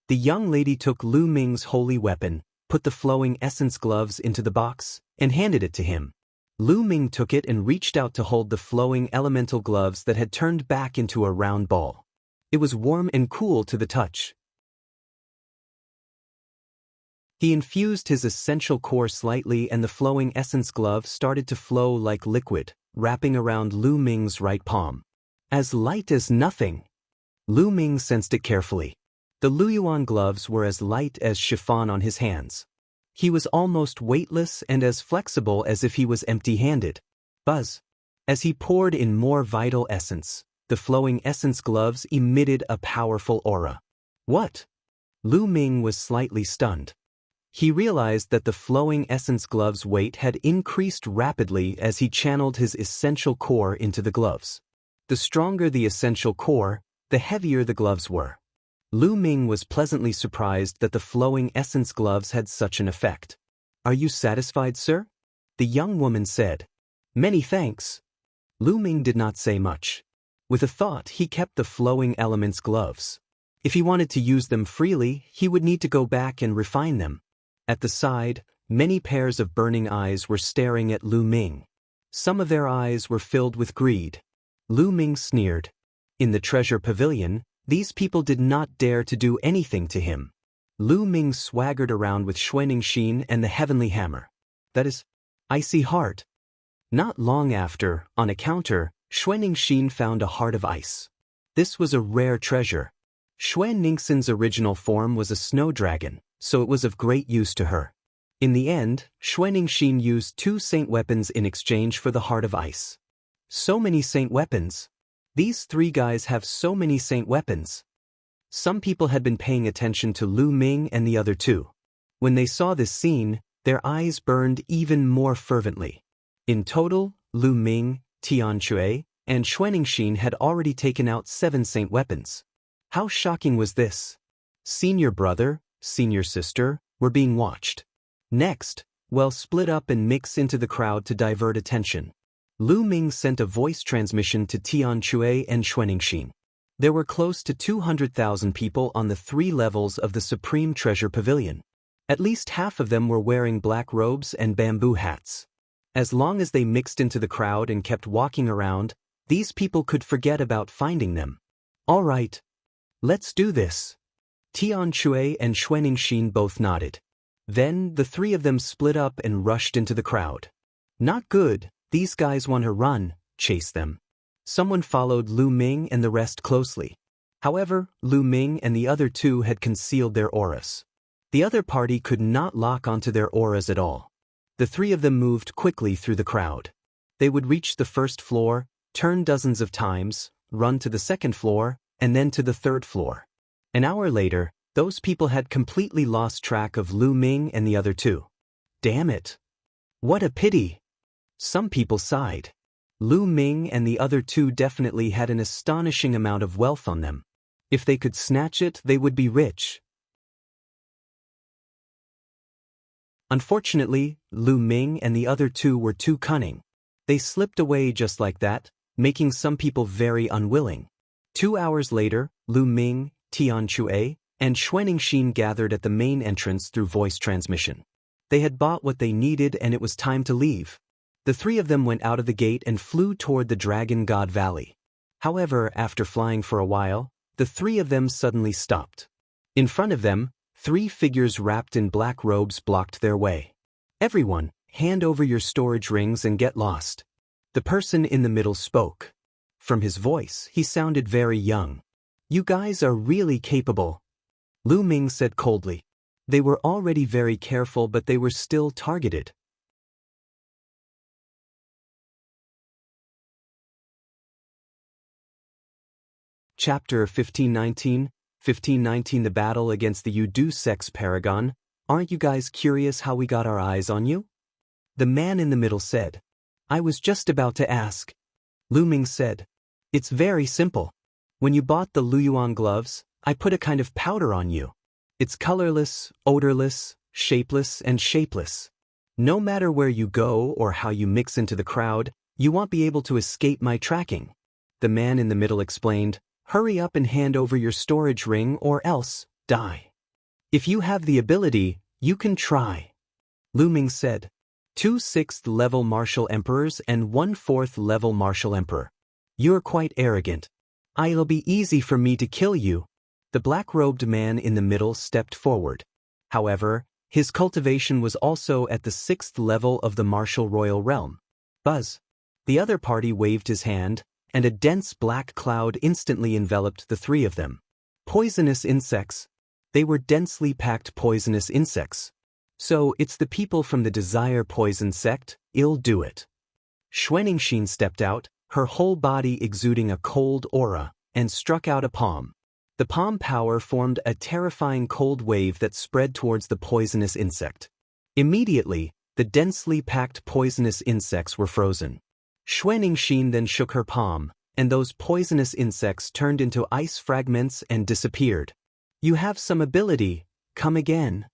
[SPEAKER 1] The young lady took Lu Ming's holy weapon, put the flowing essence gloves into the box, and handed it to him. Lu Ming took it and reached out to hold the flowing elemental gloves that had turned back into a round ball. It was warm and cool to the touch. He infused his essential core slightly and the flowing essence glove started to flow like liquid, wrapping around Lu Ming's right palm. As light as nothing. Lu Ming sensed it carefully. The Luyuan gloves were as light as chiffon on his hands. He was almost weightless and as flexible as if he was empty-handed. Buzz. As he poured in more vital essence, the flowing essence gloves emitted a powerful aura. What? Lu Ming was slightly stunned. He realized that the flowing essence gloves' weight had increased rapidly as he channeled his essential core into the gloves. The stronger the essential core, the heavier the gloves were. Lu Ming was pleasantly surprised that the flowing essence gloves had such an effect. Are you satisfied, sir? The young woman said. Many thanks. Lu Ming did not say much. With a thought, he kept the flowing elements gloves. If he wanted to use them freely, he would need to go back and refine them. At the side, many pairs of burning eyes were staring at Lu Ming. Some of their eyes were filled with greed. Lu Ming sneered. In the treasure pavilion, these people did not dare to do anything to him. Lu Ming swaggered around with Xianxia and the heavenly hammer. That is, icy heart. Not long after, on a counter, Xianxia found a heart of ice. This was a rare treasure. Xuan Ningxin's original form was a snow dragon, so it was of great use to her. In the end, Xuan Ningxin used 2 saint weapons in exchange for the Heart of Ice. So many saint weapons. These 3 guys have so many saint weapons. Some people had been paying attention to Lu Ming and the other 2. When they saw this scene, their eyes burned even more fervently. In total, Lu Ming, Tian Chui, and Xuan Ningxin had already taken out 7 saint weapons. How shocking was this? Senior brother, senior sister, were being watched. Next, well, split up and mix into the crowd to divert attention. Lu Ming sent a voice transmission to Tian Chui and Xuan Ningxin. There were close to 200,000 people on the 3 levels of the Supreme Treasure Pavilion. At least half of them were wearing black robes and bamboo hats. As long as they mixed into the crowd and kept walking around, these people could forget about finding them. All right. Let's do this. Tian Chui and Xuan Ningxin both nodded. Then, the 3 of them split up and rushed into the crowd. Not good, these guys want to run, chase them. Someone followed Lu Ming and the rest closely. However, Lu Ming and the other 2 had concealed their auras. The other party could not lock onto their auras at all. The 3 of them moved quickly through the crowd. They would reach the first floor, turn dozens of times, run to the second floor, and then to the third floor. An hour later, those people had completely lost track of Lu Ming and the other 2. Damn it. What a pity. Some people sighed. Lu Ming and the other 2 definitely had an astonishing amount of wealth on them. If they could snatch it, they would be rich. Unfortunately, Lu Ming and the other 2 were too cunning. They slipped away just like that, making some people very unwilling. 2 hours later, Lu Ming, Tian Chui, and Xuan Ningxin gathered at the main entrance through voice transmission. They had bought what they needed and it was time to leave. The 3 of them went out of the gate and flew toward the Dragon God Valley. However, after flying for a while, the 3 of them suddenly stopped. In front of them, 3 figures wrapped in black robes blocked their way. Everyone, hand over your storage rings and get lost. The person in the middle spoke. From his voice, he sounded very young. You guys are really capable. Lu Ming said coldly. They were already very careful, but they were still targeted. Chapter 1519, 1519 The Battle Against the Yudu Sex Paragon. Aren't you guys curious how we got our eyes on you? The man in the middle said. I was just about to ask. Lu Ming said. It's very simple. When you bought the Luyuan gloves, I put a kind of powder on you. It's colorless, odorless, shapeless, and shapeless. No matter where you go or how you mix into the crowd, you won't be able to escape my tracking. The man in the middle explained, hurry up and hand over your storage ring or else, die. If you have the ability, you can try. Lu Ming said. 2 6th-level martial emperors and 1 4th-level martial emperor. You're quite arrogant. It'll be easy for me to kill you. The black-robed man in the middle stepped forward. However, his cultivation was also at the 6th level of the martial royal realm. Buzz. The other party waved his hand, and a dense black cloud instantly enveloped the 3 of them. Poisonous insects. They were densely packed poisonous insects. So it's the people from the Desire Poison sect, I'll do it. Xuan Ningxin stepped out, her whole body exuding a cold aura, and struck out a palm. The palm power formed a terrifying cold wave that spread towards the poisonous insect. Immediately, the densely packed poisonous insects were frozen. Xuan Ningxin then shook her palm, and those poisonous insects turned into ice fragments and disappeared. You have some ability, come again.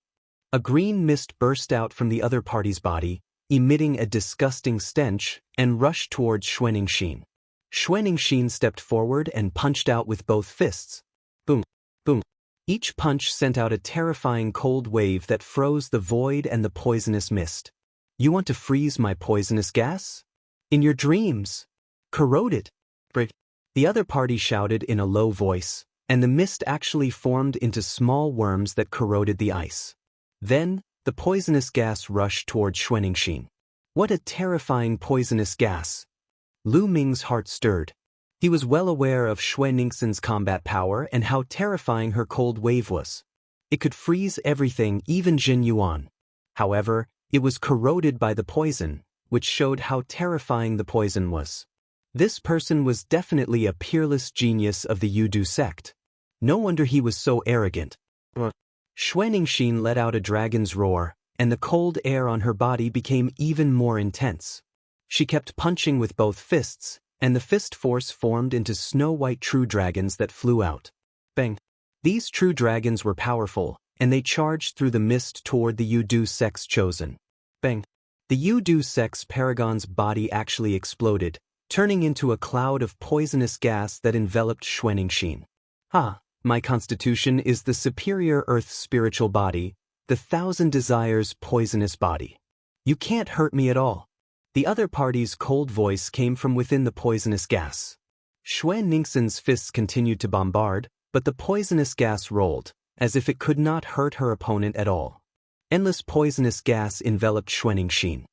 [SPEAKER 1] A green mist burst out from the other party's body, emitting a disgusting stench, and rushed towards Xuan Ningxin. Xuan Ningxin stepped forward and punched out with both fists. Boom, boom. Each punch sent out a terrifying cold wave that froze the void and the poisonous mist. You want to freeze my poisonous gas? In your dreams. Corroded. The other party shouted in a low voice, and the mist actually formed into small worms that corroded the ice. Then, the poisonous gas rushed toward Xuan Ningxin. What a terrifying poisonous gas! Lu Ming's heart stirred. He was well aware of Xue Ningxin's combat power and how terrifying her cold wave was. It could freeze everything, even Jin Yuan. However, it was corroded by the poison, which showed how terrifying the poison was. This person was definitely a peerless genius of the Yudu sect. No wonder he was so arrogant. Xue Ningxin let out a dragon's roar, and the cold air on her body became even more intense. She kept punching with both fists, and the fist force formed into snow-white true dragons that flew out. Bang! These true dragons were powerful, and they charged through the mist toward the Yudu sect's chosen. Bang! The Yudu sect's paragon's body actually exploded, turning into a cloud of poisonous gas that enveloped Xue Ningxin. My constitution is the superior earth spiritual body, the thousand desires poisonous body. You can't hurt me at all. The other party's cold voice came from within the poisonous gas. Xue Ningxin's fists continued to bombard, but the poisonous gas rolled, as if it could not hurt her opponent at all. Endless poisonous gas enveloped Xue Ningxin.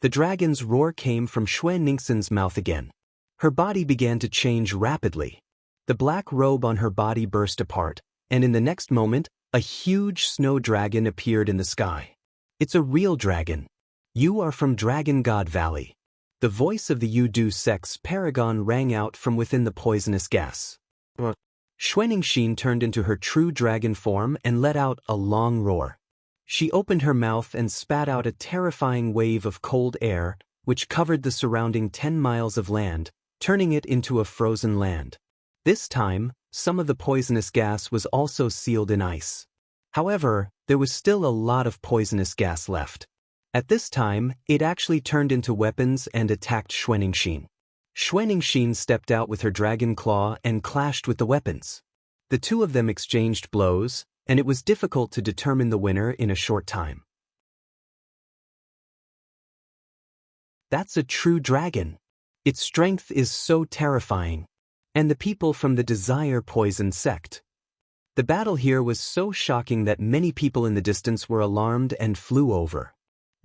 [SPEAKER 1] The dragon's roar came from Xue Ningxin's mouth again. Her body began to change rapidly. The black robe on her body burst apart, and in the next moment, a huge snow dragon appeared in the sky. It's a real dragon. You are from Dragon God Valley. The voice of the Yudu sect's paragon rang out from within the poisonous gas. Xue Ningxin turned into her true dragon form and let out a long roar. She opened her mouth and spat out a terrifying wave of cold air, which covered the surrounding 10 miles of land, turning it into a frozen land. This time, some of the poisonous gas was also sealed in ice. However, there was still a lot of poisonous gas left. At this time, it actually turned into weapons and attacked Xue Ningxin. Xue Ningxin stepped out with her dragon claw and clashed with the weapons. The two of them exchanged blows, and it was difficult to determine the winner in a short time. That's a true dragon. Its strength is so terrifying. And the people from the Desire Poison sect. The battle here was so shocking that many people in the distance were alarmed and flew over.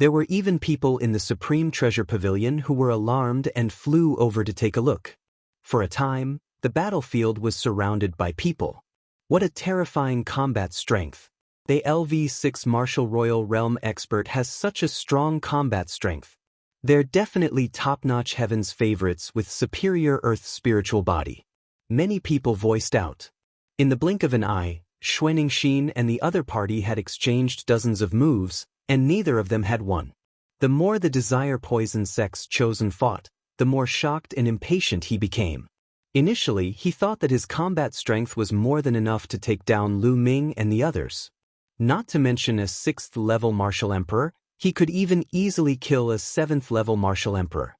[SPEAKER 1] There were even people in the Supreme Treasure Pavilion who were alarmed and flew over to take a look. For a time, the battlefield was surrounded by people. What a terrifying combat strength. The LV6 Martial Royal Realm expert has such a strong combat strength. They're definitely top-notch heaven's favorites with superior earth spiritual body. Many people voiced out. In the blink of an eye, Xue Ningxin and the other party had exchanged dozens of moves, and neither of them had won. The more the Desire Poison sect's chosen fought, the more shocked and impatient he became. Initially, he thought that his combat strength was more than enough to take down Lu Ming and the others. Not to mention a 6th-level martial emperor, he could even easily kill a 7th-level martial emperor.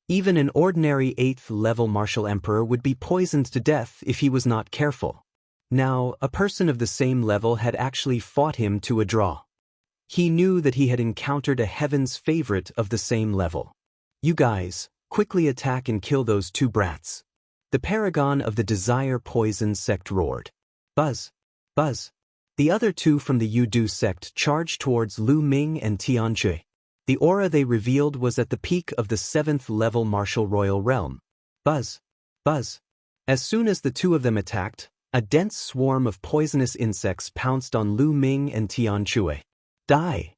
[SPEAKER 1] Even an ordinary 8th-level martial emperor would be poisoned to death if he was not careful. Now, a person of the same level had actually fought him to a draw. He knew that he had encountered a heaven's favorite of the same level. You guys, quickly attack and kill those two brats. The paragon of the Desire Poison sect roared. Buzz! Buzz! The other two from the Yudu sect charged towards Lu Ming and Tianjue. The aura they revealed was at the peak of the 7th-level Martial Royal Realm. Buzz! Buzz! As soon as the two of them attacked, a dense swarm of poisonous insects pounced on Lu Ming and Tianjue. Die!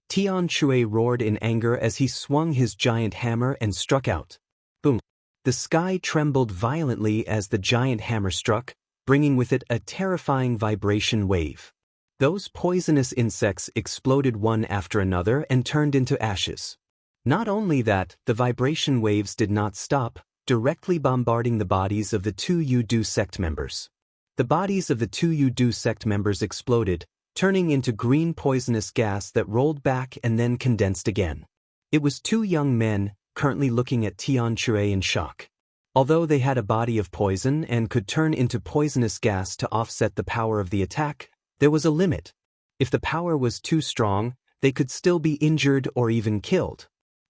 [SPEAKER 1] Tianjue roared in anger as he swung his giant hammer and struck out. Boom! The sky trembled violently as the giant hammer struck, bringing with it a terrifying vibration wave. Those poisonous insects exploded one after another and turned into ashes. Not only that, the vibration waves did not stop, directly bombarding the bodies of the two Yudu sect members. The bodies of the two Yudu sect members exploded, turning into green poisonous gas that rolled back and then condensed again. It was two young men, currently looking at Tianjue in shock. Although they had a body of poison and could turn into poisonous gas to offset the power of the attack, there was a limit. If the power was too strong, they could still be injured or even killed.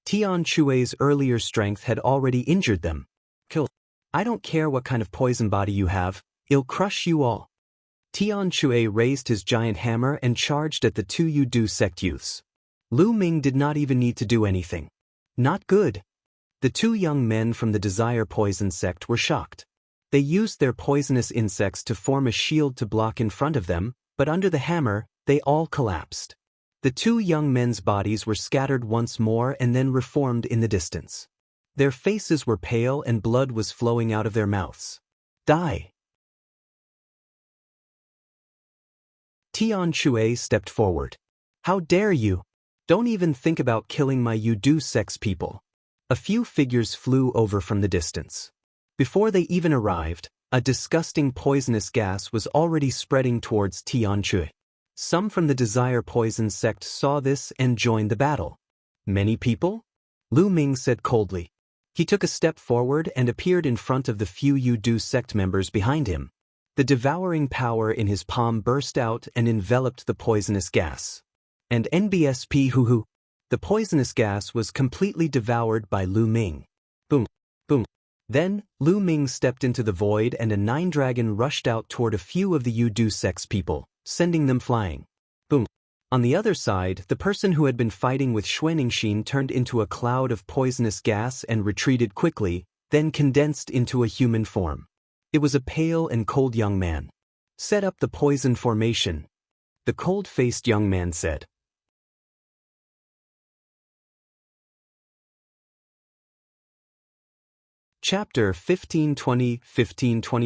[SPEAKER 1] Tianjue's earlier strength had already injured them. Kill. I don't care what kind of poison body you have, it'll crush you all. Tianjue raised his giant hammer and charged at the two Yudu sect youths. Lu Ming did not even need to do anything. Not good. The two young men from the desire poison sect were shocked. They used their poisonous insects to form a shield to block in front of them, but under the hammer, they all collapsed. The two young men's bodies were scattered once more and then reformed in the distance. Their faces were pale and blood was flowing out of their mouths. Die! Tian Shui stepped forward. How dare you? Don't even think about killing my Yudu sex people. A few figures flew over from the distance. Before they even arrived, a disgusting poisonous gas was already spreading towards Tian Shui. Some from the desire poison sect saw this and joined the battle. Many people? Lu Ming said coldly. He took a step forward and appeared in front of the few Yudu sect members behind him. The devouring power in his palm burst out and enveloped the poisonous gas. And NBSP hoo-hoo. The poisonous gas was completely devoured by Lu Ming. Boom, boom. Then, Lu Ming stepped into the void and a nine-dragon rushed out toward a few of the Yudu sex people, sending them flying. Boom. On the other side, the person who had been fighting with Xuanxin turned into a cloud of poisonous gas and retreated quickly, then condensed into a human form. It was a pale and cold young man. Set up the poison formation, the cold-faced young man said. Chapter 1520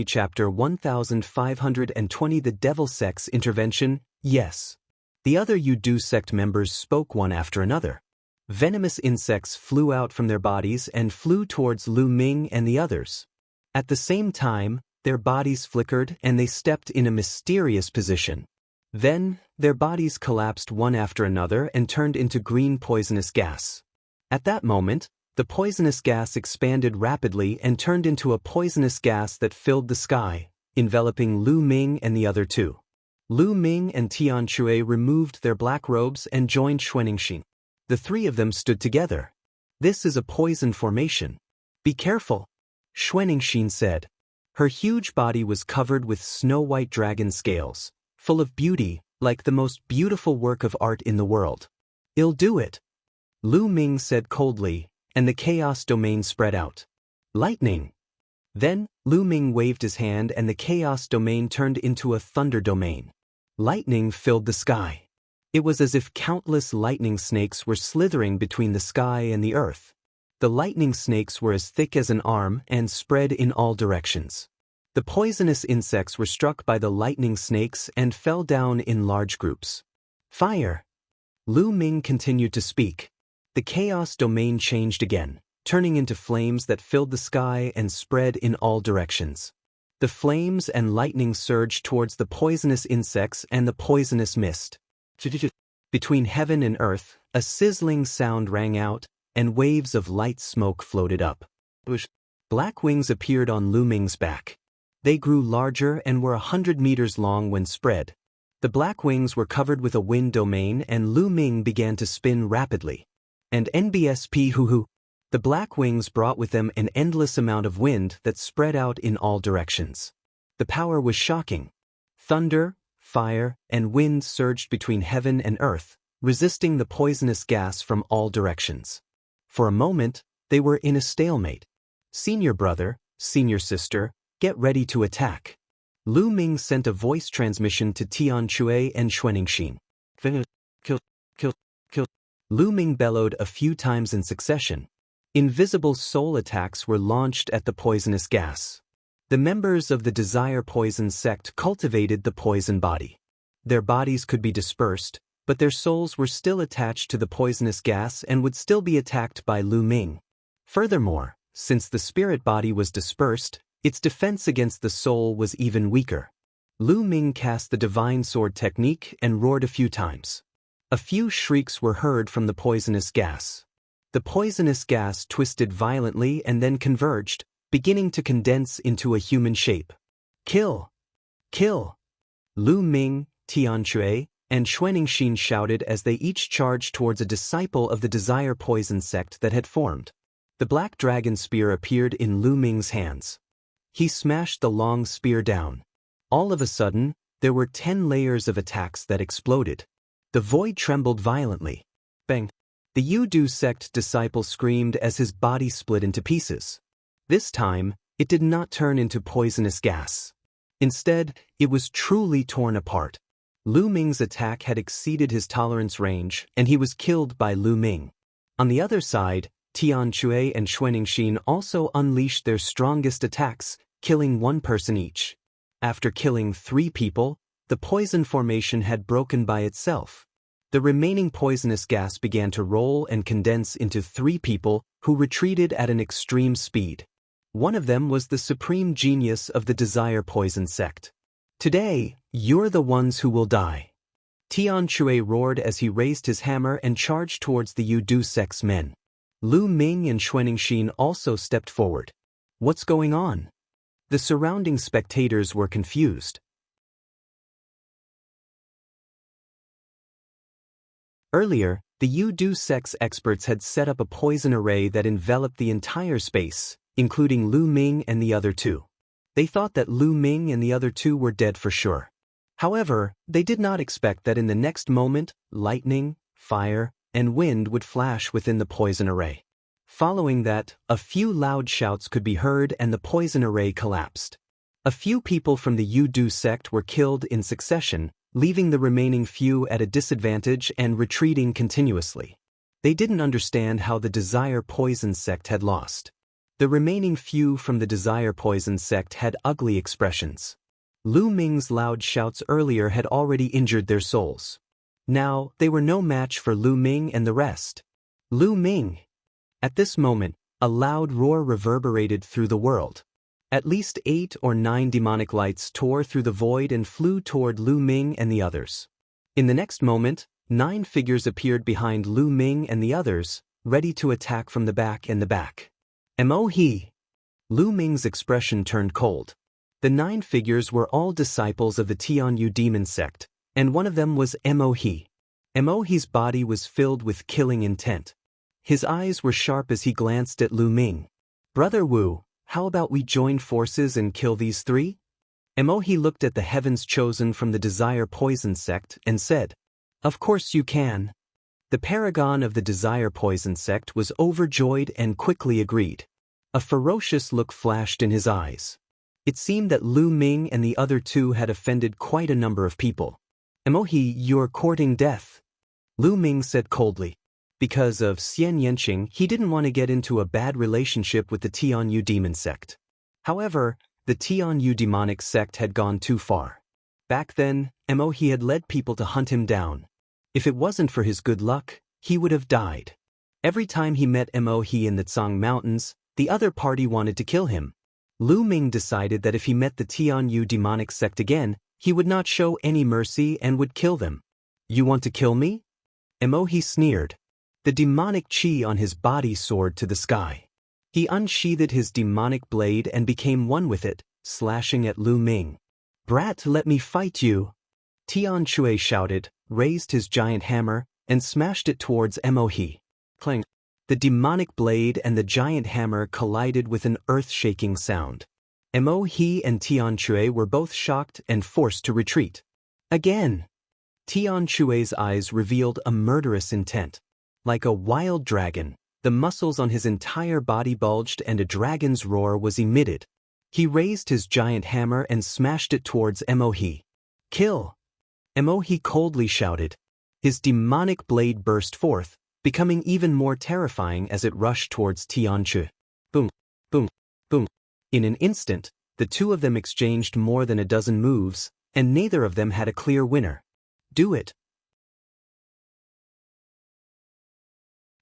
[SPEAKER 1] Chapter 1520 The Devil Sex Intervention, yes. The other Yudu sect members spoke one after another. Venomous insects flew out from their bodies and flew towards Lu Ming and the others. At the same time, their bodies flickered and they stepped in a mysterious position. Then, their bodies collapsed one after another and turned into green poisonous gas. At that moment, the poisonous gas expanded rapidly and turned into a poisonous gas that filled the sky, enveloping Lu Ming and the other two. Lu Ming and Tian Shui removed their black robes and joined Xuanxin. The three of them stood together. This is a poison formation. Be careful, Xuanxin said. Her huge body was covered with snow-white dragon scales, full of beauty, like the most beautiful work of art in the world. I'll do it, Lu Ming said coldly, and the chaos domain spread out. Lightning! Then, Lu Ming waved his hand and the chaos domain turned into a thunder domain. Lightning filled the sky. It was as if countless lightning snakes were slithering between the sky and the earth. The lightning snakes were as thick as an arm and spread in all directions. The poisonous insects were struck by the lightning snakes and fell down in large groups. Fire! Lu Ming continued to speak. The chaos domain changed again, turning into flames that filled the sky and spread in all directions. The flames and lightning surged towards the poisonous insects and the poisonous mist. Between heaven and earth, a sizzling sound rang out, and waves of light smoke floated up. Black wings appeared on Lu Ming's back. They grew larger and were 100 meters long when spread. The black wings were covered with a wind domain and Lu Ming began to spin rapidly. And NBSP hoo-hoo. The black wings brought with them an endless amount of wind that spread out in all directions. The power was shocking. Thunder, fire, and wind surged between heaven and earth, resisting the poisonous gas from all directions. For a moment, they were in a stalemate. Senior brother, senior sister, get ready to attack. Lu Ming sent a voice transmission to Tian Shui and Xuanxin. Kill. Lu Ming bellowed a few times in succession. Invisible soul attacks were launched at the poisonous gas. The members of the desire poison sect cultivated the poison body. Their bodies could be dispersed, but their souls were still attached to the poisonous gas and would still be attacked by Lu Ming. Furthermore, since the spirit body was dispersed, its defense against the soul was even weaker. Lu Ming cast the divine sword technique and roared a few times. A few shrieks were heard from the poisonous gas. The poisonous gas twisted violently and then converged, beginning to condense into a human shape. Kill! Kill! Lu Ming, Tian Shui, and Xuanxin shouted as they each charged towards a disciple of the desire poison sect that had formed. The black dragon spear appeared in Lu Ming's hands. He smashed the long spear down. All of a sudden, there were 10 layers of attacks that exploded. The void trembled violently. Bang! The Yu-Du sect disciple screamed as his body split into pieces. This time, it did not turn into poisonous gas. Instead, it was truly torn apart. Lu Ming's attack had exceeded his tolerance range, and he was killed by Lu Ming. On the other side, Tianque and Xuanxin also unleashed their strongest attacks, killing one person each. After killing 3 people, the poison formation had broken by itself. The remaining poisonous gas began to roll and condense into 3 people who retreated at an extreme speed. One of them was the supreme genius of the Desire Poison sect. "Today, you're the ones who will die." Tianque roared as he raised his hammer and charged towards the Yu-Du sect's men. Lu Ming and Xuanxin also stepped forward. What's going on? The surrounding spectators were confused. Earlier, the Yu-Du sect's experts had set up a poison array that enveloped the entire space, including Lu Ming and the other 2. They thought that Lu Ming and the other 2 were dead for sure. However, they did not expect that in the next moment, lightning, fire, and wind would flash within the poison array. Following that, a few loud shouts could be heard and the poison array collapsed. A few people from the Yu-Du sect were killed in succession, leaving the remaining few at a disadvantage and retreating continuously. They didn't understand how the Desire Poison sect had lost. The remaining few from the Desire Poison sect had ugly expressions. Lu Ming's loud shouts earlier had already injured their souls. Now, they were no match for Lu Ming and the rest. Lu Ming! At this moment, a loud roar reverberated through the world. At least 8 or 9 demonic lights tore through the void and flew toward Lu Ming and the others. In the next moment, 9 figures appeared behind Lu Ming and the others, ready to attack from the back and the back. Mo-he! Lu Ming's expression turned cold. The 9 figures were all disciples of the Tianyu demon sect, and one of them was Mo-he. Mo-he's body was filled with killing intent. His eyes were sharp as he glanced at Lu Ming. "Brother Wu, how about we join forces and kill these 3? Mo-he looked at the heavens chosen from the Desire Poison sect and said, "Of course you can." The paragon of the Desire Poison sect was overjoyed and quickly agreed. A ferocious look flashed in his eyes. It seemed that Lu Ming and the other 2 had offended quite a number of people. "Mo-he, you're courting death," Lu Ming said coldly. Because of Xianxia, he didn't want to get into a bad relationship with the Tianyu demon sect. However, the Tianyu demonic sect had gone too far. Back then, Mo-he had led people to hunt him down. If it wasn't for his good luck, he would have died. Every time he met Mo-he in the Tsang Mountains, the other party wanted to kill him. Lu Ming decided that if he met the Tianyu demonic sect again, he would not show any mercy and would kill them. "You want to kill me?" Mo-he sneered. The demonic chi on his body soared to the sky. He unsheathed his demonic blade and became one with it, slashing at Lu Ming. "Brat, let me fight you!" Tianque shouted, raised his giant hammer, and smashed it towards Mo-he. Clang! The demonic blade and the giant hammer collided with an earth-shaking sound. Mo-he and Tianque were both shocked and forced to retreat. Again! Tianque's eyes revealed a murderous intent. Like a wild dragon, the muscles on his entire body bulged and a dragon's roar was emitted. He raised his giant hammer and smashed it towards Mo-he. "Kill!" Mo-he coldly shouted. His demonic blade burst forth, becoming even more terrifying as it rushed towards Tianque. Boom, boom, boom. In an instant, the 2 of them exchanged more than a dozen moves, and neither of them had a clear winner. "Do it!"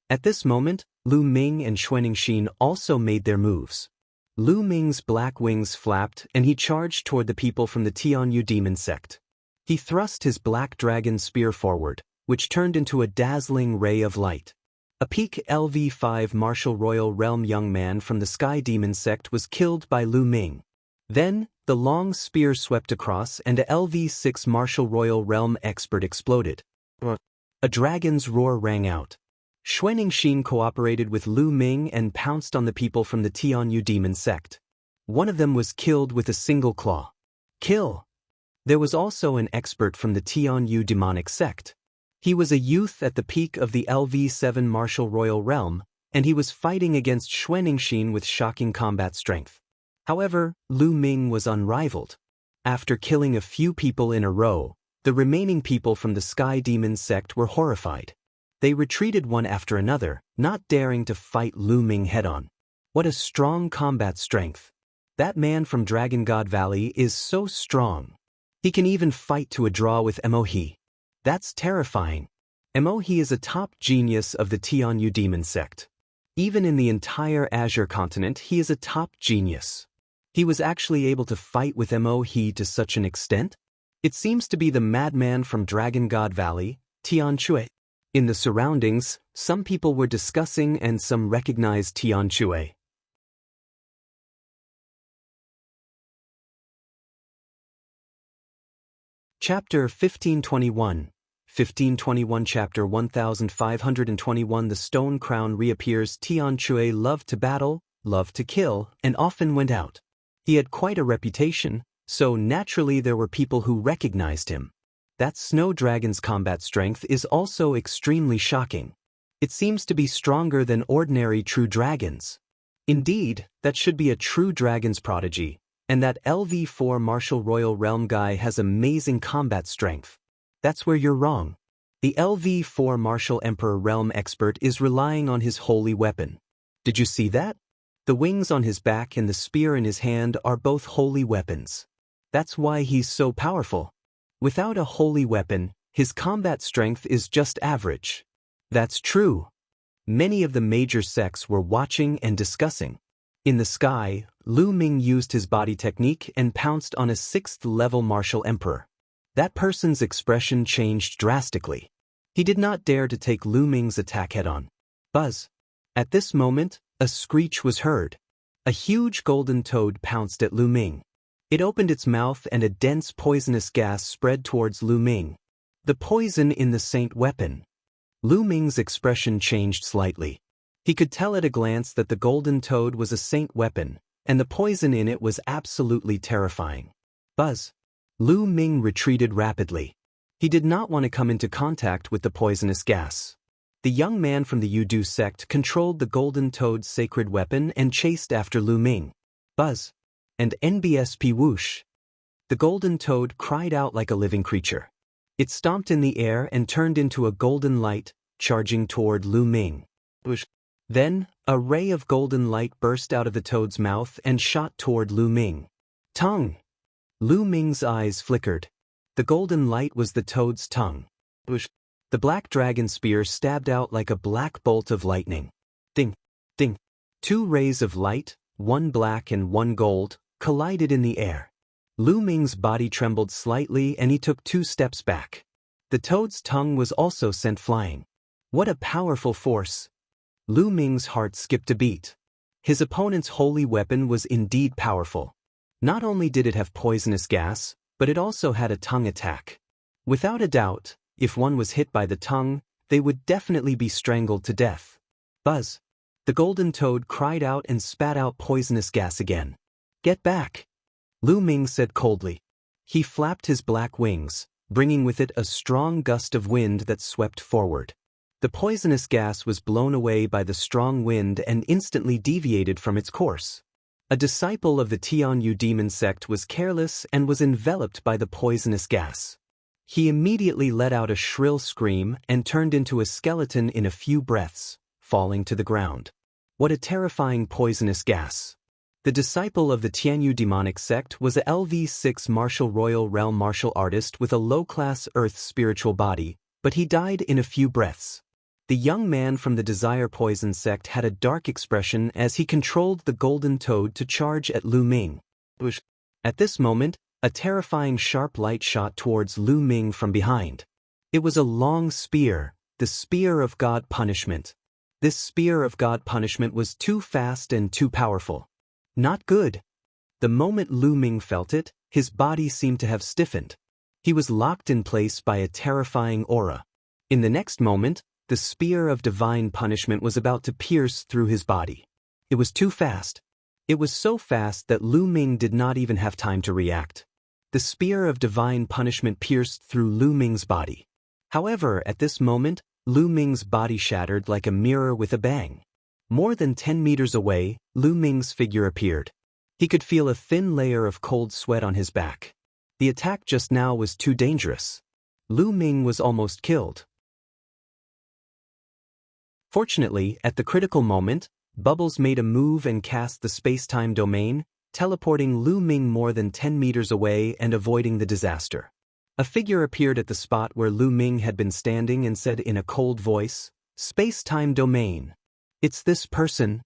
[SPEAKER 1] At this moment, Lu Ming and Xuanxin also made their moves. Lu Ming's black wings flapped and he charged toward the people from the Tianyu demon sect. He thrust his black dragon spear forward, which turned into a dazzling ray of light. A peak LV5 Martial Royal Realm young man from the Sky Demon sect was killed by Lu Ming. Then, the long spear swept across and a LV6 Martial Royal Realm expert exploded. A dragon's roar rang out. Xuanxin cooperated with Lu Ming and pounced on the people from the Tianyu demon sect. One of them was killed with a single claw. Kill! There was also an expert from the Tianyu demonic sect. He was a youth at the peak of the LV7 martial royal realm, and he was fighting against Xuanxin with shocking combat strength. However, Lu Ming was unrivaled. After killing a few people in a row, the remaining people from the Sky Demon sect were horrified. They retreated one after another, not daring to fight Lu Ming head-on. What a strong combat strength. That man from Dragon God Valley is so strong. He can even fight to a draw with Emohi. That's terrifying. Emohi is a top genius of the Tianyu Demon sect. Even in the entire Azure continent, he is a top genius. He was actually able to fight with Emohi to such an extent? It seems to be the madman from Dragon God Valley, Tian Chui. In the surroundings, some people were discussing and some recognized Tian Chui. Chapter 1521. 1521 Chapter 1521 The Stone Crown reappears. Tian Chui loved to battle, loved to kill, and often went out. He had quite a reputation, so naturally there were people who recognized him. That snow dragon's combat strength is also extremely shocking. It seems to be stronger than ordinary true dragons. Indeed, that should be a true dragon's prodigy, and that LV4 martial royal realm guy has amazing combat strength. That's where you're wrong. The LV4 martial emperor realm expert is relying on his holy weapon. Did you see that? The wings on his back and the spear in his hand are both holy weapons. That's why he's so powerful. Without a holy weapon, his combat strength is just average. That's true. Many of the major sects were watching and discussing. In the sky, Lu Ming used his body technique and pounced on a 6th-level martial emperor. That person's expression changed drastically. He did not dare to take Lu Ming's attack head-on. Buzz. At this moment, a screech was heard. A huge golden toad pounced at Lu Ming. It opened its mouth and a dense poisonous gas spread towards Lu Ming. The poison in the saint weapon. Lu Ming's expression changed slightly. He could tell at a glance that the golden toad was a saint weapon, and the poison in it was absolutely terrifying. Buzz. Lu Ming retreated rapidly. He did not want to come into contact with the poisonous gas. The young man from the Yudu sect controlled the golden toad's sacred weapon and chased after Lu Ming. Buzz. And NBSP whoosh. The golden toad cried out like a living creature. It stomped in the air and turned into a golden light, charging toward Lu Ming. Whoosh. Then, a ray of golden light burst out of the toad's mouth and shot toward Lu Ming. Tongue! Lu Ming's eyes flickered. The golden light was the toad's tongue. Whoosh. The black dragon spear stabbed out like a black bolt of lightning. Ding! Ding! 2 rays of light, one black and one gold, collided in the air. Lu Ming's body trembled slightly and he took 2 steps back. The toad's tongue was also sent flying. What a powerful force! Lu Ming's heart skipped a beat. His opponent's holy weapon was indeed powerful. Not only did it have poisonous gas, but it also had a tongue attack. Without a doubt, if one was hit by the tongue, they would definitely be strangled to death. Buzz. The golden toad cried out and spat out poisonous gas again. Get back! Lu Ming said coldly. He flapped his black wings, bringing with it a strong gust of wind that swept forward. The poisonous gas was blown away by the strong wind and instantly deviated from its course. A disciple of the Tianyu demon sect was careless and was enveloped by the poisonous gas. He immediately let out a shrill scream and turned into a skeleton in a few breaths, falling to the ground. What a terrifying poisonous gas! The disciple of the Tianyu demonic sect was a LV6 martial royal realm martial artist with a low-class earth spiritual body, but he died in a few breaths. The young man from the Desire Poison sect had a dark expression as he controlled the golden toad to charge at Lu Ming. At this moment, a terrifying sharp light shot towards Lu Ming from behind. It was a long spear, the spear of God punishment. This spear of God punishment was too fast and too powerful. Not good. The moment Lu Ming felt it, his body seemed to have stiffened. He was locked in place by a terrifying aura. In the next moment, the spear of divine punishment was about to pierce through his body. It was too fast. It was so fast that Lu Ming did not even have time to react. The spear of divine punishment pierced through Lu Ming's body. However, at this moment, Lu Ming's body shattered like a mirror with a bang. More than 10 meters away, Lu Ming's figure appeared. He could feel a thin layer of cold sweat on his back. The attack just now was too dangerous. Lu Ming was almost killed. Fortunately, at the critical moment, Bubbles made a move and cast the space-time domain, teleporting Lu Ming more than 10 meters away and avoiding the disaster. A figure appeared at the spot where Lu Ming had been standing and said in a cold voice, "Space-time domain. It's this person."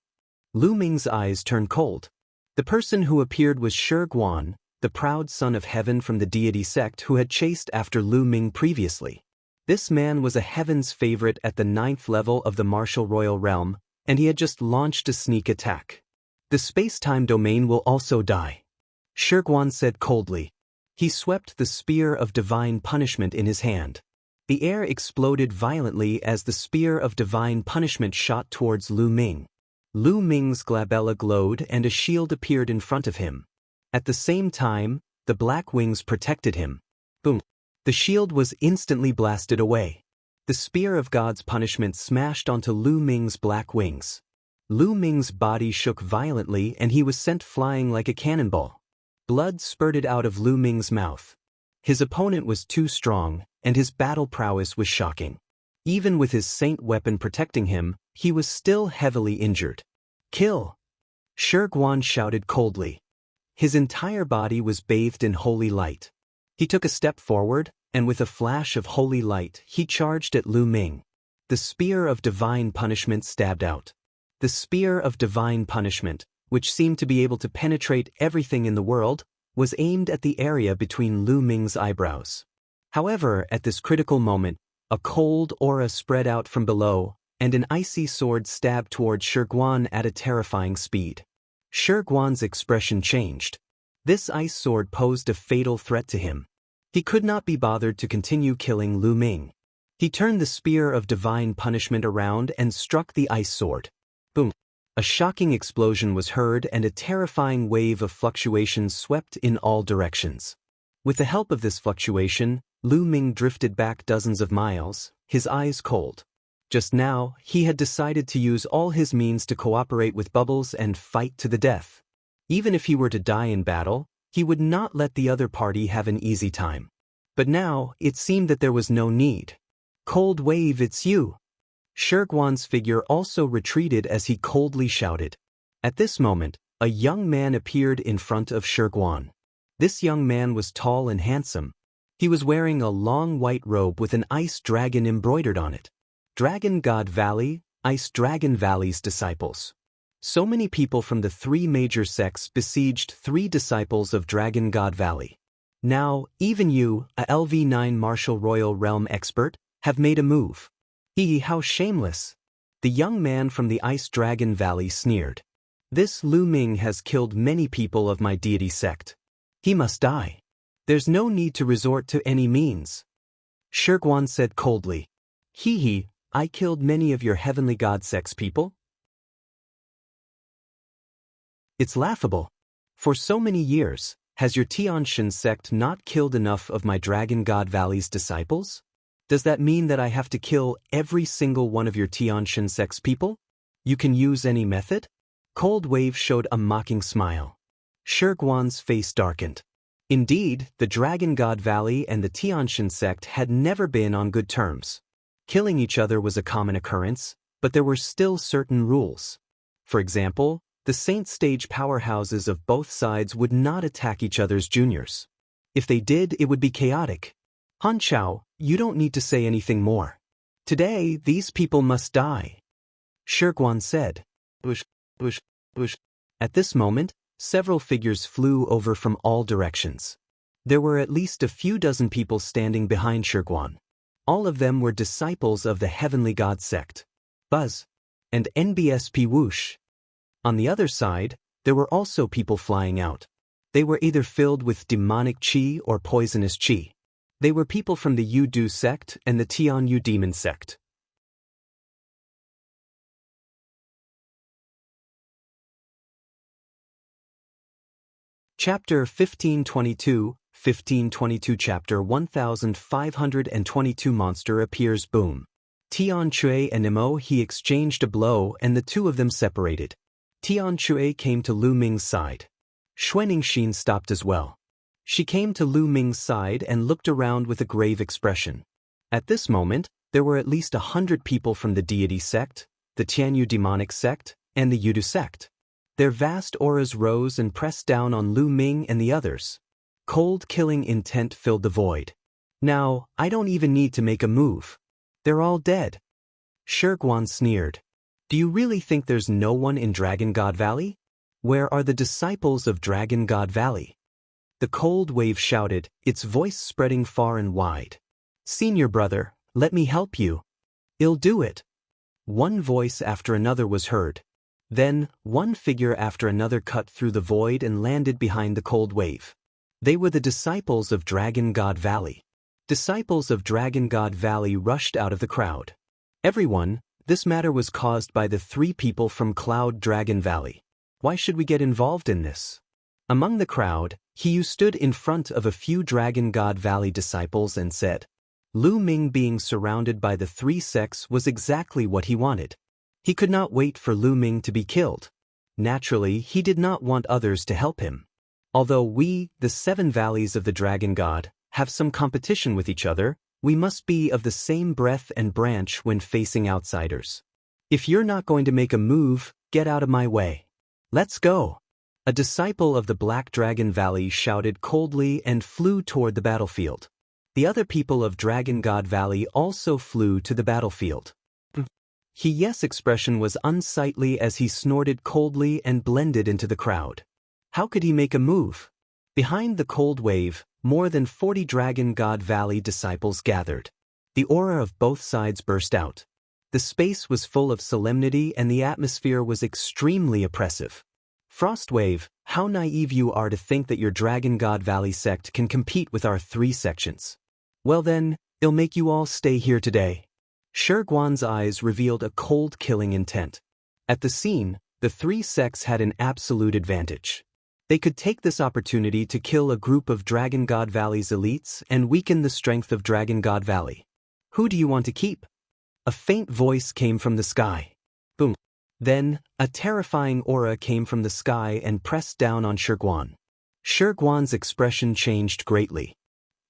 [SPEAKER 1] Lu Ming's eyes turned cold. The person who appeared was Shi Guan, the proud son of heaven from the deity sect who had chased after Lu Ming previously. This man was a heaven's favorite at the 9th level of the martial royal realm, and he had just launched a sneak attack. "The space-time domain will also die," Shi Guan said coldly. He swept the spear of divine punishment in his hand. The air exploded violently as the spear of divine punishment shot towards Lu Ming. Lu Ming's glabella glowed and a shield appeared in front of him. At the same time, the black wings protected him. Boom! The shield was instantly blasted away. The spear of God's punishment smashed onto Lu Ming's black wings. Lu Ming's body shook violently and he was sent flying like a cannonball. Blood spurted out of Lu Ming's mouth. His opponent was too strong, and his battle prowess was shocking. Even with his saint weapon protecting him, he was still heavily injured. "Kill!" Shi Guan shouted coldly. His entire body was bathed in holy light. He took a step forward, and with a flash of holy light, he charged at Lu Ming. The spear of divine punishment stabbed out. The spear of divine punishment, which seemed to be able to penetrate everything in the world, was aimed at the area between Lu Ming's eyebrows. However, at this critical moment, a cold aura spread out from below, and an icy sword stabbed toward Shi Guan at a terrifying speed. Shi Guan's expression changed. This ice sword posed a fatal threat to him. He could not be bothered to continue killing Lu Ming. He turned the spear of divine punishment around and struck the ice sword. Boom! A shocking explosion was heard and a terrifying wave of fluctuations swept in all directions. With the help of this fluctuation, Lu Ming drifted back dozens of miles, his eyes cold. Just now, he had decided to use all his means to cooperate with Bubbles and fight to the death. Even if he were to die in battle, he would not let the other party have an easy time. But now, it seemed that there was no need. "Cold Wave, it's you!" Shi Guan's figure also retreated as he coldly shouted. At this moment, a young man appeared in front of Shi Guan. This young man was tall and handsome. He was wearing a long white robe with an ice dragon embroidered on it. Dragon God Valley, Ice Dragon Valley's disciples. So many people from the 3 major sects besieged 3 disciples of Dragon God Valley. Now, even you, a LV9 Martial Royal Realm expert, have made a move. How shameless! The young man from the Ice Dragon Valley sneered. "This Lu Ming has killed many people of my deity sect. He must die. There's no need to resort to any means." Shi Guan said coldly. I killed many of your heavenly god sect's people? It's laughable. For so many years, has your Tianshan sect not killed enough of my Dragon God Valley's disciples? Does that mean that I have to kill every single one of your Tianshan sect's people? You can use any method? Cold Wave showed a mocking smile. Shi Guan's face darkened. Indeed, the Dragon God Valley and the Tianshan sect had never been on good terms. Killing each other was a common occurrence, but there were still certain rules. For example, the Saint Stage powerhouses of both sides would not attack each other's juniors. If they did, it would be chaotic. Han Chao, you don't need to say anything more. Today, these people must die. Shi Guan said. Bush. At this moment, several figures flew over from all directions. There were at least a few dozen people standing behind Shi Guan. All of them were disciples of the Heavenly God sect. Buzz. And NBSP Whoosh. On the other side, there were also people flying out. They were either filled with demonic chi or poisonous chi. They were people from the Yu Du sect and the Tian Yu demon sect. Chapter 1522, 1522 Chapter 1522 Monster appears. Boom. Tian Chui and Nemo he exchanged a blow and the two of them separated. Tian Chui came to Lu Ming's side. Xuanixin stopped as well. She came to Lu Ming's side and looked around with a grave expression. At this moment, there were at least 100 people from the deity sect, the Tianyu demonic sect, and the Yudu sect. Their vast auras rose and pressed down on Lu Ming and the others. Cold killing intent filled the void. Now, I don't even need to make a move. They're all dead. Shiguan sneered. Do you really think there's no one in Dragon God Valley? Where are the disciples of Dragon God Valley? The cold wave shouted, its voice spreading far and wide. Senior brother, let me help you. I'll do it. One voice after another was heard. Then, one figure after another cut through the void and landed behind the cold wave. They were the disciples of Dragon God Valley. Disciples of Dragon God Valley rushed out of the crowd. Everyone, this matter was caused by the 3 people from Cloud Dragon Valley. Why should we get involved in this? Among the crowd, He stood in front of a few Dragon God Valley disciples and said, Lu Ming being surrounded by the 3 sects was exactly what he wanted. He could not wait for Lu Ming to be killed. Naturally, he did not want others to help him. Although we, the 7 valleys of the Dragon God, have some competition with each other, we must be of the same breath and branch when facing outsiders. If you're not going to make a move, get out of my way. Let's go. A disciple of the Black Dragon Valley shouted coldly and flew toward the battlefield. The other people of Dragon God Valley also flew to the battlefield. His expression was unsightly as he snorted coldly and blended into the crowd. How could he make a move? Behind the cold wave, more than 40 Dragon God Valley disciples gathered. The aura of both sides burst out. The space was full of solemnity and the atmosphere was extremely oppressive. Frostwave, how naive you are to think that your Dragon God Valley sect can compete with our 3 sections. Well then, I'll make you all stay here today. Shiguan's eyes revealed a cold killing intent. At the scene, the 3 sects had an absolute advantage. They could take this opportunity to kill a group of Dragon God Valley's elites and weaken the strength of Dragon God Valley. Who do you want to keep? A faint voice came from the sky. Boom. Then, a terrifying aura came from the sky and pressed down on Shiguan. Shiguan's expression changed greatly.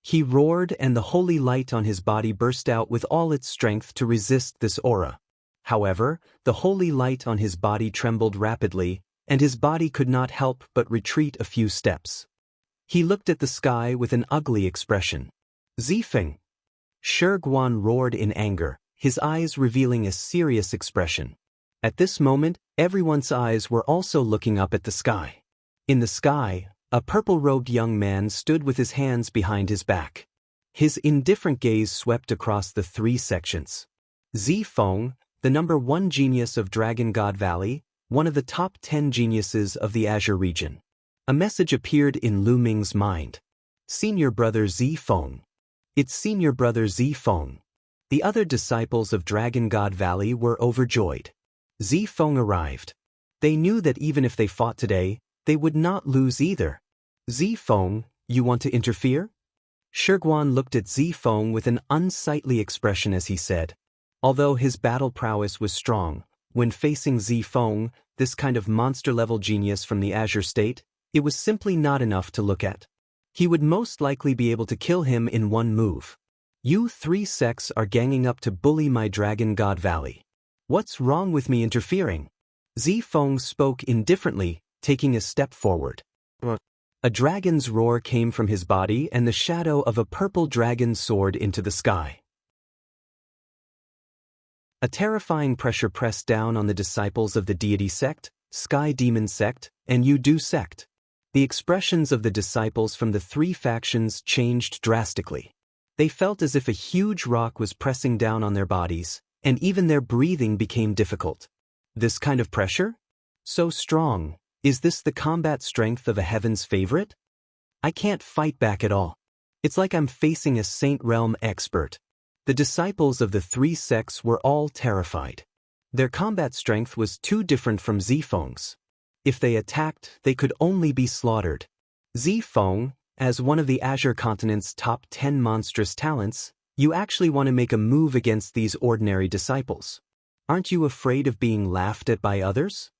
[SPEAKER 1] He roared and the holy light on his body burst out with all its strength to resist this aura. However, the holy light on his body trembled rapidly, and his body could not help but retreat a few steps. He looked at the sky with an ugly expression. Zifeng! Shiguan roared in anger, his eyes revealing a serious expression. At this moment, everyone's eyes were also looking up at the sky. In the sky, a purple-robed young man stood with his hands behind his back. His indifferent gaze swept across the 3 sections. Zifeng, the number 1 genius of Dragon God Valley, one of the top 10 geniuses of the Azure region. A message appeared in Lu Ming's mind. Senior brother Zifeng. It's senior brother Zifeng. The other disciples of Dragon God Valley were overjoyed. Zifeng arrived. They knew that even if they fought today, they would not lose either. Zifeng, you want to interfere? Shiguan looked at Zifeng with an unsightly expression as he said. Although his battle prowess was strong, when facing Zifeng, this kind of monster-level genius from the Azure State, it was simply not enough to look at. He would most likely be able to kill him in one move. You 3 sects are ganging up to bully my Dragon God Valley. What's wrong with me interfering? Zifeng spoke indifferently, taking a step forward. A dragon's roar came from his body and the shadow of a purple dragon soared into the sky. A terrifying pressure pressed down on the disciples of the deity sect, Sky Demon sect, and Yudu sect. The expressions of the disciples from the 3 factions changed drastically. They felt as if a huge rock was pressing down on their bodies, and even their breathing became difficult. This kind of pressure? So strong. Is this the combat strength of a heaven's favorite? I can't fight back at all. It's like I'm facing a Saint Realm expert. The disciples of the 3 sects were all terrified. Their combat strength was too different from Zifeng's. If they attacked, they could only be slaughtered. Zifeng, as one of the Azure continent's top 10 monstrous talents, you actually want to make a move against these ordinary disciples. Aren't you afraid of being laughed at by others?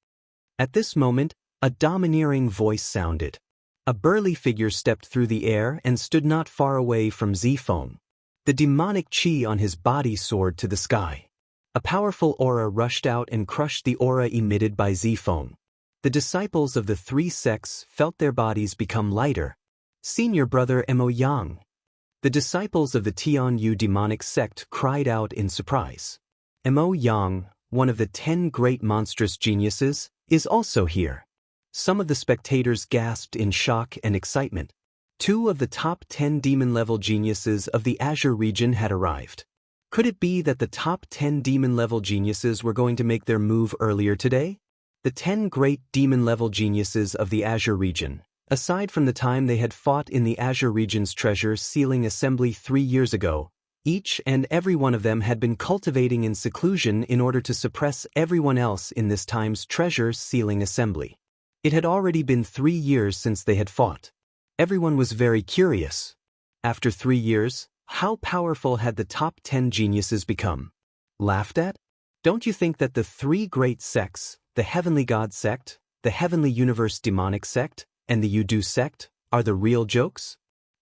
[SPEAKER 1] At this moment, a domineering voice sounded. A burly figure stepped through the air and stood not far away from Zifeng. The demonic chi on his body soared to the sky. A powerful aura rushed out and crushed the aura emitted by Zifeng. The disciples of the three sects felt their bodies become lighter. Senior brother Mo Yang. The disciples of the Tianyu demonic sect cried out in surprise. Mo Yang, one of the 10 great monstrous geniuses, is also here. Some of the spectators gasped in shock and excitement. 2 of the top 10 demon-level geniuses of the Azure region had arrived. Could it be that the top 10 demon-level geniuses were going to make their move earlier today? The 10 great demon-level geniuses of the Azure region, aside from the time they had fought in the Azure region's treasure sealing assembly 3 years ago, each and every one of them had been cultivating in seclusion in order to suppress everyone else in this time's treasure sealing assembly. It had already been 3 years since they had fought. Everyone was very curious. After 3 years, how powerful had the top 10 geniuses become? Laughed at? Don't you think that the 3 great sects, the Heavenly God sect, the Heavenly Universe demonic sect, and the Yudu sect, are the real jokes?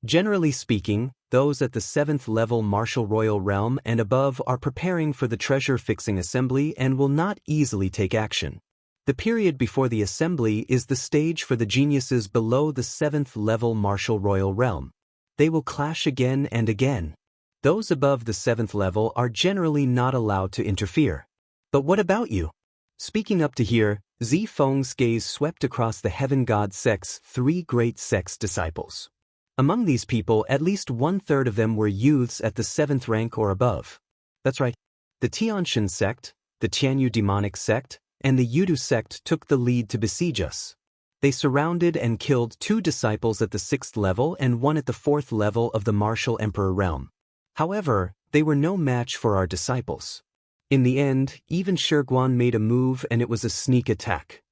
[SPEAKER 1] Generally speaking, those at the 7th level martial royal realm and above are preparing for the treasure-fixing assembly and will not easily take action. The period before the assembly is the stage for the geniuses below the 7th level martial royal realm. They will clash again and again. Those above the 7th level are generally not allowed to interfere. But what about you? Speaking up to here, Zifeng's gaze swept across the Heaven God sect's 3 great sects disciples. Among these people, at least 1/3 of them were youths at the 7th rank or above. That's right. The Tianshan sect, the Tianyu demonic sect, and the Yudu sect took the lead to besiege us. They surrounded and killed 2 disciples at the 6th level and 1 at the 4th level of the Martial Emperor realm. However, they were no match for our disciples. In the end, even Shiguan made a move and it was a sneak attack.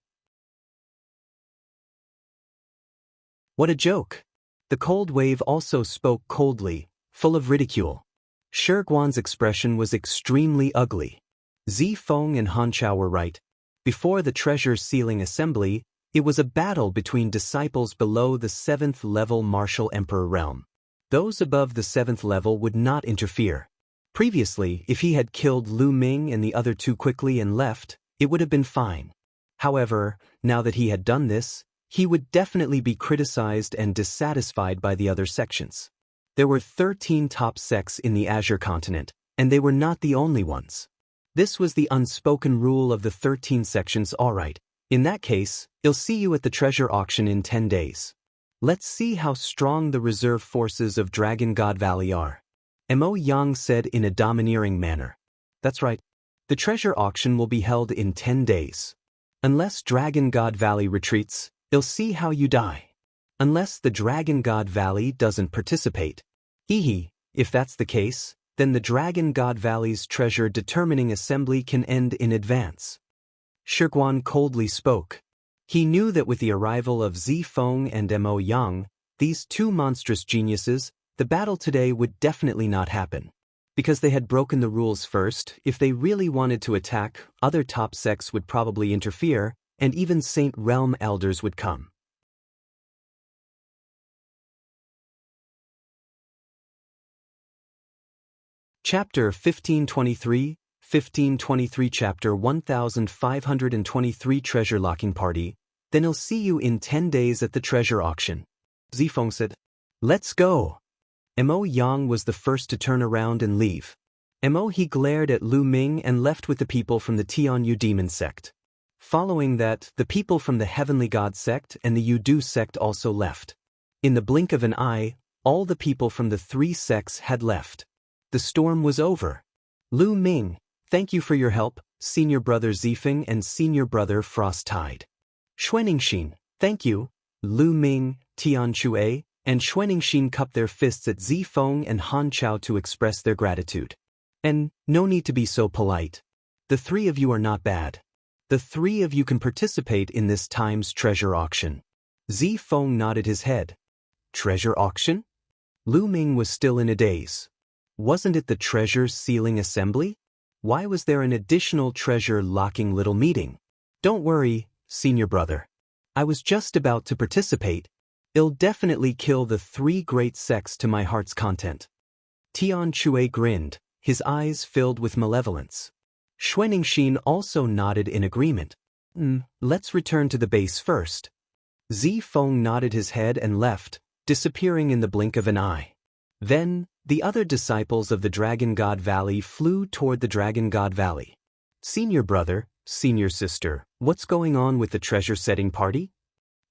[SPEAKER 1] What a joke! The cold wave also spoke coldly, full of ridicule. Shiguan's expression was extremely ugly. Zifeng and Hanchao were right. Before the treasure sealing assembly, it was a battle between disciples below the 7th level Martial Emperor realm. Those above the 7th level would not interfere. Previously, if he had killed Lu Ming and the other 2 quickly and left, it would have been fine. However, now that he had done this, he would definitely be criticized and dissatisfied by the other sections. There were 13 top sects in the Azure continent, and they were not the only ones. This was the unspoken rule of the 13 sections. Alright, in that case, I'll see you at the treasure auction in 10 days. Let's see how strong the reserve forces of Dragon God Valley are. Mo Yang said in a domineering manner. That's right. The treasure auction will be held in 10 days. Unless Dragon God Valley retreats, I'll see how you die. Unless the Dragon God Valley doesn't participate. Hehe, if that's the case, then the Dragon God Valley's treasure determining assembly can end in advance. Shiguan coldly spoke. He knew that with the arrival of Zifeng and Mo Yang, these 2 monstrous geniuses, the battle today would definitely not happen. Because they had broken the rules first, if they really wanted to attack, other top sects would probably interfere, and even Saint Realm elders would come. Chapter 1523, 1523 Chapter 1523 Treasure Locking Party. Then I'll see you in 10 days at the treasure auction. Zifeng said. Let's go. Mo Yang was the first to turn around and leave. He glared at Lu Ming and left with the people from the Tianyu demon sect. Following that, the people from the Heavenly God sect and the Yudu sect also left. In the blink of an eye, all the people from the 3 sects had left. The storm was over. Lu Ming, thank you for your help, senior brother Zifeng and senior brother Frost Tide. Xuanxin, thank you. Lu Ming, Tianchue, and Xuanxin cupped their fists at Zifeng and Hanchao to express their gratitude. And no need to be so polite. The 3 of you are not bad. The 3 of you can participate in this time's treasure auction. Zifeng nodded his head. Treasure auction? Lu Ming was still in a daze. Wasn't it the treasure sealing assembly? Why was there an additional treasure locking little meeting? Don't worry, senior brother. I was just about to participate. It'll definitely kill the 3 great sects to my heart's content. Tian Chui grinned, his eyes filled with malevolence. Xianxia also nodded in agreement. Let's return to the base first. Zi Feng nodded his head and left, disappearing in the blink of an eye. Then, the other disciples of the Dragon God Valley flew toward the Dragon God Valley. Senior brother, senior sister, what's going on with the treasure-setting party?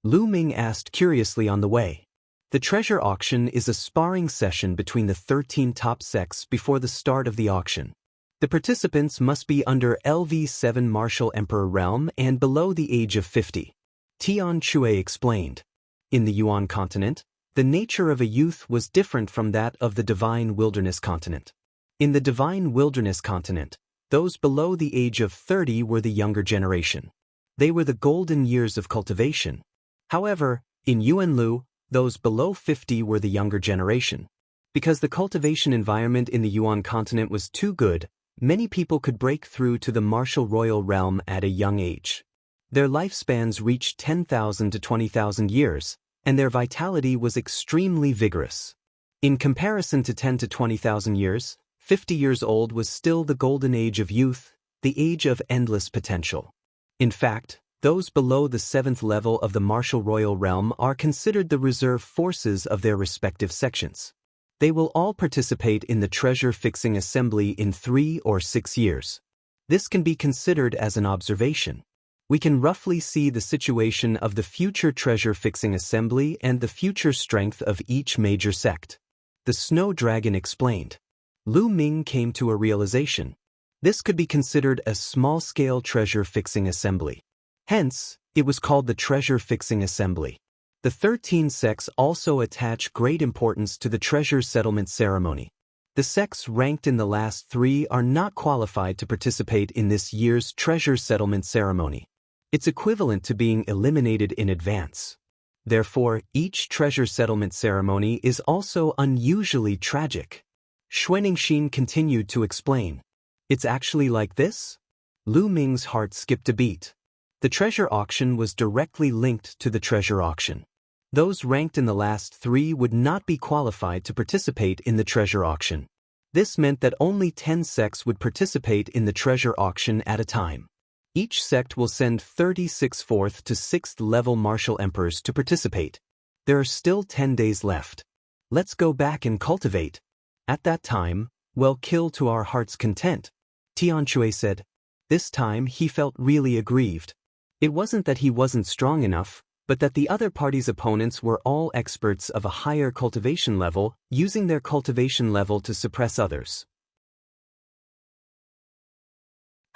[SPEAKER 1] Lu Ming asked curiously on the way. The treasure auction is a sparring session between the 13 top sects before the start of the auction. The participants must be under LV7 Martial Emperor realm and below the age of 50. Tian Chui explained. In the Yuan continent, the nature of a youth was different from that of the Divine Wilderness continent. In the Divine Wilderness continent, those below the age of 30 were the younger generation. They were the golden years of cultivation. However, in Yuanlu, those below 50 were the younger generation. Because the cultivation environment in the Yuan continent was too good, many people could break through to the martial royal realm at a young age. Their lifespans reached 10,000 to 20,000 years, and their vitality was extremely vigorous. In comparison to 10 to 20,000 years, 50 years old was still the golden age of youth, the age of endless potential. In fact, those below the 7th level of the martial royal realm are considered the reserve forces of their respective sections. They will all participate in the treasure-fixing assembly in 3 or 6 years. This can be considered as an observation. We can roughly see the situation of the future treasure-fixing assembly and the future strength of each major sect. The Snow Dragon explained. Lu Ming came to a realization. This could be considered a small-scale treasure-fixing assembly. Hence, it was called the treasure-fixing assembly. The 13 sects also attach great importance to the treasure settlement ceremony. The sects ranked in the last 3 are not qualified to participate in this year's treasure settlement ceremony. It's equivalent to being eliminated in advance. Therefore, each treasure settlement ceremony is also unusually tragic. Xianxia continued to explain. It's actually like this? Lu Ming's heart skipped a beat. The treasure auction was directly linked to the treasure auction. Those ranked in the last 3 would not be qualified to participate in the treasure auction. This meant that only 10 sects would participate in the treasure auction at a time. Each sect will send 36 4th to 6th level martial emperors to participate. There are still 10 days left. Let's go back and cultivate. At that time, we'll kill to our heart's content, Tian Chui said. This time he felt really aggrieved. It wasn't that he wasn't strong enough, but that the other party's opponents were all experts of a higher cultivation level, using their cultivation level to suppress others.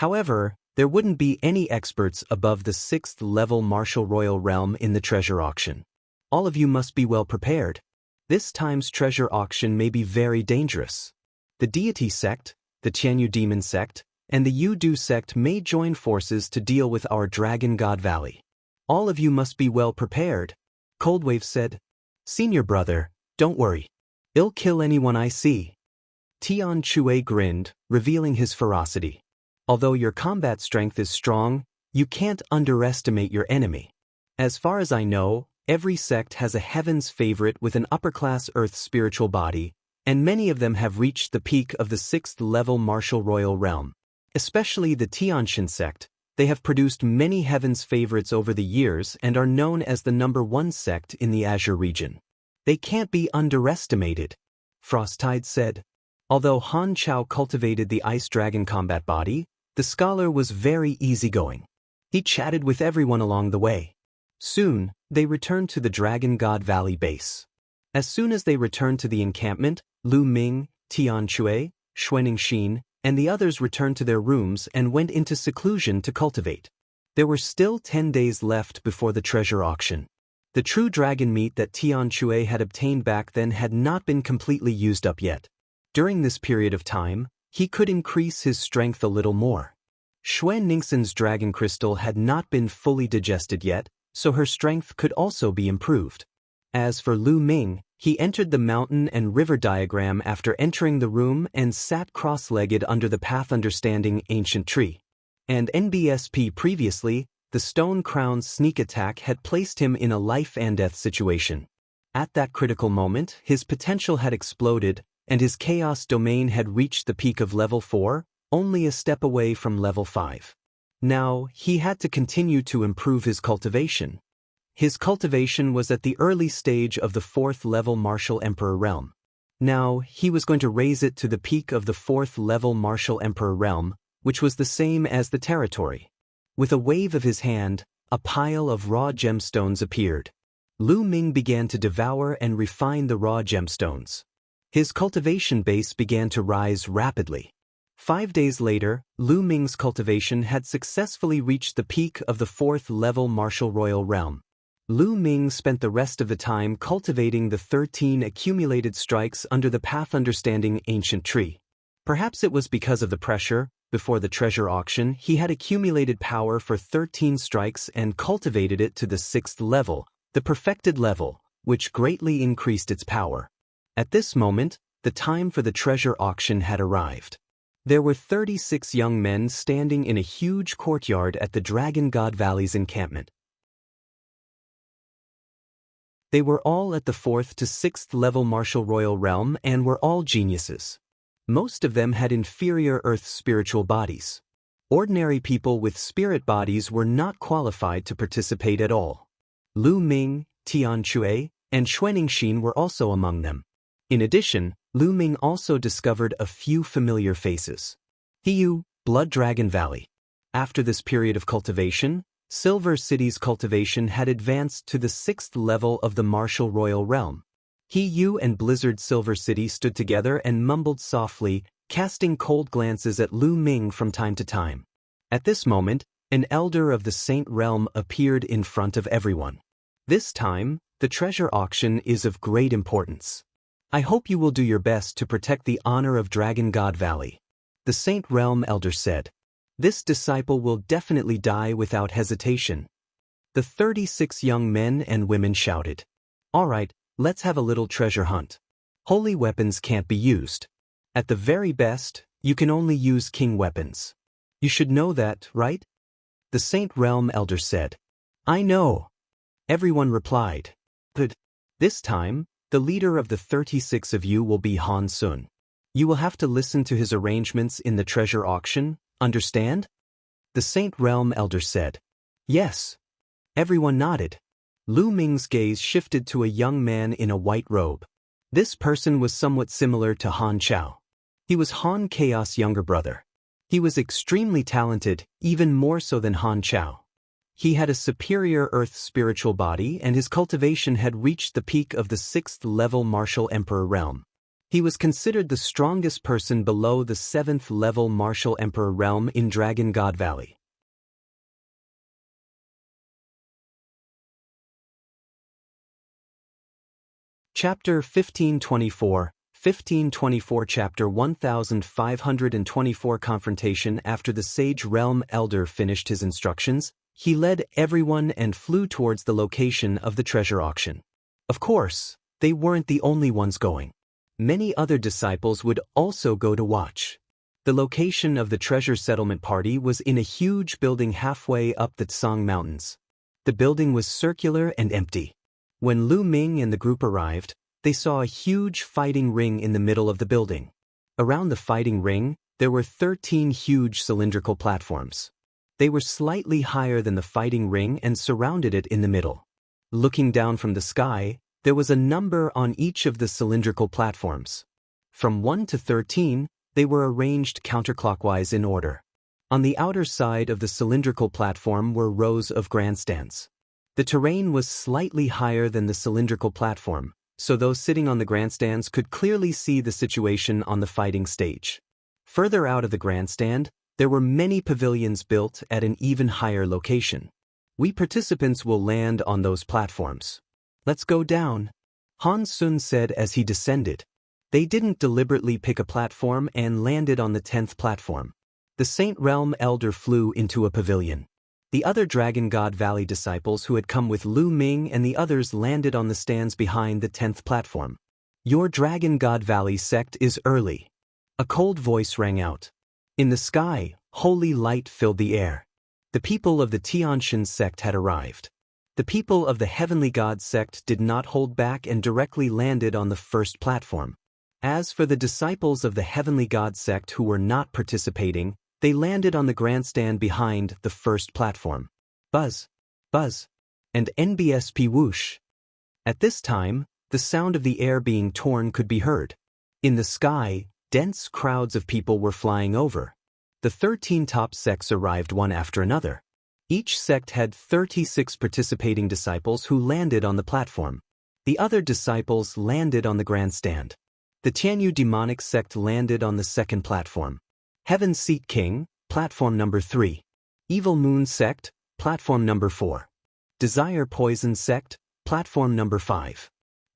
[SPEAKER 1] However, there wouldn't be any experts above the 6th level martial royal realm in the treasure auction. All of you must be well prepared. This time's treasure auction may be very dangerous. The deity sect, the Tianyu demon sect, and the Yudu sect may join forces to deal with our Dragon God Valley. All of you must be well prepared, Coldwave said. Senior brother, don't worry. I'll kill anyone I see. Tian Chui grinned, revealing his ferocity. Although your combat strength is strong, you can't underestimate your enemy. As far as I know, every sect has a heaven's favorite with an upper-class earth spiritual body, and many of them have reached the peak of the 6th level martial royal realm. Especially the Tianxin sect, they have produced many heaven's favorites over the years and are known as the #1 sect in the Azure region. They can't be underestimated, Frosttide said. Although Han Chao cultivated the Ice Dragon combat body, the scholar was very easygoing. He chatted with everyone along the way. Soon, they returned to the Dragon God Valley base. As soon as they returned to the encampment, Lu Ming, Tian Chui, Xianxia, and the others returned to their rooms and went into seclusion to cultivate. There were still 10 days left before the treasure auction. The true dragon meat that Tian Chui had obtained back then had not been completely used up yet. During this period of time, he could increase his strength a little more. Xianxin's dragon crystal had not been fully digested yet, so her strength could also be improved. As for Lu Ming, he entered the mountain and river diagram after entering the room and sat cross-legged under the path understanding ancient tree. And NBSP previously, the Stone Crown's sneak attack had placed him in a life and death situation. At that critical moment, his potential had exploded, and his chaos domain had reached the peak of level 4, only a step away from level 5. Now, he had to continue to improve his cultivation. His cultivation was at the early stage of the 4th level Martial Emperor realm. Now, he was going to raise it to the peak of the 4th level Martial Emperor realm, which was the same as the territory. With a wave of his hand, a pile of raw gemstones appeared. Lu Ming began to devour and refine the raw gemstones. His cultivation base began to rise rapidly. 5 days later, Lu Ming's cultivation had successfully reached the peak of the 4th level Martial Royal realm. Lu Ming spent the rest of the time cultivating the 13 accumulated strikes under the path understanding ancient tree. Perhaps it was because of the pressure. Before the treasure auction, he had accumulated power for 13 strikes and cultivated it to the 6th level, the perfected level, which greatly increased its power. At this moment, the time for the treasure auction had arrived. There were 36 young men standing in a huge courtyard at the Dragon God Valley's encampment. They were all at the 4th to 6th level Martial Royal realm and were all geniuses. Most of them had inferior Earth spiritual bodies. Ordinary people with spirit bodies were not qualified to participate at all. Lu Ming, Tian Chui, and Xuanxin were also among them. In addition, Lu Ming also discovered a few familiar faces. Hiyu, Blood Dragon Valley. After this period of cultivation, Silver City's cultivation had advanced to the 6th level of the Martial Royal realm. Hiyu and Blizzard Silver City stood together and mumbled softly, casting cold glances at Lu Ming from time to time. At this moment, an elder of the Saint Realm appeared in front of everyone. This time, the treasure auction is of great importance. I hope you will do your best to protect the honor of Dragon God Valley. The Saint Realm elder said. This disciple will definitely die without hesitation. The 36 young men and women shouted. All right, let's have a little treasure hunt. Holy weapons can't be used. At the very best, you can only use king weapons. You should know that, right? The Saint Realm elder said. I know. Everyone replied. Good. This time, the leader of the 36 of you will be Han Sun. You will have to listen to his arrangements in the treasure auction, understand? The Saint Realm elder said. Yes. Everyone nodded. Lu Ming's gaze shifted to a young man in a white robe. This person was somewhat similar to Han Chao. He was Han Chaos' younger brother. He was extremely talented, even more so than Han Chao. He had a superior Earth spiritual body and his cultivation had reached the peak of the 6th level Martial Emperor realm. He was considered the strongest person below the 7th level Martial Emperor realm in Dragon God Valley. Chapter 1524, 1524 Chapter 1524 Confrontation. After the Sage Realm Elder finished his instructions, he led everyone and flew towards the location of the treasure auction. Of course, they weren't the only ones going. Many other disciples would also go to watch. The location of the treasure settlement party was in a huge building halfway up the Tsang Mountains. The building was circular and empty. When Lu Ming and the group arrived, they saw a huge fighting ring in the middle of the building. Around the fighting ring, there were 13 huge cylindrical platforms. They were slightly higher than the fighting ring and surrounded it in the middle. Looking down from the sky, there was a number on each of the cylindrical platforms. From 1 to 13, they were arranged counterclockwise in order. On the outer side of the cylindrical platform were rows of grandstands. The terrain was slightly higher than the cylindrical platform, so those sitting on the grandstands could clearly see the situation on the fighting stage. Further out of the grandstand, there were many pavilions built at an even higher location. We participants will land on those platforms. Let's go down, Han Sun said as he descended. They didn't deliberately pick a platform and landed on the 10th platform. The Saint Realm Elder flew into a pavilion. The other Dragon God Valley disciples who had come with Lu Ming and the others landed on the stands behind the 10th platform. Your Dragon God Valley sect is early. A cold voice rang out. In the sky, holy light filled the air. The people of the Tianxin sect had arrived. The people of the Heavenly God sect did not hold back and directly landed on the first platform. As for the disciples of the Heavenly God sect who were not participating, they landed on the grandstand behind the first platform. Buzz, buzz, and NBSP whoosh. At this time, the sound of the air being torn could be heard. In the sky, dense crowds of people were flying over. The 13 top sects arrived one after another. Each sect had 36 participating disciples who landed on the platform. The other disciples landed on the grandstand. The Tianyu demonic sect landed on the second platform. Heaven Seat King, platform number 3. Evil Moon sect, platform number 4. Desire Poison sect, platform number 5.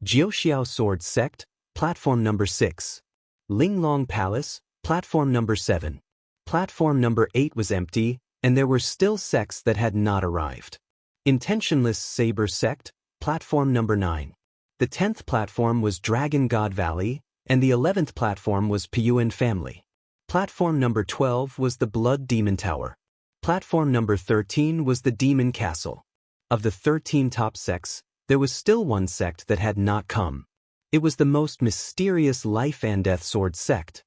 [SPEAKER 1] Jiuxiao Sword sect, platform number 6. Linglong Palace, platform number 7. Platform number 8 was empty, and there were still sects that had not arrived. Intentionless Saber sect, platform number 9. The 10th platform was Dragon God Valley, and the 11th platform was Piyuan family. Platform number 12 was the Blood Demon Tower. Platform number 13 was the Demon Castle. Of the 13 top sects, there was still one sect that had not come. It was the most mysterious Life and Death Sword sect.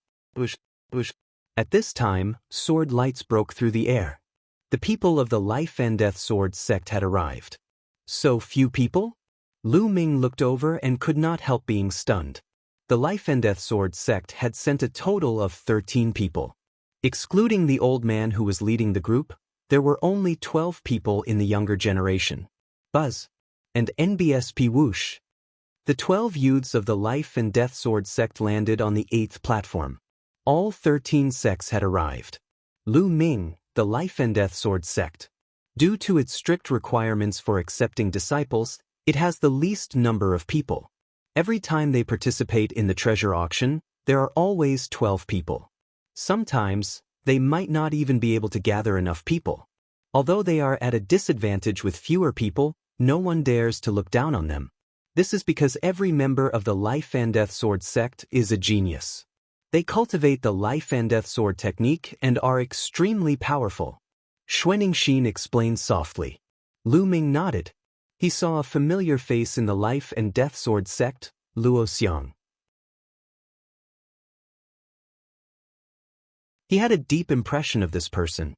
[SPEAKER 1] At this time, sword lights broke through the air. The people of the Life and Death Sword sect had arrived. So few people? Lu Ming looked over and could not help being stunned. The Life and Death Sword sect had sent a total of 13 people. Excluding the old man who was leading the group, there were only 12 people in the younger generation. Buzz. And NBSP whoosh. The 12 youths of the Life and Death Sword sect landed on the 8th platform. All 13 sects had arrived. Lu Ming, the Life and Death Sword sect. Due to its strict requirements for accepting disciples, it has the least number of people. Every time they participate in the treasure auction, there are always 12 people. Sometimes, they might not even be able to gather enough people. Although they are at a disadvantage with fewer people, no one dares to look down on them. This is because every member of the Life and Death Sword sect is a genius. They cultivate the Life and Death Sword technique and are extremely powerful. Xuaningxin explained softly. Lu Ming nodded. He saw a familiar face in the Life and Death Sword sect, Luo Xiang. He had a deep impression of this person.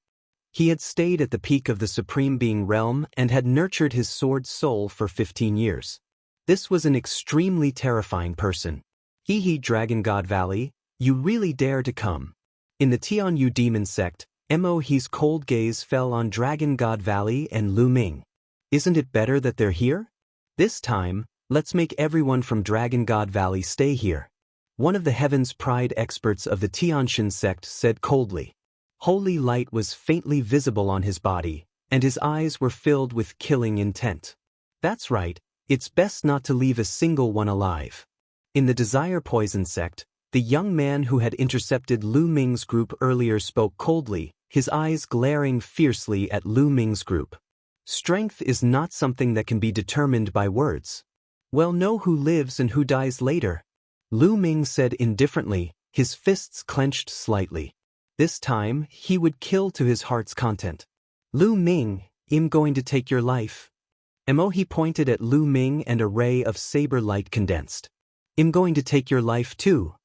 [SPEAKER 1] He had stayed at the peak of the Supreme Being realm and had nurtured his sword soul for 15 years. This was an extremely terrifying person. He Dragon God Valley, you really dare to come. In the Tianyu demon sect, Mo's cold gaze fell on Dragon God Valley and Lu Ming. Isn't it better that they're here? This time, let's make everyone from Dragon God Valley stay here. One of the Heaven's Pride experts of the Tianxin sect said coldly. Holy light was faintly visible on his body, and his eyes were filled with killing intent. That's right, it's best not to leave a single one alive. In the Desire Poison sect, the young man who had intercepted Lu Ming's group earlier spoke coldly, his eyes glaring fiercely at Lu Ming's group. Strength is not something that can be determined by words. We'll know who lives and who dies later. Lu Ming said indifferently, his fists clenched slightly. This time, he would kill to his heart's content. Lu Ming, I'm going to take your life. He pointed at Lu Ming and a ray of saber light condensed. I'm going to take your life too.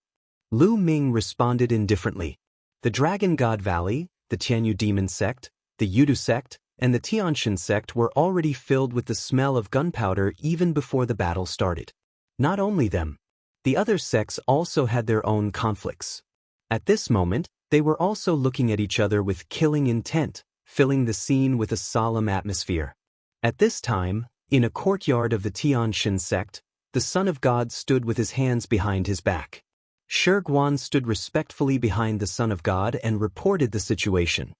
[SPEAKER 1] Lu Ming responded indifferently. The Dragon God Valley, the Tianyu demon sect, the Yudu sect, and the Tianxin sect were already filled with the smell of gunpowder even before the battle started. Not only them. The other sects also had their own conflicts. At this moment, they were also looking at each other with killing intent, filling the scene with a solemn atmosphere. At this time, in a courtyard of the Tianxin sect, the Son of God stood with his hands behind his back. Shi Guan stood respectfully behind the Son of God and reported the situation.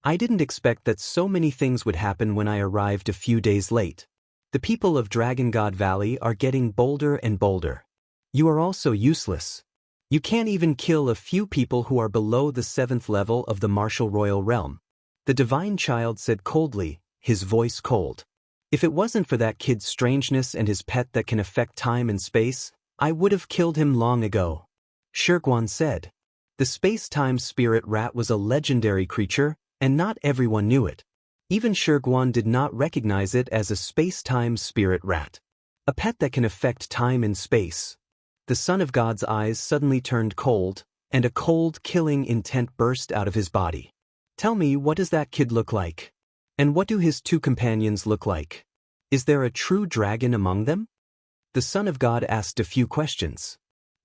[SPEAKER 1] I didn't expect that so many things would happen when I arrived a few days late. The people of Dragon God Valley are getting bolder and bolder. You are also useless. You can't even kill a few people who are below the 7th level of the martial royal realm. The divine child said coldly, his voice cold. If it wasn't for that kid's strangeness and his pet that can affect time and space, I would have killed him long ago. Shirguan said. The space-time spirit rat was a legendary creature, and not everyone knew it. Even Shirguan did not recognize it as a space-time spirit rat. A pet that can affect time and space. The son of God's eyes suddenly turned cold, and a cold, killing intent burst out of his body. Tell me, what does that kid look like? And what do his two companions look like? Is there a true dragon among them? The son of God asked a few questions.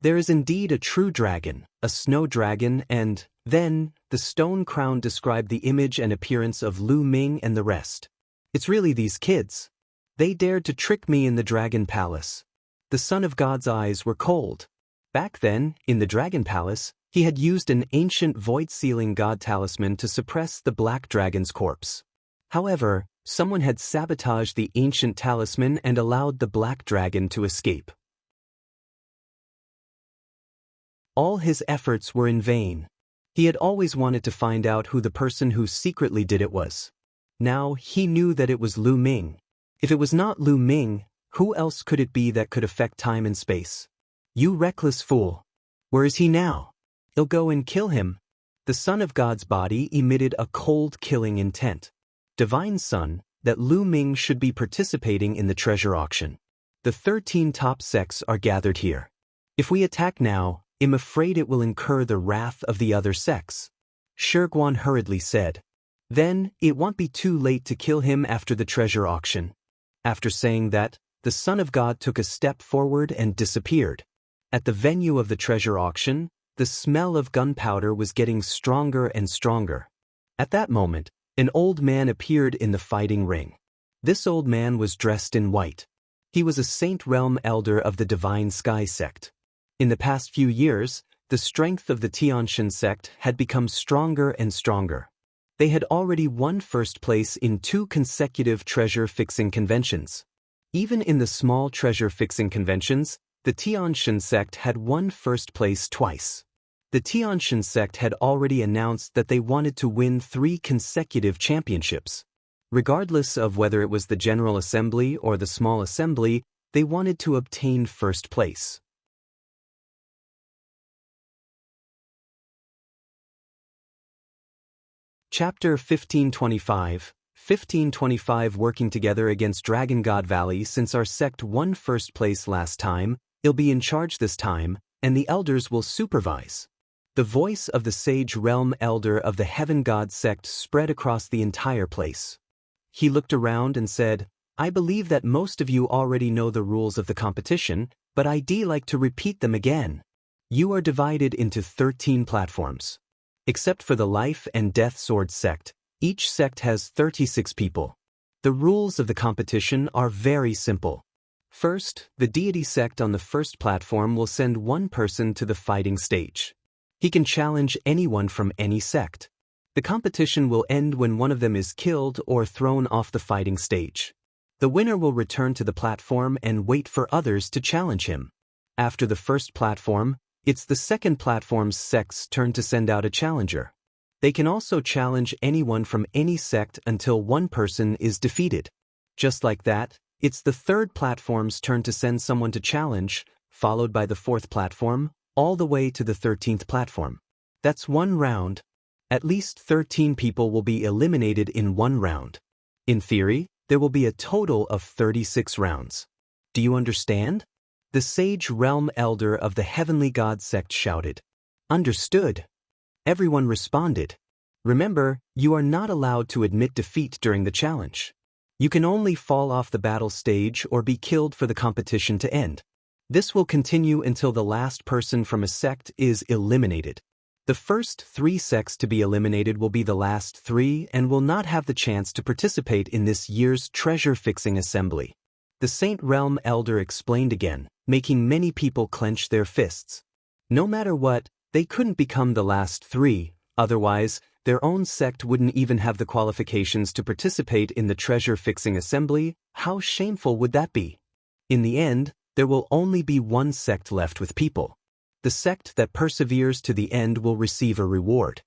[SPEAKER 1] There is indeed a true dragon, a snow dragon, and, then, the stone crown described the image and appearance of Lu Ming and the rest. It's really these kids. They dared to trick me in the Dragon Palace. The son of God's eyes were cold. Back then, in the Dragon Palace, he had used an ancient void-sealing god talisman to suppress the black dragon's corpse. However, someone had sabotaged the ancient talisman and allowed the black dragon to escape. All his efforts were in vain. He had always wanted to find out who the person who secretly did it was. Now he knew that it was Lu Ming. If it was not Lu Ming, who else could it be that could affect time and space? You reckless fool. Where is he now? I'll go and kill him. The son of God's body emitted a cold killing intent. Divine Son, that Lu Ming should be participating in the treasure auction. The 13 top sects are gathered here. If we attack now, I'm afraid it will incur the wrath of the other sects. Shirguan hurriedly said. Then, it won't be too late to kill him after the treasure auction. After saying that, the Son of God took a step forward and disappeared. At the venue of the treasure auction, the smell of gunpowder was getting stronger and stronger. At that moment, an old man appeared in the fighting ring. This old man was dressed in white. He was a Saint Realm elder of the Divine Sky sect. In the past few years, the strength of the Tianxian sect had become stronger and stronger. They had already won first place in 2 consecutive treasure-fixing conventions. Even in the small treasure-fixing conventions, the Tianxian sect had won first place twice. The Tianxian sect had already announced that they wanted to win 3 consecutive championships. Regardless of whether it was the General Assembly or the Small Assembly, they wanted to obtain first place. Chapter 1525. 1525 Working together against Dragon God Valley. Since our sect won first place last time, it'll be in charge this time, and the elders will supervise. The voice of the Sage Realm Elder of the Heaven God sect spread across the entire place. He looked around and said, I believe that most of you already know the rules of the competition, but I'd like to repeat them again. You are divided into 13 platforms. Except for the Life and Death Sword sect, each sect has 36 people. The rules of the competition are very simple. First, the Deity sect on the first platform will send one person to the fighting stage. He can challenge anyone from any sect. The competition will end when one of them is killed or thrown off the fighting stage. The winner will return to the platform and wait for others to challenge him. After the first platform, it's the second platform's sect's turn to send out a challenger. They can also challenge anyone from any sect until one person is defeated. Just like that, it's the third platform's turn to send someone to challenge, followed by the fourth platform, all the way to the 13th platform. That's one round. At least 13 people will be eliminated in one round. In theory, there will be a total of 36 rounds. Do you understand? The Sage Realm Elder of the Heavenly God sect shouted. Understood. Everyone responded. Remember, you are not allowed to admit defeat during the challenge. You can only fall off the battle stage or be killed for the competition to end. This will continue until the last person from a sect is eliminated. The first 3 sects to be eliminated will be the last 3 and will not have the chance to participate in this year's treasure-fixing assembly. The Saint Realm Elder explained again, making many people clench their fists. No matter what, they couldn't become the last 3, otherwise, their own sect wouldn't even have the qualifications to participate in the treasure-fixing assembly. How shameful would that be? In the end, there will only be one sect left with people. The sect that perseveres to the end will receive a reward.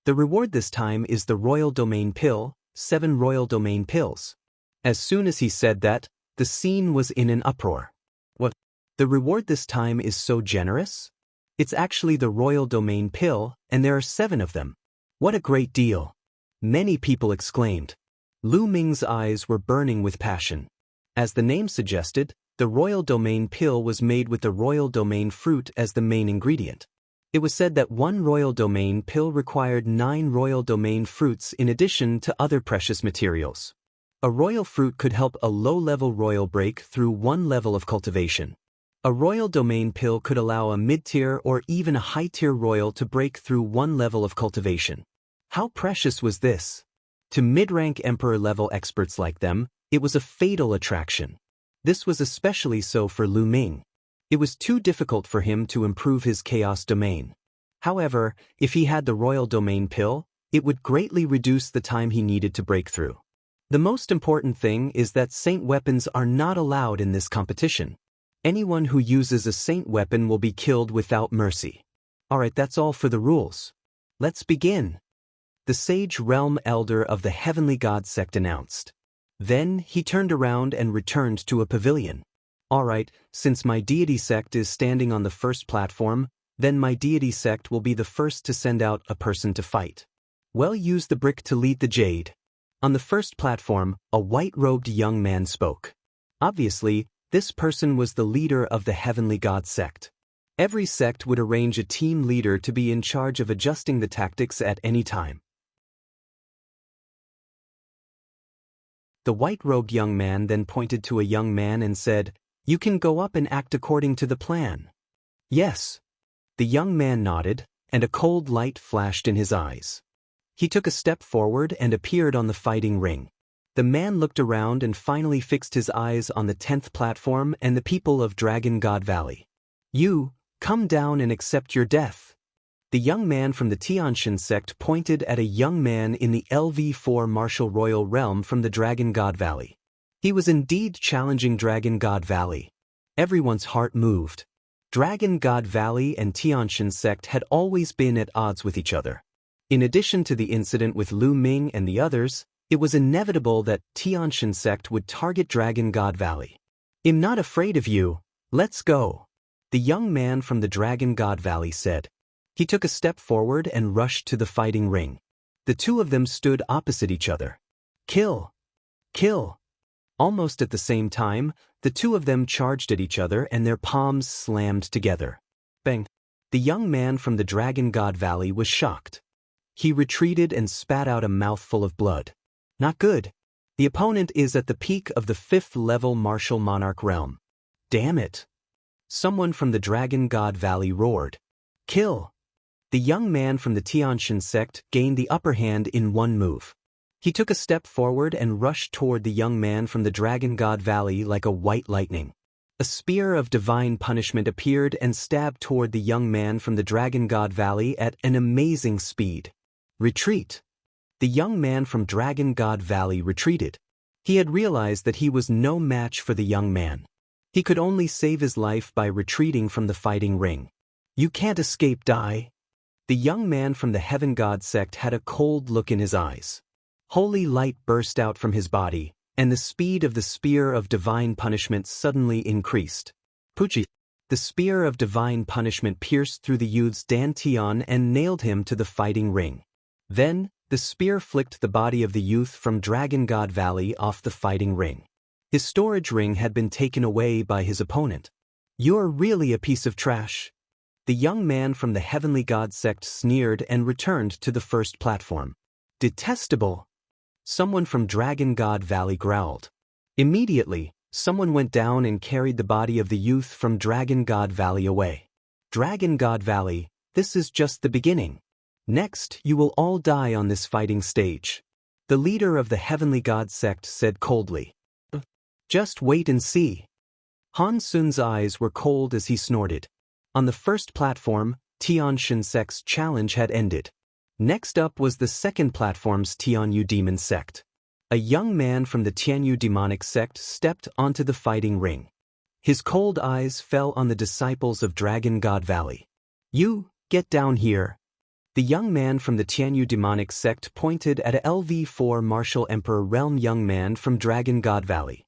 [SPEAKER 1] The reward this time is the Royal Domain Pill, 7 Royal Domain Pills. As soon as he said that, the scene was in an uproar. What? The reward this time is so generous? It's actually the Royal Domain Pill, and there are 7 of them. What a great deal! Many people exclaimed. Lu Ming's eyes were burning with passion. As the name suggested, the Royal Domain Pill was made with the Royal Domain fruit as the main ingredient. It was said that 1 Royal Domain Pill required 9 Royal Domain fruits in addition to other precious materials. A royal fruit could help a low-level royal break through 1 level of cultivation. A Royal Domain Pill could allow a mid-tier or even a high-tier royal to break through 1 level of cultivation. How precious was this? To mid-rank emperor-level experts like them, it was a fatal attraction. This was especially so for Lu Ming. It was too difficult for him to improve his chaos domain. However, if he had the Royal Domain Pill, it would greatly reduce the time he needed to break through. The most important thing is that saint weapons are not allowed in this competition. Anyone who uses a saint weapon will be killed without mercy. Alright, that's all for the rules. Let's begin. The Sage Realm Elder of the Heavenly God Sect announced. Then he turned around and returned to a pavilion. Alright, since my deity sect is standing on the first platform, then my deity sect will be the first to send out a person to fight. Well, use the brick to lead the jade. On the first platform, a white-robed young man spoke. Obviously, this person was the leader of the Heavenly God Sect. Every sect would arrange a team leader to be in charge of adjusting the tactics at any time. The white-robed young man then pointed to a young man and said, "You can go up and act according to the plan." Yes. The young man nodded, and a cold light flashed in his eyes. He took a step forward and appeared on the fighting ring. The man looked around and finally fixed his eyes on the 10th platform and the people of Dragon God Valley. "You, come down and accept your death." The young man from the Xianxia sect pointed at a young man in the LV4 Martial Royal Realm from the Dragon God Valley. He was indeed challenging Dragon God Valley. Everyone's heart moved. Dragon God Valley and Xianxia sect had always been at odds with each other. In addition to the incident with Lu Ming and the others, it was inevitable that Xianxia sect would target Dragon God Valley. "I'm not afraid of you. Let's go," the young man from the Dragon God Valley said. He took a step forward and rushed to the fighting ring. The two of them stood opposite each other. Kill! Kill! Almost at the same time, the two of them charged at each other and their palms slammed together. Bang! The young man from the Dragon God Valley was shocked. He retreated and spat out a mouthful of blood. Not good. The opponent is at the peak of the 5th level Martial Monarch realm. Damn it! Someone from the Dragon God Valley roared. Kill! The young man from the Xianxia sect gained the upper hand in one move. He took a step forward and rushed toward the young man from the Dragon God Valley like a white lightning. A spear of divine punishment appeared and stabbed toward the young man from the Dragon God Valley at an amazing speed. Retreat! The young man from Dragon God Valley retreated. He had realized that he was no match for the young man. He could only save his life by retreating from the fighting ring. You can't escape, die. The young man from the Heaven God sect had a cold look in his eyes. Holy light burst out from his body, and the speed of the spear of divine punishment suddenly increased. Puchi! The spear of divine punishment pierced through the youth's dantian and nailed him to the fighting ring. Then, the spear flicked the body of the youth from Dragon God Valley off the fighting ring. His storage ring had been taken away by his opponent. You're really a piece of trash. The young man from the Heavenly God sect sneered and returned to the first platform. Detestable! Someone from Dragon God Valley growled. Immediately, someone went down and carried the body of the youth from Dragon God Valley away. Dragon God Valley, this is just the beginning. Next, you will all die on this fighting stage. The leader of the Heavenly God sect said coldly. Just wait and see. Han Sun's eyes were cold as he snorted. On the first platform, Xianxia sect's challenge had ended. Next up was the second platform's Tianyu demon sect. A young man from the Tianyu demonic sect stepped onto the fighting ring. His cold eyes fell on the disciples of Dragon God Valley. You, get down here. The young man from the Tianyu demonic sect pointed at a LV4 Martial Emperor realm young man from Dragon God Valley.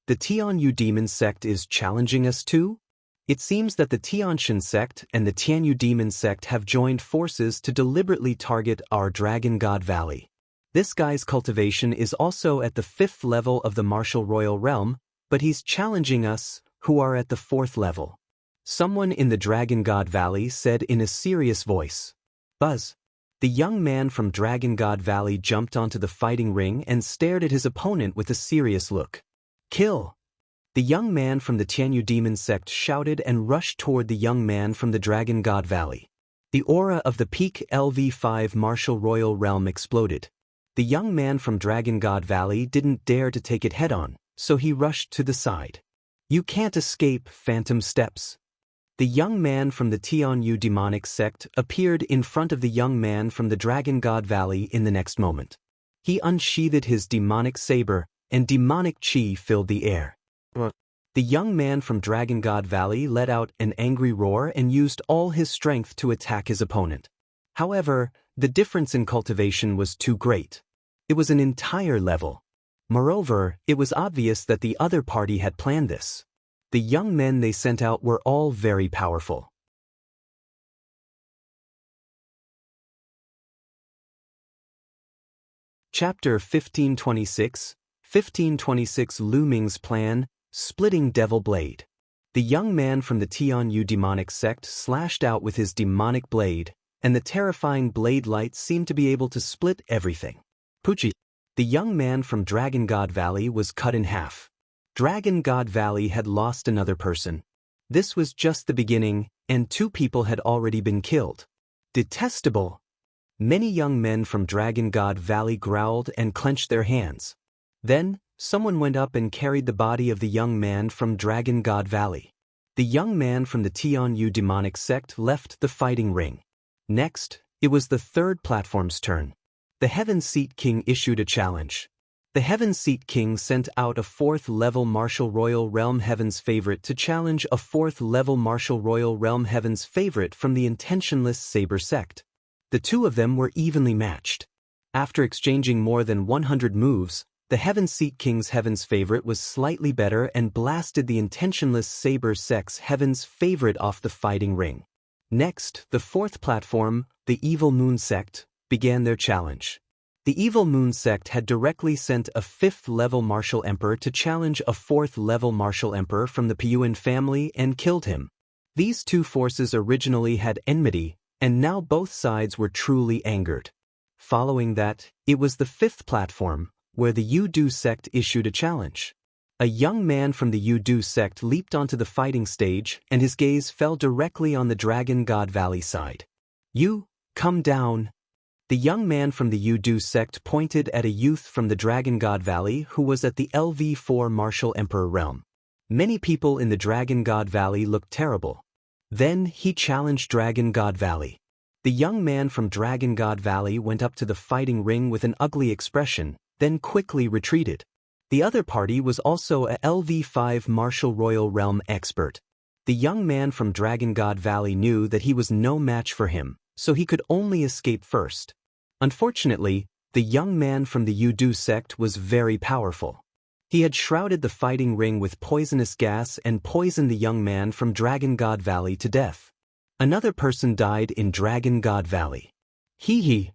[SPEAKER 1] The Tianyu demon sect is challenging us too? It seems that the Tianxian sect and the Tianyu demon sect have joined forces to deliberately target our Dragon God Valley. This guy's cultivation is also at the 5th level of the martial royal realm, but he's challenging us, who are at the 4th level. Someone in the Dragon God Valley said in a serious voice. Buzz. The young man from Dragon God Valley jumped onto the fighting ring and stared at his opponent with a serious look. Kill! The young man from the Tianyu demon sect shouted and rushed toward the young man from the Dragon God Valley. The aura of the peak LV5 martial royal realm exploded. The young man from Dragon God Valley didn't dare to take it head-on, so he rushed to the side. You can't escape phantom steps. The young man from the Tianyu demonic sect appeared in front of the young man from the Dragon God Valley in the next moment. He unsheathed his demonic saber, and demonic chi filled the air. The young man from Dragon God Valley let out an angry roar and used all his strength to attack his opponent. However, the difference in cultivation was too great. It was an entire level. Moreover, it was obvious that the other party had planned this. The young men they sent out were all very powerful. Chapter 1526, 1526 Lu Ming's Plan, Splitting Devil Blade. The young man from the Tianyu demonic sect slashed out with his demonic blade, and the terrifying blade light seemed to be able to split everything. Pucci. The young man from Dragon God Valley was cut in half. Dragon God Valley had lost another person. This was just the beginning, and 2 people had already been killed. Detestable! Many young men from Dragon God Valley growled and clenched their hands. Then, someone went up and carried the body of the young man from Dragon God Valley. The young man from the Tianyu demonic sect left the fighting ring. Next, it was the 3rd platform's turn. The Heaven Seat King issued a challenge. The Heaven Seat King sent out a 4th-level Martial Royal Realm Heaven's favorite to challenge a 4th-level Martial Royal Realm Heaven's favorite from the Intentionless Saber sect. The 2 of them were evenly matched. After exchanging more than 100 moves, the Heaven Seat King's Heaven's favorite was slightly better and blasted the Intentionless Saber sect's Heaven's favorite off the fighting ring. Next, the 4th platform, the Evil Moon sect, began their challenge. The Evil Moon sect had directly sent a 5th-level Martial Emperor to challenge a 4th-level Martial Emperor from the Piyuan family and killed him. These 2 forces originally had enmity, and now both sides were truly angered. Following that, it was the 5th platform, where the Yudu sect issued a challenge. A young man from the Yudu sect leaped onto the fighting stage, and his gaze fell directly on the Dragon God Valley side. You, come down. The young man from the Yudu sect pointed at a youth from the Dragon God Valley who was at the LV4 Martial Emperor realm. Many people in the Dragon God Valley looked terrible. Then he challenged Dragon God Valley. The young man from Dragon God Valley went up to the fighting ring with an ugly expression, then quickly retreated. The other party was also a LV5 Martial Royal Realm expert. The young man from Dragon God Valley knew that he was no match for him, so he could only escape first. Unfortunately, the young man from the Yudu sect was very powerful. He had shrouded the fighting ring with poisonous gas and poisoned the young man from Dragon God Valley to death. Another person died in Dragon God Valley. Hee.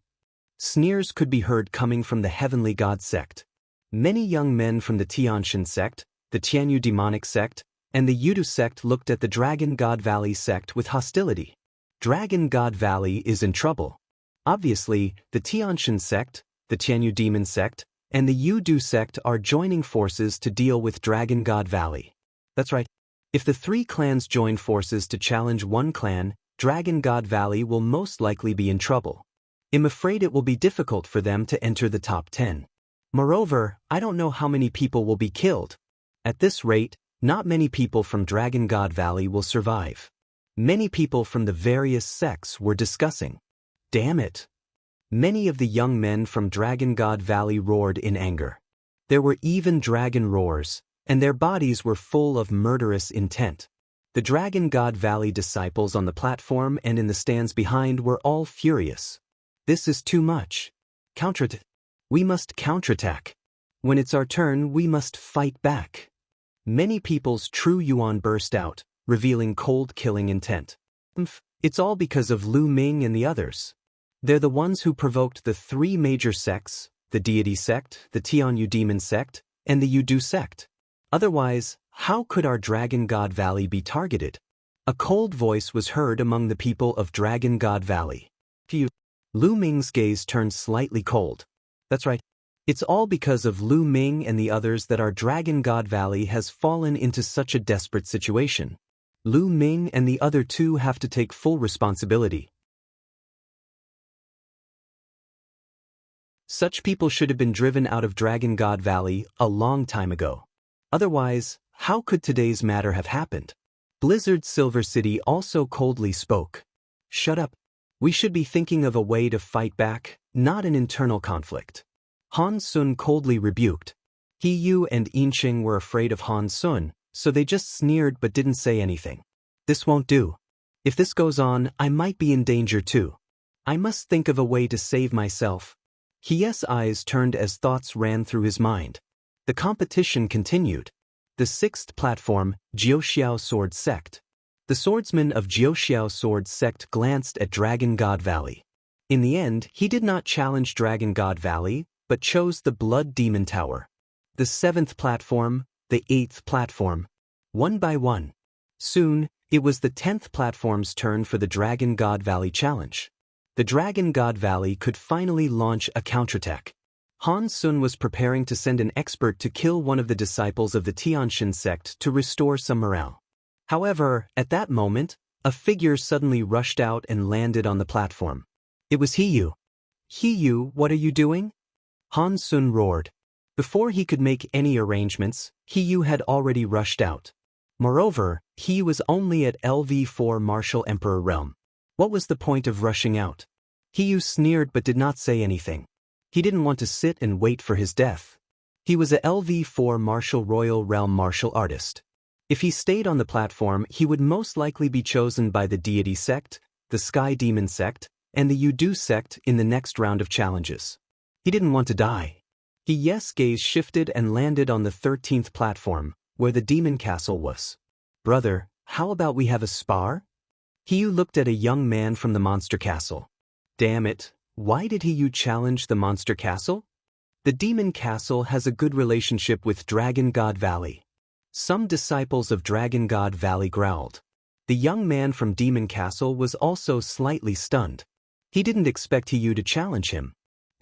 [SPEAKER 1] Sneers could be heard coming from the Heavenly God sect. Many young men from the Tianxian sect, the Tianyu demonic sect, and the Yudu sect looked at the Dragon God Valley sect with hostility. Dragon God Valley is in trouble. Obviously, the Tianxian sect, the Tianyu demon sect, and the Yudu sect are joining forces to deal with Dragon God Valley. That's right. If the 3 clans join forces to challenge one clan, Dragon God Valley will most likely be in trouble. I'm afraid it will be difficult for them to enter the top 10. Moreover, I don't know how many people will be killed. At this rate, not many people from Dragon God Valley will survive. Many people from the various sects were discussing. Damn it! Many of the young men from Dragon God Valley roared in anger. There were even dragon roars, and their bodies were full of murderous intent. The Dragon God Valley disciples on the platform and in the stands behind were all furious. This is too much. We must counterattack. When it's our turn, we must fight back. Many people's true yuan burst out, revealing cold killing intent. It's all because of Lu Ming and the others. They're the ones who provoked the three major sects, the Deity sect, the Tianyu Demon sect, and the Yudu sect. Otherwise, how could our Dragon God Valley be targeted? A cold voice was heard among the people of Dragon God Valley. Lu Ming's gaze turned slightly cold. That's right. It's all because of Lu Ming and the others that our Dragon God Valley has fallen into such a desperate situation. Lu Ming and the other two have to take full responsibility. Such people should have been driven out of Dragon God Valley a long time ago. Otherwise, how could today's matter have happened? Blizzard Silver City also coldly spoke. Shut up. We should be thinking of a way to fight back, not an internal conflict. Han Sun coldly rebuked. He Yu and Yinxing were afraid of Han Sun, so they just sneered but didn't say anything. This won't do. If this goes on, I might be in danger too. I must think of a way to save myself. Hie's eyes turned as thoughts ran through his mind. The competition continued. The sixth platform, Jiuxiao Sword Sect. The swordsman of Jiuxiao Sword Sect glanced at Dragon God Valley. In the end, he did not challenge Dragon God Valley, but chose the Blood Demon Tower. The seventh platform, the eighth platform. One by one. Soon, it was the 10th platform's turn for the Dragon God Valley challenge. The Dragon God Valley could finally launch a counterattack. Han Sun was preparing to send an expert to kill one of the disciples of the Tianxin sect to restore some morale. However, at that moment, a figure suddenly rushed out and landed on the platform. It was He Yu. He Yu, what are you doing? Han Sun roared. Before he could make any arrangements, He Yu had already rushed out. Moreover, he was only at LV4 Martial Emperor realm. What was the point of rushing out? He Yu sneered but did not say anything. He didn't want to sit and wait for his death. He was a LV4 Martial Royal Realm martial artist. If he stayed on the platform, he would most likely be chosen by the Deity sect, the Sky Demon sect, and the Yudu sect in the next round of challenges. He didn't want to die. Hie's gaze shifted and landed on the 13th platform, where the demon castle was. Brother, how about we have a spar? He Yu looked at a young man from the monster castle. Damn it, why did He Yu challenge the monster castle? The demon castle has a good relationship with Dragon God Valley. Some disciples of Dragon God Valley growled. The young man from Demon Castle was also slightly stunned. He didn't expect He Yu to challenge him.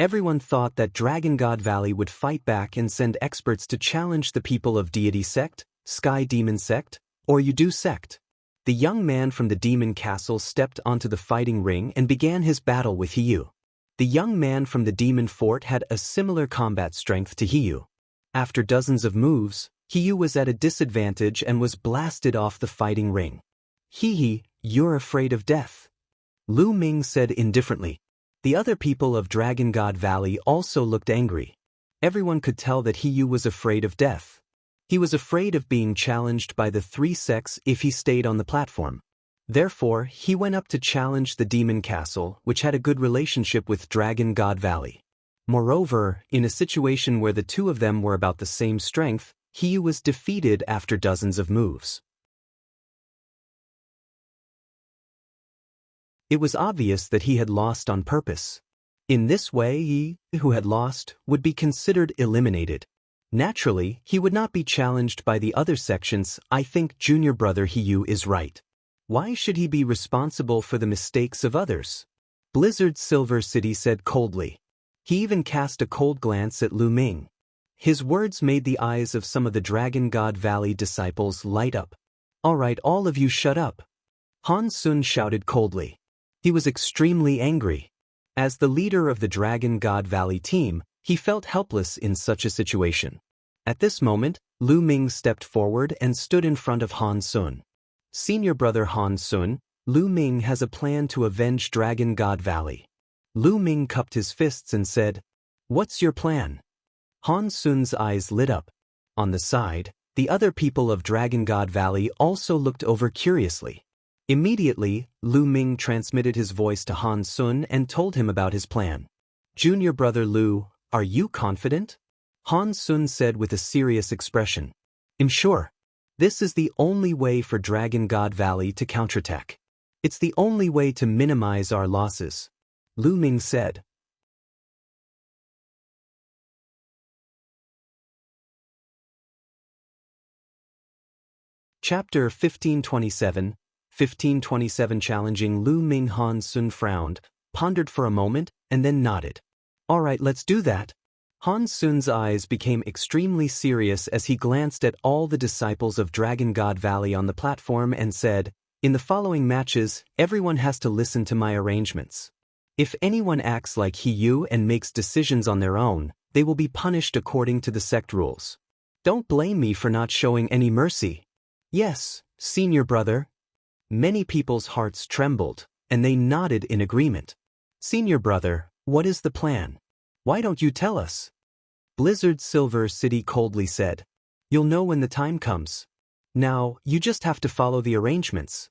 [SPEAKER 1] Everyone thought that Dragon God Valley would fight back and send experts to challenge the people of Deity Sect, Sky Demon Sect, or Yudu Sect. The young man from the Demon Castle stepped onto the fighting ring and began his battle with He Yu. The young man from the Demon Fort had a similar combat strength to He Yu. After dozens of moves, He Yu was at a disadvantage and was blasted off the fighting ring. He, you're afraid of death. Lu Ming said indifferently. The other people of Dragon God Valley also looked angry. Everyone could tell that He Yu was afraid of death. He was afraid of being challenged by the three sects if he stayed on the platform. Therefore, he went up to challenge the Demon Castle, which had a good relationship with Dragon God Valley. Moreover, in a situation where the two of them were about the same strength, He Yu was defeated after dozens of moves. It was obvious that he had lost on purpose. In this way, he, who had lost, would be considered eliminated. Naturally, he would not be challenged by the other sections. I think junior brother He Yu is right. Why should he be responsible for the mistakes of others? Blizzard Silver City said coldly. He even cast a cold glance at Lu Ming. His words made the eyes of some of the Dragon God Valley disciples light up. All right, all of you shut up. Han Sun shouted coldly. He was extremely angry. As the leader of the Dragon God Valley team, he felt helpless in such a situation. At this moment, Lu Ming stepped forward and stood in front of Han Sun. Senior brother Han Sun, Lu Ming has a plan to avenge Dragon God Valley. Lu Ming cupped his fists and said, "What's your plan?" Han Sun's eyes lit up. On the side, The other people of Dragon God Valley also looked over curiously. Immediately, Lu Ming transmitted his voice to Han Sun and told him about his plan. "Junior brother Lu, are you confident?" Han Sun said with a serious expression. "I'm sure. This is the only way for Dragon God Valley to counterattack. It's the only way to minimize our losses," Lu Ming said. Chapter 1527, 1527. Challenging Lu Ming. Han Sun frowned, pondered for a moment, and then nodded. "All right, let's do that." Han Sun's eyes became extremely serious as he glanced at all the disciples of Dragon God Valley on the platform and said, "In the following matches, everyone has to listen to my arrangements. If anyone acts like you and makes decisions on their own, they will be punished according to the sect rules. Don't blame me for not showing any mercy." "Yes, senior brother." Many people's hearts trembled, and they nodded in agreement. "Senior brother, what is the plan? Why don't you tell us?" Blizzard Silver City coldly said. "You'll know when the time comes. Now, you just have to follow the arrangements."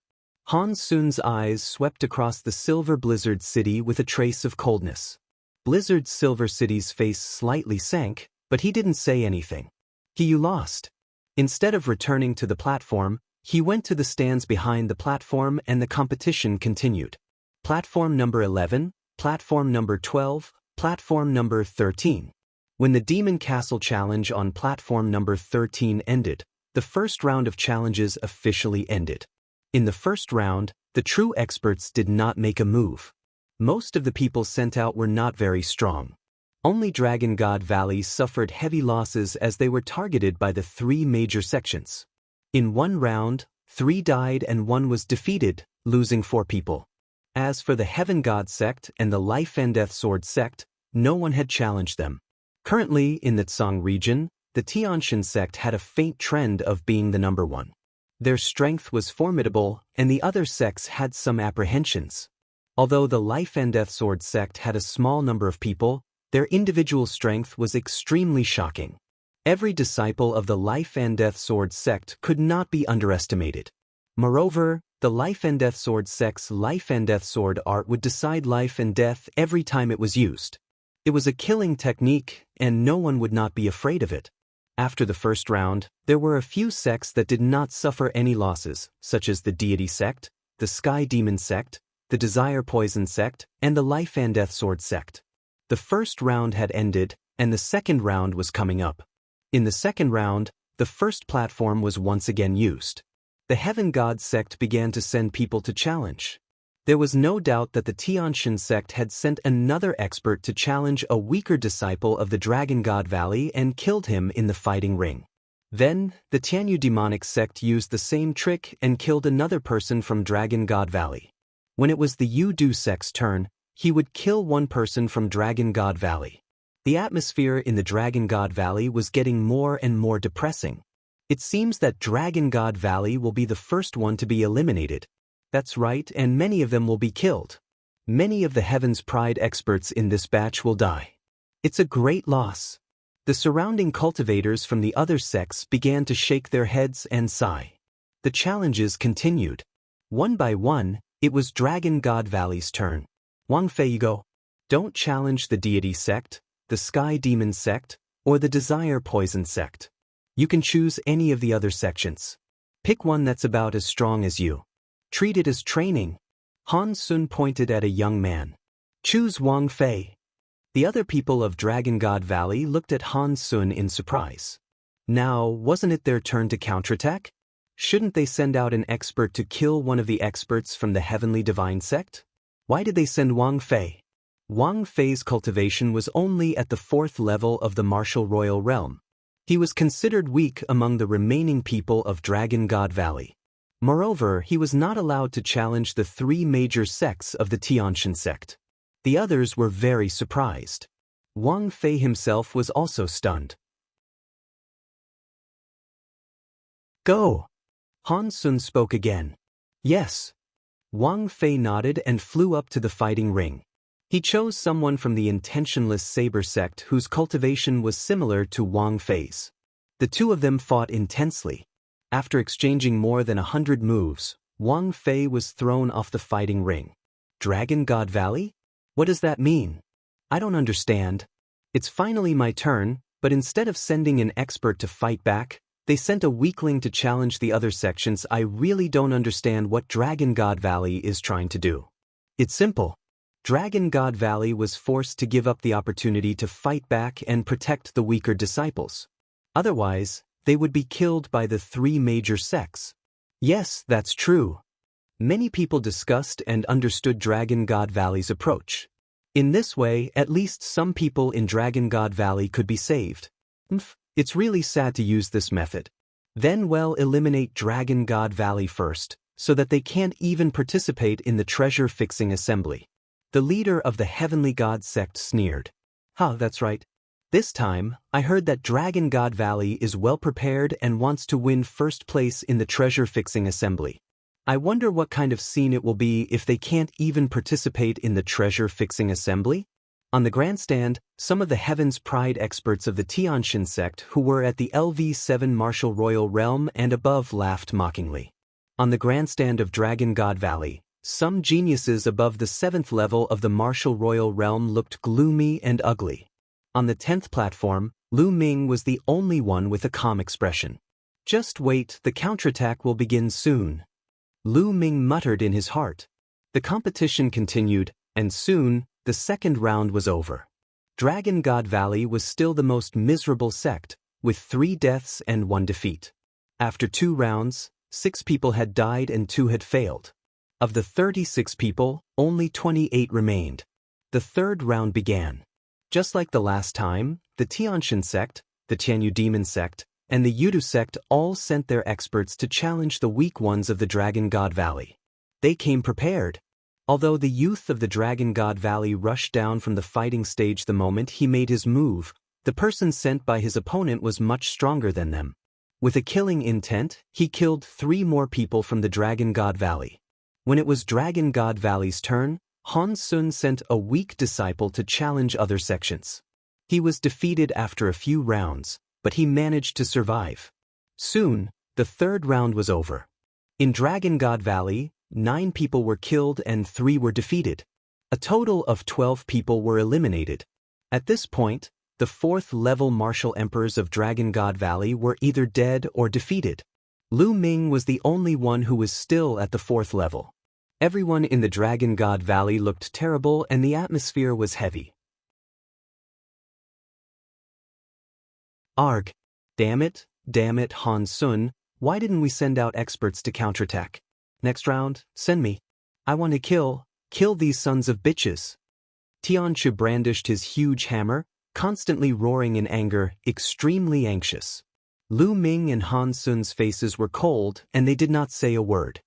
[SPEAKER 1] Han Sun's eyes swept across the Silver Blizzard City with a trace of coldness. Blizzard Silver City's face slightly sank, but he didn't say anything. "You lost." Instead of returning to the platform, he went to the stands behind the platform and the competition continued. Platform number 11, platform number 12, platform number 13. When the Demon Castle Challenge on platform number 13 ended, the first round of challenges officially ended. In the first round, the true experts did not make a move. Most of the people sent out were not very strong. Only Dragon God Valley suffered heavy losses as they were targeted by the three major sections. In one round, 3 died and 1 was defeated, losing 4 people. As for the Heaven God sect and the Life and Death Sword sect, no one had challenged them. Currently, in the Tsang region, the Tianxian sect had a faint trend of being the number 1. Their strength was formidable, and the other sects had some apprehensions. Although the Life and Death Sword sect had a small number of people, their individual strength was extremely shocking. Every disciple of the Life and Death Sword sect could not be underestimated. Moreover, the Life and Death Sword sect's Life and Death Sword art would decide life and death every time it was used. It was a killing technique, and no one would not be afraid of it. After the first round, there were a few sects that did not suffer any losses, such as the Deity sect, the Sky Demon sect, the Desire Poison sect, and the Life and Death Sword sect. The first round had ended, and the second round was coming up. In the second round, the first platform was once again used. The Heaven God sect began to send people to challenge. There was no doubt that the Tianxian sect had sent another expert to challenge a weaker disciple of the Dragon God Valley and killed him in the fighting ring. Then, the Tianyu demonic sect used the same trick and killed another person from Dragon God Valley. When it was the Yu Du sect's turn, he would kill one person from Dragon God Valley. The atmosphere in the Dragon God Valley was getting more and more depressing. It seems that Dragon God Valley will be the first one to be eliminated. That's right, and many of them will be killed. Many of the Heaven's Pride experts in this batch will die. It's a great loss. The surrounding cultivators from the other sects began to shake their heads and sigh. The challenges continued. One by one, it was Dragon God Valley's turn. Wang Fei, go. Don't challenge the Deity sect, the Sky Demon sect, or the Desire Poison sect. You can choose any of the other sections. Pick one that's about as strong as you. Treat it as training. Han Sun pointed at a young man. Choose Wang Fei. The other people of Dragon God Valley looked at Han Sun in surprise. Now, wasn't it their turn to counterattack? Shouldn't they send out an expert to kill one of the experts from the Heavenly Divine sect? Why did they send Wang Fei? Wang Fei's cultivation was only at the 4th level of the martial royal realm. He was considered weak among the remaining people of Dragon God Valley. Moreover, he was not allowed to challenge the 3 major sects of the Tianxian sect. The others were very surprised. Wang Fei himself was also stunned. Go! Han Sun spoke again. Yes. Wang Fei nodded and flew up to the fighting ring. He chose someone from the intentionless saber sect whose cultivation was similar to Wang Fei's. The two of them fought intensely. After exchanging more than 100 moves, Wang Fei was thrown off the fighting ring. Dragon God Valley? What does that mean? I don't understand. It's finally my turn, but instead of sending an expert to fight back, they sent a weakling to challenge the other sections. I really don't understand what Dragon God Valley is trying to do. It's simple. Dragon God Valley was forced to give up the opportunity to fight back and protect the weaker disciples. Otherwise, they would be killed by the three major sects. Yes, that's true. Many people discussed and understood Dragon God Valley's approach. In this way, at least some people in Dragon God Valley could be saved. It's really sad to use this method. Then eliminate Dragon God Valley first, so that they can't even participate in the treasure-fixing assembly. The leader of the Heavenly God sect sneered. That's right. This time, I heard that Dragon God Valley is well prepared and wants to win first place in the treasure-fixing assembly. I wonder what kind of scene it will be if they can't even participate in the treasure-fixing assembly? On the grandstand, some of the Heaven's Pride experts of the Xianxia sect who were at the LV7 Martial Royal Realm and above laughed mockingly. On the grandstand of Dragon God Valley, some geniuses above the 7th level of the Martial Royal Realm looked gloomy and ugly. On the 10th platform, Lu Ming was the only one with a calm expression. Just wait, the counterattack will begin soon. Lu Ming muttered in his heart. The competition continued, and soon, the second round was over. Dragon God Valley was still the most miserable sect, with 3 deaths and 1 defeat. After 2 rounds, 6 people had died and 2 had failed. Of the 36 people, only 28 remained. The third round began. Just like the last time, the Tianxin sect, the Tianyu Demon sect, and the Yudu sect all sent their experts to challenge the weak ones of the Dragon God Valley. They came prepared. Although the youth of the Dragon God Valley rushed down from the fighting stage the moment he made his move, the person sent by his opponent was much stronger than them. With a killing intent, he killed 3 more people from the Dragon God Valley. When it was Dragon God Valley's turn, Han Sun sent a weak disciple to challenge other sections. He was defeated after a few rounds, but he managed to survive. Soon, the third round was over. In Dragon God Valley, 9 people were killed and 3 were defeated. A total of 12 people were eliminated. At this point, the 4th-level martial emperors of Dragon God Valley were either dead or defeated. Lu Ming was the only one who was still at the 4th level. Everyone in the Dragon God Valley looked terrible and the atmosphere was heavy. Arg. Damn it, Han Sun, why didn't we send out experts to counterattack? Next round, send me. I want to kill these sons of bitches. Tianchu brandished his huge hammer, constantly roaring in anger, extremely anxious. Lu Ming and Han Sun's faces were cold and they did not say a word.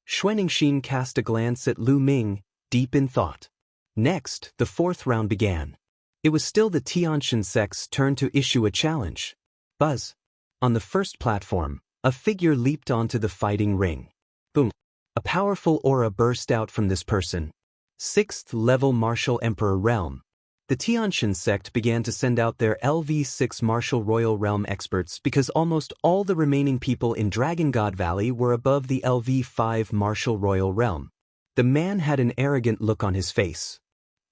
[SPEAKER 1] Xuanixin cast a glance at Lu Ming, deep in thought. Next, the 4th round began. It was still the Tianxin sect's turn to issue a challenge. Buzz. On the first platform, a figure leaped onto the fighting ring. Boom. A powerful aura burst out from this person. 6th-level Martial Emperor Realm. The Tianxin sect began to send out their LV6 Martial Royal Realm experts because almost all the remaining people in Dragon God Valley were above the LV5 Martial Royal Realm. The man had an arrogant look on his face.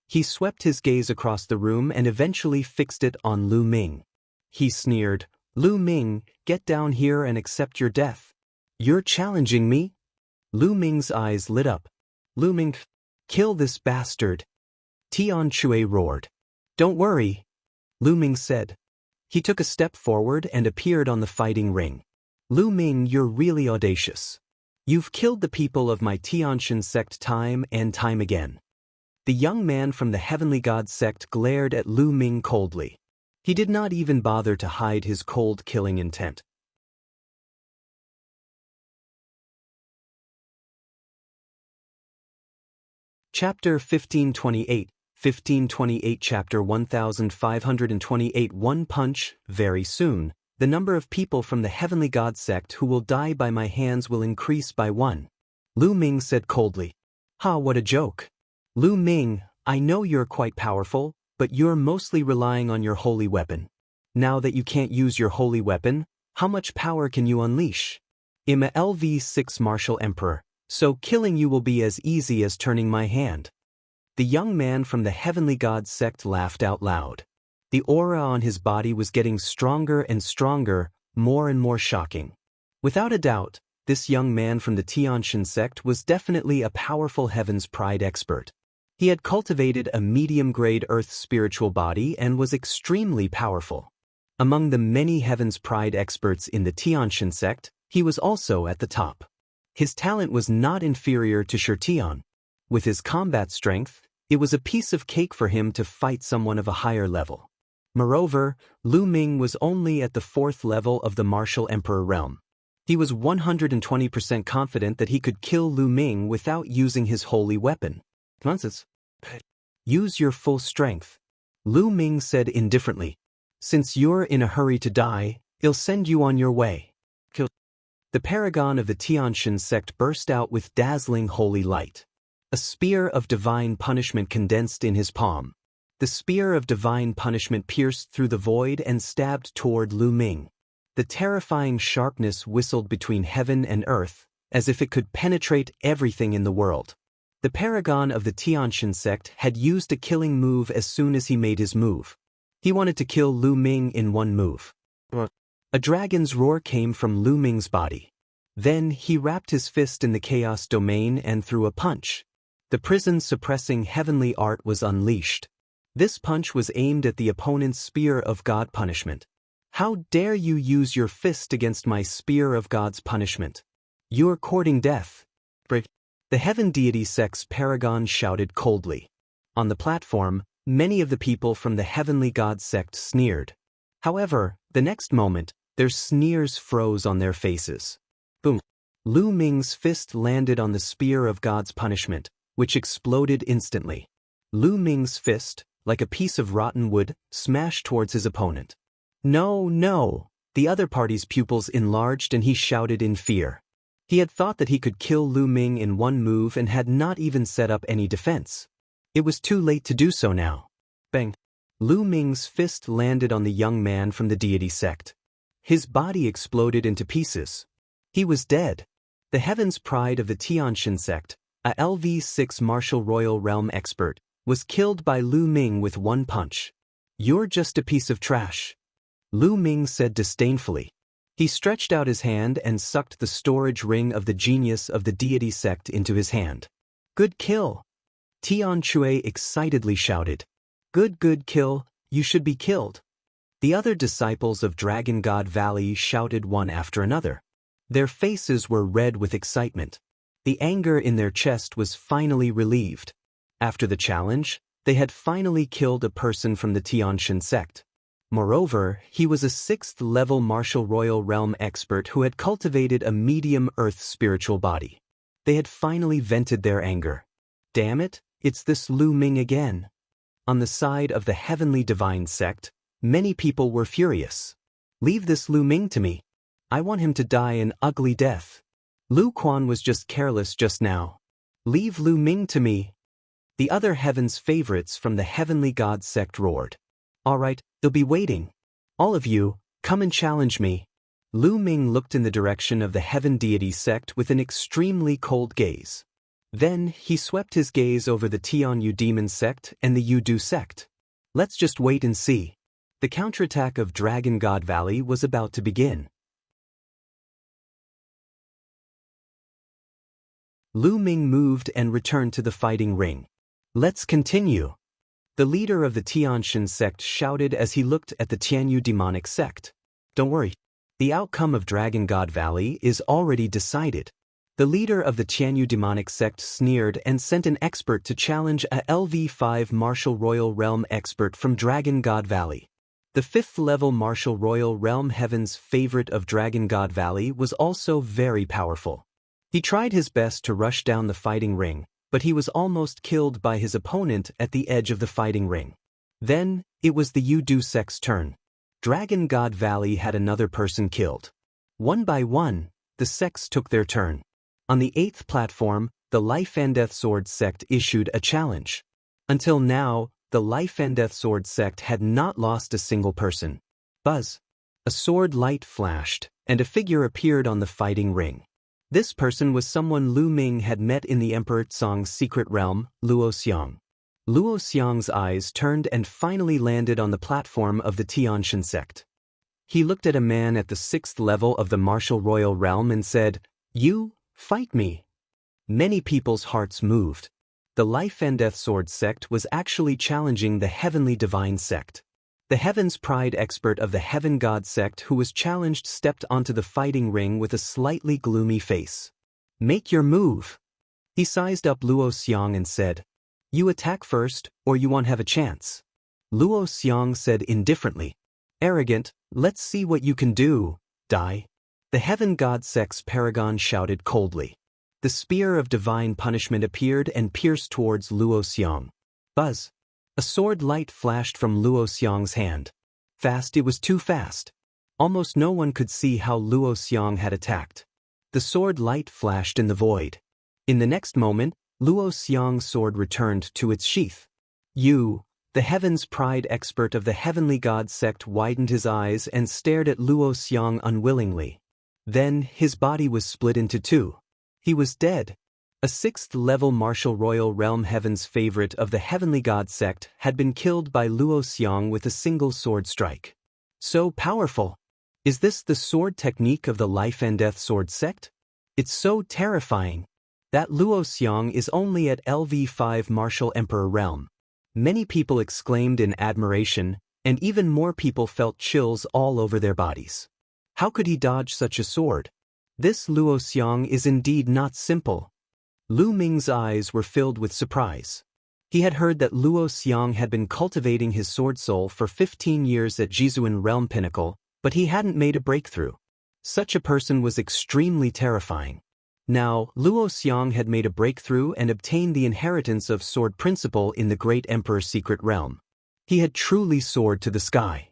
[SPEAKER 1] He swept his gaze across the room and eventually fixed it on Lu Ming. He sneered, "Lu Ming, get down here and accept your death." "You're challenging me?" Lu Ming's eyes lit up. "Lu Ming, kill this bastard." Tian Chue roared. "Don't worry," Lu Ming said. He took a step forward and appeared on the fighting ring. "Lu Ming, you're really audacious. You've killed the people of my Tianxin sect time and time again." The young man from the Heavenly God sect glared at Lu Ming coldly. He did not even bother to hide his cold killing intent. Chapter 1528, 1528 Chapter 1528 One punch, very soon, the number of people from the Heavenly God sect who will die by my hands will increase by 1. Lu Ming said coldly. What a joke. Lu Ming, I know you're quite powerful, but you're mostly relying on your holy weapon. Now that you can't use your holy weapon, How much power can you unleash? I'm a LV6 martial emperor, so killing you will be as easy as turning my hand. The young man from the heavenly god sect laughed out loud. The aura on his body was getting stronger and stronger, more and more shocking. Without a doubt, this young man from the Xianxia sect was definitely a powerful Heaven's Pride expert. He had cultivated a medium-grade earth spiritual body and was extremely powerful. Among the many Heaven's Pride experts in the Xianxia sect, he was also at the top. His talent was not inferior to Shirtian. With his combat strength, it was a piece of cake for him to fight someone of a higher level. Moreover, Lu Ming was only at the 4th level of the martial emperor realm. He was 120% confident that he could kill Lu Ming without using his holy weapon. Use your full strength. Lu Ming said indifferently. Since you're in a hurry to die, I'll send you on your way. The paragon of the Xianxia sect burst out with dazzling holy light. A spear of divine punishment condensed in his palm. The spear of divine punishment pierced through the void and stabbed toward Lu Ming. The terrifying sharpness whistled between heaven and earth, as if it could penetrate everything in the world. The paragon of the Xianxia sect had used a killing move as soon as he made his move. He wanted to kill Lu Ming in one move. A dragon's roar came from Lu Ming's body. Then he wrapped his fist in the chaos domain and threw a punch. The prison-suppressing heavenly art was unleashed. This punch was aimed at the opponent's spear of God punishment. How dare you use your fist against my spear of God's punishment? You're courting death. The heaven deity sect's paragon shouted coldly. On the platform, many of the people from the heavenly god sect sneered. However, the next moment, their sneers froze on their faces. Boom! Lu Ming's fist landed on the spear of God's punishment, which exploded instantly. Lu Ming's fist, like a piece of rotten wood, smashed towards his opponent. No, no! The other party's pupils enlarged and he shouted in fear. He had thought that he could kill Lu Ming in one move and had not even set up any defense. It was too late to do so now. Bang! Lu Ming's fist landed on the young man from the deity sect. His body exploded into pieces. He was dead. The Heaven's Pride of the Xianxia sect, a LV6 martial royal realm expert, was killed by Lu Ming with one punch. You're just a piece of trash. Lu Ming said disdainfully. He stretched out his hand and sucked the storage ring of the genius of the deity sect into his hand. Good kill! Tian Chui excitedly shouted. Good kill, you should be killed. The other disciples of Dragon God Valley shouted one after another. Their faces were red with excitement. The anger in their chest was finally relieved. After the challenge, they had finally killed a person from the Xianxia sect. Moreover, he was a 6th-level martial royal realm expert who had cultivated a medium earth spiritual body. They had finally vented their anger. Damn it, it's this Lu Ming again. On the side of the heavenly divine sect, many people were furious. Leave this Lu Ming to me. I want him to die an ugly death. Lu Quan was just careless just now. Leave Lu Ming to me. The other heaven's favorites from the heavenly god sect roared. All right, they'll be waiting. All of you, come and challenge me. Lu Ming looked in the direction of the heaven deity sect with an extremely cold gaze. Then he swept his gaze over the Tianyu demon sect and the Yudu sect. Let's just wait and see. The counterattack of Dragon God Valley was about to begin. Lu Ming moved and returned to the fighting ring. Let's continue. The leader of the Xianxia sect shouted as he looked at the Tianyu demonic sect. Don't worry. The outcome of Dragon God Valley is already decided. The leader of the Tianyu demonic sect sneered and sent an expert to challenge a LV5 martial royal realm expert from Dragon God Valley. The 5th-level martial royal realm heaven's favorite of Dragon God Valley was also very powerful. He tried his best to rush down the fighting ring, but he was almost killed by his opponent at the edge of the fighting ring. Then, it was the Yudu sect's turn. Dragon God Valley had another person killed. One by one, the sects took their turn. On the 8th platform, the Life and Death Sword sect issued a challenge. Until now, the Life and Death Sword sect had not lost a single person. Buzz. A sword light flashed, and a figure appeared on the fighting ring. This person was someone Lu Ming had met in the Emperor Tsong's secret realm, Luo Xiang. Luo Xiang's eyes turned and finally landed on the platform of the Tianxian sect. He looked at a man at the 6th level of the martial royal realm and said, "You, fight me." Many people's hearts moved. The Life and Death Sword sect was actually challenging the Heavenly Divine sect. The Heaven's Pride expert of the Heaven God sect who was challenged stepped onto the fighting ring with a slightly gloomy face. "Make your move." He sized up Luo Xiang and said, "You attack first, or you won't have a chance." Luo Xiang said indifferently, "Arrogant, let's see what you can do, die." The Heaven God sect's paragon shouted coldly. The spear of divine punishment appeared and pierced towards Luo Xiang. Buzz! A sword light flashed from Luo Xiang's hand. Fast, it was too fast. Almost no one could see how Luo Xiang had attacked. The sword light flashed in the void. In the next moment, Luo Xiang's sword returned to its sheath. "You," the Heaven's Pride expert of the Heavenly God sect widened his eyes and stared at Luo Xiang unwillingly. Then, his body was split into two. He was dead. A 6th-level martial royal realm Heaven's favorite of the Heavenly God sect had been killed by Luo Xiang with a single sword strike. So powerful! Is this the sword technique of the Life and Death Sword sect? It's so terrifying. That Luo Xiang is only at LV5 Martial Emperor realm. Many people exclaimed in admiration, and even more people felt chills all over their bodies. How could he dodge such a sword? This Luo Xiang is indeed not simple. Lu Ming's eyes were filled with surprise. He had heard that Luo Xiang had been cultivating his sword soul for 15 years at Jizuan Realm Pinnacle, but he hadn't made a breakthrough. Such a person was extremely terrifying. Now, Luo Xiang had made a breakthrough and obtained the inheritance of Sword Principle in the Great Emperor's secret realm. He had truly soared to the sky.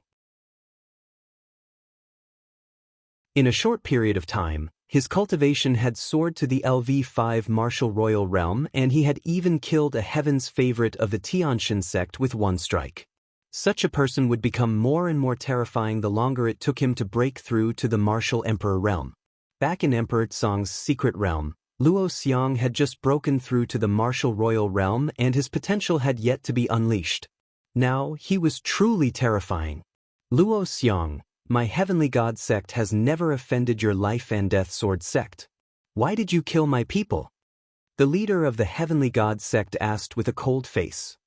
[SPEAKER 1] In a short period of time, his cultivation had soared to the LV5 Martial Royal Realm, and he had even killed a Heaven's favorite of the Tianxian sect with one strike. Such a person would become more and more terrifying the longer it took him to break through to the Martial Emperor realm. Back in Emperor Tsong's secret realm, Luo Xiang had just broken through to the Martial Royal Realm and his potential had yet to be unleashed. Now, he was truly terrifying. "Luo Xiang, my Heavenly God sect has never offended your Life and Death Sword sect. Why did you kill my people?" The leader of the Heavenly God sect asked with a cold face.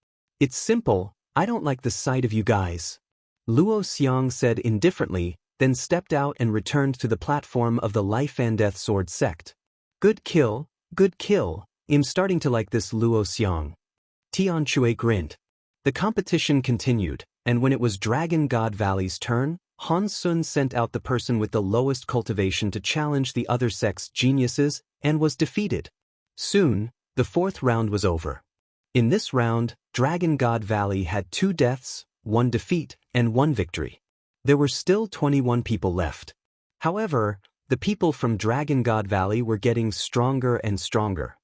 [SPEAKER 1] "It's simple, I don't like the sight of you guys." Luo Xiang said indifferently, then stepped out and returned to the platform of the Life and Death Sword sect. Good kill, I'm starting to like this Luo Xiang." Tianxue grinned. The competition continued, and when it was Dragon God Valley's turn, Han Sun sent out the person with the lowest cultivation to challenge the other sect's geniuses, and was defeated. Soon, the 4th round was over. In this round, Dragon God Valley had 2 deaths, 1 defeat, and 1 victory. There were still 21 people left. However, the people from Dragon God Valley were getting stronger and stronger.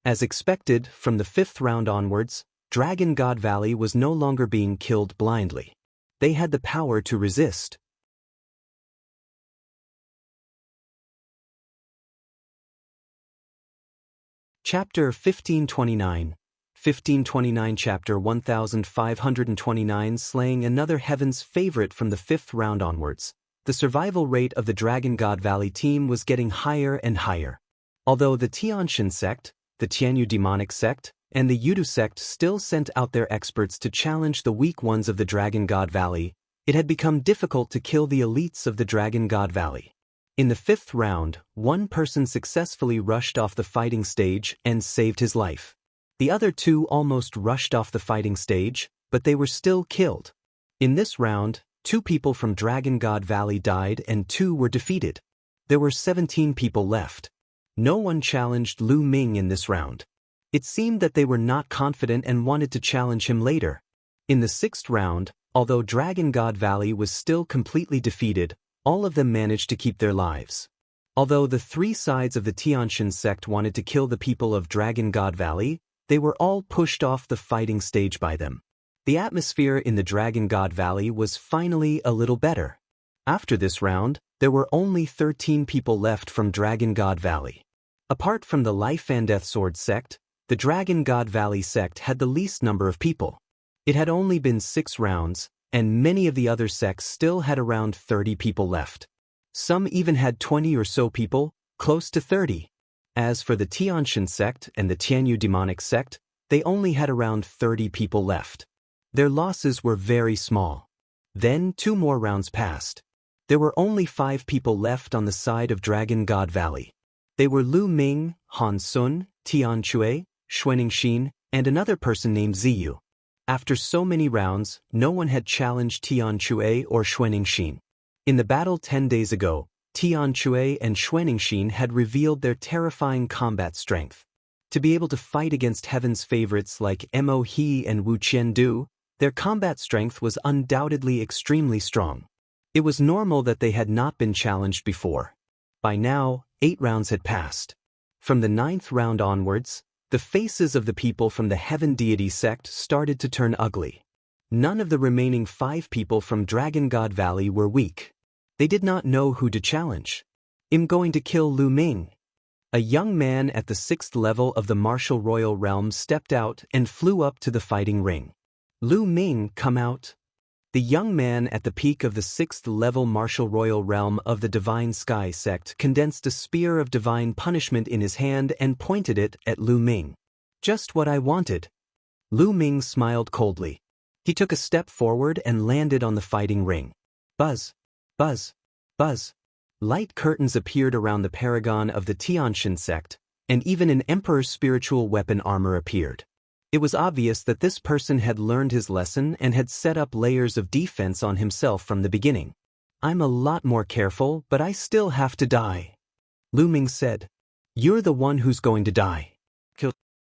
[SPEAKER 1] As expected, from the 5th round onwards, Dragon God Valley was no longer being killed blindly. They had the power to resist. Chapter 1529. 1529 Chapter 1529 Slaying another Heaven's favorite from the 5th round onwards. The survival rate of the Dragon God Valley team was getting higher and higher. Although the Tianxian sect, the Tianyu demonic sect, and the Yudu sect still sent out their experts to challenge the weak ones of the Dragon God Valley, it had become difficult to kill the elites of the Dragon God Valley. In the 5th round, one person successfully rushed off the fighting stage and saved his life. The other 2 almost rushed off the fighting stage, but they were still killed. In this round, 2 people from Dragon God Valley died and 2 were defeated. There were 17 people left. No one challenged Lu Ming in this round. It seemed that they were not confident and wanted to challenge him later. In the 6th round, although Dragon God Valley was still completely defeated, all of them managed to keep their lives. Although the 3 sides of the Tianxian sect wanted to kill the people of Dragon God Valley, they were all pushed off the fighting stage by them. The atmosphere in the Dragon God Valley was finally a little better. After this round, there were only 13 people left from Dragon God Valley. Apart from the Life and Death Sword sect, the Dragon God Valley sect had the least number of people. It had only been 6 rounds, and many of the other sects still had around 30 people left. Some even had 20 or so people, close to 30. As for the Tianxian sect and the Tianyu demonic sect, they only had around 30 people left. Their losses were very small. Then 2 more rounds passed. There were only 5 people left on the side of Dragon God Valley. They were Lu Ming, Han Sun, Tian Chui, Xuanixin, and another person named Ziyu. After so many rounds, no one had challenged Tian Chui or Xuanixin. In the battle 10 days ago, Tian Chui and Xuanixin had revealed their terrifying combat strength. To be able to fight against heaven's favorites like Mo He and Wu Qiandu, their combat strength was undoubtedly extremely strong. It was normal that they had not been challenged before. By now, 8 rounds had passed. From the 9th round onwards, the faces of the people from the Heaven Deity sect started to turn ugly. None of the remaining 5 people from Dragon God Valley were weak. They did not know who to challenge. I'm going to kill Lu Ming. A young man at the 6th level of the martial royal realm stepped out and flew up to the fighting ring. Lu Ming, come out. The young man at the peak of the 6th level martial royal realm of the Divine Sky sect condensed a spear of divine punishment in his hand and pointed it at Lu Ming. Just what I wanted. Lu Ming smiled coldly. He took a step forward and landed on the fighting ring. Buzz, buzz, buzz. Light curtains appeared around the paragon of the Tianxian sect, and even an emperor's spiritual weapon armor appeared. It was obvious that this person had learned his lesson and had set up layers of defense on himself from the beginning. I'm a lot more careful, but I still have to die. Lu Ming said. You're the one who's going to die.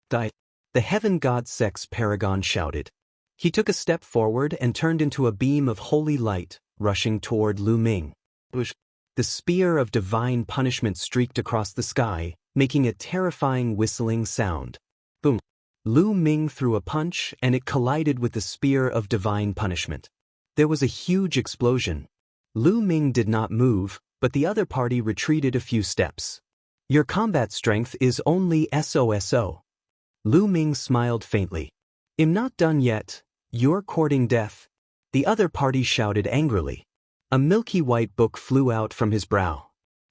[SPEAKER 1] Die. The Heaven God sect's paragon shouted. He took a step forward and turned into a beam of holy light, rushing toward Lu Ming. The spear of divine punishment streaked across the sky, making a terrifying whistling sound. Boom. Lu Ming threw a punch and it collided with the spear of divine punishment. There was a huge explosion. Lu Ming did not move, but the other party retreated a few steps. Your combat strength is only SOSO. Lu Ming smiled faintly. I'm not done yet. You're courting death. The other party shouted angrily. A milky white book flew out from his brow.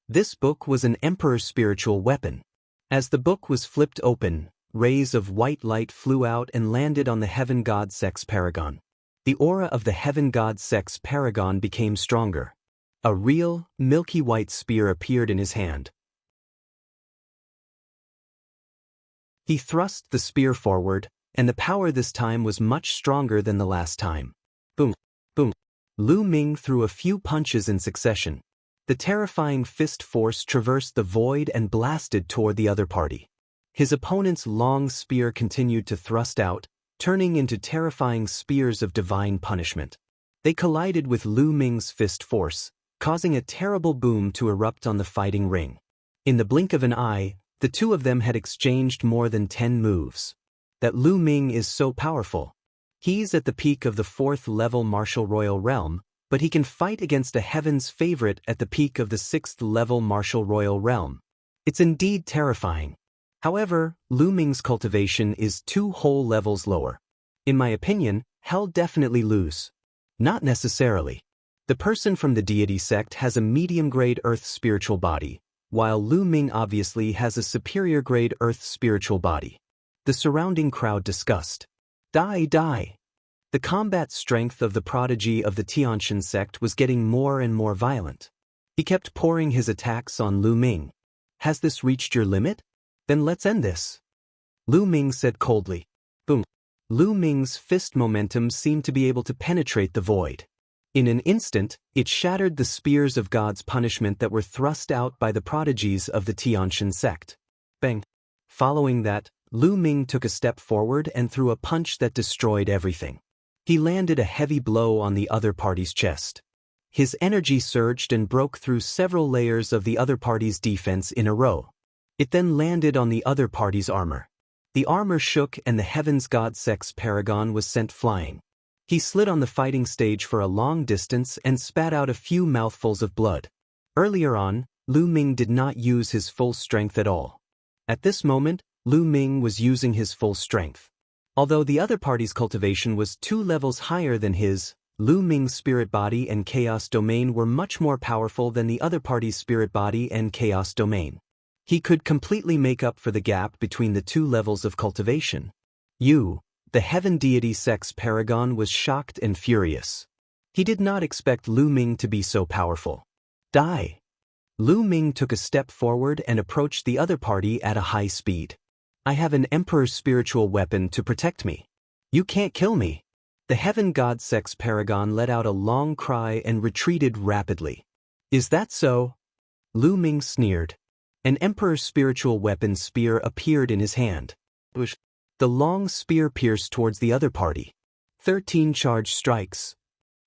[SPEAKER 1] This book was an emperor's spiritual weapon. As the book was flipped open, rays of white light flew out and landed on the Heaven God sect's paragon. The aura of the Heaven God sect's paragon became stronger. A real, milky white spear appeared in his hand. He thrust the spear forward, and the power this time was much stronger than the last time. Boom, boom. Lu Ming threw a few punches in succession. The terrifying fist force traversed the void and blasted toward the other party. His opponent's long spear continued to thrust out, turning into terrifying spears of divine punishment. They collided with Lu Ming's fist force, causing a terrible boom to erupt on the fighting ring. In the blink of an eye, the two of them had exchanged more than 10 moves. That Lu Ming is so powerful. He's at the peak of the 4th level martial royal realm, but he can fight against a heaven's favorite at the peak of the 6th level martial royal realm. It's indeed terrifying. However, Lu Ming's cultivation is 2 whole levels lower. In my opinion, he'll definitely lose. Not necessarily. The person from the deity sect has a medium-grade earth spiritual body, while Lu Ming obviously has a superior-grade earth spiritual body. The surrounding crowd discussed. Die, die. The combat strength of the prodigy of the Tianxian sect was getting more and more violent. He kept pouring his attacks on Lu Ming. Has this reached your limit? Then let's end this. Lu Ming said coldly. Boom. Lu Ming's fist momentum seemed to be able to penetrate the void. In an instant, it shattered the spears of God's punishment that were thrust out by the prodigies of the Tianxian sect. Bang. Following that, Lu Ming took a step forward and threw a punch that destroyed everything. He landed a heavy blow on the other party's chest. His energy surged and broke through several layers of the other party's defense in a row. It then landed on the other party's armor. The armor shook and the Heaven's God sect's paragon was sent flying. He slid on the fighting stage for a long distance and spat out a few mouthfuls of blood. Earlier on, Lu Ming did not use his full strength at all. At this moment, Lu Ming was using his full strength. Although the other party's cultivation was 2 levels higher than his, Lu Ming's spirit body and chaos domain were much more powerful than the other party's spirit body and chaos domain. He could completely make up for the gap between the 2 levels of cultivation. The heaven deity sex paragon, was shocked and furious. He did not expect Lu Ming to be so powerful. Die! Lu Ming took a step forward and approached the other party at a high speed. I have an emperor's spiritual weapon to protect me. You can't kill me. The heaven god sex paragon let out a long cry and retreated rapidly. Is that so? Lu Ming sneered. An emperor's spiritual weapon spear appeared in his hand. The long spear pierced towards the other party. 13 charged strikes.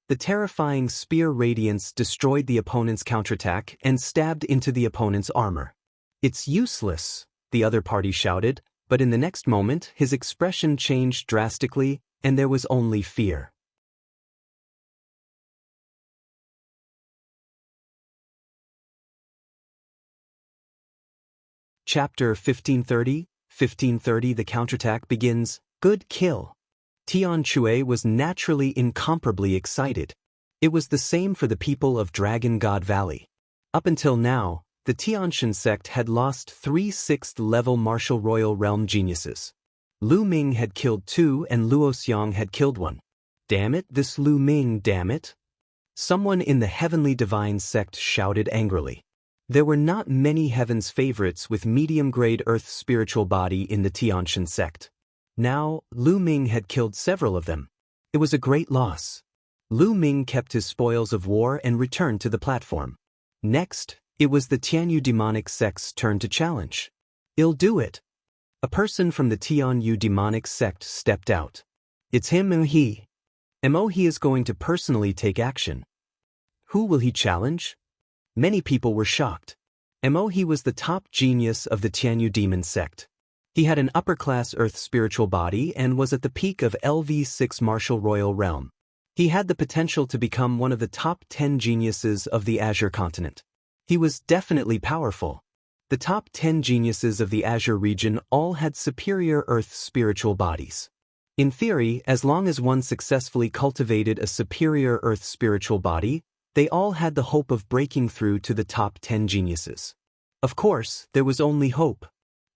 [SPEAKER 1] The terrifying spear radiance destroyed the opponent's counterattack and stabbed into the opponent's armor. It's useless, the other party shouted, but in the next moment his expression changed drastically and there was only fear. Chapter 1530, 1530. The counterattack begins. Good kill. Tian Chui was naturally incomparably excited. It was the same for the people of Dragon God Valley. Up until now, the Tianshan sect had lost 3 6th-level martial royal realm geniuses. Lu Ming had killed 2 and Luo Xiang had killed 1. Damn it, this Lu Ming, damn it! Someone in the heavenly divine sect shouted angrily. There were not many heaven's favorites with medium-grade earth spiritual body in the Tianshan sect. Now, Lu Ming had killed several of them. It was a great loss. Lu Ming kept his spoils of war and returned to the platform. Next, it was the Tianyu demonic sect's turn to challenge. I'll do it. A person from the Tianyu demonic sect stepped out. It's him or he. He is going to personally take action. Who will he challenge? Many people were shocked. He was the top genius of the Tianyu demon sect. He had an upper-class earth spiritual body and was at the peak of LV6 martial royal realm. He had the potential to become one of the top 10 geniuses of the Azure continent. He was definitely powerful. The top 10 geniuses of the Azure region all had superior earth spiritual bodies. In theory, as long as one successfully cultivated a superior earth spiritual body, they all had the hope of breaking through to the top 10 geniuses. Of course, there was only hope.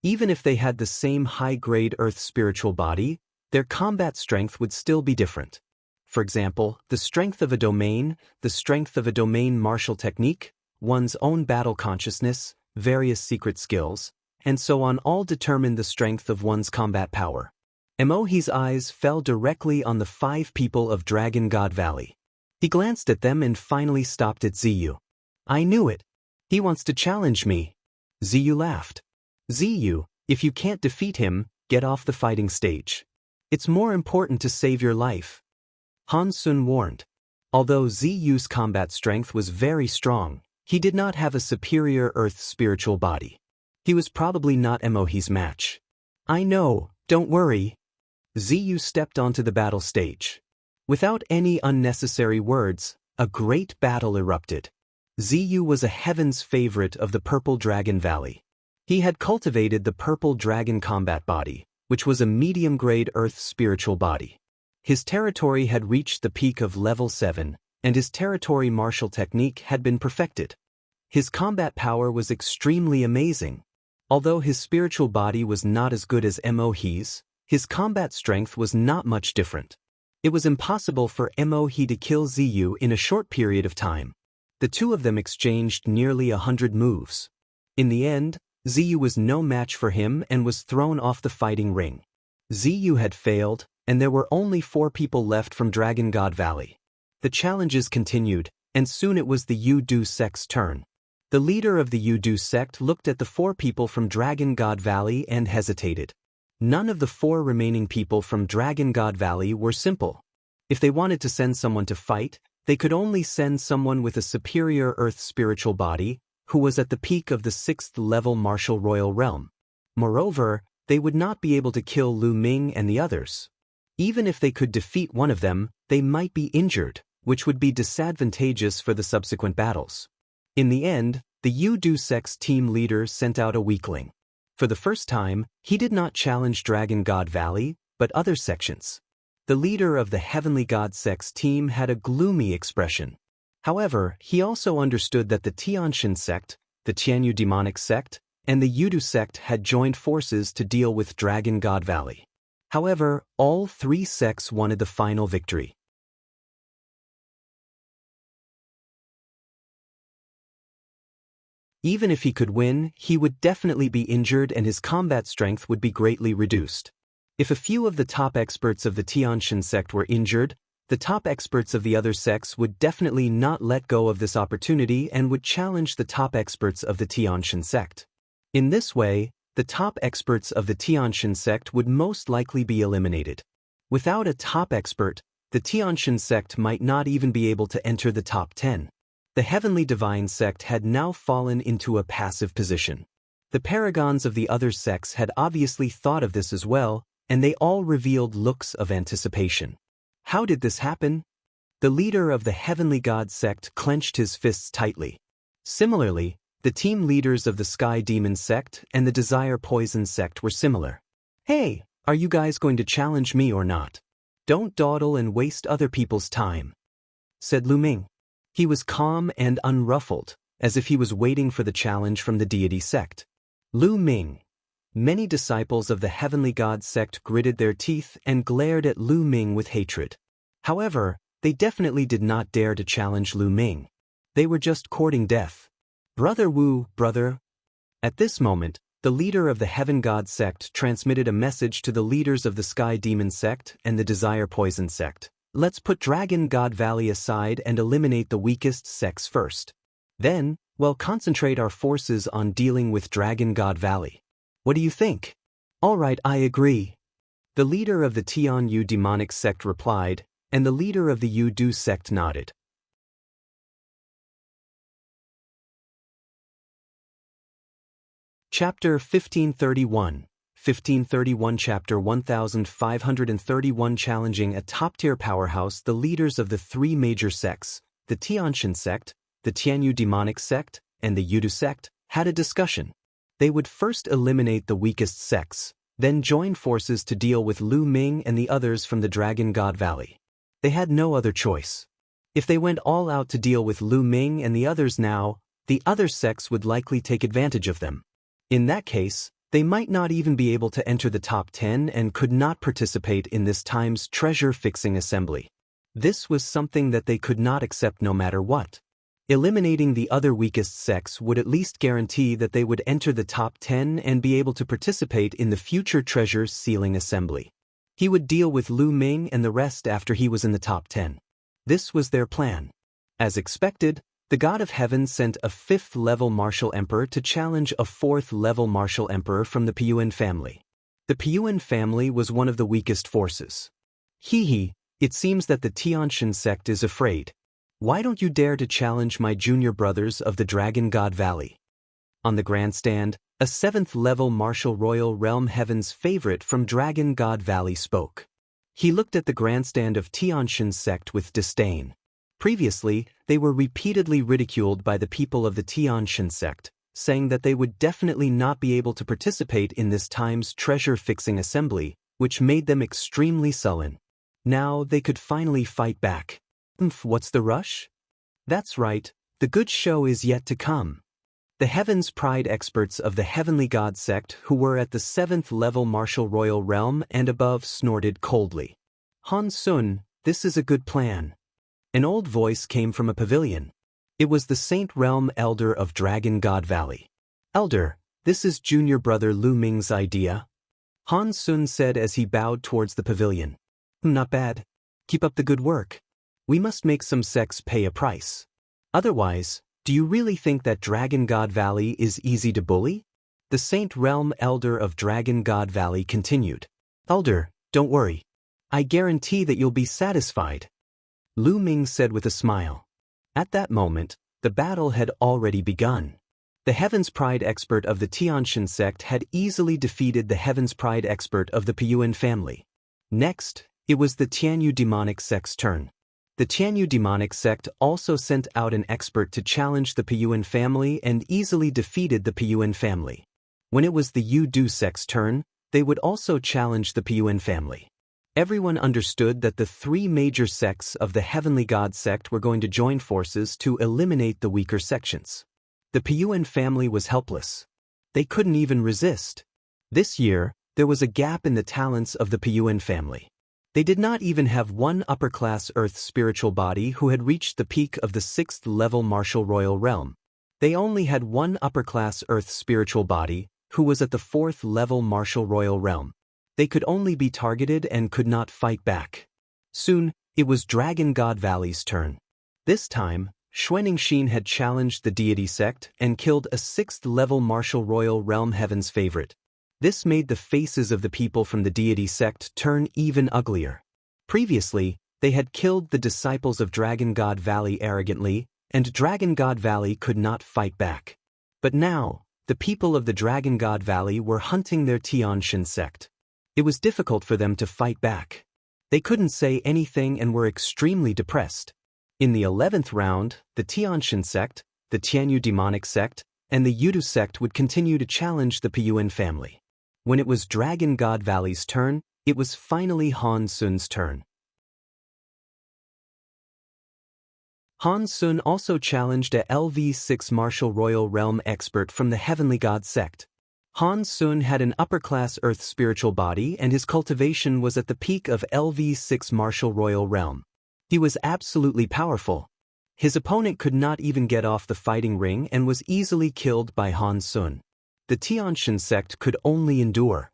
[SPEAKER 1] Even if they had the same high-grade earth spiritual body, their combat strength would still be different. For example, the strength of a domain, the strength of a domain martial technique, one's own battle consciousness, various secret skills, and so on all determine the strength of one's combat power. Emohi's eyes fell directly on the 5 people of Dragon God Valley. He glanced at them and finally stopped at Ziyu. I knew it. He wants to challenge me. Ziyu laughed. Ziyu, if you can't defeat him, get off the fighting stage. It's more important to save your life. Han Sun warned. Although Ziyu's combat strength was very strong, he did not have a superior earth spiritual body. He was probably not Emohi's match. I know, don't worry. Ziyu stepped onto the battle stage. Without any unnecessary words, a great battle erupted. Ziyu was a heaven's favorite of the Purple Dragon Valley. He had cultivated the Purple Dragon combat body, which was a medium-grade earth spiritual body. His territory had reached the peak of level 7, and his territory martial technique had been perfected. His combat power was extremely amazing. Although his spiritual body was not as good as Emohi's, his combat strength was not much different. It was impossible for Emohi to kill Ziyu in a short period of time. The two of them exchanged nearly 100 moves. In the end, Ziyu was no match for him and was thrown off the fighting ring. Ziyu had failed, and there were only 4 people left from Dragon God Valley. The challenges continued, and soon it was the Yu-Du sect's turn. The leader of the Yu-Du sect looked at the 4 people from Dragon God Valley and hesitated. None of the 4 remaining people from Dragon God Valley were simple. If they wanted to send someone to fight, they could only send someone with a superior earth spiritual body, who was at the peak of the 6th-level martial royal realm. Moreover, they would not be able to kill Lu Ming and the others. Even if they could defeat one of them, they might be injured, which would be disadvantageous for the subsequent battles. In the end, the Yu-Du sect's team leader sent out a weakling. For the first time, he did not challenge Dragon God Valley, but other sections. The leader of the Heavenly God sect's team had a gloomy expression. However, he also understood that the Tianxin sect, the Tianyu demonic sect, and the Yu-Du sect had joined forces to deal with Dragon God Valley. However, all three sects wanted the final victory. Even if he could win, he would definitely be injured and his combat strength would be greatly reduced. If a few of the top experts of the Tianxin sect were injured, the top experts of the other sects would definitely not let go of this opportunity and would challenge the top experts of the Tianxin sect. In this way, the top experts of the Tianxin sect would most likely be eliminated. Without a top expert, the Tianxin sect might not even be able to enter the top 10. The Heavenly Divine sect had now fallen into a passive position. The paragons of the other sects had obviously thought of this as well, and they all revealed looks of anticipation. How did this happen? The leader of the Heavenly God sect clenched his fists tightly. Similarly, the team leaders of the Sky Demon sect and the Desire Poison sect were similar. Hey, are you guys going to challenge me or not? Don't dawdle and waste other people's time, said Lu Ming. He was calm and unruffled, as if he was waiting for the challenge from the deity sect. Lu Ming. Many disciples of the Heavenly God sect gritted their teeth and glared at Lu Ming with hatred. However, they definitely did not dare to challenge Lu Ming. They were just courting death. Brother Wu, brother. At this moment, the leader of the Heaven God sect transmitted a message to the leaders of the Sky Demon sect and the Desire Poison sect. Let's put Dragon God Valley aside and eliminate the weakest sects first. Then, we'll concentrate our forces on dealing with Dragon God Valley. What do you think? All right, I agree. The leader of the Tianyu demonic sect replied, and the leader of the Yu-Du sect nodded. Chapter 1531. 1531 Chapter 1531 Challenging a top-tier powerhouse. The leaders of the three major sects, the Tianxin sect, the Tianyu demonic sect, and the Yu-Du sect, had a discussion. They would first eliminate the weakest sects, then join forces to deal with Lu Ming and the others from the Dragon God Valley. They had no other choice. If they went all out to deal with Lu Ming and the others now, the other sects would likely take advantage of them. In that case, they might not even be able to enter the top 10 and could not participate in this time's treasure-fixing assembly. This was something that they could not accept no matter what. Eliminating the other weakest sects would at least guarantee that they would enter the top 10 and be able to participate in the future treasures sealing assembly. He would deal with Lu Ming and the rest after he was in the top 10. This was their plan. As expected, the God of Heaven sent a 5th-level martial emperor to challenge a 4th-level martial emperor from the Piyuan family. The Piyuan family was one of the weakest forces. It seems that the Tianxin sect is afraid. Why don't you dare to challenge my junior brothers of the Dragon God Valley? On the grandstand, a 7th-level martial royal realm Heaven's favorite from Dragon God Valley spoke. He looked at the grandstand of Tianxin sect with disdain. Previously, they were repeatedly ridiculed by the people of the Tianxin sect, saying that they would definitely not be able to participate in this time's treasure-fixing assembly, which made them extremely sullen. Now they could finally fight back. What's the rush? That's right, the good show is yet to come. The Heaven's Pride experts of the Heavenly God sect who were at the 7th-level martial royal realm and above snorted coldly. Han Sun, this is a good plan. An old voice came from a pavilion. It was the Saint Realm Elder of Dragon God Valley. Elder, this is junior brother Lu Ming's idea. Han Sun said as he bowed towards the pavilion. Not bad. Keep up the good work. We must make some sects pay a price. Otherwise, do you really think that Dragon God Valley is easy to bully? The Saint Realm Elder of Dragon God Valley continued. Elder, don't worry. I guarantee that you'll be satisfied. Lu Ming said with a smile. At that moment, the battle had already begun. The Heaven's Pride expert of the Tianxin sect had easily defeated the Heaven's Pride expert of the Piyuan family. Next, It was the Tianyu demonic sect's turn. The Tianyu demonic sect also sent out an expert to challenge the Piyuan family and easily defeated the Piyuan family. When it was the Yu Du sect's turn, they would also challenge the Piyuan family. Everyone understood that the three major sects of the Heavenly God sect were going to join forces to eliminate the weaker sections. The Piyuan family was helpless. They couldn't even resist. This year, there was a gap in the talents of the Piyuan family. They did not even have one upper-class earth spiritual body who had reached the peak of the 6th level martial royal realm. They only had one upper-class earth spiritual body who was at the 4th level martial royal realm. They could only be targeted and could not fight back. Soon, it was Dragon God Valley's turn. This time, Xuanxin had challenged the deity sect and killed a 6th level martial royal realm heaven's favorite. This made the faces of the people from the deity sect turn even uglier. Previously, they had killed the disciples of Dragon God Valley arrogantly, and Dragon God Valley could not fight back. But now, the people of the Dragon God Valley were hunting their Tianxin sect. It was difficult for them to fight back. They couldn't say anything and were extremely depressed. In the 11th round, the Tianxin sect, the Tianyu demonic sect, and the Yudu sect would continue to challenge the Piyuan family. When it was Dragon God Valley's turn, it was finally Han Sun's turn. Han Sun also challenged a LV6 martial royal realm expert from the Heavenly God sect. Han Sun had an upper-class earth spiritual body and his cultivation was at the peak of LV6 martial royal realm. He was absolutely powerful. His opponent could not even get off the fighting ring and was easily killed by Han Sun. The Tianxin sect could only endure.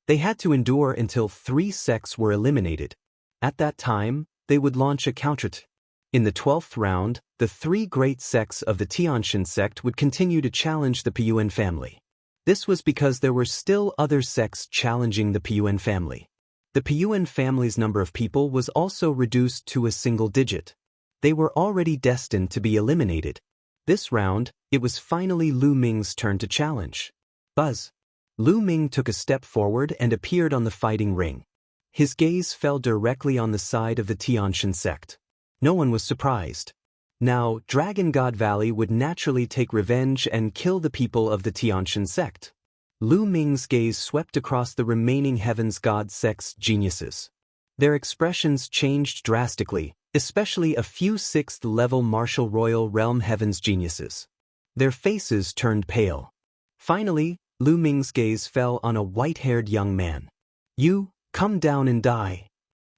[SPEAKER 1] They had to endure until 3 sects were eliminated. At that time, they would launch a counterattack. In the 12th round, the 3 great sects of the Tianxin sect would continue to challenge the Piyuan family. This was because there were still other sects challenging the Piyuan family. The Piyuan family's number of people was also reduced to a single digit. They were already destined to be eliminated. This round, it was finally Lu Ming's turn to challenge. Buzz. Lu Ming took a step forward and appeared on the fighting ring. His gaze fell directly on the side of the Tianxin sect. No one was surprised. Now, Dragon God Valley would naturally take revenge and kill the people of the Tianxin sect. Lu Ming's gaze swept across the remaining Heaven's God sect's geniuses. Their expressions changed drastically, especially a few 6th level martial royal realm Heaven's geniuses. Their faces turned pale. Finally, Lu Ming's gaze fell on a white-haired young man. "You, come down and die,"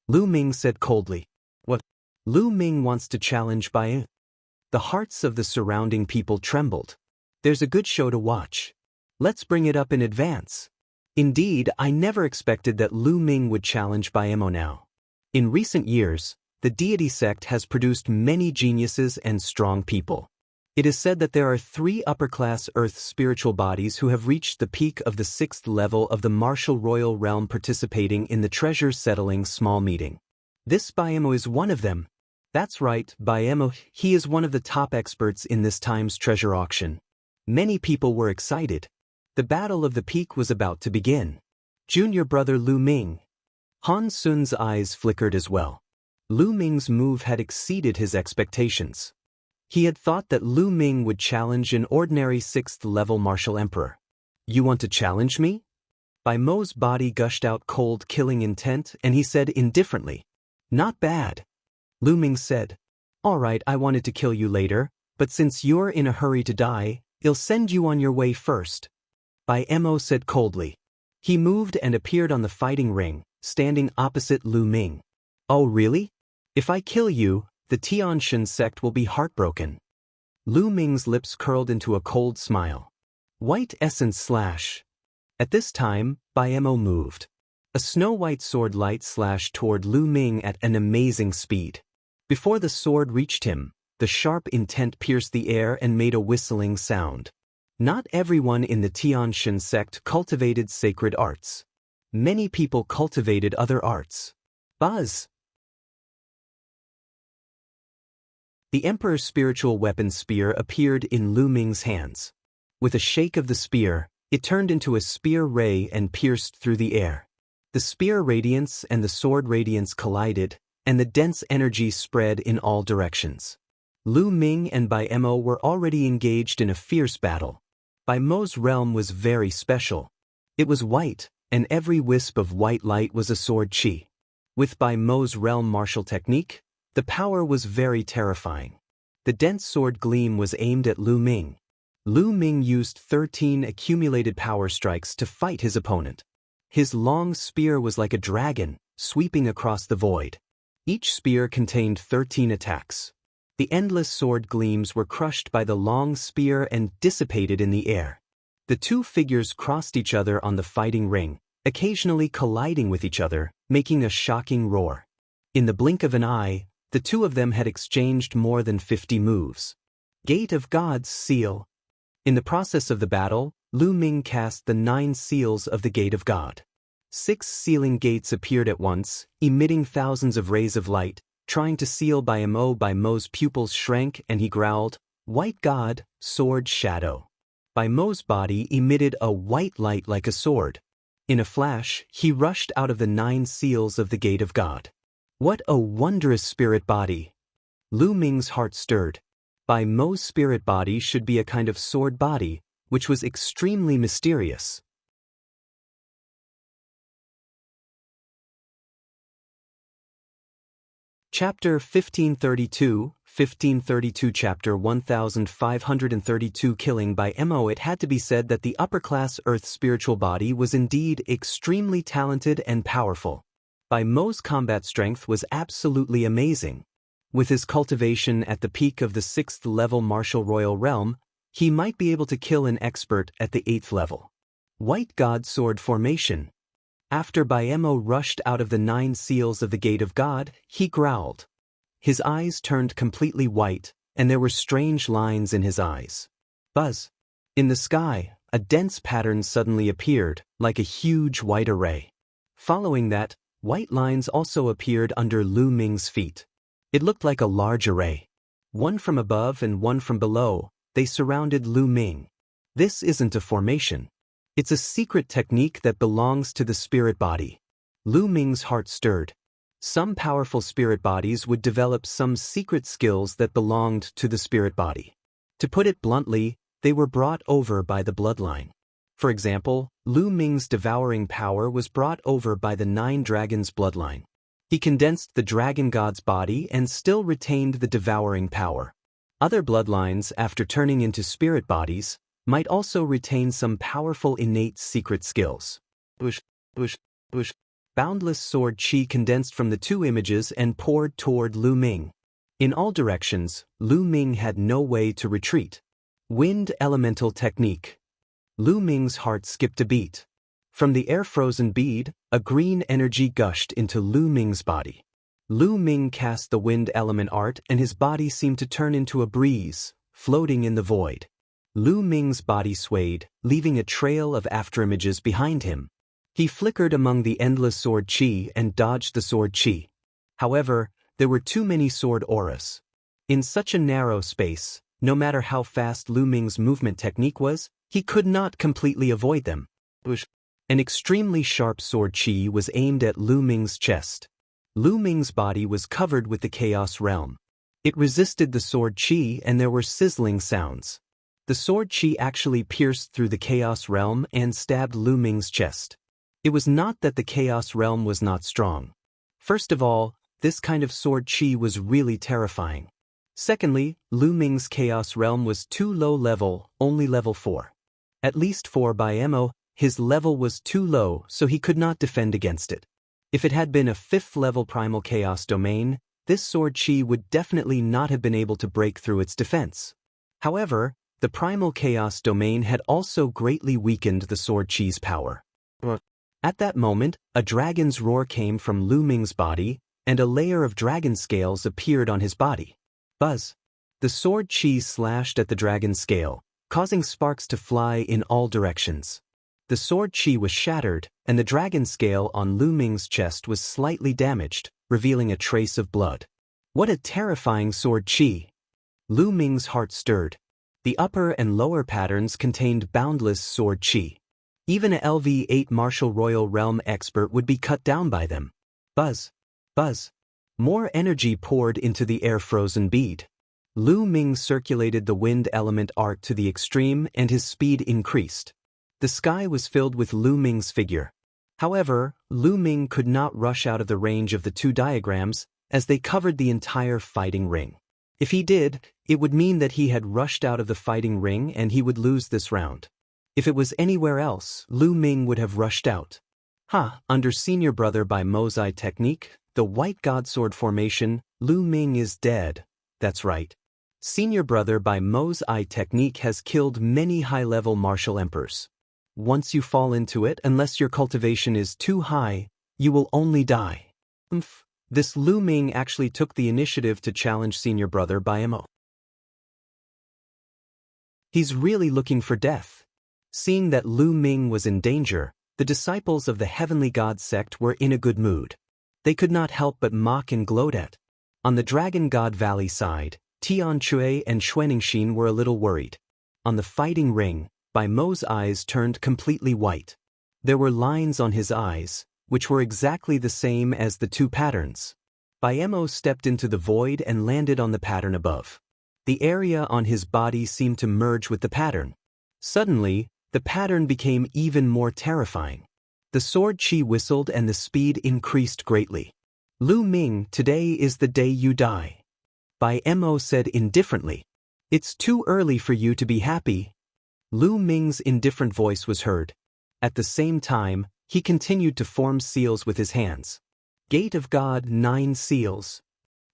[SPEAKER 1] Lu Ming said coldly. "What? Lu Ming wants to challenge by..." The hearts of the surrounding people trembled. "There's a good show to watch. Let's bring it up in advance." Indeed, I never expected that Lu Ming would challenge Biemo now. In recent years, the deity sect has produced many geniuses and strong people. It is said that there are 3 upper-class earth spiritual bodies who have reached the peak of the 6th level of the martial royal realm participating in the treasure settling small meeting. This Biemo is one of them. That's right, Biemo, he is one of the top experts in this time's treasure auction. Many people were excited. The battle of the peak was about to begin. Junior brother Lu Ming. Han Sun's eyes flickered as well. Lu Ming's move had exceeded his expectations. He had thought that Lu Ming would challenge an ordinary 6th level martial emperor. "You want to challenge me?" Bimo's body gushed out cold killing intent and he said indifferently, "Not bad." Lu Ming said, "All right, I wanted to kill you later, but since you're in a hurry to die, I'll send you on your way first." Biemo said coldly. He moved and appeared on the fighting ring, standing opposite Lu Ming. "Oh really? If I kill you, the Tianxin sect will be heartbroken." Lu Ming's lips curled into a cold smile. White essence slash. At this time, Biemo moved. A snow-white sword light slashed toward Lu Ming at an amazing speed. Before the sword reached him, the sharp intent pierced the air and made a whistling sound. Not everyone in the Tianxin sect cultivated sacred arts. Many people cultivated other arts. Buzz! The Emperor's spiritual weapon spear appeared in Lu Ming's hands. With a shake of the spear, it turned into a spear ray and pierced through the air. The spear radiance and the sword radiance collided, and the dense energy spread in all directions. Lu Ming and Bai Mo were already engaged in a fierce battle. Bai Mo's realm was very special. It was white, and every wisp of white light was a sword chi. With Bai Mo's realm martial technique, the power was very terrifying. The dense sword gleam was aimed at Lu Ming. Lu Ming used 13 accumulated power strikes to fight his opponent. His long spear was like a dragon, sweeping across the void. Each spear contained 13 attacks. The endless sword gleams were crushed by the long spear and dissipated in the air. The two figures crossed each other on the fighting ring, occasionally colliding with each other, making a shocking roar. In the blink of an eye, the two of them had exchanged more than 50 moves. Gate of God's Seal. In the process of the battle, Lu Ming cast the 9 seals of the Gate of God. 6 sealing gates appeared at once, emitting thousands of rays of light, trying to seal Bai Mo. Bai Mo's pupils shrank and he growled, "White God, sword shadow." Bai Mo's body emitted a white light like a sword. In a flash, he rushed out of the 9 seals of the Gate of God. What a wondrous spirit body! Lu Ming's heart stirred. Bai Mo's spirit body should be a kind of sword body, which was extremely mysterious. Chapter 1532 Chapter 1532 Killing by Mo. It had to be said that the upper-class Earth spiritual body was indeed extremely talented and powerful. Bai Mo's combat strength was absolutely amazing. With his cultivation at the peak of the 6th level martial royal realm, he might be able to kill an expert at the 8th level. White God Sword Formation. After Bai Mo rushed out of the 9 seals of the Gate of God, he growled. His eyes turned completely white, and there were strange lines in his eyes. Buzz. In the sky, a dense pattern suddenly appeared, like a huge white array. Following that, white lines also appeared under Lu Ming's feet. It looked like a large array. One from above and one from below, they surrounded Lu Ming. This isn't a formation. It's a secret technique that belongs to the spirit body. Lu Ming's heart stirred. Some powerful spirit bodies would develop some secret skills that belonged to the spirit body. To put it bluntly, they were brought over by the bloodline. For example, Lu Ming's devouring power was brought over by the 9 dragons' bloodline. He condensed the dragon god's body and still retained the devouring power. Other bloodlines, after turning into spirit bodies, might also retain some powerful innate secret skills. Boundless sword chi condensed from the 2 images and poured toward Lu Ming. In all directions, Lu Ming had no way to retreat. Wind elemental technique. Lu Ming's heart skipped a beat. From the air-frozen bead, a green energy gushed into Lu Ming's body. Lu Ming cast the wind element art and his body seemed to turn into a breeze, floating in the void. Lu Ming's body swayed, leaving a trail of afterimages behind him. He flickered among the endless sword chi and dodged the sword chi. However, there were too many sword auras. In such a narrow space, no matter how fast Lu Ming's movement technique was, he could not completely avoid them. An extremely sharp sword chi was aimed at Lu Ming's chest. Lu Ming's body was covered with the chaos realm. It resisted the sword chi and there were sizzling sounds. The sword chi actually pierced through the chaos realm and stabbed Lu Ming's chest. It was not that the chaos realm was not strong. First of all, this kind of sword chi was really terrifying. Secondly, Lu Ming's chaos realm was too low level, only level 4. At least for Bai Mo, his level was too low so he could not defend against it. If it had been a 5th level primal chaos domain, this sword chi would definitely not have been able to break through its defense. However, the primal chaos domain had also greatly weakened the sword chi's power. At that moment, a dragon's roar came from Lu Ming's body, and a layer of dragon scales appeared on his body. Buzz. The sword chi slashed at the dragon scale, causing sparks to fly in all directions. The sword chi was shattered, and the dragon scale on Lu Ming's chest was slightly damaged, revealing a trace of blood. What a terrifying sword chi! Lu Ming's heart stirred. The upper and lower patterns contained boundless sword chi. Even a LV-8 Martial Royal Realm expert would be cut down by them. Buzz. Buzz. More energy poured into the air-frozen bead. Lu Ming circulated the wind element art to the extreme and his speed increased. The sky was filled with Lu Ming's figure. However, Lu Ming could not rush out of the range of the two diagrams as they covered the entire fighting ring. If he did, it would mean that he had rushed out of the fighting ring and he would lose this round. If it was anywhere else, Lu Ming would have rushed out. Under Senior Brother by Mosai technique, the White God Sword formation, Lu Ming is dead. That's right. Senior Brother by Mosai technique has killed many high-level martial emperors. Once you fall into it, unless your cultivation is too high, you will only die. This Lu Ming actually took the initiative to challenge Senior Brother by Mo. He's really looking for death. Seeing that Lu Ming was in danger, the disciples of the Heavenly God sect were in a good mood. They could not help but mock and gloat at. On the Dragon God Valley side, Tian Chui and Xuanxin were a little worried. On the fighting ring, Bai Mo's eyes turned completely white. There were lines on his eyes, which were exactly the same as the two patterns. Bai Mo stepped into the void and landed on the pattern above. The area on his body seemed to merge with the pattern. Suddenly, the pattern became even more terrifying. The sword chi whistled and the speed increased greatly. Lu Ming, today is the day you die. Bai Mo said indifferently. It's too early for you to be happy. Lu Ming's indifferent voice was heard. At the same time, he continued to form seals with his hands. Gate of God, 9 seals.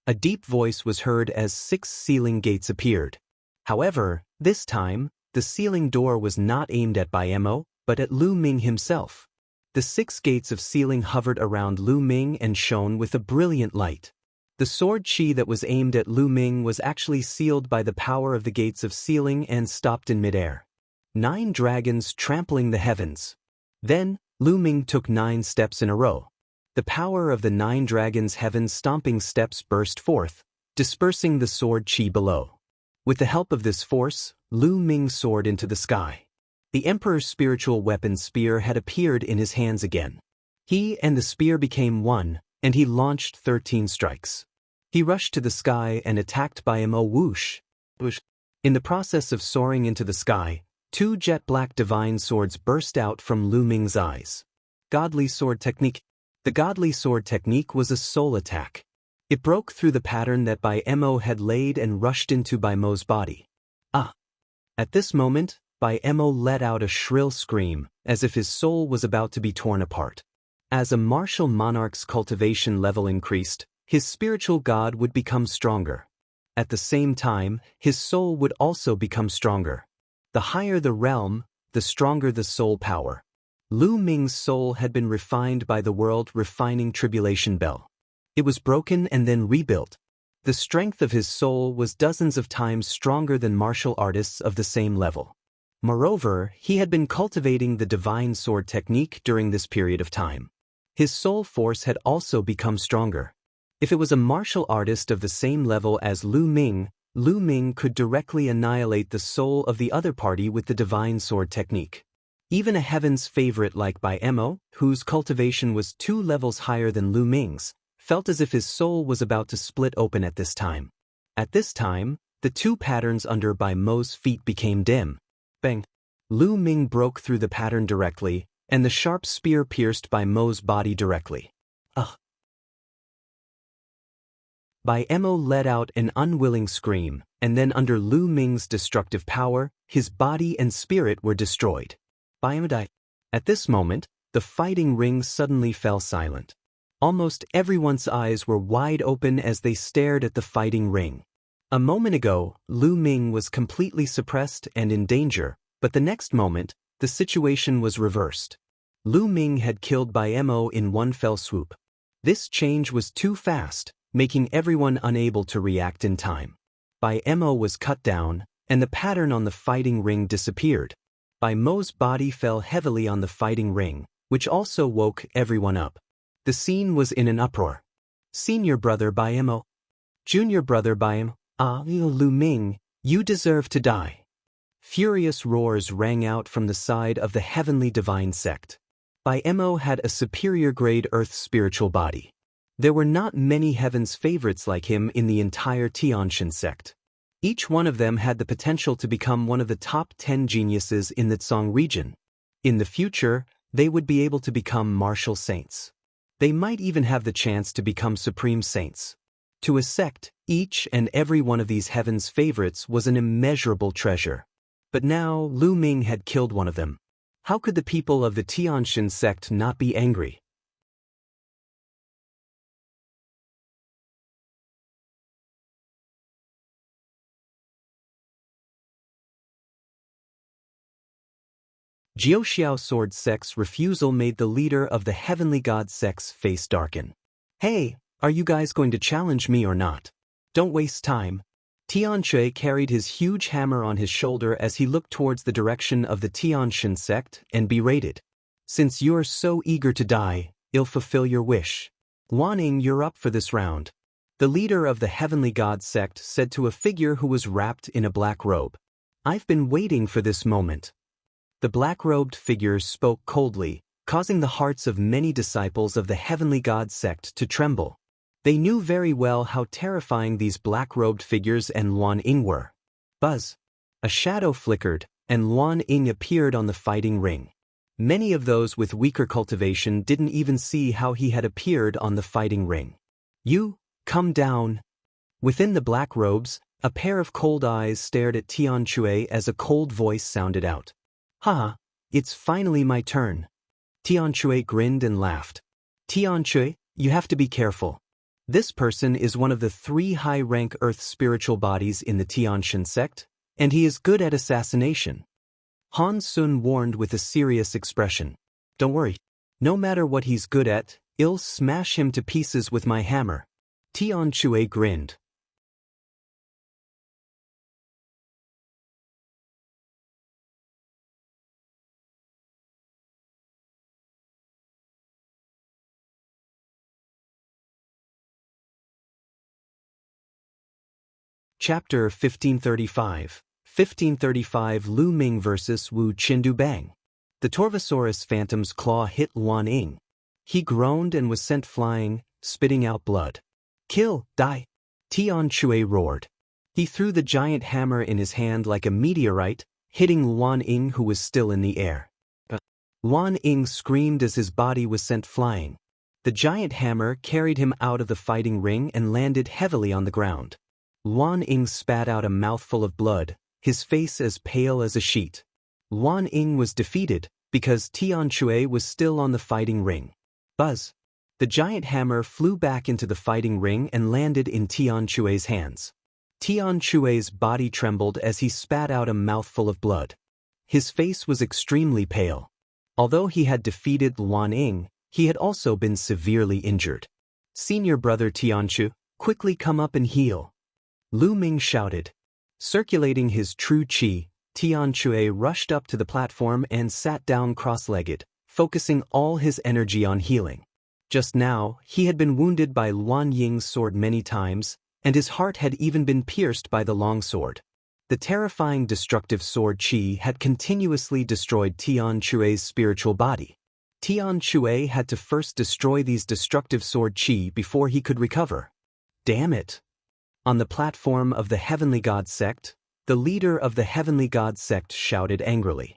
[SPEAKER 1] A deep voice was heard as 6 sealing gates appeared. However, this time, the sealing door was not aimed at Bai Mo, but at Lu Ming himself. The 6 gates of sealing hovered around Lu Ming and shone with a brilliant light. The sword chi that was aimed at Lu Ming was actually sealed by the power of the gates of sealing and stopped in midair. 9 dragons trampling the heavens. Then, Lu Ming took 9 steps in a row. The power of the 9 dragons' heaven stomping steps burst forth, dispersing the sword chi below. With the help of this force, Lu Ming soared into the sky. The Emperor's spiritual weapon spear had appeared in his hands again. He and the spear became one, and he launched 13 strikes. He rushed to the sky and attacked Bai Mo whoosh. In the process of soaring into the sky, 2 jet-black divine swords burst out from Lu Ming's eyes. Godly Sword Technique. The Godly Sword Technique was a soul attack. It broke through the pattern that Bai Mo had laid and rushed into Bai Mo's body. At this moment, Bai Mo let out a shrill scream, as if his soul was about to be torn apart. As a martial monarch's cultivation level increased, his spiritual god would become stronger. At the same time, his soul would also become stronger. The higher the realm, the stronger the soul power. Lu Ming's soul had been refined by the world refining tribulation bell. It was broken and then rebuilt. The strength of his soul was dozens of times stronger than martial artists of the same level. Moreover, he had been cultivating the divine sword technique during this period of time. His soul force had also become stronger. If it was a martial artist of the same level as Lu Ming could directly annihilate the soul of the other party with the divine sword technique. Even a heaven's favorite like Bai Mo, whose cultivation was 2 levels higher than Lu Ming's, felt as if his soul was about to split open at this time. At this time, the 2 patterns under Bai Mo's feet became dim. Bang! Lu Ming broke through the pattern directly, and the sharp spear pierced Bai Mo's body directly. Bai Mo let out an unwilling scream, and then under Lu Ming's destructive power, his body and spirit were destroyed. Bai Mo died. At this moment, the fighting ring suddenly fell silent. Almost everyone's eyes were wide open as they stared at the fighting ring. A moment ago, Lu Ming was completely suppressed and in danger, but the next moment, the situation was reversed. Lu Ming had killed Bai Mo in one fell swoop. This change was too fast, making everyone unable to react in time. Bai Mo was cut down, and the pattern on the fighting ring disappeared. Bai Mo's body fell heavily on the fighting ring, which also woke everyone up. The scene was in an uproar. Senior Brother Bai Mo. Junior Brother Bai Mo. Lu Ming, you deserve to die. Furious roars rang out from the side of the heavenly divine sect. Bai Mo had a superior grade Earth spiritual body. There were not many heaven's favorites like him in the entire Tianxian sect. Each one of them had the potential to become one of the top 10 geniuses in the Tsang region. In the future, they would be able to become martial saints. They might even have the chance to become supreme saints. To a sect, each and every one of these heaven's favorites was an immeasurable treasure. But now Lu Ming had killed one of them. How could the people of the Tianxian sect not be angry? Jiuxiao Sword Sect's refusal made the leader of the Heavenly God Sect's face darken. Hey, are you guys going to challenge me or not? Don't waste time. Tianxia carried his huge hammer on his shoulder as he looked towards the direction of the Tianxian sect and berated. Since you're so eager to die, I'll fulfill your wish. Wanning, you're up for this round. The leader of the Heavenly God sect said to a figure who was wrapped in a black robe. I've been waiting for this moment. The black-robed figure spoke coldly, causing the hearts of many disciples of the Heavenly God sect to tremble. They knew very well how terrifying these black-robed figures and Luan Ying were. Buzz! A shadow flickered, and Luan Ying appeared on the fighting ring. Many of those with weaker cultivation didn't even see how he had appeared on the fighting ring. You, come down. Within the black robes, a pair of cold eyes stared at Tianxia as a cold voice sounded out. Haha, it's finally my turn. Tianxia grinned and laughed. Tianxia, you have to be careful. This person is one of the 3 high-rank Earth spiritual bodies in the Tianxian sect, and he is good at assassination. Han Sun warned with a serious expression. Don't worry. No matter what he's good at, I'll smash him to pieces with my hammer. Tianxia grinned. Chapter 1535. 1535 Lu Ming vs. Wu Qindu Bang. The Torvosaurus Phantom's claw hit Luan Ying. He groaned and was sent flying, spitting out blood. Kill, die! Tianxia roared. He threw the giant hammer in his hand like a meteorite, hitting Luan Ying, who was still in the air. Luan Ying screamed as his body was sent flying. The giant hammer carried him out of the fighting ring and landed heavily on the ground. Luan Ying spat out a mouthful of blood, his face as pale as a sheet. Luan Ying was defeated because Tianxia was still on the fighting ring. Buzz! The giant hammer flew back into the fighting ring and landed in Tianxia's hands. Tianxia's body trembled as he spat out a mouthful of blood. His face was extremely pale. Although he had defeated Luan Ying, he had also been severely injured. Senior brother Tianxia, quickly come up and heal. Lu Ming shouted. Circulating his true qi, Tianxia rushed up to the platform and sat down cross-legged, focusing all his energy on healing. Just now, he had been wounded by Luan Ying's sword many times, and his heart had even been pierced by the longsword. The terrifying destructive sword qi had continuously destroyed Tianxia's spiritual body. Tianxia had to first destroy these destructive sword qi before he could recover. Damn it! On the platform of the Heavenly God sect, the leader of the Heavenly God sect shouted angrily.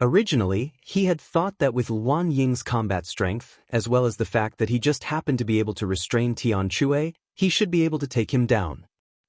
[SPEAKER 1] Originally, he had thought that with Luan Ying's combat strength, as well as the fact that he just happened to be able to restrain Tianxia, he should be able to take him down.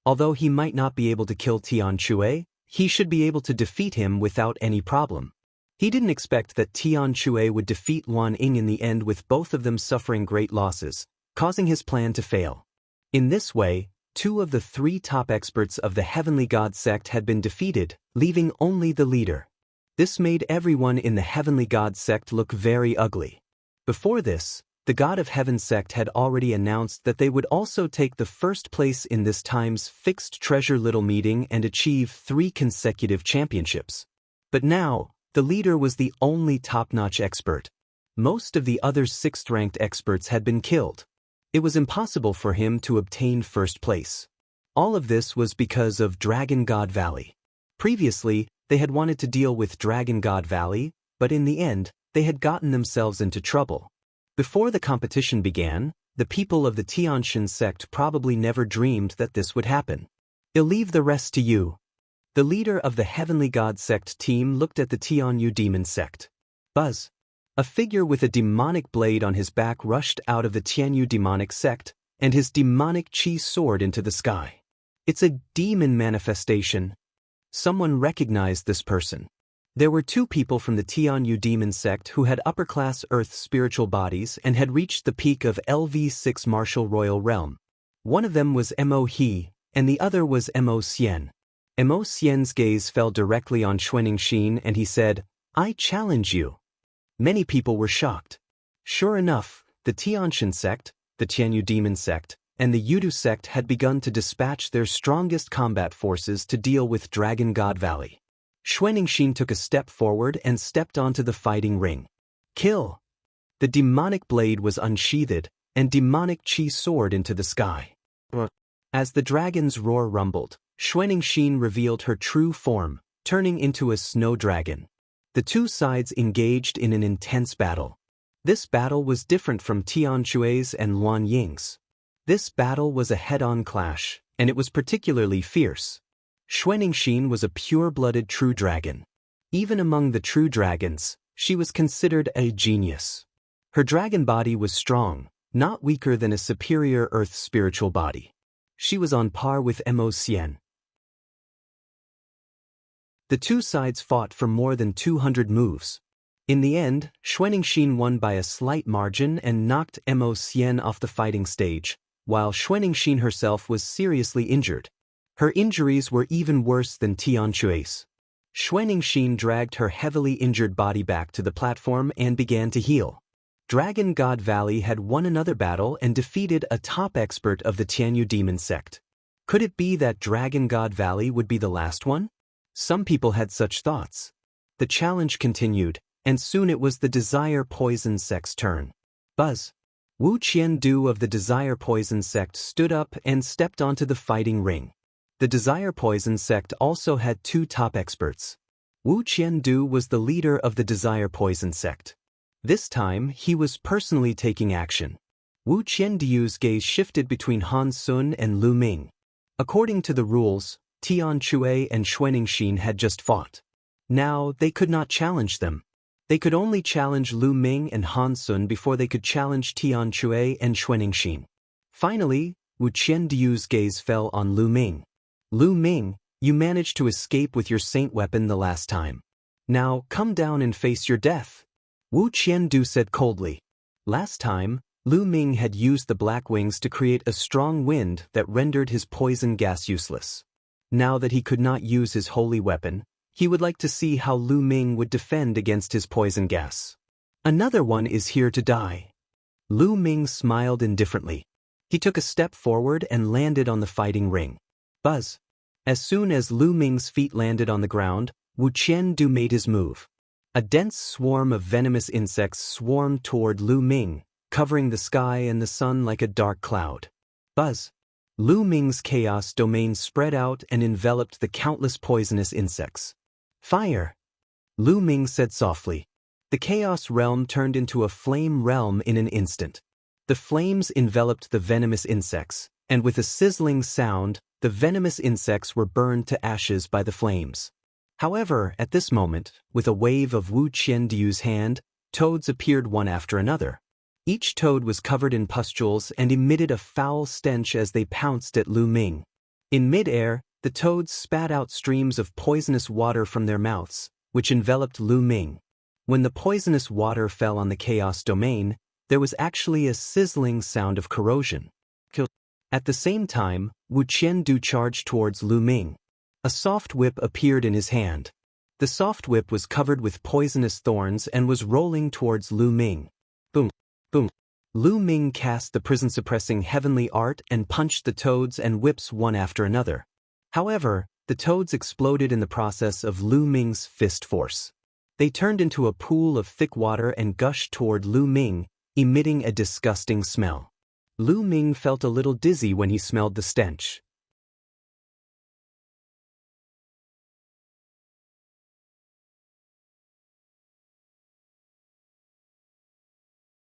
[SPEAKER 1] Although he might not be able to kill Tianxia, he should be able to defeat him without any problem. He didn't expect that Tianxia would defeat Luan Ying in the end, with both of them suffering great losses, causing his plan to fail. In this way, 2 of the 3 top experts of the Heavenly God sect had been defeated, leaving only the leader. This made everyone in the Heavenly God sect look very ugly. Before this, the God of Heaven sect had already announced that they would also take the first place in this time's fixed treasure little meeting and achieve 3 consecutive championships. But now, the leader was the only top-notch expert. Most of the other 6th-ranked experts had been killed. It was impossible for him to obtain first place. All of this was because of Dragon God Valley. Previously, They had wanted to deal with Dragon God Valley, but in the end, they had gotten themselves into trouble. Before the competition began, the people of the Xianxia sect probably never dreamed that this would happen. I'll leave the rest to you. The leader of the Heavenly God sect team looked at the Tianyu demon sect. Buzz. A figure with a demonic blade on his back rushed out of the Tianyu demonic sect, and his demonic chi soared into the sky. It's a demon manifestation. Someone recognized this person. There were two people from the Tianyu demon sect who had upper-class earth spiritual bodies and had reached the peak of LV6 martial royal realm. One of them was Mo He, and the other was Mo Xian. Mo Xian's gaze fell directly on Xianxia and he said, "I challenge you." Many people were shocked. Sure enough, the Tianxia sect, the Tianyu demon sect, and the Yudu sect had begun to dispatch their strongest combat forces to deal with Dragon God Valley. Xianxia took a step forward and stepped onto the fighting ring. Kill! The demonic blade was unsheathed, and demonic chi soared into the sky. As the dragon's roar rumbled, Xianxia revealed her true form, turning into a snow dragon. The two sides engaged in an intense battle. This battle was different from Tian Chui's and Luan Ying's. This battle was a head-on clash, and it was particularly fierce. Xianxia was a pure-blooded true dragon. Even among the true dragons, she was considered a genius. Her dragon body was strong, not weaker than a superior earth spiritual body. She was on par with Mo Xian. The two sides fought for more than 200 moves. In the end, Xianxia won by a slight margin and knocked Mo Xian off the fighting stage, while Xianxia herself was seriously injured. Her injuries were even worse than Tian Chui's. Xianxia dragged her heavily injured body back to the platform and began to heal. Dragon God Valley had won another battle and defeated a top expert of the Tianyu demon sect. Could it be that Dragon God Valley would be the last one? Some people had such thoughts. The challenge continued, and soon it was the Desire Poison sect's turn. Buzz. Wu Qiandu of the Desire Poison sect stood up and stepped onto the fighting ring. The Desire Poison sect also had two top experts. Wu Qiandu was the leader of the Desire Poison sect. This time, he was personally taking action. Wu Qiandu's gaze shifted between Han Sun and Lu Ming. According to the rules, Tian Chui and Xianxia had just fought. Now, they could not challenge them. They could only challenge Lu Ming and Han Sun before they could challenge Tian Chui and Xianxia. Finally, Wu Qiandu's gaze fell on Lu Ming. Lu Ming, you managed to escape with your saint weapon the last time. Now, come down and face your death. Wu Qiandu said coldly. Last time, Lu Ming had used the black wings to create a strong wind that rendered his poison gas useless. Now that he could not use his holy weapon, he would like to see how Lu Ming would defend against his poison gas. Another one is here to die. Lu Ming smiled indifferently. He took a step forward and landed on the fighting ring. Buzz. As soon as Lu Ming's feet landed on the ground, Wu Qiandu made his move. A dense swarm of venomous insects swarmed toward Lu Ming, covering the sky and the sun like a dark cloud. Buzz. Lu Ming's chaos domain spread out and enveloped the countless poisonous insects. Fire! Lu Ming said softly. The chaos realm turned into a flame realm in an instant. The flames enveloped the venomous insects, and with a sizzling sound, the venomous insects were burned to ashes by the flames. However, at this moment, with a wave of Wu Qiandu's hand, toads appeared one after another. Each toad was covered in pustules and emitted a foul stench as they pounced at Lu Ming. In mid-air, the toads spat out streams of poisonous water from their mouths, which enveloped Lu Ming. When the poisonous water fell on the chaos domain, there was actually a sizzling sound of corrosion. At the same time, Wu Qiandu charged towards Lu Ming. A soft whip appeared in his hand. The soft whip was covered with poisonous thorns and was rolling towards Lu Ming. Boom! Boom! Lu Ming cast the prison-suppressing heavenly art and punched the toads and whips one after another. However, the toads exploded in the process of Lu Ming's fist force. They turned into a pool of thick water and gushed toward Lu Ming, emitting a disgusting smell. Lu Ming felt a little dizzy when he smelled the stench.